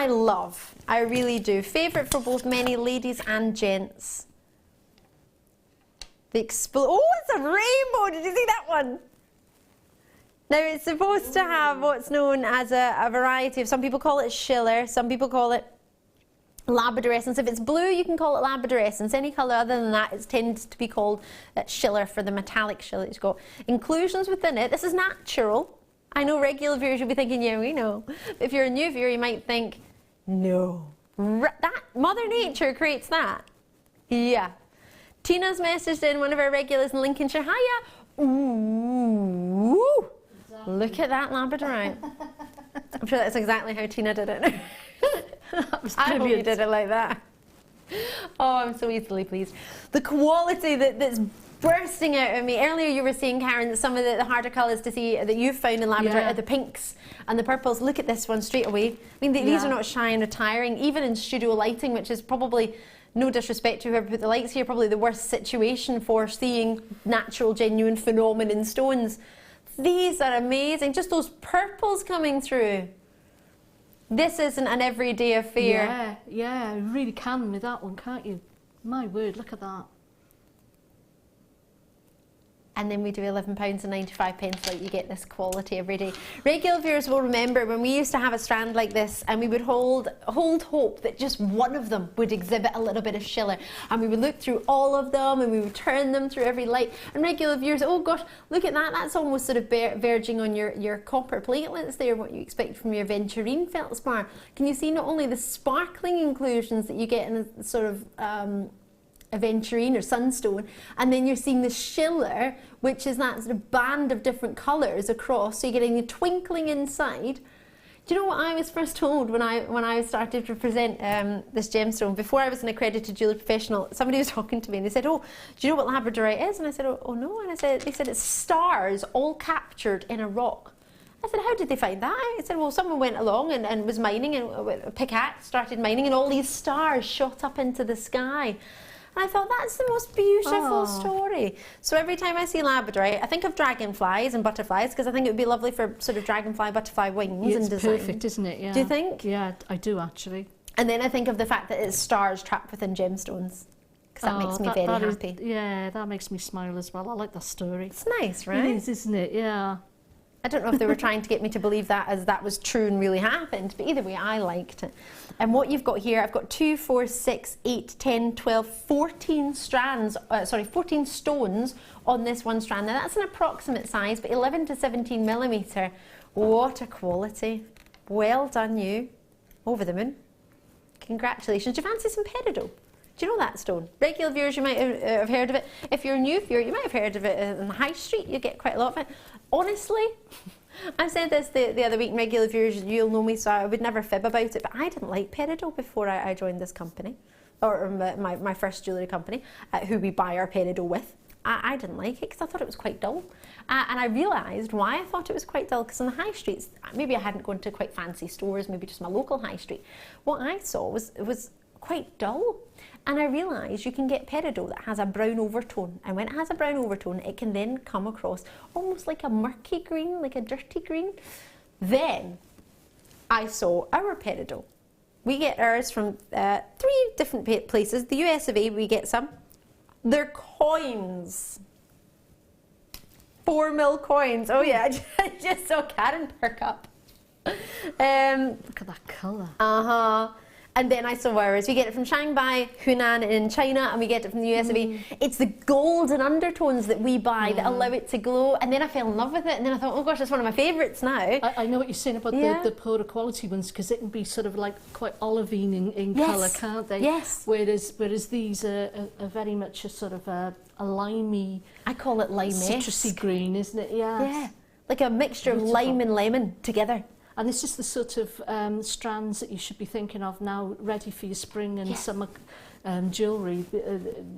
love, I really do. Favourite for both many ladies and gents. Oh, it's a rainbow, did you see that one? Now, it's supposed to have what's known as a variety of, some people call it schiller, some people call it labradorescence. If it's blue, you can call it labradorescence. Any colour other than that, it tends to be called schiller for the metallic schiller. It's got inclusions within it. This is natural. I know regular viewers will be thinking, yeah, we know. But if you're a new viewer, you might think, no. That Mother Nature creates that. Yeah. Tina's messaged in, one of our regulars in Lincolnshire. Hiya. Ooh. Look at that Labradorite. I'm sure that's exactly how Tina did it. I hope you did it like that. Oh, I'm so easily pleased. The quality that's bursting out of me. Earlier you were saying, Karon, that some of the harder colours to see that you've found in Labradorite are the pinks and the purples. Look at this one straight away. I mean, these are not shy and retiring, even in studio lighting, which is probably, no disrespect to whoever put the lights here, probably the worst situation for seeing natural, genuine, phenomenon stones. These are amazing. Just those purples coming through. This isn't an everyday affair. Yeah, you really can with that one, can't you? My word, look at that. And then we do £11.95, so you get this quality every day. Regular viewers will remember when we used to have a strand like this, and we would hold hope that just one of them would exhibit a little bit of schiller, and we would look through all of them and we would turn them through every light, and regular viewers, oh gosh, look at that, that's almost sort of verging on your copper platelets there, what you expect from your Venturine feldspar. Can you see not only the sparkling inclusions that you get in a sort of aventurine or sunstone, and then you're seeing the schiller, which is that sort of band of different colours across, so you're getting the twinkling inside. Do you know what I was first told when I started to present this gemstone? Before I was an accredited jeweller professional, somebody was talking to me and they said, oh, do you know what Labradorite is? And I said, oh no, and they said it's stars all captured in a rock. I said, how did they find that? I said, well, someone went along and was mining, and a pickaxe started mining, and all these stars shot up into the sky. And I thought, that's the most beautiful story. So every time I see Labradorite, I think of dragonflies and butterflies, because I think it would be lovely for sort of dragonfly, butterfly wings and design. It's perfect, isn't it? Yeah. Do you think? Yeah, I do actually. And then I think of the fact that it's stars trapped within gemstones, because that makes me very happy. Yeah, that makes me smile as well. I like that story. It's nice, right? It is, isn't it? Yeah. I don't know if they were trying to get me to believe that as that was true and really happened, but either way, I liked it. And what you've got here, I've got 2, 4, 6, 8, 10, 12, 14 strands, 14 stones on this one strand. Now that's an approximate size, but 11 to 17 millimetre. What a quality. Well done, you. Over the moon. Congratulations. Do you fancy some peridot? Do you know that stone? Regular viewers, you might have heard of it. If you're a new viewer, you might have heard of it in the high street. You get quite a lot of it. Honestly, I said this the other week, and regular viewers, you'll know me, so I would never fib about it, but I didn't like peridot before I joined this company, or my first jewellery company, who we buy our peridot with. I didn't like it because I thought it was quite dull. And I realised why I thought it was quite dull, because in the high streets, maybe I hadn't gone to quite fancy stores, maybe just my local high street. What I saw was quite dull. And I realised you can get peridot that has a brown overtone, and when it has a brown overtone, it can then come across almost like a murky green, like a dirty green. Then I saw our peridot. We get ours from 3 different places. The US of A, we get some. They're coins. 4mm coins. Oh yeah, I just saw Karon perk up. Look at that colour. And then I saw ours. We get it from Shanghai, Hunan in China, and we get it from the US of A. It's the golden undertones that we buy that allow it to glow. And then I fell in love with it, and then I thought, oh gosh, it's one of my favourites now. I know what you're saying about the poorer quality ones, because they can be sort of like quite olivine in colour, can't they? Yes. Whereas these are very much a sort of a limey... I call it lime-esque. Citrusy green, isn't it? Yeah. Yeah. Like a mixture of lime and lemon together. And this is the sort of strands that you should be thinking of now, ready for your spring and summer jewellery.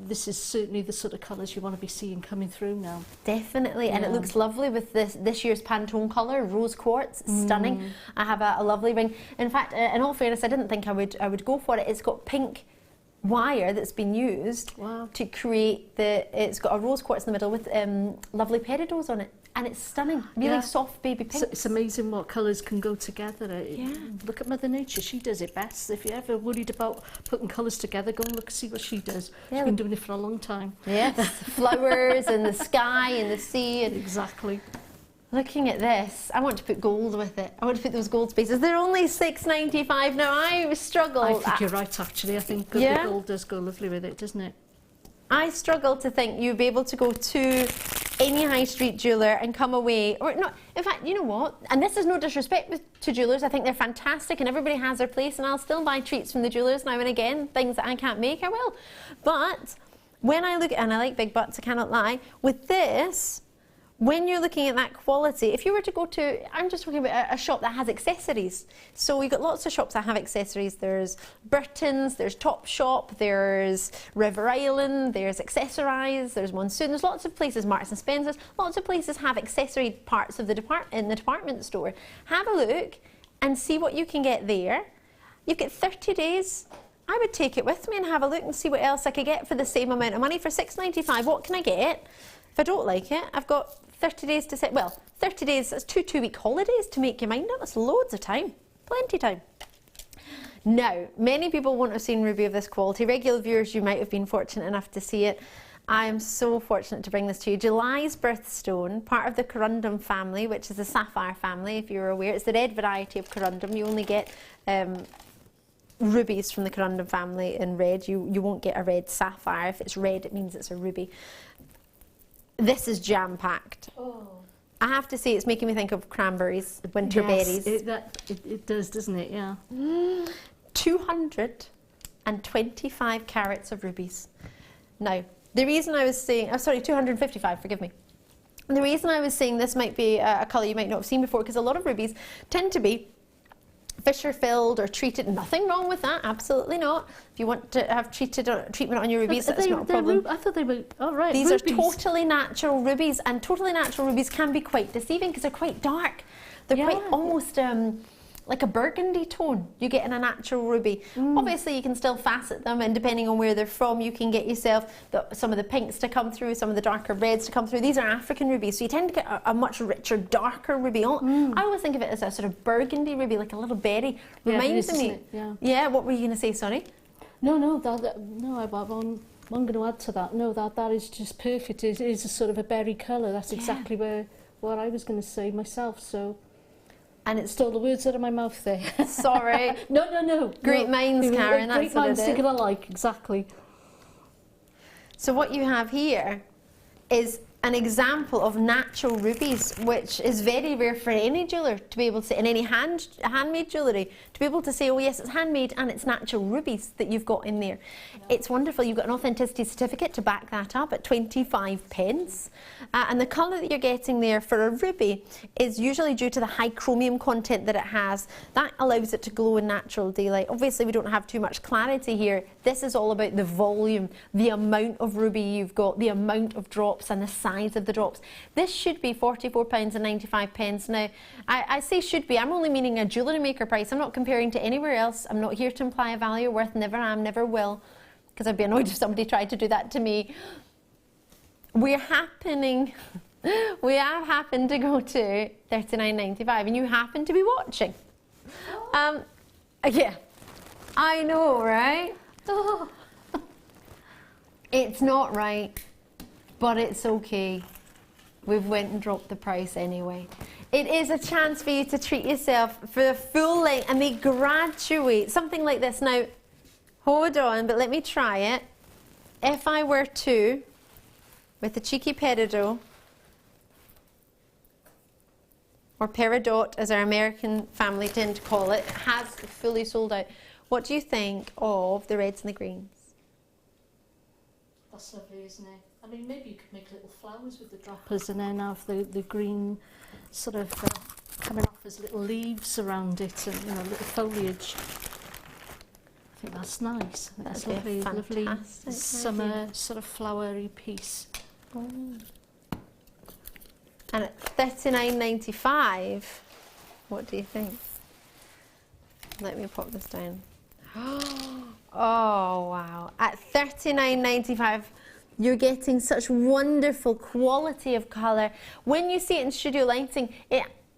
This is certainly the sort of colours you want to be seeing coming through now. Definitely, and it looks lovely with this year's Pantone colour, rose quartz, stunning. I have a lovely ring. In fact, in all fairness, I didn't think I would go for it. It's got pink wire that's been used to create it's got a rose quartz in the middle with lovely peridots on it. And it's stunning, really soft baby pink. It's amazing what colours can go together. Look at Mother Nature, she does it best. If you're ever worried about putting colours together, go and look and see what she does. She's been doing it for a long time. Yes, flowers and the sky and the sea. And exactly. Looking at this, I want to put gold with it. I want to put those gold spaces. They're only $6.95 now. I struggle. I think you're right, actually. I think the gold does go lovely with it, doesn't it? I struggle to think you'd be able to go to any high street jeweller and come away, or not. In fact, you know what? And this is no disrespect to jewellers. I think they're fantastic, and everybody has their place. And I'll still buy treats from the jewellers now and again. Things that I can't make, I will. But when I look, and I like big butts, I cannot lie. With this, when you're looking at that quality, if you were to go to, I'm just talking about a shop that has accessories. So you've got lots of shops that have accessories. There's Burton's, there's Topshop, there's River Island, there's Accessorize, there's Monsoon. There's lots of places, Marks and Spencer's, lots of places have accessory parts of the department store. Have a look and see what you can get there. You've got 30 days. I would take it with me and have a look and see what else I could get for the same amount of money. For £6.95, what can I get? If I don't like it, I've got 30 days to set, well, 30 days, that's 2 2-week holidays to make your mind up. That's loads of time, plenty time. Now, many people won't have seen ruby of this quality. Regular viewers, you might have been fortunate enough to see it. I am so fortunate to bring this to you. July's birthstone, part of the corundum family, which is the sapphire family, if you're aware. It's the red variety of corundum. You only get rubies from the corundum family in red. You won't get a red sapphire. If it's red, it means it's a ruby. This is jam-packed. Oh. I have to say, it's making me think of cranberries, winter berries. It does, doesn't it? Yeah. 225 carats of rubies. Now, the reason I was saying, 255, forgive me. The reason I was saying this might be a colour you might not have seen before, because a lot of rubies tend to be Fisher filled or treated. Nothing wrong with that, absolutely not. If you want to have treatment on your rubies, that's not a problem. I thought they were, oh right, These rubies. are totally natural rubies, and totally natural rubies can be quite deceiving because they're quite dark. They're quite almost like a burgundy tone you get in a natural ruby. Obviously you can still facet them, and depending on where they're from, you can get yourself some of the pinks to come through, some of the darker reds to come through. These are African rubies, so you tend to get a much richer, darker ruby. I always think of it as a sort of burgundy ruby, like a little berry. Reminds me. Yeah, what were you going to say, sorry? No, I'm going to add to that. No, that is just perfect. It is a sort of a berry colour. That's exactly what I was going to say myself, so... And it stole the words out of my mouth there. Sorry. No. Great minds, Karen. Great minds think alike, exactly. So what you have here is an example of natural rubies, which is very rare for any jeweller to be able to, in any handmade jewellery, to be able to say, oh yes, it's handmade and it's natural rubies that you've got in there. It's wonderful. You've got an authenticity certificate to back that up at 25 pence. And the colour that you're getting there for a ruby is usually due to the high chromium content that it has. That allows it to glow in natural daylight. Obviously, we don't have too much clarity here. This is all about the volume, the amount of ruby you've got, the amount of drops and the size of the drops. This should be £44.95. Now, I say should be, I'm only meaning a Jewellery Maker price. I'm not comparing to anywhere else. I'm not here to imply a value worth, never am, never will, because I'd be annoyed if somebody tried to do that to me. We have happened to go to $39.95 and you happen to be watching. Yeah, I know, right? It's not right, but it's okay. We've went and dropped the price anyway. It is a chance for you to treat yourself for the full length, and they graduate, something like this. Now, hold on, but let me try it. If I were to, with the cheeky peridot, or peridot as our American family tend to call it, has fully sold out. What do you think of the reds and the greens? That's lovely, isn't it? I mean, maybe you could make little flowers with the droppers and then have the green sort of coming off as little leaves around it and, you know, little foliage. I think that's nice. That's lovely, lovely summer sort of flowery piece. Oh. And at $39.95, what do you think? Let me pop this down. Oh wow! At $39.95, you're getting such wonderful quality of colour. When you see it in studio lighting,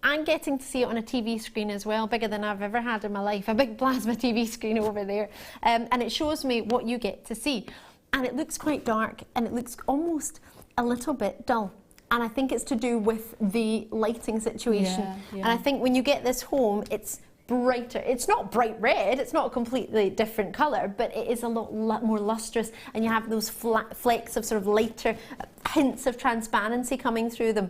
I'm getting to see it on a TV screen as well, bigger than I've ever had in my life. A big plasma TV screen over there, and it shows me what you get to see. And it looks quite dark, and it looks almost a little bit dull. And I think it's to do with the lighting situation. And I think when you get this home, it's brighter. It's not bright red, it's not a completely different colour, but it is a lot more lustrous, and you have those flecks of sort of lighter hints of transparency coming through them.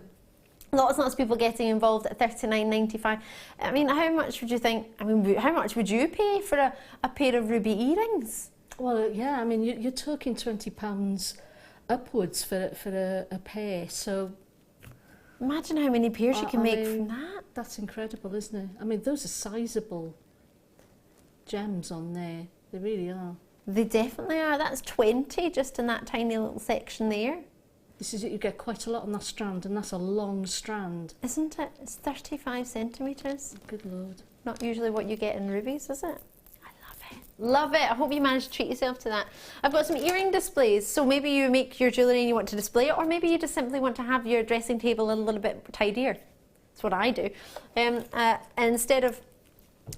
Lots and lots of people getting involved at $39.95. I mean, how much would you think, how much would you pay for a pair of ruby earrings? Well, yeah, I mean, you're talking £20 upwards for a pair, so Imagine how many pairs you can make from that. That's incredible, isn't it? I mean, those are sizable gems on there. They really are. They definitely are. That's 20 just in that tiny little section there. This is it. You get quite a lot on that strand, and that's a long strand. Isn't it? It's 35 centimetres. Good Lord. Not usually what you get in rubies, is it? Love it. I hope you managed to treat yourself to that. I've got some earring displays. So maybe you make your jewellery and you want to display it, or maybe you just simply want to have your dressing table a little bit tidier. That's what I do. Instead of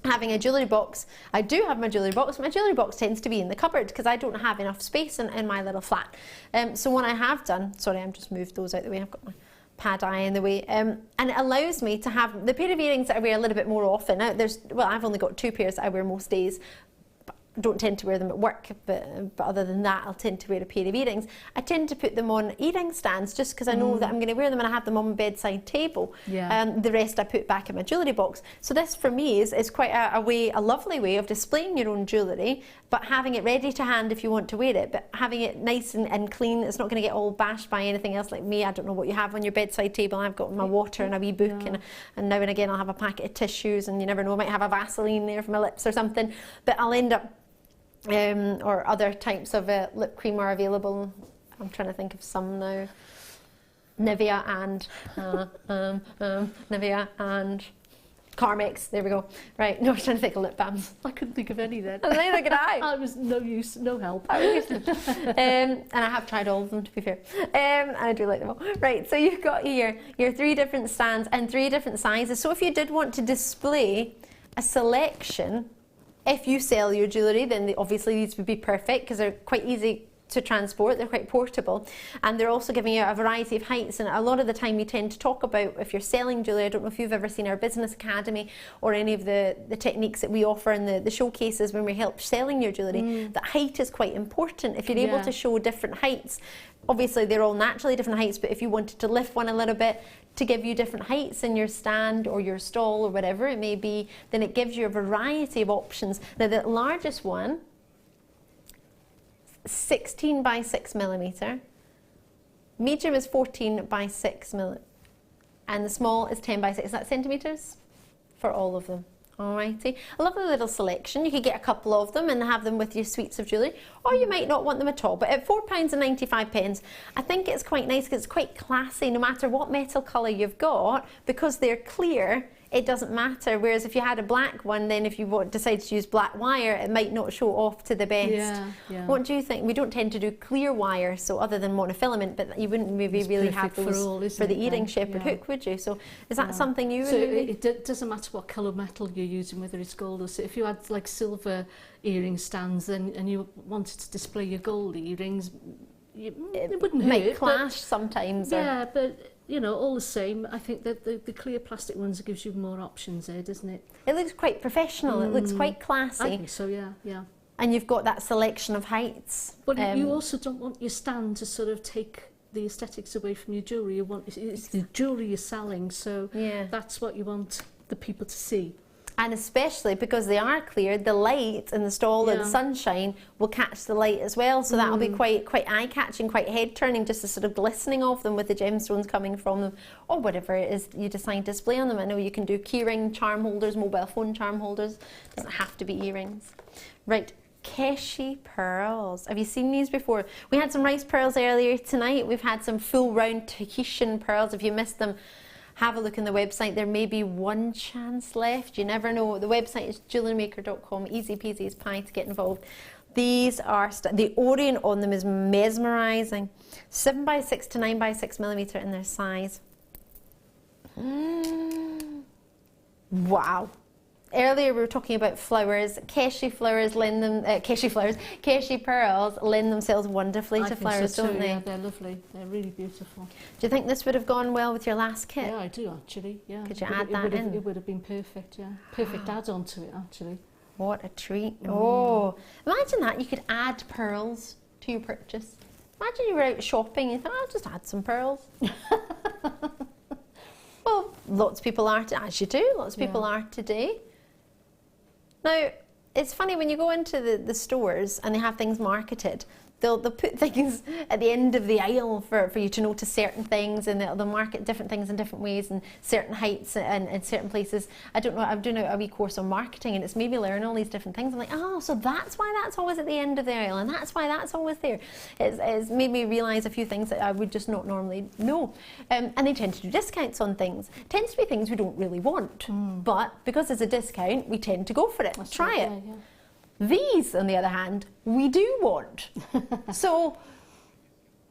having a jewellery box, I do have my jewellery box. My jewellery box tends to be in the cupboard because I don't have enough space in my little flat. So what I have done, sorry, I've just moved those out the way. I've got my pad eye in the way, and it allows me to have the pair of earrings that I wear a little bit more often. Well, I've only got 2 pairs that I wear most days. Don't tend to wear them at work, but other than that, I'll tend to wear a pair of earrings. I tend to put them on earring stands just because I know that I'm going to wear them and I have them on my bedside table. Yeah. The rest I put back in my jewellery box. So this for me is quite a lovely way of displaying your own jewellery, but having it ready to hand if you want to wear it, but having it nice and clean. It's not going to get all bashed by anything else like me. I don't know what you have on your bedside table. I've got my water and a wee book, and now and again I'll have a packet of tissues, and you never know, I might have a Vaseline there for my lips or something, but I'll end up or other types of lip cream are available. I'm trying to think of some now. Nivea and Carmex. There we go. Right. No, I was trying to think of lip balms. I couldn't think of any then. Neither could I. I was no use, no help. I was useless. And I have tried all of them, to be fair. And I do like them all. Right. So you've got here your 3 different stands and 3 different sizes. So if you did want to display a selection, if you sell your jewellery, then obviously these would be perfect because they're quite easy to transport, they're quite portable, and they're also giving you a variety of heights. And a lot of the time we tend to talk about, if you're selling jewellery, I don't know if you've ever seen our business academy or any of the techniques that we offer in the showcases when we help selling your jewellery, that height is quite important. If you're able to show different heights, obviously they're all naturally different heights, but if you wanted to lift one a little bit to give you different heights in your stand or your stall or whatever it may be, then it gives you a variety of options. Now the largest one, 16 by 6 millimetre, medium is 14 by 6 millimetre, and the small is 10 by 6. Is that centimetres? For all of them. Alrighty, a lovely little selection. You could get a couple of them and have them with your suites of jewellery, or you might not want them at all. But at £4.95, I think it's quite nice because it's quite classy no matter what metal colour you've got, because they're clear. It doesn't matter. Whereas if you had a black one, then if you decide to use black wire, it might not show off to the best. Yeah. What do you think? We don't tend to do clear wire, so other than monofilament, but you wouldn't maybe really have those for the earring shepherd hook, would you? So is that something you would do? It doesn't matter what colour metal you're using, whether it's gold or silver. If you had like silver earring stands and you wanted to display your gold earrings, it wouldn't hurt. It might clash sometimes. Yeah, but you know, all the same, I think that the clear plastic ones gives you more options there, doesn't it? It looks quite professional. It looks quite classy. I think so, yeah. And you've got that selection of heights. But you also don't want your stand to sort of take the aesthetics away from your jewellery. You want it's the jewellery you're selling, so that's what you want the people to see. And especially because they are clear, the light in the stall or the sunshine will catch the light as well. So that'll be quite eye-catching, quite head-turning, just the sort of glistening of them with the gemstones coming from them, or whatever it is you decide to display on them. I know you can do keyring charm holders, mobile phone charm holders. It doesn't have to be earrings. Right, Keshi pearls. Have you seen these before? We had some rice pearls earlier tonight. We've had some full round Tahitian pearls. If you missed them, have a look on the website. There may be one chance left. You never know. The website is JewelleryMaker.com. Easy peasy as pie to get involved. These are, the orient on them is mesmerising. 7 by 6 to 9 by 6 millimetre in their size. Wow. Earlier we were talking about flowers. Keshi flowers lend them, Keshi pearls lend themselves wonderfully to flowers, don't they? Yeah, they're lovely. They're really beautiful. Do you think this would have gone well with your last kit? Yeah, I do actually. Yeah. Could you add that in? It would have been perfect. Yeah, perfect add-on to it actually. What a treat! Oh, imagine that you could add pearls to your purchase. Imagine you were out shopping and you thought, I'll just add some pearls. Well, lots of people are, as you do. Lots of people are today. Now, it's funny when you go into the stores and they have things marketed, they'll put things at the end of the aisle for you to notice certain things, and they'll market different things in different ways and certain heights and certain places. I don't know, I'm doing a wee course on marketing, and it's made me learn all these different things. I'm like, oh, so that's why that's always at the end of the aisle, and that's why that's always there. It's made me realise a few things that I would just not normally know. And they tend to do discounts on things. It tends to be things we don't really want, but because it's a discount, we tend to go for it. Try it. Yeah. These, on the other hand, we do want. So,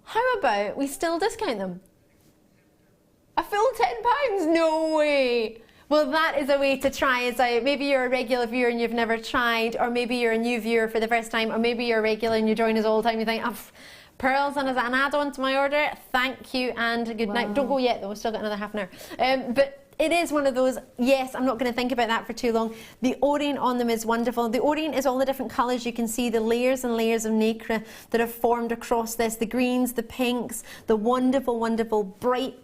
how about we still discount them? A full £10? No way! Well, that is a way to try us out. Maybe you're a regular viewer and you've never tried, or maybe you're a new viewer for the first time, or maybe you're a regular and you join us all the time and you think, oh, pearls and as an add-on to my order, thank you and good night. Don't go yet though, we've still got another half an hour. But it is one of those, yes, I'm not going to think about that for too long. The orient on them is wonderful. The orient is all the different colours. You can see the layers and layers of nacre that have formed across this. The greens, the pinks, the wonderful, wonderful bright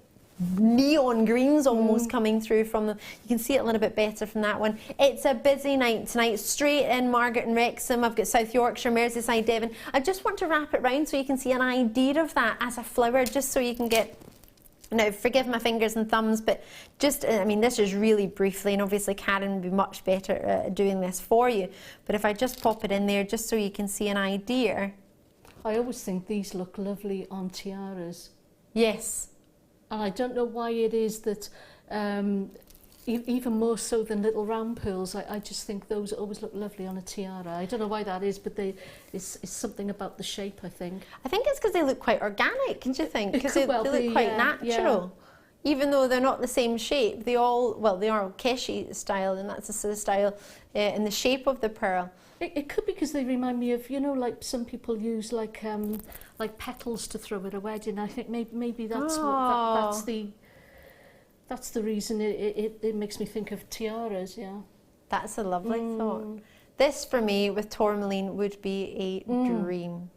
neon greens almost coming through from them. You can see it a little bit better from that one. It's a busy night tonight. Straight in Margaret and Wrexham. I've got South Yorkshire, Merseyside, Devon. I just want to wrap it round so you can see an idea of that as a flower, just so you can get... Now, forgive my fingers and thumbs, but just, I mean, this is really briefly, and obviously Karon would be much better at doing this for you. But if I just pop it in there, just so you can see an idea. I always think these look lovely on tiaras. Yes. And I don't know why it is that, even more so than little round pearls, I just think those always look lovely on a tiara. I don't know why that is, but it's something about the shape, I think. I think it's because they look quite organic, don't you think? Because they look quite natural. Yeah. Even though they're not the same shape, they are Keshi style, and that's the sort of style in the shape of the pearl. It could be because they remind me of, you know, like some people use like petals to throw at a wedding. I think maybe that's that's the reason it makes me think of tiaras, yeah. That's a lovely thought. This, for me, with tourmaline, would be a dream.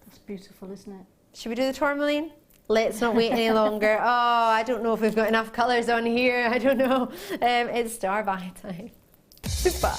That's beautiful, isn't it? Should we do the tourmaline? Let's not wait any longer. Oh, I don't know if we've got enough colours on here. I don't know. It's star by time. Super.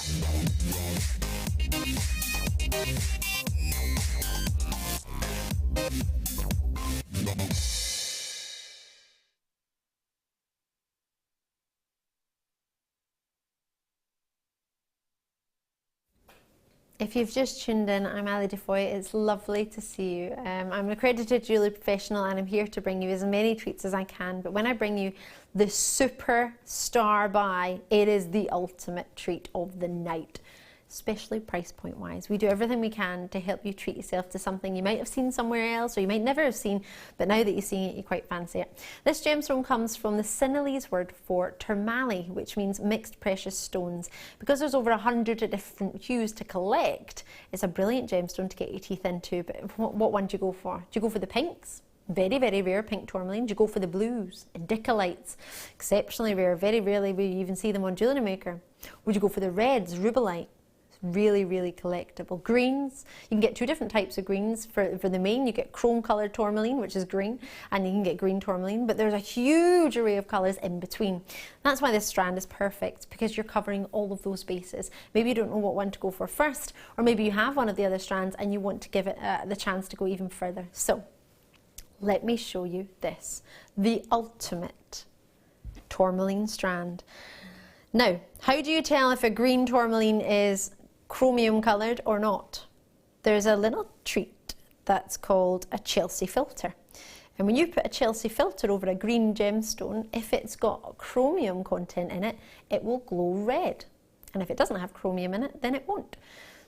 If you've just tuned in, I'm Ali Defoy. It's lovely to see you. I'm an accredited jewellery professional, and I'm here to bring you as many treats as I can. But when I bring you the super star buy, it is the ultimate treat of the night, especially price point wise. We do everything we can to help you treat yourself to something you might have seen somewhere else, or you might never have seen, but now that you're seeing it, you quite fancy it. This gemstone comes from the Sinhalese word for tourmaline, which means mixed precious stones. Because there's over 100 different hues to collect, it's a brilliant gemstone to get your teeth into. But what one do you go for? Do you go for the pinks? Very, very rare pink tourmaline. Do you go for the blues? Bicolites, exceptionally rare. Very rarely will you even see them on Jewellery Maker. Would you go for the reds? Rubellite. Really, really collectible. Greens, you can get two different types of greens. For the main, you get chrome coloured tourmaline, which is green, and you can get green tourmaline, but there's a huge array of colours in between. That's why this strand is perfect, because you're covering all of those bases. Maybe you don't know what one to go for first, or maybe you have one of the other strands and you want to give it the chance to go even further. So, let me show you this, the ultimate tourmaline strand. Now, how do you tell if a green tourmaline is chromium coloured or not? There's a little treat that's called a Chelsea filter. And when you put a Chelsea filter over a green gemstone, if it's got chromium content in it, it will glow red. And if it doesn't have chromium in it, then it won't.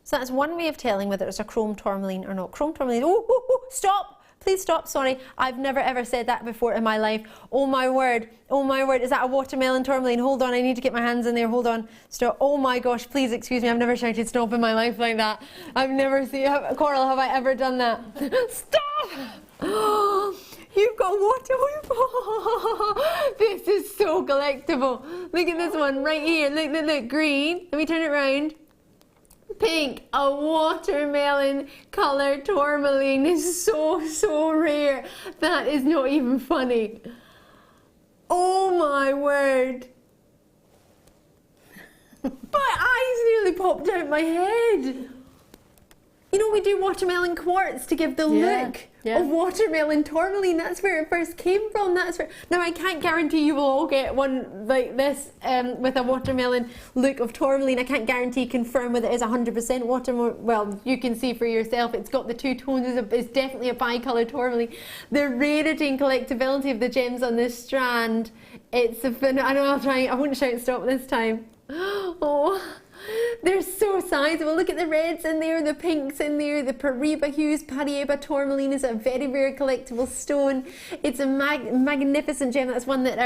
So that's one way of telling whether it's a chrome tourmaline or not. Chrome tourmaline, oh, stop! Please stop, sorry, I've never ever said that before in my life. Oh my word, is that a watermelon tourmaline? Hold on, I need to get my hands in there, hold on. Stop, oh my gosh, please excuse me, I've never shouted stop in my life like that. I've never seen, Coral, have I ever done that? Stop! You've got water, this is so collectible. Look at this one right here, look, green, let me turn it around. Pink, a watermelon colour tourmaline is so rare. That is not even funny. Oh my word. My eyes nearly popped out my head. You know, we do watermelon quartz to give the look of watermelon tourmaline. That's where it first came from. That's where. Now, I can't guarantee you will all get one like this with a watermelon look of tourmaline. I can't guarantee, confirm whether it is 100% watermelon. Well, you can see for yourself. It's got the two tones. It's definitely a bicolour tourmaline. The rarity and collectability of the gems on this strand. It's a I know I'll try. I won't shout stop this time. Oh. They're so sizable. Look at the reds in there, the pinks in there, the Paraiba hues. Paraiba tourmaline is a very rare collectible stone. It's a magnificent gem. That's one that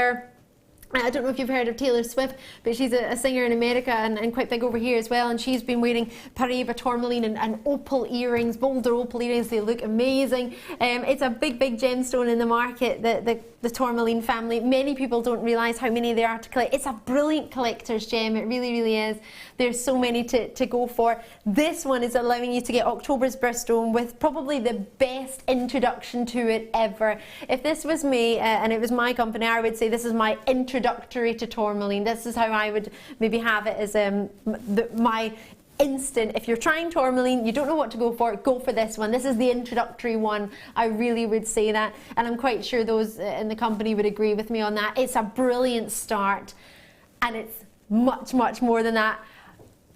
I don't know if you've heard of Taylor Swift, but she's a singer in America and quite big over here as well, and she's been wearing Paraiba tourmaline and opal earrings, bolder opal earrings. They look amazing. It's a big gemstone in the market, the tourmaline family. Many people don't realise how many there are to collect. It's a brilliant collector's gem. It really is. There's so many to go for. This one is allowing you to get October's birthstone with probably the best introduction to it ever. If this was me and it was my company, I would say this is my introductory to tourmaline. This is how I would maybe have it as my instant. If you're trying tourmaline, you don't know what to go for this one. This is the introductory one. I really would say that, and I'm quite sure those in the company would agree with me on that. It's a brilliant start, and it's much more than that.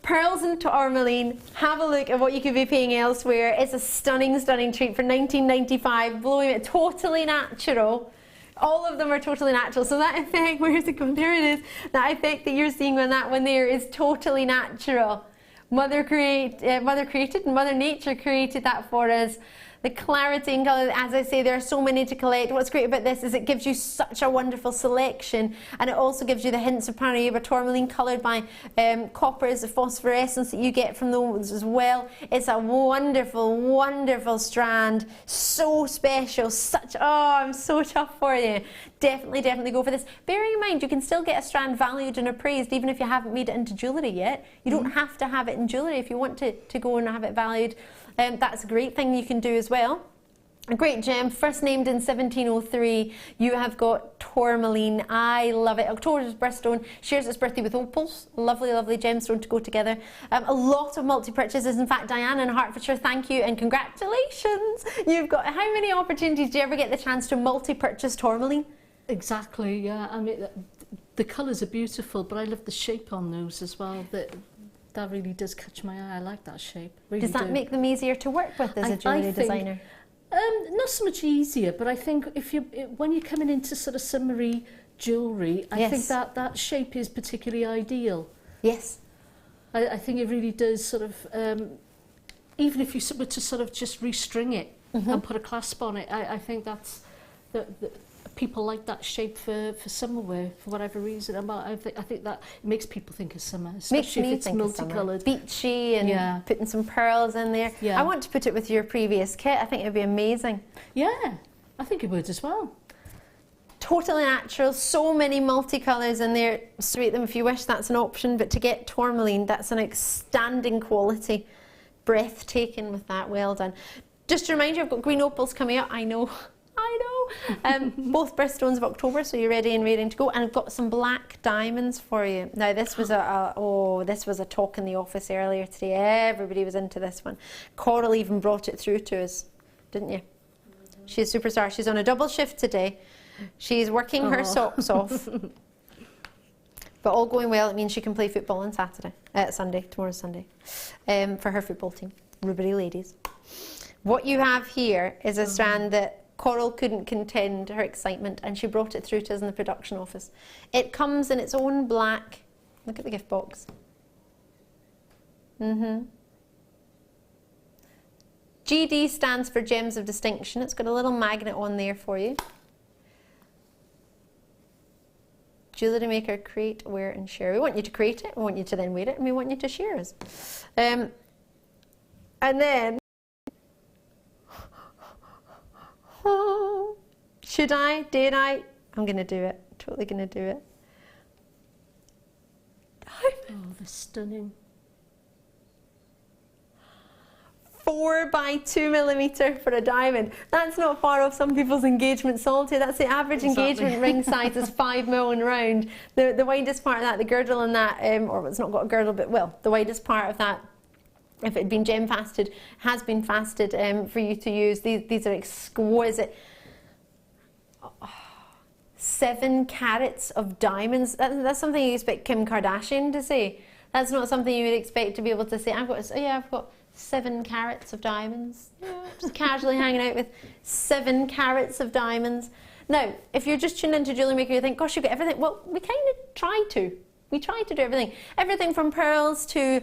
Pearls and tourmaline, have a look at what you could be paying elsewhere. It's a stunning treat for $19.95, blowing it, totally natural. All of them are totally natural. So that effect, where's it come? There it is. That effect that you're seeing on that one there is totally natural. Mother created, Mother Nature created that for us. The clarity and colour, as I say, there are so many to collect. What's great about this is it gives you such a wonderful selection, and it also gives you the hints of Paraiba tourmaline coloured by coppers, the phosphorescence that you get from those as well. It's a wonderful strand. So special. I'm so chuffed for you. Definitely go for this. Bearing in mind, you can still get a strand valued and appraised even if you haven't made it into jewellery yet. You don't have to have it in jewellery if you want to go and have it valued. That's a great thing you can do as well. A great gem, first named in 1703. You have got tourmaline. I love it. October's birthstone shares its birthday with opals. Lovely gemstone to go together. A lot of multi-purchases. In fact, Diana in Hertfordshire, thank you and congratulations. You've got, how many opportunities do you ever get the chance to multi-purchase tourmaline? Exactly, yeah. I mean, the colours are beautiful, but I love the shape on those as well. That really does catch my eye. I like that shape. Really does that make them easier to work with as a jewellery designer? Not so much easier, but I think when you're coming into sort of summery jewellery, I think that shape is particularly ideal. Yes. I think it really does sort of, even if you were to sort of just restring it and put a clasp on it, I think that's people like that shape for summer wear for whatever reason. I think that makes people think of summer, especially if it's multicoloured, beachy, and putting some pearls in there. I want to put it with your previous kit. I think it'd be amazing. Yeah, I think it would as well. Totally natural, so many multicolours in there. Straight them if you wish, that's an option, but to get tourmaline, that's an outstanding quality. Breathtaking with that, well done. Just to remind you, I've got green opals coming up. I know. Both birthstones of October, so you're ready and raring to go. And I've got some black diamonds for you. Now this was this was a talk in the office earlier today. Everybody was into this one. Coral even brought it through to us, didn't you? She's a superstar. She's on a double shift today. She's working her socks off. But all going well, it means she can play football on Sunday. Tomorrow's Sunday, for her football team, Rubery ladies. What you have here is a strand that Coral couldn't contain her excitement, and she brought it through to us in the production office. It comes in its own black. Look at the gift box. GD stands for Gems of Distinction. It's got a little magnet on there for you. Jewellery Maker, create, wear and share. We want you to create it, we want you to then wear it, and we want you to share us. And then, should I? Did I? I'm going to do it. Totally going to do it. Oh, they're stunning. 4 by 2mm for a diamond. That's not far off some people's engagement salty. That's the average engagement ring size is 5mm and round. The widest part of that, the girdle in that, or it's not got a girdle, but well, the widest part of that if it had been gem fasted, has been fasted for you to use. These are exquisite. 7 carats of diamonds. That's something you expect Kim Kardashian to say. That's not something you would expect to be able to say. I've got 7 carats of diamonds. Yeah, just casually hanging out with 7 carats of diamonds. Now, if you're just tuned into Jewellery Maker, you think, gosh, you've got everything. Well, we kind of try to. We try to do everything. Everything from pearls to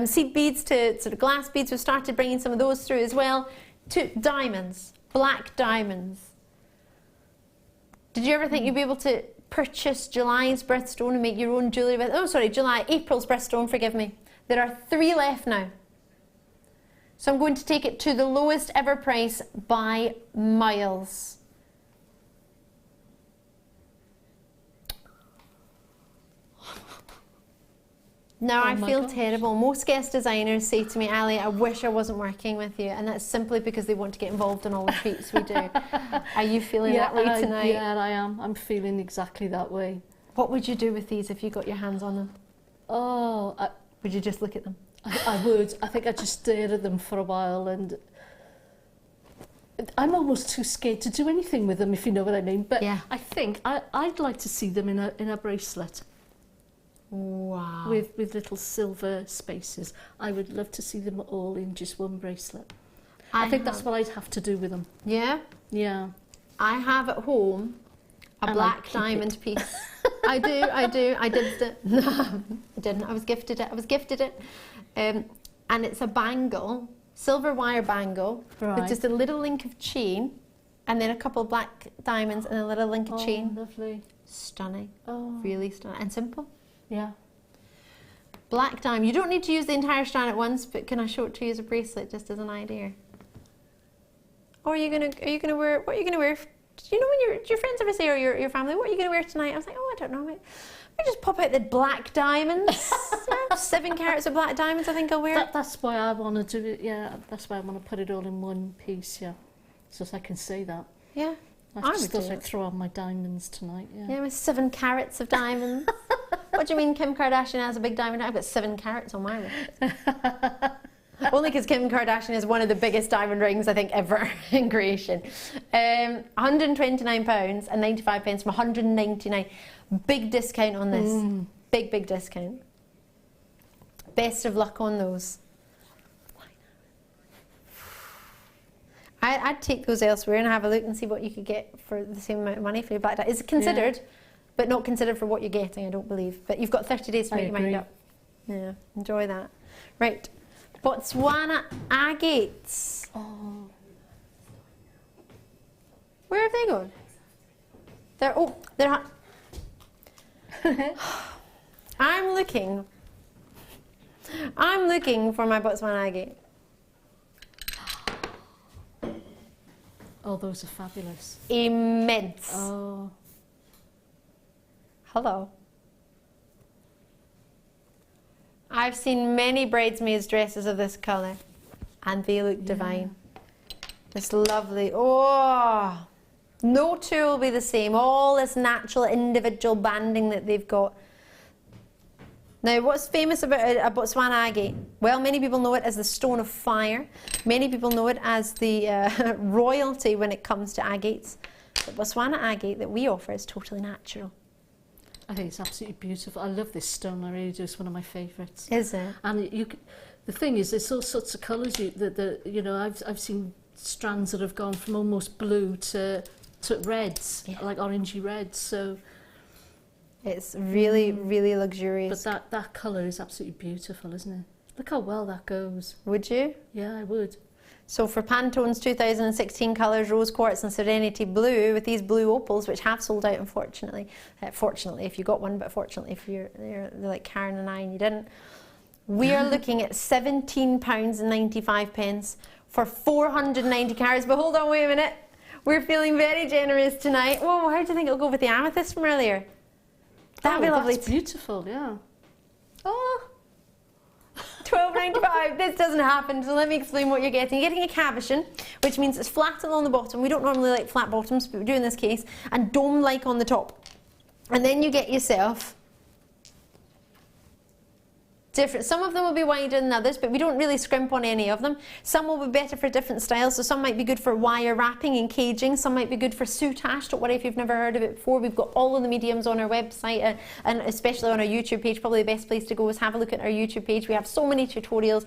seed beads to sort of glass beads. We've started bringing some of those through as well. To diamonds, black diamonds. Did you ever think you'd be able to purchase July's birthstone and make your own jewellery with? Oh, sorry, April's birthstone, forgive me. There are 3 left now. So I'm going to take it to the lowest ever price by miles. Now, I feel terrible. Most guest designers say to me, Ali, I wish I wasn't working with you. And that's simply because they want to get involved in all the treats we do. Are you feeling that way tonight? Yeah, I am. I'm feeling exactly that way. What would you do with these if you got your hands on them? Oh, would you just look at them? I would. I think I'd just stare at them for a while, and I'm almost too scared to do anything with them, if you know what I mean. But yeah. I think I'd like to see them in a bracelet. Wow. With little silver spaces. I would love to see them all in just one bracelet. I think that's what I'd have to do with them. Yeah? Yeah. I have at home a black diamond piece. I do. I did it. No, I didn't. I was gifted it. And it's a bangle, silver wire bangle, with just a little link of chain, and then a couple of black diamonds and a little link of chain. Lovely. Stunning. Oh. Really stunning. And simple. Yeah. Black diamond. You don't need to use the entire strand at once, but can I show it to you as a bracelet, just as an idea? Or are you gonna wear? What are you gonna wear? Do you know when your friends ever say, or your family, what are you gonna wear tonight? I was like, oh, I don't know. I just pop out the black diamonds. 7 carats of black diamonds. I think I'll wear. That's why I want to do it. Yeah, that's why I want to put it all in one piece. Yeah, so I can say that. Yeah. I just thought I'd throw on my diamonds tonight. Yeah, with 7 carats of diamonds. What do you mean Kim Kardashian has a big diamond? I've got 7 carats on my wrist. Only because Kim Kardashian is one of the biggest diamond rings I think ever in creation. £129 and 95 pence from 199. Big discount on this. Big discount. Best of luck on those. I'd take those elsewhere and have a look and see what you could get for the same amount of money for your black diamond. It's considered, but not considered for what you're getting, I don't believe. But you've got 30 days to make your mind up. Yeah, enjoy that. Right, Botswana agates. Oh. Where have they gone? They're I'm looking for my Botswana agate. Oh, those are fabulous. Immense. Oh. Hello. I've seen many bridesmaids' dresses of this colour, and they look divine. It's lovely. Oh, no two will be the same. All this natural individual banding that they've got. Now, what's famous about a Botswana agate? Well, many people know it as the stone of fire. Many people know it as the royalty when it comes to agates. The Botswana agate that we offer is totally natural. I think it's absolutely beautiful. I love this stone. I really do. It's one of my favourites. Is it? And the thing is, there's all sorts of colours. You know, I've seen strands that have gone from almost blue to reds, like orangey reds. So. It's really, really luxurious. But that colour is absolutely beautiful, isn't it? Look how well that goes. Would you? Yeah, I would. So for Pantone's 2016 colours, Rose Quartz and Serenity Blue, with these blue opals, which have sold out, unfortunately. Fortunately, if you got one, but fortunately if you're like Karon and I and you didn't. We are looking at £17.95 for 490 carats. But hold on, wait a minute. We're feeling very generous tonight. Whoa, how do you think it'll go with the amethyst from earlier? That'd be lovely. That's beautiful, yeah. Oh, £12.95. This doesn't happen, so let me explain what you're getting. You're getting a cabochon, which means it's flat along the bottom. We don't normally like flat bottoms, but we do in this case, and dome-like on the top. And then you get yourself different. Some of them will be wider than others, but we don't really scrimp on any of them. Some will be better for different styles, so some might be good for wire wrapping and caging, some might be good for soutache. Don't worry if you've never heard of it before. We've got all of the mediums on our website, and especially on our YouTube page. Probably the best place to go is have a look at our YouTube page. We have so many tutorials.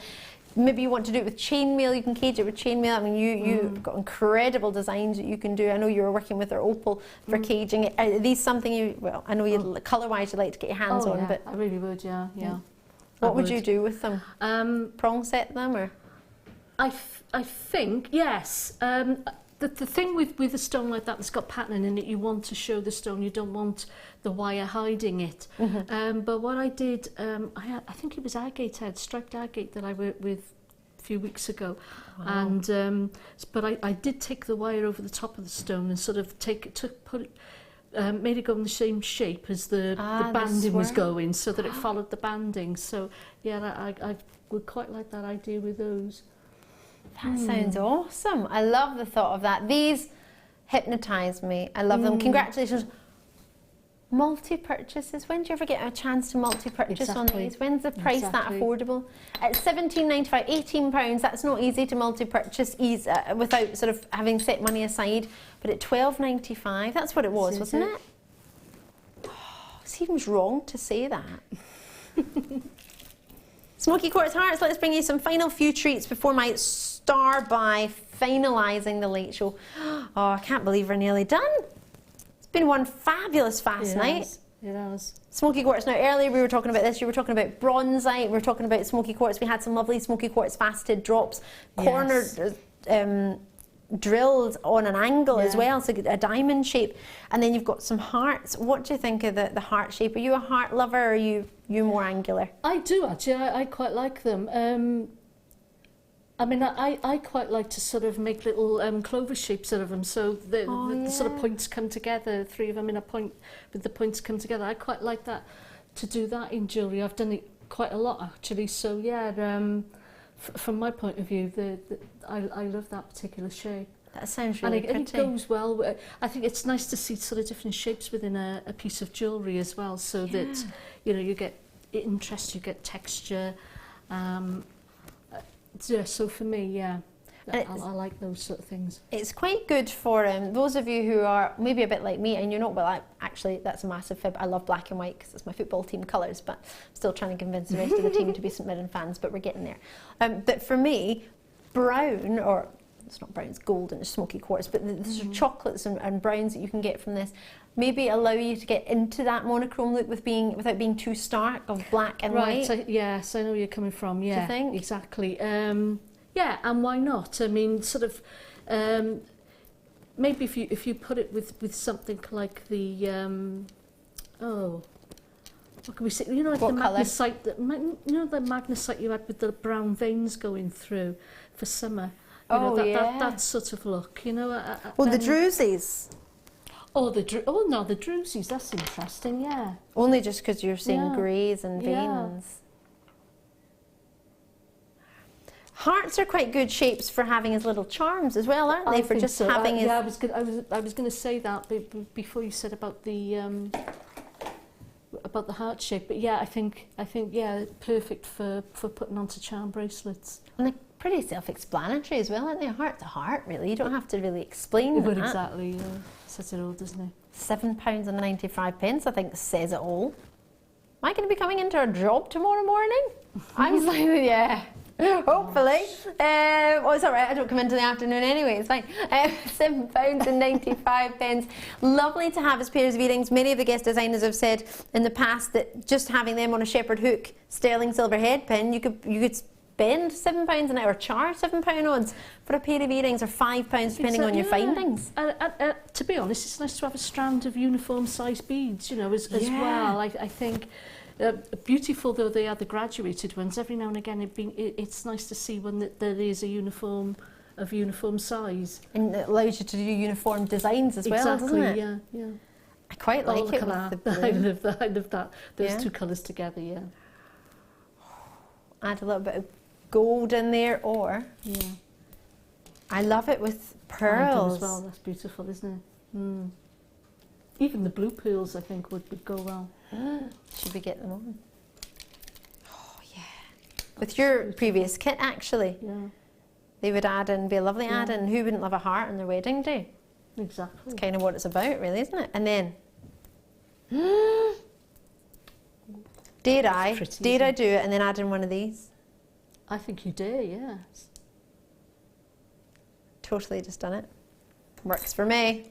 Maybe you want to do it with chainmail, you can cage it with chainmail. I mean, you've got incredible designs that you can do. I know you were working with our opal for caging. Are these something you, well, I know you colour-wise you'd like to get your hands on, yeah, but... I really would, yeah. What would you do with them? Prong set them, or...? I think, yes. The thing with a stone like that that's got pattern in it, you want to show the stone, you don't want the wire hiding it. But what I did, I think it was agate, I had striped agate that I worked with a few weeks ago. Wow. And but I did take the wire over the top of the stone and sort of made it go in the same shape as the banding was going, so that it followed the banding. So yeah, I would quite like that idea with those. That sounds awesome. I love the thought of that. These hypnotise me. I love them. Congratulations. Multi-purchases. When do you ever get a chance to multi-purchase on these? When's the price that affordable? At £17.95, £18, that's not easy to multi-purchase without sort of having set money aside. But at £12.95, that's what it was, wasn't it? Oh, it seems wrong to say that. Smoky Quartz Hearts, let's bring you some final few treats before my star by finalising the late show. Oh, I can't believe we're nearly done. It's been one fabulous fast night. It has. Smoky Quartz. Now, earlier we were talking about this. You were talking about bronzite. We were talking about Smoky Quartz. We had some lovely Smoky Quartz faceted drops, cornered, drilled on an angle as well, so a diamond shape. And then you've got some hearts. What do you think of the heart shape? Are you a heart lover, or are you more angular? I do actually. I quite like them. I mean, I quite like to sort of make little clover shapes out of them, so the sort of points come together, three of them in a point, with the points come together. I quite like that, to do that in jewellery. I've done it quite a lot actually, so yeah, from my point of view, I love that particular shape. That sounds really pretty. And it goes well. I think it's nice to see sort of different shapes within a piece of jewellery as well, so that, you know, you get interest, you get texture. Yeah, so for me, I like those sort of things. It's quite good for those of you who are maybe a bit like me, and you're not, well, actually, that's a massive fib. I love black and white because it's my football team colours, but I'm still trying to convince the rest of the team to be St Mirren fans, but we're getting there. But for me, brown, or it's not brown, it's gold and it's smoky quartz, but these are chocolates and browns that you can get from this, maybe allow you to get into that monochrome look without being too stark of black and white. Right, yes, I know where you're coming from, yeah. Do you think? Exactly. Yeah, and why not? I mean, sort of, maybe if you put it with something like the, what can we say? You know, like what the colour? magnesite, the magnesite you had with the brown veins going through for summer. You know, that sort of look, you know. Well, the drusies. Oh, the drusies, that's interesting, yeah. Only just because you're seeing greys and veins. Hearts are quite good shapes for having as little charms as well, aren't they? For just having as... Yeah, I was going to say that before you said about the heart shape, but yeah, I think yeah, perfect for putting onto charm bracelets. And they're pretty self-explanatory as well, aren't they? A heart's a heart, really. You don't have to really explain that. Exactly, yeah. Says it all, doesn't it? £7.95, I think, says it all. Am I going to be coming into a job tomorrow morning? I was like, yeah. Hopefully. Well, it's all right. I don't come into the afternoon anyway. It's fine. £7.95. Lovely to have as pairs of earrings. Many of the guest designers have said in the past that just having them on a shepherd hook, sterling silver head pin, you could spend £7 an hour, or charge £7 odds for a pair of earrings, or £5 depending on your findings. To be honest, it's nice to have a strand of uniform size beads, you know, as well. I think. Beautiful though they are, the graduated ones, every now and again it's nice to see one that there is a uniform size. And it allows you to do uniform designs as well, doesn't it? Yeah, yeah. I quite like it with the blue. I love that. Those two colours together, yeah. Add a little bit of gold in there, or... Yeah. I love it with pearls. As well, that's beautiful, isn't it? Mm. Even the blue pearls, I think, would go well. Should we get them on? Oh, yeah. with your previous kit, actually. Yeah, They would add in, be a lovely add-in. Who wouldn't love a heart on their wedding day? exactly. It's kind of what it's about, really, isn't it? And then, dare I do it and then add in one of these? I think you do, yes. Totally just done it. Works for me.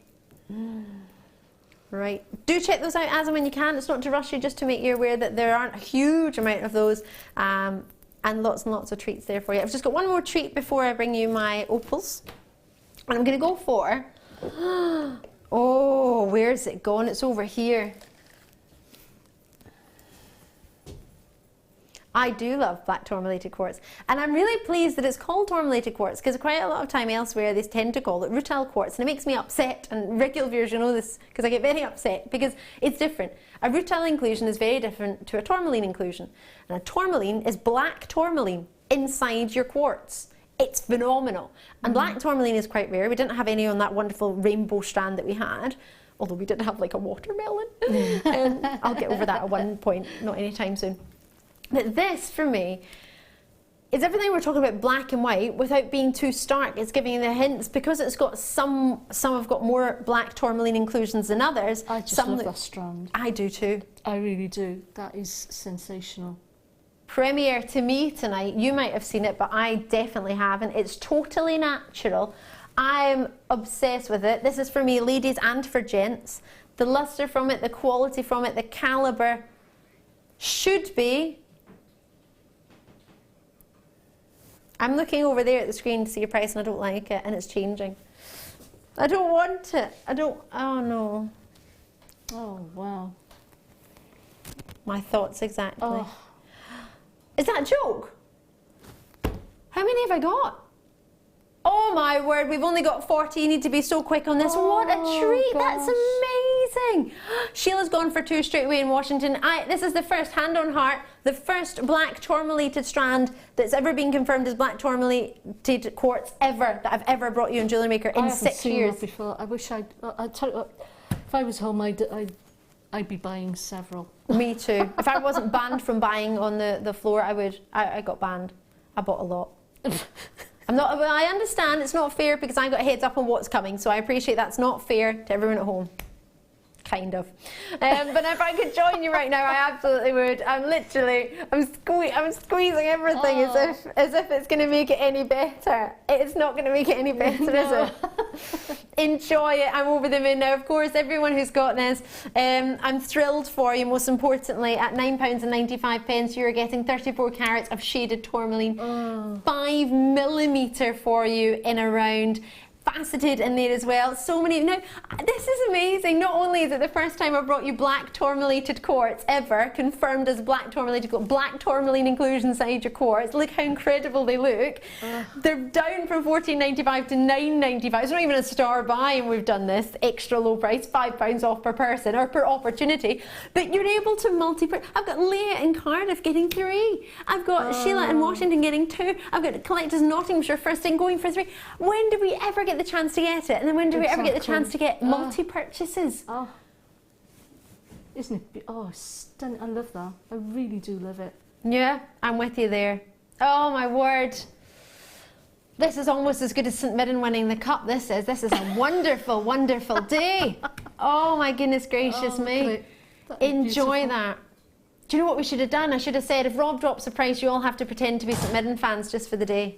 Right. Do check those out as and when you can. It's not to rush you, just to make you aware that there aren't a huge amount of those, and lots of treats there for you. I've just got one more treat before I bring you my opals. And I'm going to go for... Oh, where's it gone? It's over here. I do love black tourmalated quartz, and I'm really pleased that it's called tourmalated quartz, because quite a lot of time elsewhere they tend to call it rutile quartz, and it makes me upset, and regular viewers, you know this, because I get very upset, because it's different. A rutile inclusion is very different to a tourmaline inclusion, and a tourmaline is black tourmaline inside your quartz. It's phenomenal, and black tourmaline is quite rare. We didn't have any on that wonderful rainbow strand that we had, although we did have like a watermelon. I'll get over that at one point, not anytime soon. But this, for me, is everything we're talking about black and white without being too stark. It's giving you the hints, because it's got some have got more black tourmaline inclusions than others. I just love that strand. I do too. I really do. That is sensational. Premiere to me tonight. You might have seen it, but I definitely haven't. It's totally natural. I'm obsessed with it. This is for me, ladies, and for gents. The luster from it, the quality from it, the calibre should be... I'm looking over there at the screen to see your price, and I don't like it, and it's changing. I don't want it. Oh no. Oh, wow. My thoughts exactly. Oh. Is that a joke? How many have I got? Oh my word, we've only got 40. You need to be so quick on this. What a treat. Gosh. That's amazing. Sheila's gone for 2 straight away in Washington. This is the first, hand on heart, the first black tourmalated strand that's ever been confirmed as black tourmalated quartz ever, that I've ever brought you on Jewellery Maker in 6 years. That before. I wish I'd tell you what, if I was home, I'd be buying several. Me too. If I wasn't banned from buying on the floor, I got banned. I bought a lot. I understand it's not fair, because I got a heads up on what's coming, so I appreciate that's not fair to everyone at home. Kind of. But if I could join you right now, I absolutely would. I'm squeezing everything as if it's going to make it any better. It's not going to make it any better, is it? Enjoy it. I'm over the moon now. Of course, everyone who's got this, I'm thrilled for you. Most importantly, at £9.95, you're getting 34 carats of shaded tourmaline, 5mm for you in a round. Faceted in there as well. So many. Now, this is amazing. Not only is it the first time I've brought you black tourmalated quartz ever, confirmed as black tourmalated quartz, black tourmaline inclusion inside your quartz. Look how incredible they look. They're down from $14.95 to $9.95. It's not even a star buy, and we've done this extra low price, £5 off per person or per opportunity. But you're able to I've got Leah in Cardiff getting 3. I've got Sheila in Washington getting 2. I've got Collectors Nottinghamshire first in going for 3. When do we ever get the chance to get it? And then when do we ever get the chance to get multi-purchases? Oh, isn't it? Oh, stunning. I love that. I really do love it. Yeah, I'm with you there. Oh my word. This is almost as good as St Mirren winning the cup. This is a wonderful, wonderful day. Oh my goodness gracious me. Enjoy that. Do you know what we should have done? I should have said, if Rob drops the price, you all have to pretend to be St Mirren fans just for the day.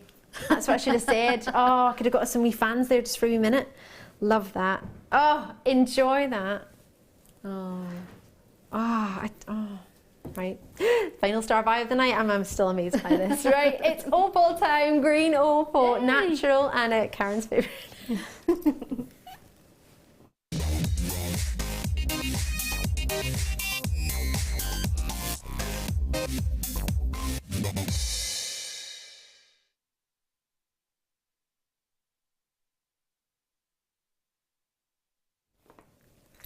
That's what I should have said. Oh, I could have got some wee fans there just for a wee minute. Love that. Oh, enjoy that. Right. Final star buy of the night. I'm still amazed by this. Right. It's opal time, green opal, natural, and Karen's favourite.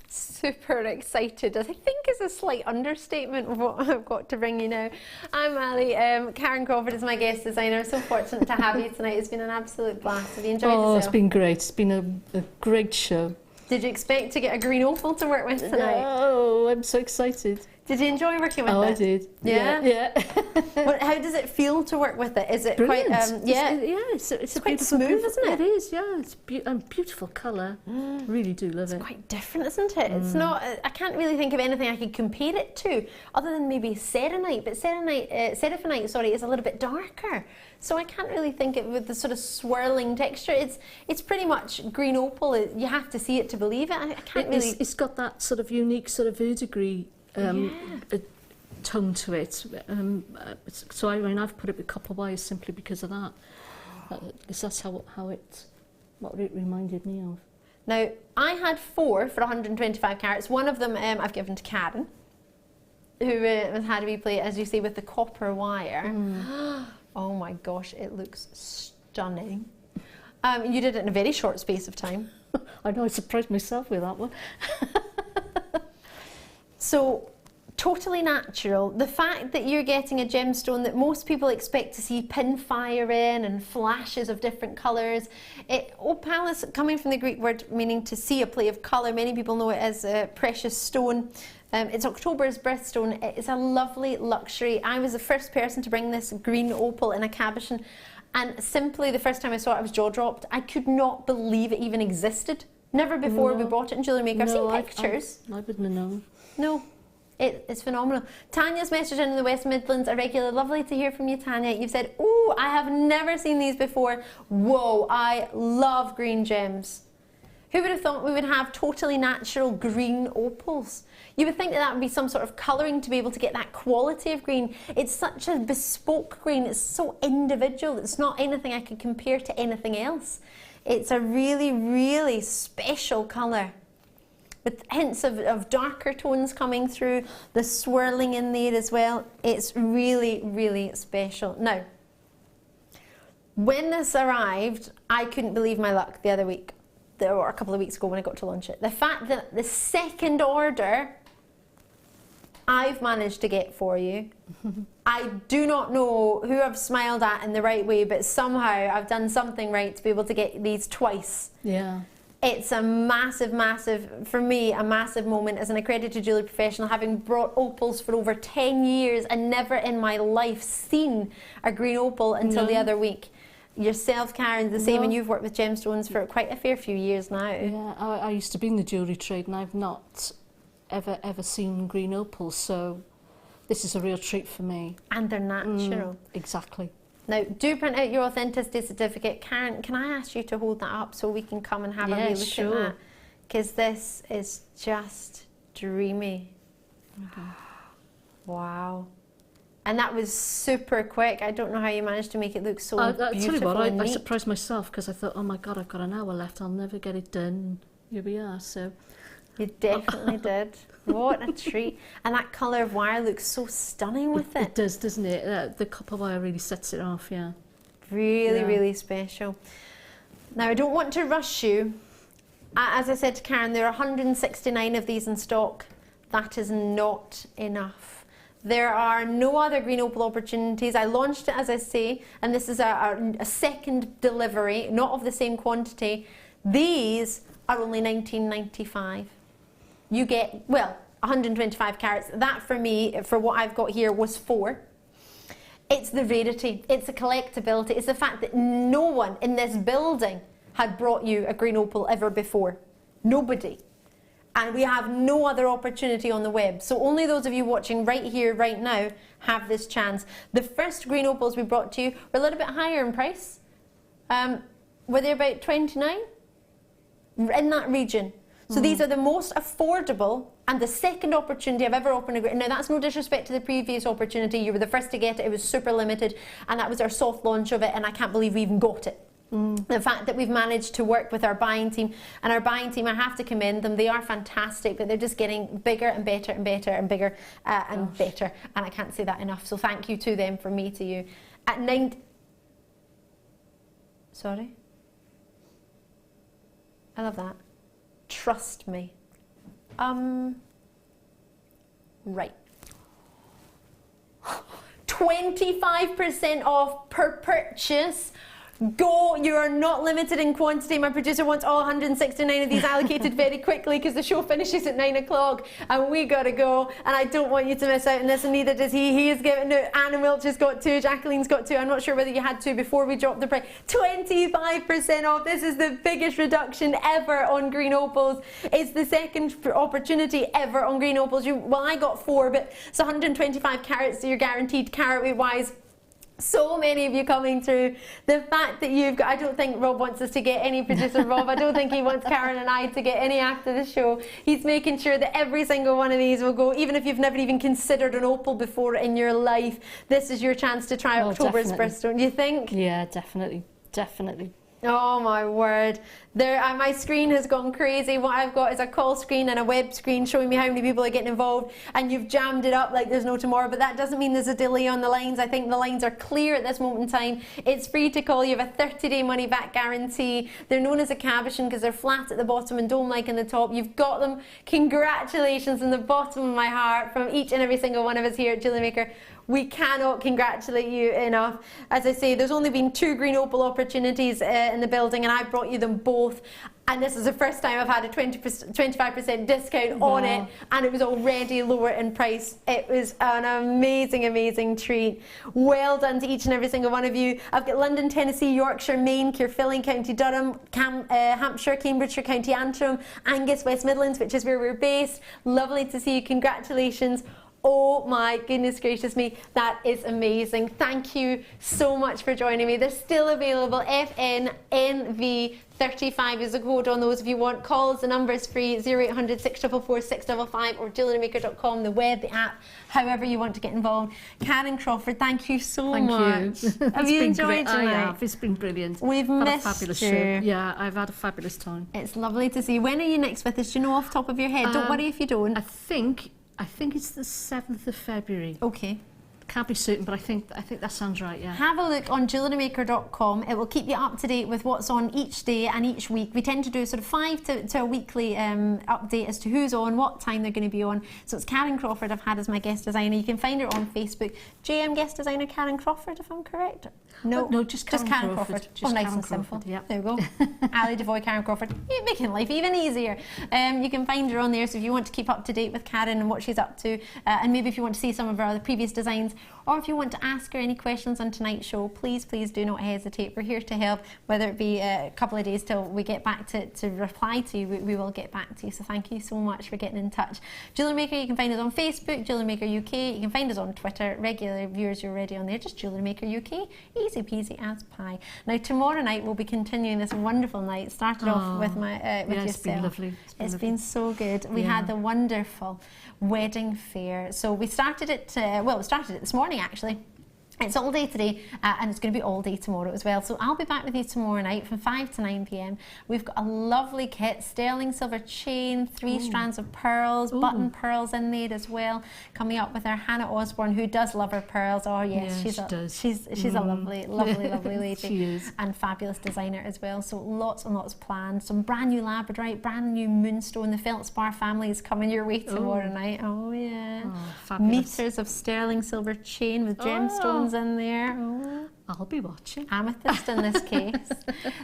Super excited. I think is a slight understatement of what I've got to bring you now. I'm Ali. Karon Crawford is my guest designer. I'm so fortunate to have you tonight. It's been an absolute blast. Have you enjoyed yourself? Oh, it's been great. It's been a great show. Did you expect to get a green opal to work with tonight? Oh, I'm so excited. Did you enjoy working with it? Oh, I did. Yeah? Yeah. How does it feel to work with it? Is it Brilliant. quite, yeah? It's quite smooth, isn't it? It is, yeah. It's beautiful colour. Really do love it. It's quite different, isn't it? It's not, I can't really think of anything I could compare it to, other than maybe Serenite, but Seraphinite, sorry, is a little bit darker. So I can't really think it with the sort of swirling texture. It's pretty much green opal. You have to see it to believe it. I can't really... It's got that sort of unique sort of verdigris tone to it. So I mean, I've put it with copper wires simply because of that. Because that's what it reminded me of. Now, I had 4 for 125 carats. One of them I've given to Karon, who has had me play, as you see, with the copper wire. Oh my gosh, it looks stunning. You did it in a very short space of time. I know, I surprised myself with that one. So, totally natural. The fact that you're getting a gemstone that most people expect to see pin fire in and flashes of different colours. Opal is coming from the Greek word meaning to see a play of colour. Many people know it as a precious stone. It's October's birthstone. It's a lovely luxury. I was the first person to bring this green opal in a cabochon, and simply the first time I saw it I was jaw-dropped. I could not believe it even existed. Never before we brought it in Jewellery Maker. I've seen pictures. I wouldn't have known. No, it's phenomenal. Tanya's message in the West Midlands, a regular. Lovely to hear from you, Tanya. You've said, oh, I have never seen these before. Whoa, I love green gems. Who would have thought we would have totally natural green opals? You would think that would be some sort of colouring to be able to get that quality of green. It's such a bespoke green. It's so individual. It's not anything I could compare to anything else. It's a really, really special colour, with hints of darker tones coming through, the swirling in there as well. It's really, really special. Now, when this arrived, I couldn't believe my luck the other week, or a couple of weeks ago when I got to launch it. The fact that the second order I've managed to get for you, I do not know who I've smiled at in the right way, but somehow I've done something right to be able to get these twice. Yeah. It's a massive, massive, for me, a massive moment as an accredited jewellery professional, having brought opals for over 10 years and never in my life seen a green opal until the other week. Yourself, Karon, the same, and you've worked with gemstones for quite a fair few years now. Yeah, I used to be in the jewellery trade and I've not ever seen green opals, so this is a real treat for me. And they're natural. Exactly. Now, do print out your authenticity certificate. Karon, can I ask you to hold that up so we can come and have a wee look at that? Because this is just dreamy. Okay. Wow. And that was super quick. I don't know how you managed to make it look so beautiful. Tell you what, and I neat. surprised myself because I thought, oh my God, I've got an hour left. I'll never get it done. Here we are. So you definitely did. What a treat. And that colour of wire looks so stunning with it. It does, doesn't it? The copper wire really sets it off, yeah. Really, really special. Now, I don't want to rush you. As I said to Karon, there are 169 of these in stock. That is not enough. There are no other green opal opportunities. I launched it, as I say, and this is a second delivery, not of the same quantity. These are only $19.95. You get, well, 125 carats. That for me, for what I've got here, was 4. It's the rarity, it's the collectability, it's the fact that no one in this building had brought you a green opal ever before. Nobody. And we have no other opportunity on the web. So only those of you watching right here, right now, have this chance. The first green opals we brought to you were a little bit higher in price. Were they about 29? In that region. So these are the most affordable and the second opportunity I've ever opened a green. Now that's no disrespect to the previous opportunity. You were the first to get it. It was super limited, and that was our soft launch of it, and I can't believe we even got it. The fact that we've managed to work with our buying team, and our buying team, I have to commend them. They are fantastic, but they're just getting bigger and better and better and bigger and better, and I can't say that enough. So thank you to them from me to you. At 9... Sorry? I love that. Trust me. Right. 25% off per purchase. Go, you are not limited in quantity. My producer wants all 169 of these allocated very quickly because the show finishes at 9 o'clock and we gotta go, and I don't want you to miss out on this, and neither does he. He is giving out. Anna Welch has got 2, Jacqueline's got 2. I'm not sure whether you had 2 before we dropped the price. 25% off. This is the biggest reduction ever on green opals. It's the second opportunity ever on green opals. Well, I got 4, but it's 125 carats, so you're guaranteed carat weight wise. So many of you coming through. The fact that you've got, I don't think Rob wants us to get any, producer Rob, I don't think he wants Karon and I to get any after the show. He's making sure that every single one of these will go, even if you've never even considered an opal before in your life. This is your chance to try October's birthstone, you think? Yeah, definitely, definitely. Oh my word. There, my screen has gone crazy. What I've got is a call screen and a web screen showing me how many people are getting involved, and you've jammed it up like there's no tomorrow, but that doesn't mean there's a delay on the lines. I think the lines are clear at this moment in time. It's free to call. You have a 30-day money back guarantee. They're known as a cabochon because they're flat at the bottom and dome-like in the top. You've got them. Congratulations from the bottom of my heart from each and every single one of us here at Jewellery Maker. We cannot congratulate you enough. As I say, there's only been 2 green opal opportunities in the building, and I brought you them both. And this is the first time I've had a 25% discount on it, and it was already lower in price. It was an amazing, amazing treat. Well done to each and every single one of you. I've got London, Tennessee, Yorkshire, Maine, Caerphilly, County Durham, Hampshire, Cambridgeshire, County Antrim, Angus, West Midlands, which is where we're based. Lovely to see you. Congratulations. Oh my goodness gracious me, that is amazing. Thank you so much for joining me. They're still available. FNNV35 is the code on those if you want. Calls, the number is free, 0800 644 655 or jewellerymaker.com, the web, the app, however you want to get involved. Karon Crawford, thank you so much. Have you enjoyed tonight? I have, it's been brilliant. We've had missed a fabulous you. show. Yeah, I've had a fabulous time. It's lovely to see you. When are you next with us? Do you know off the top of your head? Don't worry if you don't. I think it's the 7th of February. Okay. Can't be certain, but I think that sounds right, yeah. Have a look on jewellerymaker.com. It will keep you up to date with what's on each day and each week. We tend to do sort of 5 to a weekly update as to who's on, what time they're going to be on. So it's Karon Crawford I've had as my guest designer. You can find her on Facebook. JM guest designer Karon Crawford, if I'm correct. No, just Karon Crawford. Just nice Karon and simple. Crawford, yep. There we go. Ali Defoy, Karon Crawford. You're making life even easier. You can find her on there, so if you want to keep up to date with Karon and what she's up to, and maybe if you want to see some of her other previous designs, or if you want to ask her any questions on tonight's show, please do not hesitate. We're here to help, whether it be a couple of days till we get back to reply to you, we will get back to you. So thank you so much for getting in touch. Jewellery Maker, you can find us on Facebook, Jewellery Maker UK. You can find us on Twitter. Regular viewers, you're already on there, just Jewellery Maker UK. Easy peasy as pie. Now tomorrow night we'll be continuing this wonderful night. Started off with my with yourself. It's been lovely. It's been so good. We had the wonderful wedding fair. So we started it, we started it this morning actually. It's all day today and it's going to be all day tomorrow as well. So I'll be back with you tomorrow night from 5 to 9 p.m. We've got a lovely kit, sterling silver chain, 3 strands of pearls, button pearls in there as well. Coming up with our Hannah Osborne, who does love her pearls. Oh yes, she does. She's a lovely lady. She is. And fabulous designer as well. So lots and lots planned. Some brand new Labradorite, brand new moonstone. The Feldspar family is coming your way tomorrow night. Oh yeah. Fabulous. Meters of sterling silver chain with gemstones in there. I'll be watching. Amethyst in this case.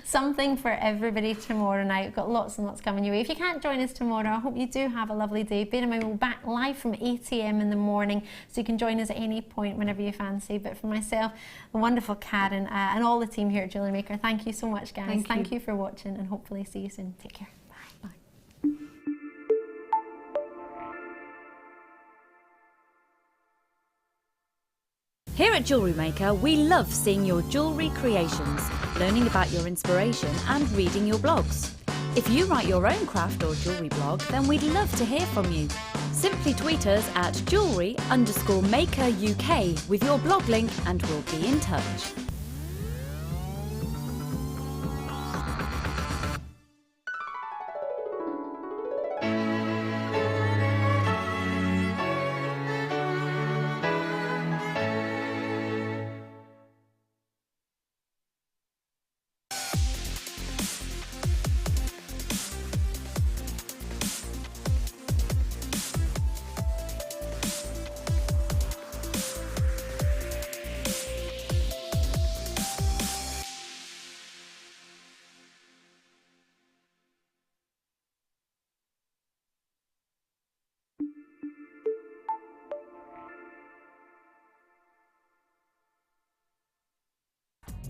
Something for everybody tomorrow night. We've got lots and lots coming your way. If you can't join us tomorrow, I hope you do have a lovely day. Bear in mind, we'll be back live from 8 a.m. in the morning, so you can join us at any point whenever you fancy. But for myself, the wonderful Karon, and all the team here at Jewellery Maker, thank you so much, guys. Thank you for watching, and hopefully see you soon. Take care. Bye. Bye. Here at Jewellery Maker, we love seeing your jewellery creations, learning about your inspiration and reading your blogs. If you write your own craft or jewellery blog, then we'd love to hear from you. Simply tweet us at jewellery_maker UK with your blog link and we'll be in touch.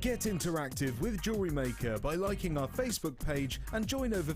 Get interactive with Jewellery Maker by liking our Facebook page and join over